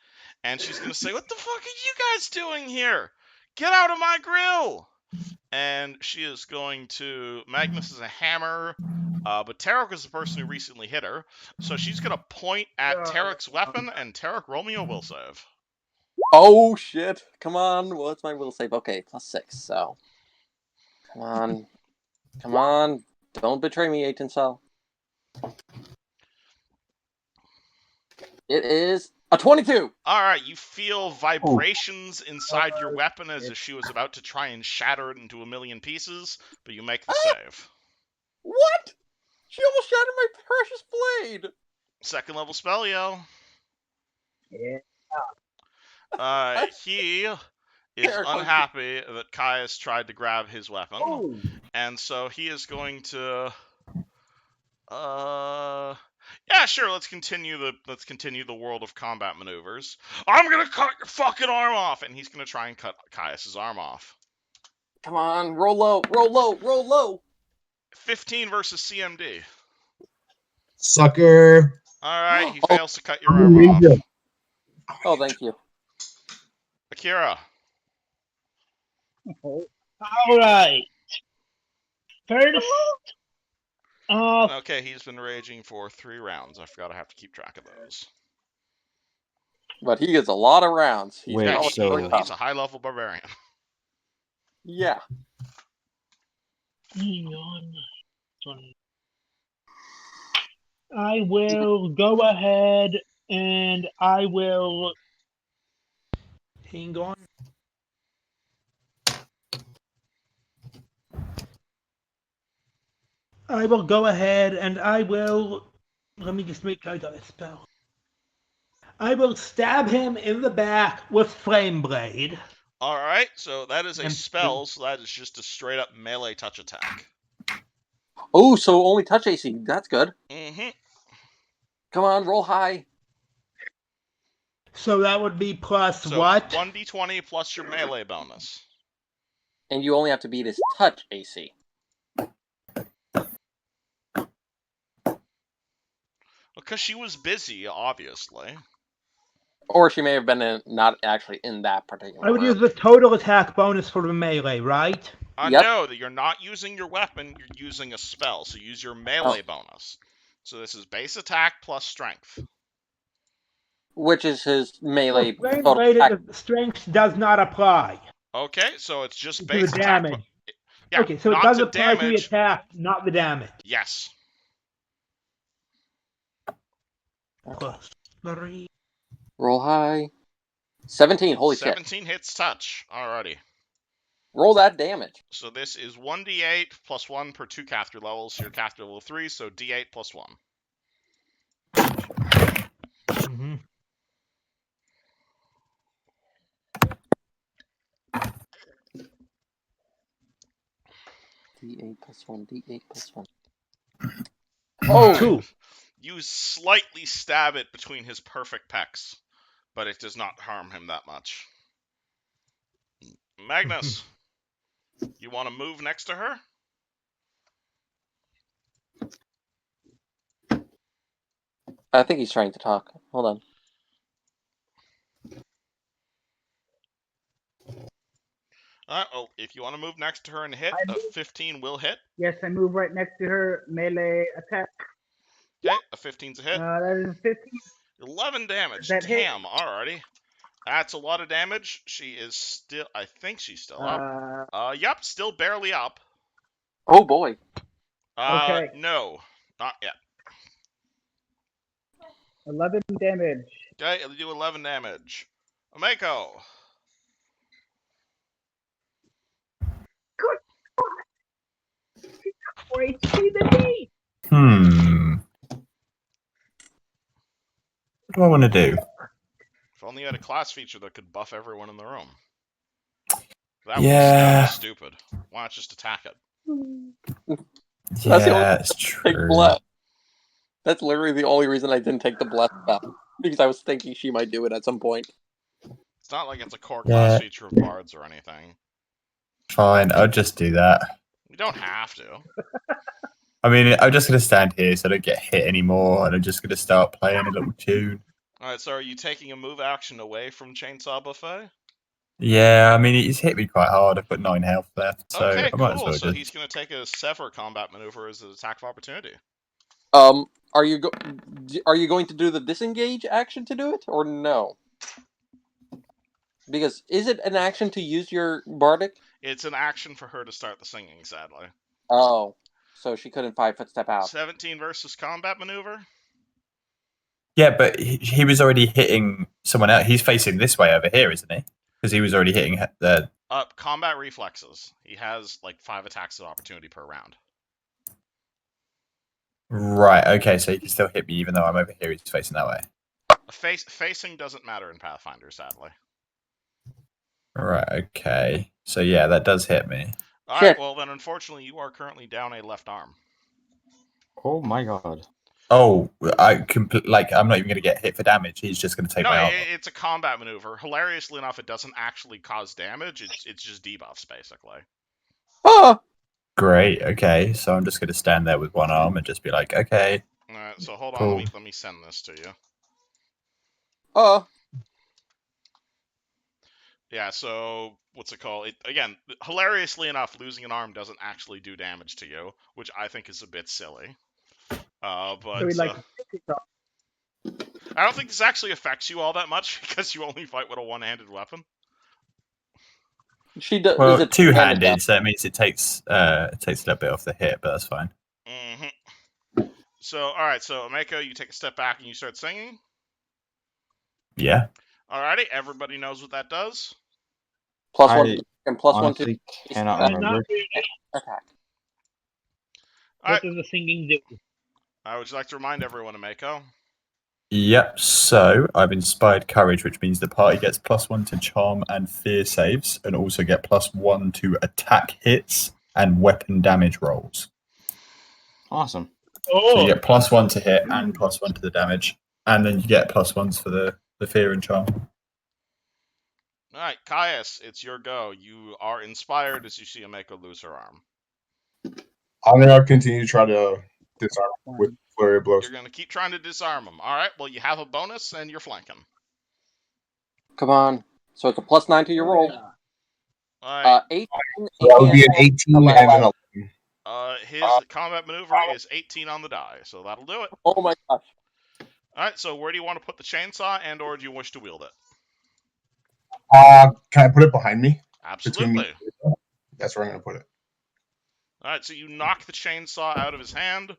And she's gonna say, "What the fuck are you guys doing here? Get out of my grill!" And she is going to. Magnus is a hammer, but Tarek is the person who recently hit her, so she's gonna point at Tarek's weapon, and Tarek, roll me a will save. Oh shit! Come on, what's my will save? Okay, +6. So, come on, come on! Don't betray me, 8 in cell. It is a 22. All right, you feel vibrations inside your weapon as if she was about to try and shatter it into a million pieces, but you make the save. What? She almost shattered my precious blade. Second level spell, yo. Yeah. He is unhappy that Caius tried to grab his weapon, Oh. and so he is going to. Yeah, sure. Let's continue the world of combat maneuvers. I'm gonna cut your fucking arm off, and he's gonna try and cut Caius's arm off. Come on, roll low, roll low, roll low. 15 versus CMD. Sucker. All right, he fails to cut your arm off. Oh, thank you. Akira. All right. First. Okay, he's been raging for 3 rounds. I forgot I have to keep track of those. But he gets a lot of rounds. He's Wait, always so- really tough. He's a high-level barbarian. Yeah. Hang on. I will go ahead and I will. Hang on. I will go ahead and I will. Let me just make sure I got a spell. I will stab him in the back with Flame Blade. All right, so that is a And- spell, so that is just a straight up melee touch attack. Oh, so only touch AC. That's good. Mm-hmm. Come on, roll high. So that would be plus So what? 1d20 plus your melee bonus. And you only have to beat his touch AC. Because she was busy, obviously. Or she may have been not actually in that particular I would room. use the total attack bonus for the melee, right? Yep. No, that you're not using your weapon, you're using a spell. So use your melee bonus. So this is base attack plus strength. Which is his melee Flame total Blade, attack. the strength does not apply Okay, so it's just to base the attack. damage. Yeah, Okay, so it not does to apply to the damage. attack, not the damage. Yes. Plus 3. Roll high. 17. Holy 17 hits touch. Alrighty. Roll that damage. So this is 1d8 plus 1 per 2 caster levels. So you're caster level 3, so d8 plus 1. Mm-hmm. D8 plus 1. D8 plus 1. Oh! 2. You slightly stab it between his perfect pecs, but it does not harm him that much. Magnus, you want to move next to her? I think he's trying to talk. Hold on. Well, if you want to move next to her and hit, a 15 will hit. Yes, I move right next to her. Melee attack. Okay, a 15's a hit. That is 15. 11 damage. That hit. Damn, alrighty. That's a lot of damage. She is still, I think she's still up. Yep, still barely up. Oh boy. Okay. No, not yet. 11 damage. Okay, it'll do 11 damage. Omeko. Good God. She's got more HP than me. What do I want to do? If only you had a class feature that could buff everyone in the room. That was stupid. Why not just attack it? That's the only Yeah, it's take true. bless. That's literally the only reason I didn't take the bless stuff. Because I was thinking she might do it at some point. It's not like it's a core class feature of bards or anything. Fine, I'll just do that. You don't have to. I mean, I'm just going to stand here so I don't get hit anymore, and I'm just going to start playing a little tune. Alright, so are you taking a move action away from Chainsaw Buffet? Yeah, I mean, he's hit me quite hard. I've got 9 health left, so Okay, I might as cool. well So just... he's going to take a sever combat maneuver as an attack of opportunity. Are you going to do the disengage action to do it, or no? Because is it an action to use your bardic? It's an action for her to start the singing, sadly. Oh, so she couldn't 5-foot step out. 17 versus combat maneuver? Yeah, but he was already hitting someone else. He's facing this way over here, isn't he? Because he was already hitting the... Combat reflexes. He has, like, 5 attacks of opportunity per round. Right, okay, so he can still hit me even though I'm over here, he's facing that way. Facing doesn't matter in Pathfinder, sadly. Right, okay. So yeah, that does hit me. Alright, well then unfortunately you are currently down a left arm. Oh my god. Oh, I'm not even going to get hit for damage. He's just going to take my armor. It's a combat maneuver. Hilariously enough, it doesn't actually cause damage. It's just debuffs, basically. Oh! Great, okay. So I'm just going to stand there with one arm and just be like, okay. Alright, so hold cool. on, let me send this to you. Yeah, so, what's it called? Again, hilariously enough, losing an arm doesn't actually do damage to you, which I think is a bit silly. But So I don't think this actually affects you all that much, because you only fight with a one-handed weapon. She does. Well, two-handed, so that means it takes a little bit off the hit, but that's fine. Mm-hmm. So, alright, so Omeko, you take a step back and you start singing? Yeah. Alrighty, everybody knows what that does? +1 and +1 to cannot remember. attack. Alright. What does the singing do? Would you like to remind everyone, Ameko? Yep, so I've inspired courage, which means the party gets +1 to charm and fear saves, and also get +1 to attack hits and weapon damage rolls. Awesome. So you Oh, get +1 to hit and +1 to the damage, and then you get +1s for the fear and charm. Alright, Caius, it's your go. You are inspired as you see Ameko lose her arm. I'm gonna continue to try to disarm him with flurry of blows. You're going to keep trying to disarm him. Alright, well, you have a bonus, and you're flanking. Come on. So it's a +9 to your roll. Alright, 18 So that would be an and 18 and an 11. his combat maneuvering is 18 on the die, so that'll do it. oh my gosh. Alright, so where do you want to put the chainsaw, and or do you wish to wield it? Can I put it behind me? Absolutely. That's where I'm gonna put it. Alright, so you knock the chainsaw out of his hand.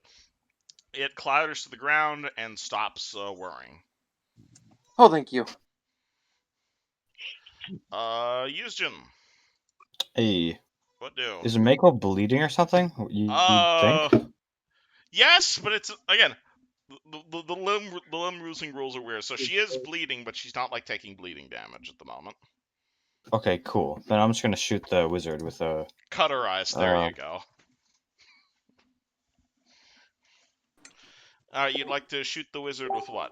It clatters to the ground and stops whirring. Oh, thank you. Yuzjin, Hey, what do? is Mako bleeding or something? You think? Yes, but it's, again, the limb losing rules are weird. So she is bleeding, but she's not, like, taking bleeding damage at the moment. Okay, cool. Then I'm just gonna shoot the wizard with a. Cut her eyes. There you go. You'd like to shoot the wizard with what?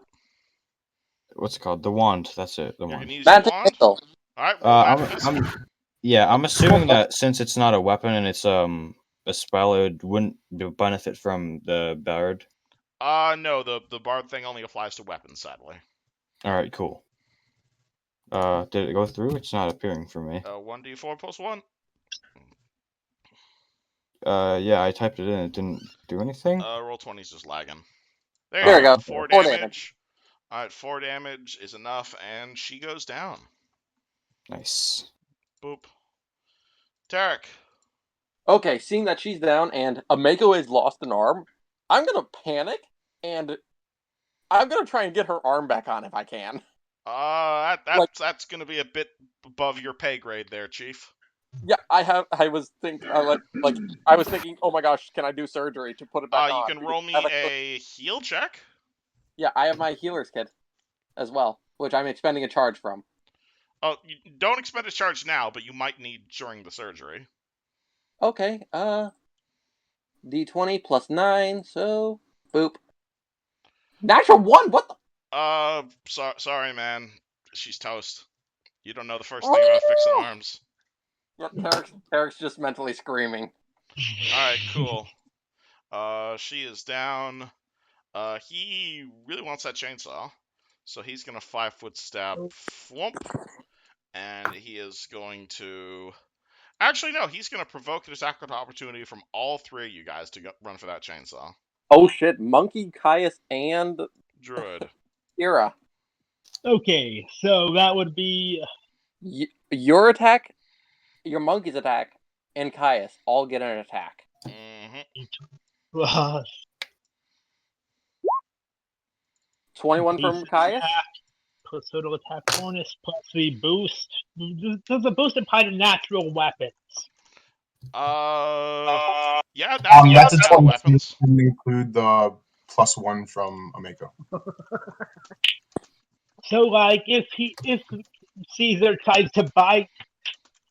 What's it called? The wand. That's it. The You're wand. gonna use the Magic wand? missile. Alright, roll magic missile. I'm assuming that since it's not a weapon and it's a spell, it wouldn't benefit from the bard. No, the bard thing only applies to weapons, sadly. All right, cool. Did it go through? It's not appearing for me. 1d4 plus 1. Yeah, I typed it in. It didn't do anything. Roll 20's just lagging. There There you we go. go. 4 4 damage. Alright, 4 damage is enough, and she goes down. Nice. Boop. Tarek. Okay, seeing that she's down and Ameko has lost an arm, I'm gonna panic and I'm gonna try and get her arm back on if I can. That's gonna be a bit above your pay grade there, Chief. Yeah, I was thinking, I was thinking, oh my gosh, can I do surgery to put it back on? You can roll me a heal check. Yeah, I have my healer's kit as well, which I'm expending a charge from. Oh, you don't expend a charge now, but you might need during the surgery. Okay, D20 plus 9, so boop. Natural 1. What the? Sorry, man. She's toast. You don't know the first thing about fixing arms. Yeah, Tarek's just mentally screaming. Alright, cool. She is down. He really wants that chainsaw. So he's gonna 5-foot stab Flump. And he is going to... Actually, no, he's gonna provoke an attack of opportunity from all 3 of you guys to run for that chainsaw. Oh shit, Monkey, Caius, and... Druid. Ira. okay, so that would be... Your attack, your monkey's attack, and Caius all get an attack. Mm-hmm. 21 from Caius? Plus total attack bonus, plus the boost. Does the boost apply to natural weapons? Yeah, That's a natural 20 weapons. and include the +1 from Ameko. So, like, if Caesar tries to bite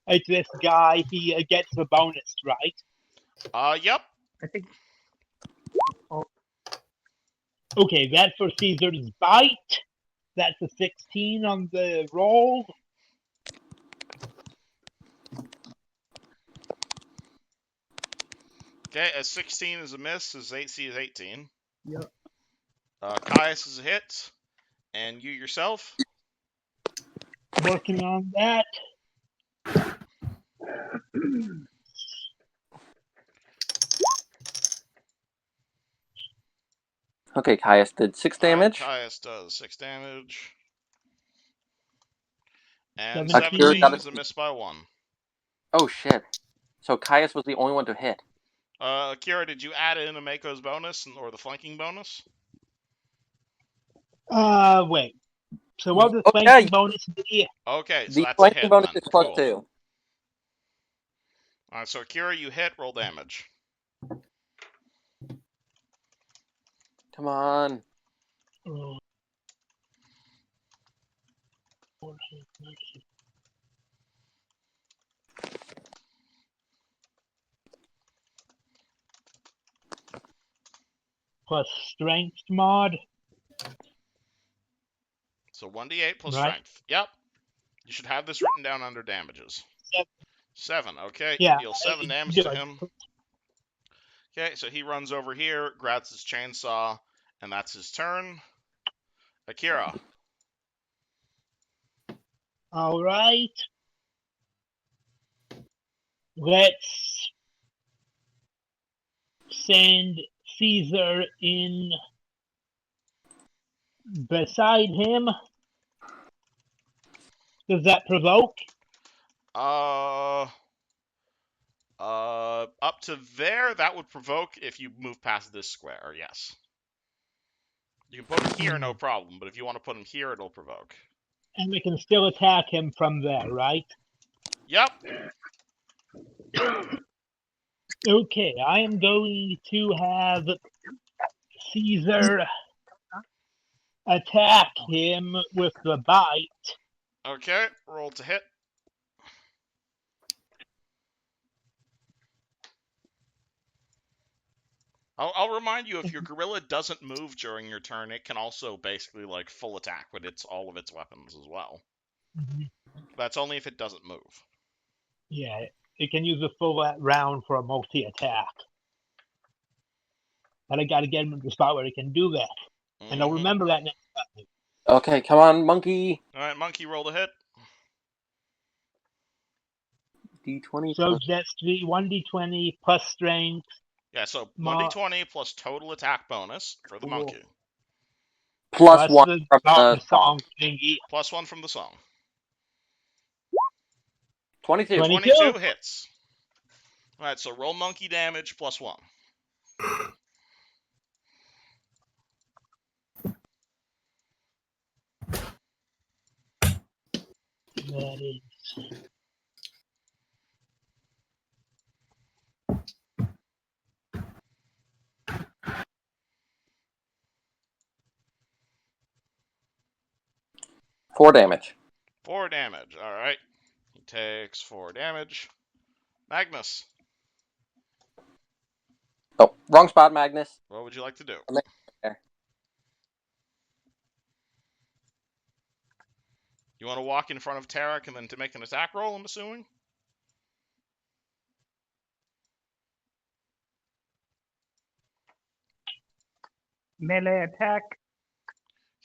like this guy, he gets the bonus, right? Yep. I think. Okay, that's for Caesar's bite. That's a 16 on the roll. Okay, a 16 is a miss. His AC is 18. Yep. Caius is a hit. And you yourself? Working on that. Okay, Caius did 6 damage. Caius does 6 damage. And 17 17 is a miss by 1. Oh shit. So Caius was the only one to hit. Akira, did you add in Ameko's bonus or the flanking bonus? Wait. So what does flanking bonus be? Okay, so the that's a flanking hit bonus then. is plus Cool. 2. Alright, so Akira, you hit, roll damage. Come on. Oh. Plus strength mod. So 1d8 plus Right. strength. Yep. You should have this written down under damages. 7. Okay. Yeah. You deal 7 damage to him. Okay, so he runs over here, grabs his chainsaw, and that's his turn. Akira. All right. Let's send Caesar in beside him. Does that provoke? Up to there, that would provoke if you move past this square, yes. You can put him here, no problem, but if you want to put him here, it'll provoke. And we can still attack him from there, right? Yep. Okay, I am going to have Caesar attack him with the bite. Okay, roll to hit. I'll remind you, if your gorilla doesn't move during your turn, it can also basically, like, full attack with all of its weapons as well. Mm-hmm. That's only if it doesn't move. Yeah, it can use a full round for a multi-attack. But I gotta get him to the spot where he can do that. And I'll remember that next time. Okay, come on, monkey. Alright, monkey, roll to hit. D20. So that's the 1d20 plus strength. Yeah, so 1d20 plus total attack bonus for the monkey. Plus one the, from the song thingy. Plus 1 from the song. 22. 22 hits. Alright, so roll monkey damage plus 1. That is... Four damage. 4 damage, alright. He takes 4 damage. Magnus. Oh, wrong spot, Magnus. What would you like to do? There. You want to walk in front of Tarek and then to make an attack roll, I'm assuming? Melee attack.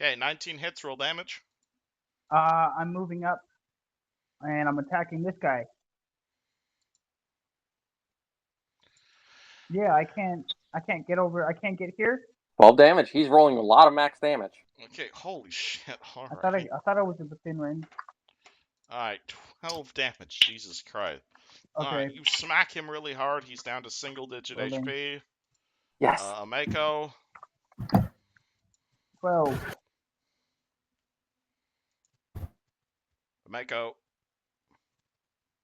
Okay, 19 hits, roll damage. I'm moving up, and I'm attacking this guy. Yeah, I can't get over. I can't get here. 12 damage. He's rolling a lot of max damage. Okay, holy shit. All I right. thought I was within range. Alright, 12 damage. Jesus Christ. Okay. Alright, you smack him really hard. He's down to single-digit Rolling. HP. Yes. Mako. 12. Mako.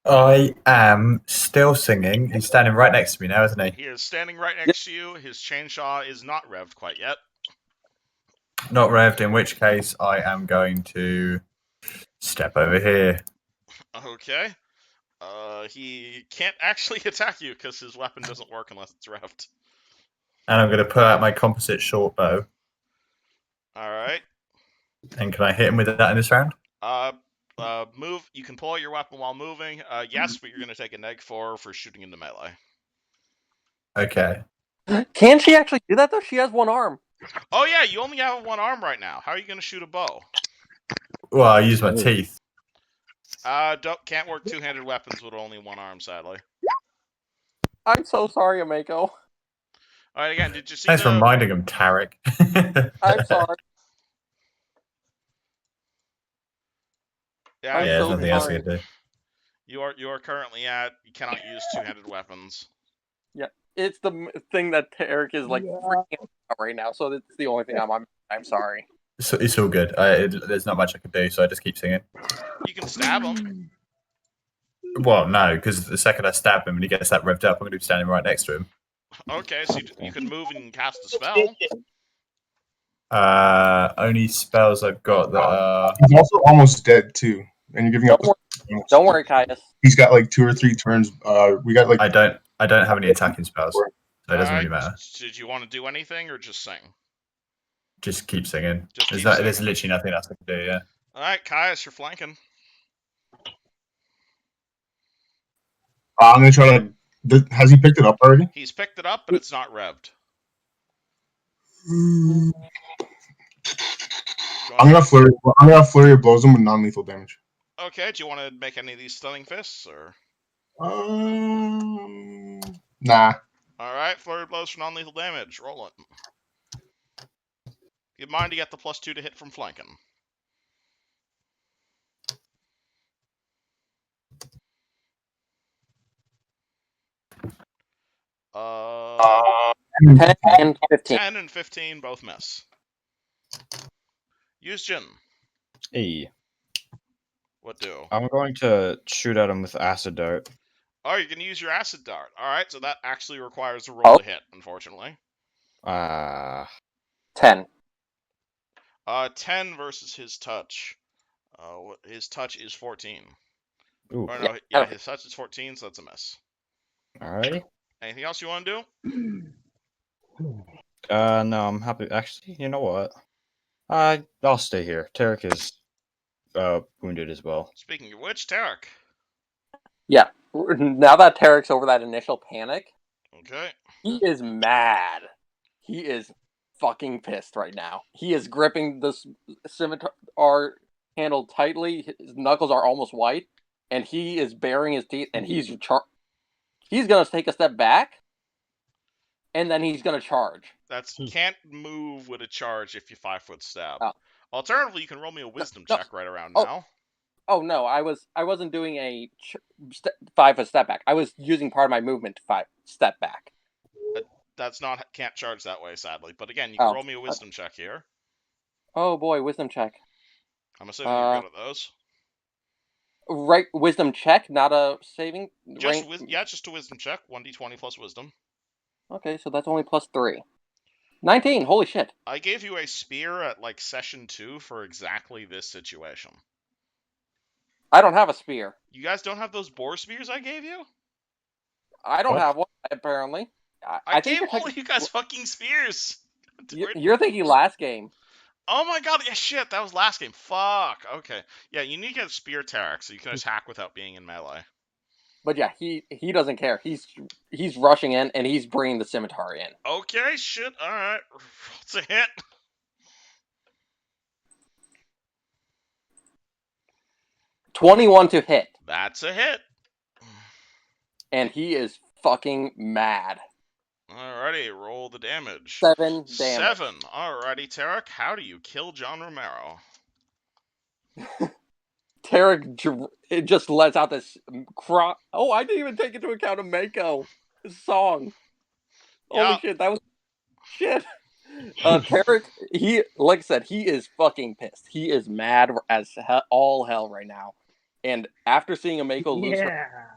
I am still singing. He's standing right next to me now, isn't he? He is standing right next to you. His chainsaw is not revved quite yet. Not revved, in which case I am going to step over here. Okay. He can't actually attack you because his weapon doesn't work unless it's revved. And I'm going to pull out my composite short bow. Alright. And can I hit him with that in this round? Move. You can pull out your weapon while moving. Yes, but you're going to take a -4 for shooting into melee. Okay. Can she actually do that, though? She has one arm. Oh, yeah, you only have one arm right now. How are you going to shoot a bow? Well, I use my teeth. Can't work two-handed weapons with only one arm, sadly. I'm so sorry, Amako. Alright, again, did you see Thanks for reminding him, Tarek. I'm sorry. Yeah, I'm there's so nothing else I sorry. can do. You are currently at. You cannot use two-handed weapons. Yeah, it's the thing that Tarek is like Yeah. freaking out right now. So that's the only thing I'm sorry. It's all good. There's not much I can do, so I just keep singing. You can stab him. Well, no, because the second I stab him and he gets that revved up, I'm going to be standing right next to him. Okay, so you can move and cast a spell. Only spells I've got that are. He's also almost dead too, and you're giving up. Don't worry, Caius. He's got like 2 or 3 turns. We got like. I don't have any attacking spells, so it doesn't really Alright, matter. Did you want to do anything or just sing? Just keep singing. Just keep There's singing. literally nothing else I can do. Yeah. Alright, Caius, you're flanking. I'm gonna try to. Has he picked it up already? He's picked it up, but it's not revved. I'm gonna flurry of blows him with non-lethal damage. Okay, do you want to make any of these stunning fists, or? Nah. Alright, flurry blows for non-lethal damage. Roll it. Keep in mind to get the +2 to hit from flanking. Uh, 10 and 15. 10 and 15 both miss. Use Jin. Hey, What do? I'm going to shoot at him with acid dart. Oh, you're going to use your acid dart. Alright, so that actually requires a roll to hit, unfortunately. 10. 10 versus his touch. His touch is 14. Ooh. Or no, yeah, his touch is 14, so that's a miss. Alrighty. Anything else you want to do? No, I'm happy. Actually, you know what? I'll stay here. Tarek is wounded as well. Speaking of which, Tarek. Yeah. Now that Tarek's over that initial panic, Okay. he is mad. He is fucking pissed right now. He is gripping this scimitar handle tightly. His knuckles are almost white, and he is baring his teeth, and he's gonna take a step back, and then he's gonna charge. Can't move with a charge if you 5-foot stab. Oh. Alternatively, you can roll me a wisdom check right around now. Oh no, I wasn't doing a 5-foot step back. I was using part of my movement to step back. Can't charge that way, sadly. But again, you can roll me a wisdom check here. Oh boy, wisdom check. I'm assuming you're good at those. Right, wisdom check, not a saving. Just a wisdom check. 1d20 plus wisdom. Okay, so that's only +3. 19. Holy shit! I gave you a spear at like session 2 for exactly this situation. I don't have a spear. You guys don't have those boar spears I gave you? I don't have one, apparently. I gave all of you guys fucking spears. You're thinking last game. Oh my god, yeah, shit, that was last game. Fuck. Okay. Yeah, you need to get a spear, Tarek, so you can attack without being in melee. But yeah, he doesn't care. He's rushing in, and he's bringing the scimitar in. Okay, shit, alright. It's a hit. $21 to hit. That's a hit. And he is fucking mad. Alrighty, roll the damage. 7 damage. 7. Alrighty, Tarek, how do you kill John Romero? Tarek just lets out this cry. Oh, I didn't even take into account a Mako song. Holy shit, that was shit. Tarek, like I said, he is fucking pissed. He is mad as all hell right now. And after seeing a Mako lose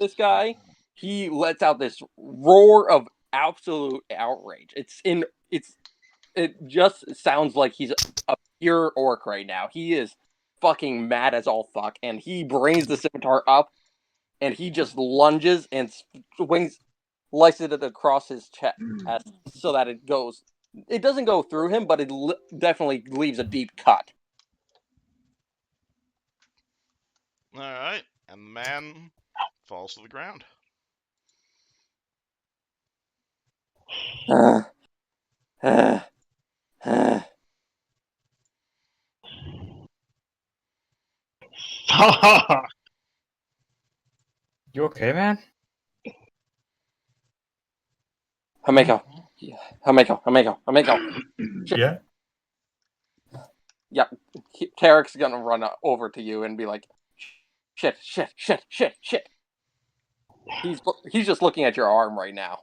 this guy, he lets out this roar of absolute outrage. It just sounds like he's a pure orc right now. He is fucking mad as all fuck, and he brings the scimitar up, and he just lunges and slices it across his chest so that it doesn't go through him, but it definitely leaves a deep cut. Alright, and the man falls to the ground. You okay, man? Hameko. Yeah. Yeah, Tarek's gonna run over to you and be like, shit. He's just looking at your arm right now.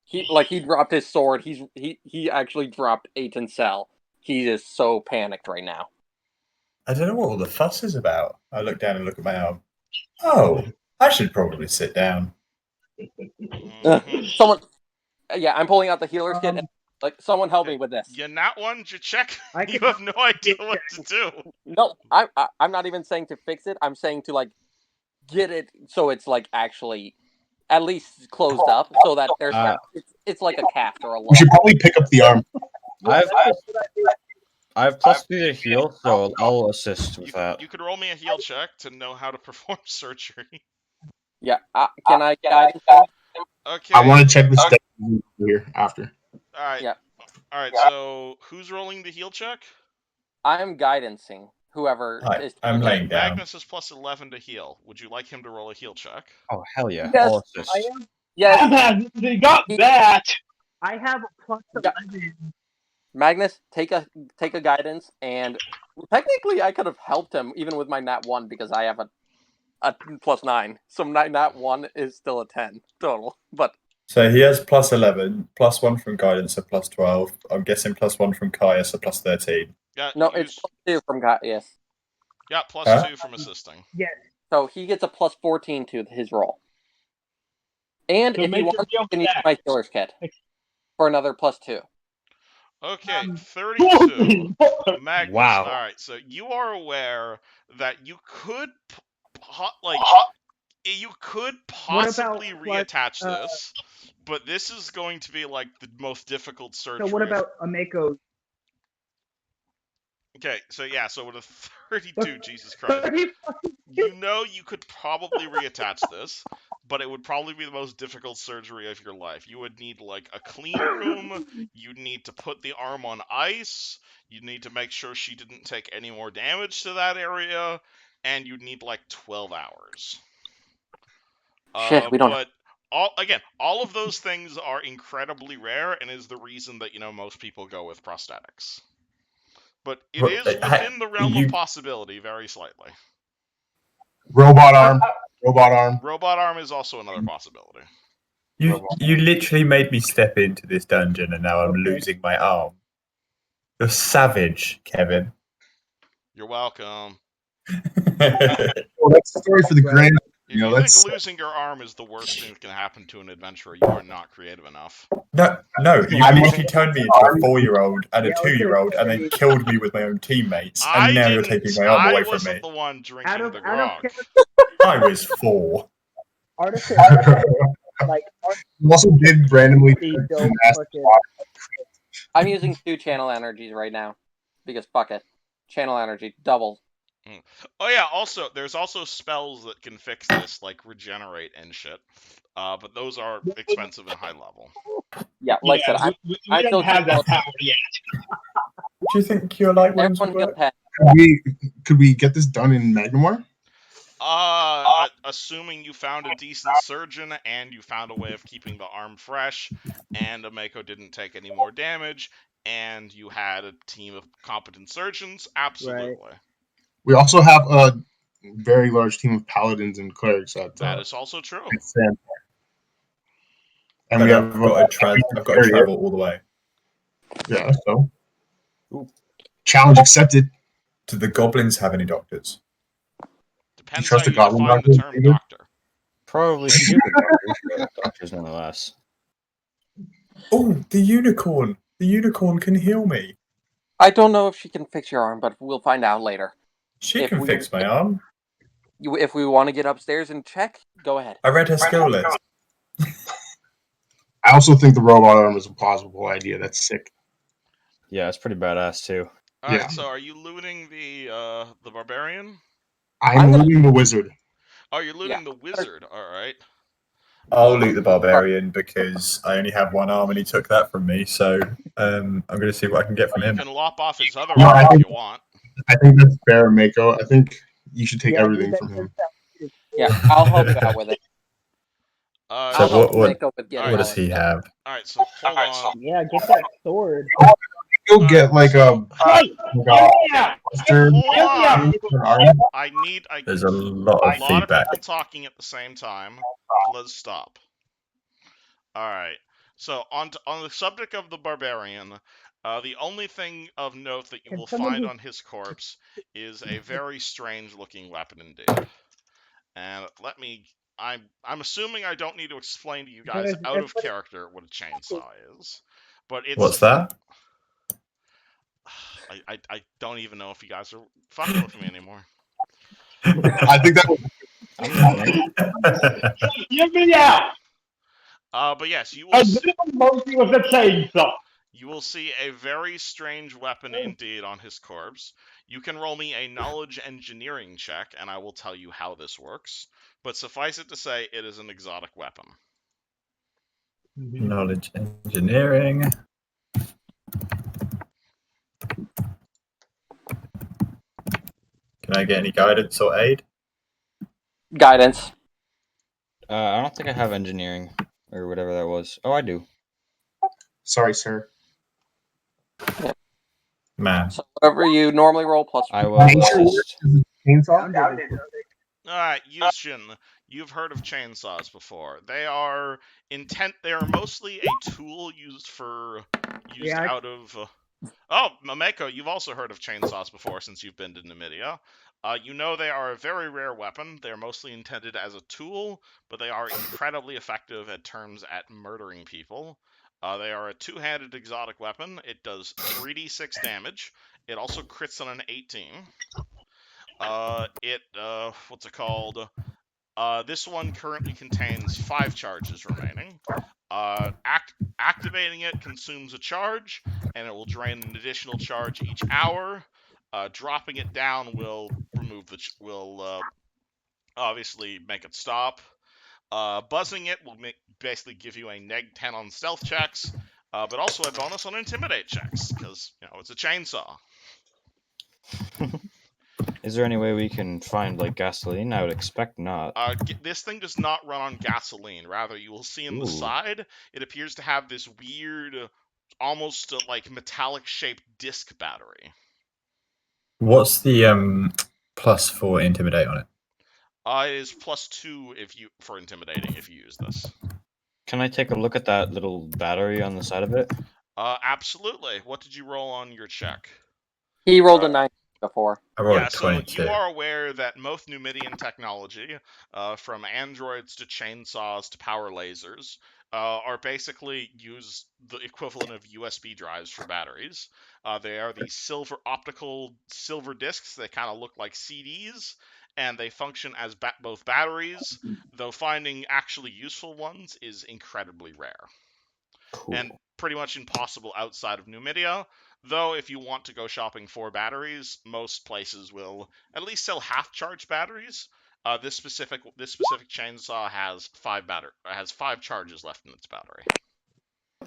He dropped his sword. He actually dropped Aiton's cell. He is so panicked right now. I don't know what all the fuss is about. I look down and look at my arm. Oh, I should probably sit down. Someone, yeah, I'm pulling out the healer's kit. And Like, someone help me with this. You not one to check. I You can have no idea what to do. No, I'm not even saying to fix it. I'm saying to like get it so it's like actually at least closed up, so that there's it's like a cast or a We lump. should probably pick up the arm. I have +3 to heal, so I'll assist with that. You could roll me a heal check to know how to perform surgery. Yeah, can I guide? Okay. I want to check this deck here after. All right. Yeah. All right. So who's rolling the heal check? I'm guidancing whoever is. I'm laying down. Magnus is +11 to heal. Would you like him to roll a heal check? Oh hell yeah! Yes. I'll assist. Yes, They got that. I have a +11. Magnus, take a guidance, and technically I could have helped him even with my nat 1 because I have a +9. So my nat 1 is still a 10 total. But So he has +11, +1 from guidance, so +12. I'm guessing +1 from Kaya, so +13. Yeah. no, it's +2 from yes. Yeah, +2 from assisting. Yes. So he gets a +14 to his roll. And So if he make wants, your he can use my healer's kit for another +2. Okay, 32. Magnus. Wow. All right, so you are aware that you could you could possibly reattach this, but this is going to be like the most difficult surgery. So what about Ameko? Okay, so yeah, so with a 32, Jesus Christ, you know you could probably reattach this, but it would probably be the most difficult surgery of your life. You would need like a clean room, you'd need to put the arm on ice, you'd need to make sure she didn't take any more damage to that area, and you'd need like 12 hours. Shit, we don't. But all of those things are incredibly rare, and is the reason that most people go with prosthetics. But it is within the realm of possibility, very slightly. Robot arm. Robot arm. Robot arm is also another possibility. You literally made me step into this dungeon, and now I'm losing my arm. You're savage, Kevin. You're welcome. Well, that's the story for the grand. If you think losing your arm is the worst thing that can happen to an adventurer, you are not creative enough. No, you literally turned me into a 4-year-old and a 2-year-old, and then killed me with my own teammates, and now you're taking my arm away from me. I wasn't the one drinking the grog. I was 4. You also did randomly. I'm using 2 channel energies right now because fuck it, channel energy double. Oh yeah, also there's also spells that can fix this, like regenerate and shit. But those are expensive and high level. Yeah, like I said, I don't have that power yet. Do you think your light ones would work? Could we get this done in Magnamore? Assuming you found a decent surgeon and you found a way of keeping the arm fresh, and Ameko didn't take any more damage, and you had a team of competent surgeons, absolutely. Right. We also have a very large team of paladins and clerics. That is also true. And we have I've got to travel all the way. Yeah, so. Challenge accepted. Do the goblins have any doctors? Depends how you define the term doctor. Probably stupid doctors, but doctors nonetheless. Oh, the unicorn! The unicorn can heal me. I don't know if she can fix your arm, but we'll find out later. She can fix my arm. If we want to get upstairs and check, go ahead. I read her skill list. I also think the robot arm is a plausible idea. That's sick. Yeah, it's pretty badass too. Alright, so are you looting the barbarian? I'm looting the wizard. Oh, you're looting the wizard. Alright. I'll loot the barbarian because I only have one arm and he took that from me, so I'm going to see what I can get from him. You can lop off his other arm if you want. I think that's fair, Mako. I think you should take everything from him. Yeah, I'll help you out with it. So what does he have? Alright, so hold on. Yeah, get that sword. You'll get like a. There's a lot of feedback. People talking at the same time. Let's stop. Alright, so on the subject of the barbarian, the only thing of note that you will find on his corpse is a very strange looking weapon indeed. And I'm assuming I don't need to explain to you guys out of character what a chainsaw is. But it's What's that? I don't even know if you guys are fucking with me anymore. I think that was I'm listening. Hear me out. But yes, you will. And then mostly with the chainsaw. You will see a very strange weapon indeed on his corpse. You can roll me a knowledge engineering check, and I will tell you how this works. But suffice it to say, it is an exotic weapon. Knowledge engineering. Can I get any guidance or aid? Guidance. I don't think I have engineering or whatever that was. Oh, I do. sorry, sir. Man. So whatever you normally roll plus. I will assist. Chainsaw? Alright, Yushin, you've heard of chainsaws before. They are mostly a tool used out of... Oh, Mameko, you've also heard of chainsaws before since you've been to Numidia. You know they are a very rare weapon. They're mostly intended as a tool, but they are incredibly effective at murdering people. They are a two-handed exotic weapon. It does 3d6 damage. It also crits on an 18. What's it called? This one currently contains 5 charges remaining. Activating it consumes a charge, and it will drain an additional charge each hour. Dropping it down will obviously make it stop. Buzzing it will basically give you a -10 on stealth checks, but also a bonus on intimidate checks, because, it's a chainsaw. Is there any way we can find, like, gasoline? I would expect not. This thing does not run on gasoline. Rather, you will see on the side, it appears to have this weird, almost like metallic-shaped disc battery. What's the plus for intimidate on it? It is +2 for intimidating if you use this. Can I take a look at that little battery on the side of it? Absolutely. What did you roll on your check? He rolled a 9 before. I rolled a So 22. you are aware that most Numidian technology, from androids to chainsaws to power lasers, are basically use the equivalent of USB drives for batteries. They are these optical silver discs. They kind of look like CDs, and they function as both batteries, though finding actually useful ones is incredibly rare. Cool. And pretty much impossible outside of Numidia. Though, if you want to go shopping for batteries, most places will at least sell half-charged batteries. This specific chainsaw has 5 charges left in its battery.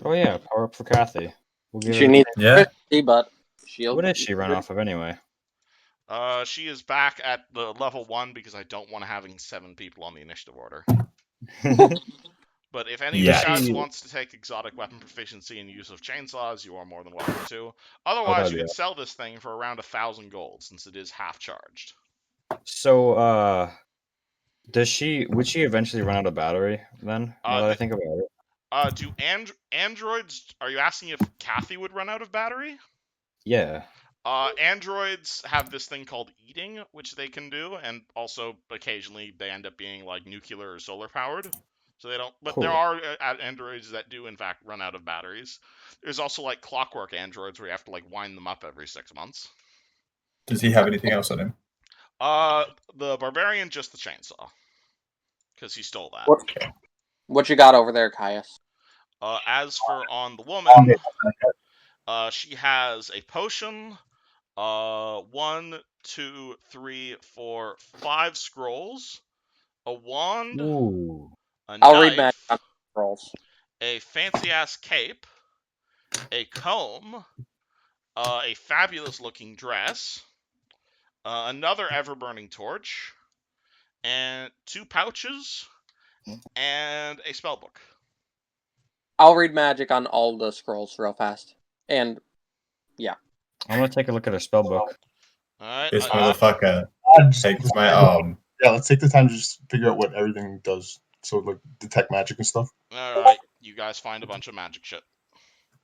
Oh yeah, power up for Kathy. We'll give She her... needs Yeah. 50, but she'll. What does she run off of anyway? She is back at the level 1 because I don't want having 7 people on the initiative order. But if any of you guys wants to take exotic weapon proficiency and use of chainsaws, you are more than welcome to. Otherwise, you can sell this thing for around 1,000 gold, since it is half charged. So, would she eventually run out of battery then? Now that I think about it. Androids, are you asking if Kathy would run out of battery? Yeah. Androids have this thing called eating, which they can do, and also occasionally they end up being like nuclear or solar powered. So they don't, but there are androids that do in fact run out of batteries. There's also like clockwork androids where you have to like wind them up every 6 months. Does he have anything else on him? The barbarian, just the chainsaw, because he stole that. What you got over there, Caius? As for on the woman, she has a potion, 1, 2, 3, 4, 5 scrolls, a wand, a I'll read knife, magic scrolls. a fancy-ass cape, a comb, a fabulous-looking dress, another ever-burning torch, and 2 pouches, and a spellbook. I'll read magic on all the scrolls real fast. And, yeah. I'm gonna take a look at her spellbook. Alright. This motherfucker takes my arm. Yeah, let's take the time to just figure out what everything does. So, like, detect magic and stuff. Alright, you guys find a bunch of magic shit.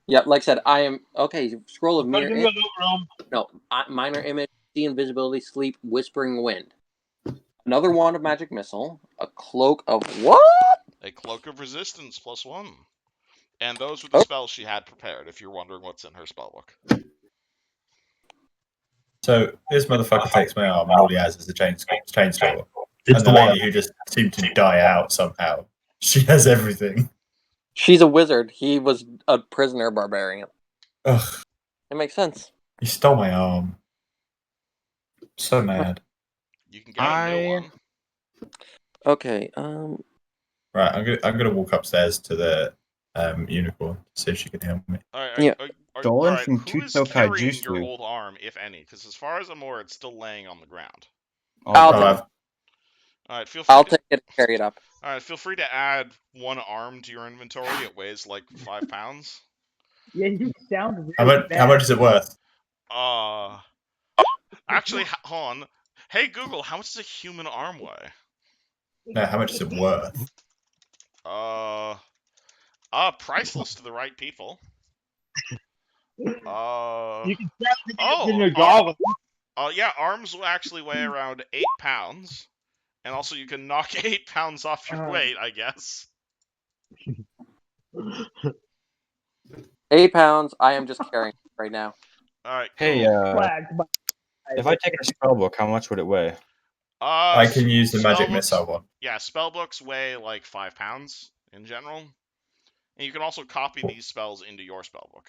Yep, like I said, I am... Okay, scroll of mirror... Put it in the loot room. No, minor image, see invisibility, sleep, whispering wind. Another wand of magic missile. A cloak of what? A cloak of resistance +1. And those were the spells she had prepared, if you're wondering what's in her spellbook. So this motherfucker takes my arm, and all he has is a chainsaw. It's And the the one. lady who just seemed to die out somehow. She has everything. She's a wizard. He was a prisoner barbarian. Ugh, It makes sense. he stole my arm. So mad. You can get a new one. Okay. Right, I'm gonna walk upstairs to the unicorn to see if she can help me. Yeah. Stolen Alright, from who is Tutso carrying Kaijutsu. your old arm, if any? Because as far as I'm aware, it's still laying on the ground. I'll Oh, take I've- Alright, feel free I'll to take it and carry it up. Alright, feel free to add one arm to your inventory. It weighs like 5 pounds. Yeah, you sound really how much is it worth? Actually, hold on. Hey Google, how much does a human arm weigh? No, how much is it worth? Priceless to the right people. You can probably get it in your arm, goblin. yeah, arms will actually weigh around 8 pounds. And also you can knock 8 pounds off your weight, I guess. 8 pounds. I am just carrying it right now. Alright, cool. Hey, if I take a spellbook, how much would it weigh? I can use the magic spellbooks- missile one. Yeah, spellbooks weigh like 5 pounds in general. And you can also copy these spells into your spellbook.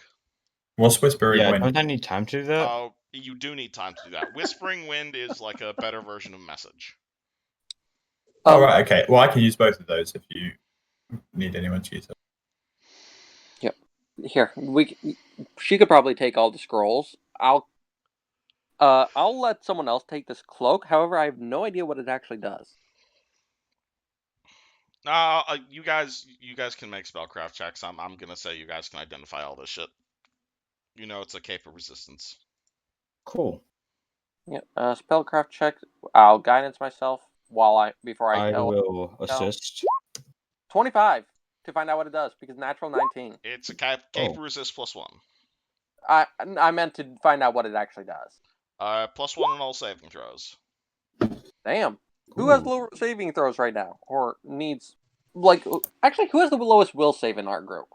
What's Whispering Yeah, Wind? don't I need time to do that? You do need time to do that. Whispering Wind is like a better version of Message. Oh, right, okay. Well, I can use both of those if you need anyone to use it. Yep. Here, she could probably take all the scrolls. I'll let someone else take this cloak. However, I have no idea what it actually does. You guys can make spellcraft checks. I'm gonna say you guys can identify all this shit. You know it's a cape of resistance. Cool. Yeah. Spellcraft check. I'll guidance myself before I tell. Will assist. 25 to find out what it does because natural 19. It's a cape of resist +1. I meant to find out what it actually does. +1 on all saving throws. Damn. Who has low saving throws right now? Or needs... Actually, who has the lowest will save in our group?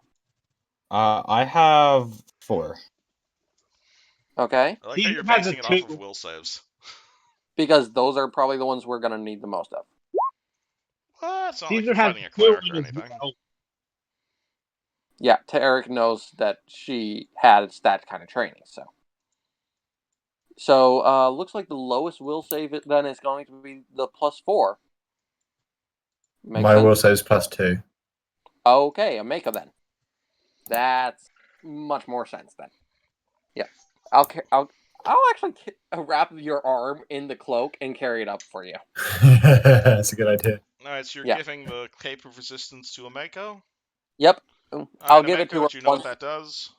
I have 4. Okay. I like how you're basing it off of will saves. Because those are probably the ones we're going to need the most of. It's not like you're fighting a cleric or anything. Yeah, Tarek knows that she had that kind of training, so... So, looks like the lowest will save then is going to be the +4. My will save is +2. Okay, a Mako then. That's much more sense then. Yeah, I'll actually wrap your arm in the cloak and carry it up for you. That's a good idea. Alright, so you're giving the cape of resistance to a Mako? Yep. I'll give it to her. Do you know what that does?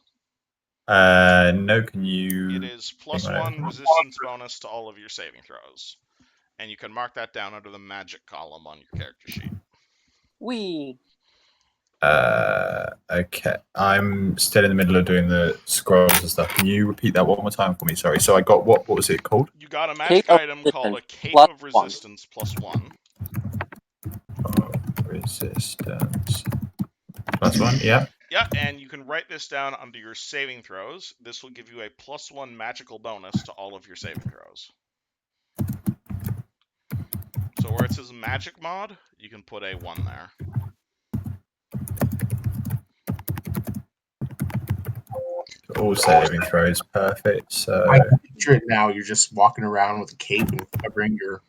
No, can you... It is +1 resistance bonus to all of your saving throws. And you can mark that down under the magic column on your character sheet. Wee. Okay. I'm still in the middle of doing the scrolls and stuff. Can you repeat that one more time for me? Sorry. So I got what was it called? You got a magic item called a Cape of Resistance +1. Resistance +1, yeah. Yeah, and you can write this down under your saving throws. This will give you a +1 magical bonus to all of your saving throws. So where it says magic mod, you can put a 1 there. All saving throws, perfect. So I can picture it now. You're just walking around with a cape and covering your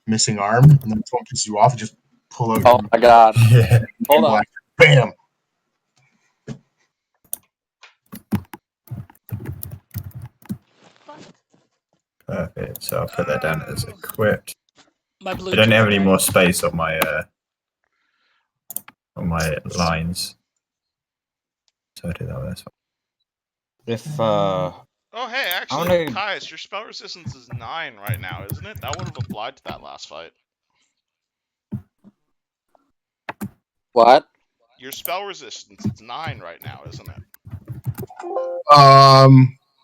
missing arm, and then if someone pisses you off, you just pull out. Oh my god! Yeah. Hold on. Bam. Perfect. So I'll put that down as equipped. My I don't have any more space on my lines. So I do that this one. If Oh hey, actually, Caius, your spell resistance is 9 right now, isn't it? That would have applied to that last fight. What? Your spell resistance is 9 right now, isn't it?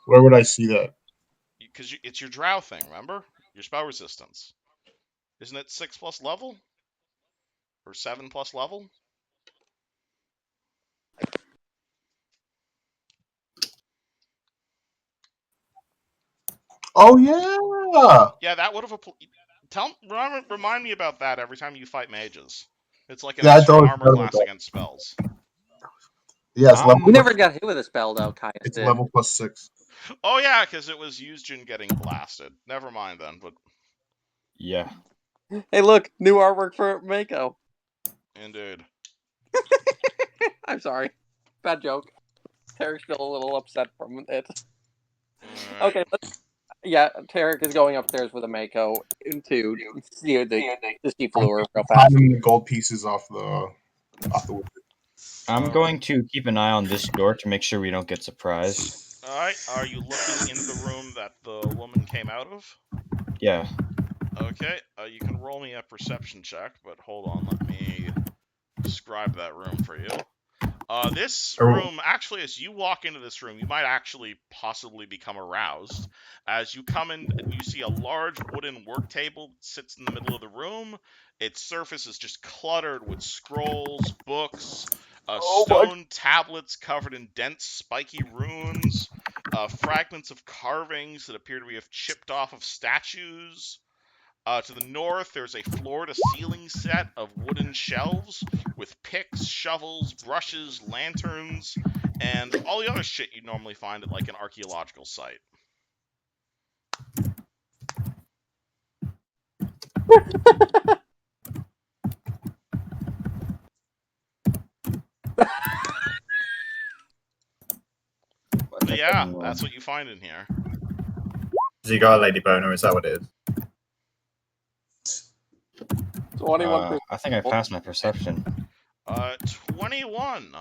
Where would I see that? Because it's your drow thing, remember? Your spell resistance. Isn't it 6+ level? Or 7+ level? Oh yeah. Yeah, that would have remind me about that every time you fight mages. It's like an Yeah, I extra don't armor know class that. against spells. Yeah, it's level. We never got hit with a spell though. Caius It's did. level +6. Oh yeah, because it was Yuzjin getting blasted. Never mind then, but Yeah. Hey, look, new artwork for Mako. indeed. I'm sorry, bad joke. Tarek's still a little upset from it. Alright. Okay, yeah, Tarek is going upstairs with a Mako to see see Fleur real fast. Finding the gold pieces off the wood. I'm going to keep an eye on this door to make sure we don't get surprised. Alright, are you looking in the room that the woman came out of? Yeah. Okay, you can roll me a perception check, but hold on, let me describe that room for you. This room, actually, as you walk into this room, you might actually possibly become aroused. As you come in, you see a large wooden work table that sits in the middle of the room. Its surface is just cluttered with scrolls, books, stone tablets covered in dense, spiky runes, fragments of carvings that appear to be chipped off of statues. To the north, there's a floor-to-ceiling set of wooden shelves with picks, shovels, brushes, lanterns, and all the other shit you'd normally find at like an archaeological site. But yeah, that's what you find in here. Has he got a lady boner? Is that what it is? 21%. I think I passed my perception. 21.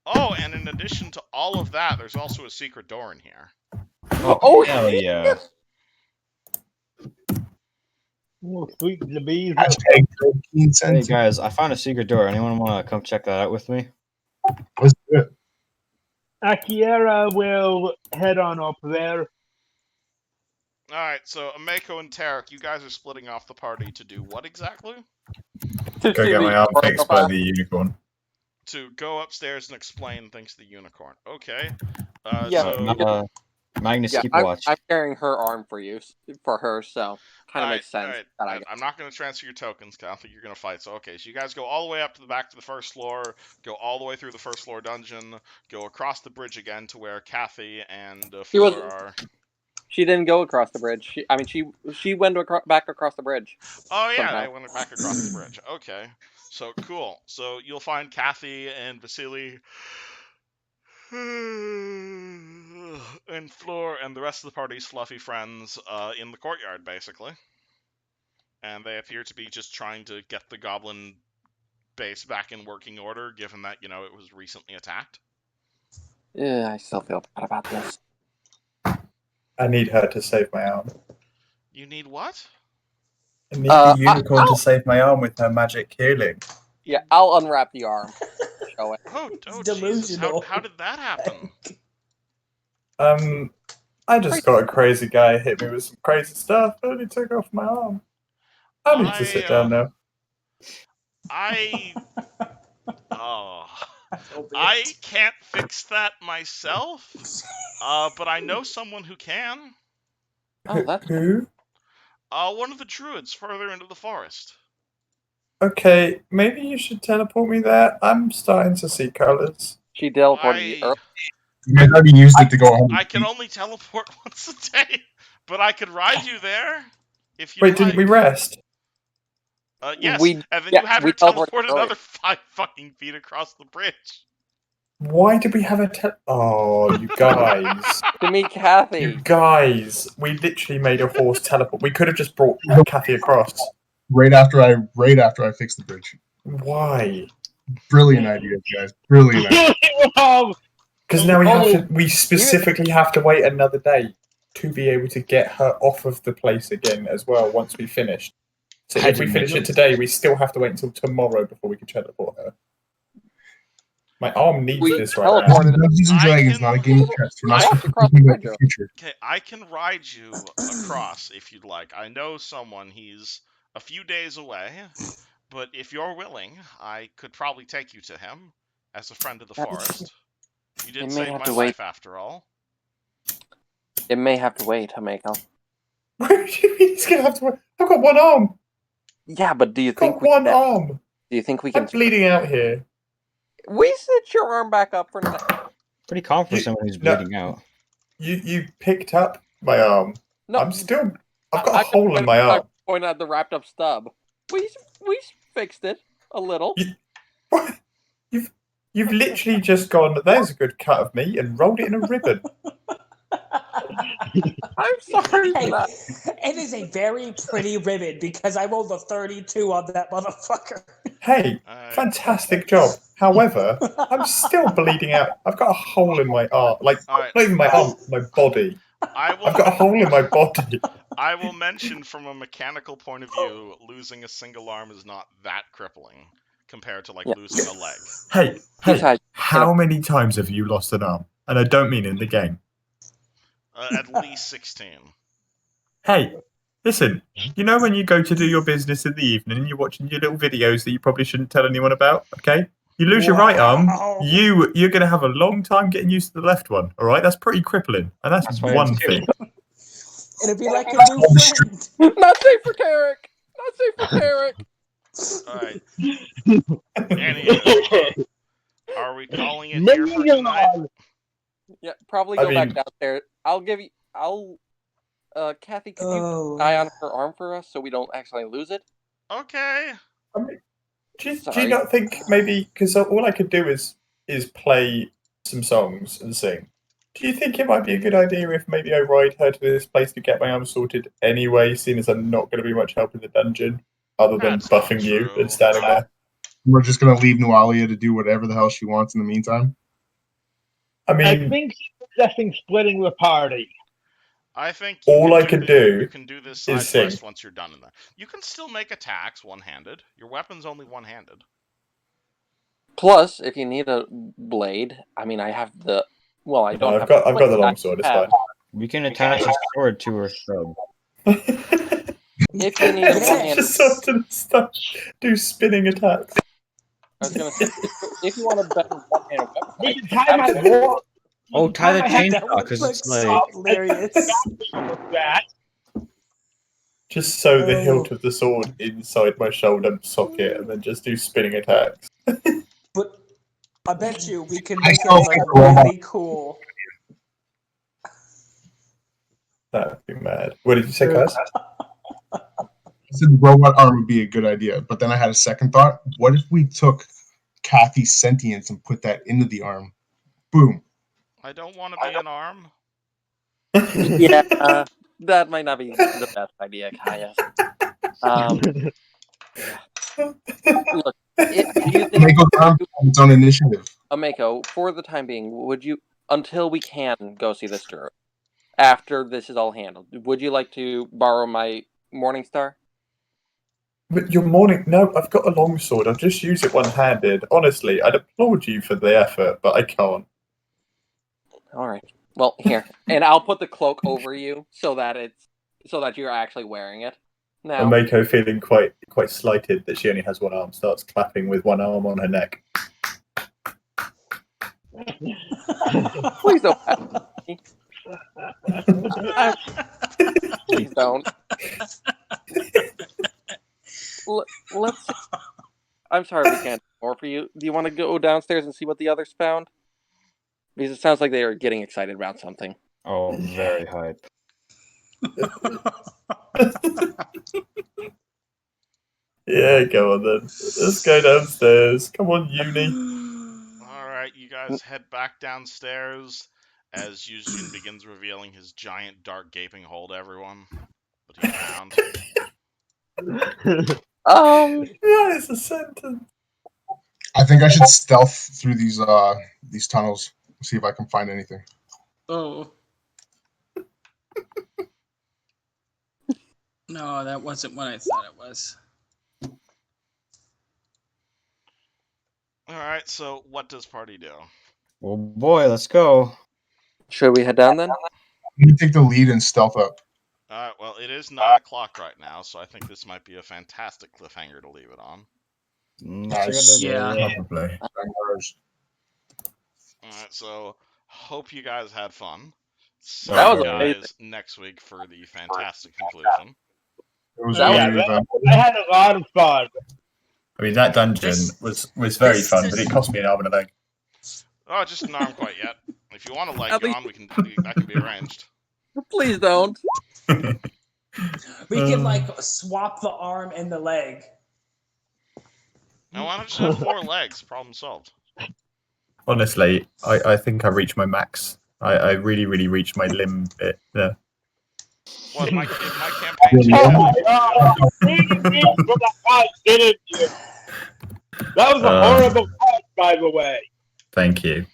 Oh, and in addition to all of that, there's also a secret door in here. Oh hell yeah! Oh, sweet Louise. Hashtag 13 Hey cents. guys, I found a secret door. Anyone want to come check that out with me? Let's do it. Akiera will head on up there. Alright, so Mako and Tarek, you guys are splitting off the party to do what exactly? Go get my arm fixed by the unicorn. To go upstairs and explain things to the unicorn. Okay. Magnus, keep I'm watch. carrying her arm for her, so kind of makes sense. Alright. I'm not going to transfer your tokens, because I don't think you're going to fight. So, okay, so you guys go all the way up to the back to the first floor, go all the way through the first floor dungeon, go across the bridge again to where Kathy and Fleur are. She didn't go across the bridge. She went back across the bridge. Oh yeah, somehow. they went back across the bridge. Okay, so cool. So you'll find Kathy and Vasily and Fleur and the rest of the party's fluffy friends in the courtyard, basically. And they appear to be just trying to get the goblin base back in working order, given that, it was recently attacked. Yeah, I still feel bad about this. I need her to save my arm. You need what? I need the unicorn to save my arm with her magic healing. Yeah, I'll unwrap the arm. Show it. Oh Jesus! How did that happen? I just got a crazy guy hit me with some crazy stuff, and he took off my arm. I need to sit down now. I can't fix that myself, but I know someone who can. Who? One of the druids further into the forest. Okay, maybe you should teleport me there. I'm starting to see colors. She teleported you. You might not used it to go home. I can only teleport once a day, but I could ride you there if you. Wait, didn't we rest? Yes, and then you had her teleport another 5 fucking feet across the bridge. Why did we have a Oh, you guys. To meet Kathy. You guys. We literally made a horse teleport. We could have just brought Kathy across. Right after I fixed the bridge. Why? Brilliant idea, guys. Brilliant idea. Because now we specifically have to wait another day to be able to get her off of the place again as well once we finish. So if we finish it today, we still have to wait until tomorrow before we can teleport her. My arm needs this right now. Dungeons and Dragons, not a game of chess. We're not thinking about the future. Okay, I can ride you across if you'd like. I know someone. He's a few days away, but if you're willing, I could probably take you to him as a friend of the forest. You did save my life after all. It may have to wait, Hameko. What do you mean he's gonna have to? I've got one arm. Yeah, but do you I've got think we one can? arm. Do you think we I'm can? bleeding out here. We stitch your arm back up for now. Pretty calm for You- someone who's no. bleeding out. You picked up my arm. No, I'm still. I've got a I just hole in my arm. pointed at the wrapped up stub. We fixed it a little. What? You've literally just gone. There's a good cut of meat and rolled it in a ribbon. I'm sorry for Hey, that. it is a very pretty ribbon because I rolled a 32 on that motherfucker. Hey, fantastic job. However, I'm still bleeding out. I've got a hole in my arm. Like, Alright. not even my arm, my body. I've got a hole in my body. I will mention from a mechanical point of view, losing a single arm is not that crippling compared to like losing a leg. Hey, Besides, how many times have you lost an arm? And I don't mean in the game. At least 16. Hey, listen, you know when you go to do your business in the evening and you're watching your little videos that you probably shouldn't tell anyone about, okay? You lose your right arm, you're going to have a long time getting used to the left one, all right? That's pretty crippling, and that's one thing. It'll be like a new friend. Not safe for Tarek. Not safe for Tarek. Alright. Anywho, are we calling it here for tonight? Yeah, probably I go back mean- downstairs. Kathy, could you keep an eye on her arm for us so we don't actually lose it? Okay. I mean, do you Sorry. not think maybe, because all I could do is play some songs and sing. Do you think it might be a good idea if maybe I ride her to this place to get my arm sorted anyway, seeing as I'm not going to be much help in the dungeon, other than That's not buffing you true. and standing there? We're just gonna leave Nualia to do whatever the hell she wants in the meantime. I I mean, think she's suggesting splitting the party. I think all I could do you can do this side is sing. quest once you're done in that. You can still make attacks one-handed. Your weapon's only one-handed. Plus, if you need a blade, I mean, I have the. Well, I don't. I've got the long sword. It's fine. We can attach a sword to her stub. If you need a one-handed, Just sort of stuff, do spinning attacks. I was gonna say, if you want a better one-handed weapon, I You can can tie my absolutely- war. Oh, tie the I had chainsaw because it's like hilarious. That. Just sew the hilt of the sword inside my shoulder socket and then just do spinning attacks. But I bet you we can I make it still look think the robot- really cool. That would be mad. What did you say, Kaz? I said robot arm would be a good idea, but then I had a second thought. What if we took Kathy's sentience and put that into the arm? Boom. I don't want to be an arm. Yeah, that might not be the best idea, Kaya. Look, do you think Mako's arm on its own initiative. Mako, for the time being, would you, until we can go see this druid, after this is all handled, would you like to borrow my Morning Star? But your morning... No, I've got a long sword. I'll just use it one-handed. Honestly, I'd applaud you for the effort, but I can't. All right. Well, here, and I'll put the cloak over you so that you're actually wearing it. Now, And Mako, feeling quite slighted that she only has one arm, starts clapping with one arm on her neck. please don't. Please don't. Let's. I'm sorry we can't do more for you. Do you want to go downstairs and see what the others found? Because it sounds like they are getting excited about something. oh, very hype. Yeah, go on then. Let's go downstairs. Come on, Uni. Alright, you guys head back downstairs as Yuzhin begins revealing his giant dark gaping hole to everyone that he found. That is a sentence. I think I should stealth through these tunnels, see if I can find anything. Oh. No, that wasn't what I thought it was. Alright, so what does party do? Oh boy, let's go. Should we head down then? You can take the lead and stealth up. Alright, well, it is 9 o'clock right now, so I think this might be a fantastic cliffhanger to leave it on. Nice. Yeah. Probably. Alright, so hope you guys had fun. See That you was guys amazing. next week for the fantastic conclusion. It was That was- really I had a lot of fun. I mean, that dungeon was very fun, but it cost me an arm and a leg. Oh, just an arm quite yet. If you want to leg At you least- on, that can be arranged. Please don't. We can like swap the arm and the leg. Now why don't you have 4 legs? Problem solved. Honestly, I think I reached my max. I really, really reached my limb bit there. Well, if my campaign takes that long for you. From that fight, didn't you? That was a horrible fight, by the way. Thank you.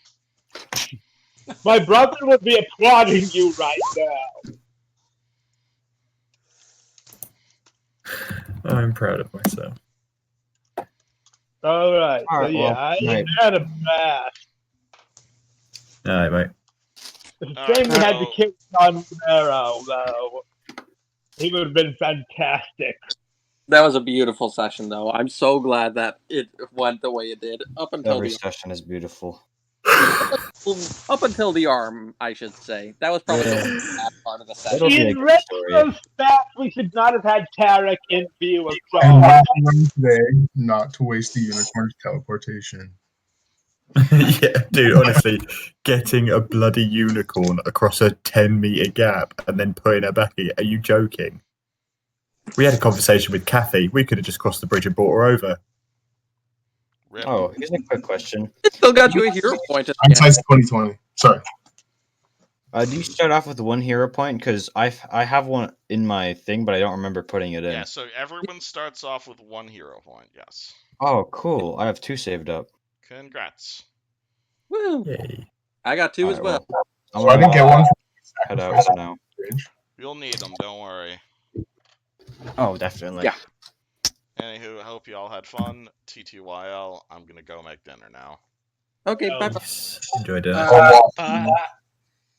My brother would be applauding you right now. I'm proud of myself. All right. So Alright, yeah, well, I night. had a blast. All right, mate. Shame we had to kill John Romero, though. He would have been fantastic. That was a beautiful session, though. I'm so glad that it went the way it did. Up until Every the session is beautiful. arm, I should say. That was probably the bad part of the session. It'll be a In good story. retrospect, we should not have had Tarek in view of And John. last one today, not to waste the unicorn's teleportation. Yeah, dude, honestly, getting a bloody unicorn across a 10-meter gap and then putting her back in, are you joking? We had a conversation with Kathy. We could have just crossed the bridge and brought her over. Rip. Oh, here's a quick question. It still got you a hero point at the end. Hindsight's 2020. Sorry. Do you start off with 1 hero point? Because I have one in my thing, but I don't remember putting it in. Yeah, so everyone starts off with 1 hero point, yes. Oh, cool. I have 2 saved up. Congrats. Woo! Yay. I got 2 as Alright, well. I'm So I didn't get one. head out for now. You'll need them, don't worry. Oh, definitely. Yeah. Anywho, I hope you all had fun. TTYL, I'm gonna go make dinner now. Okay, bye. Enjoy dinner. Oh, wow. Bye.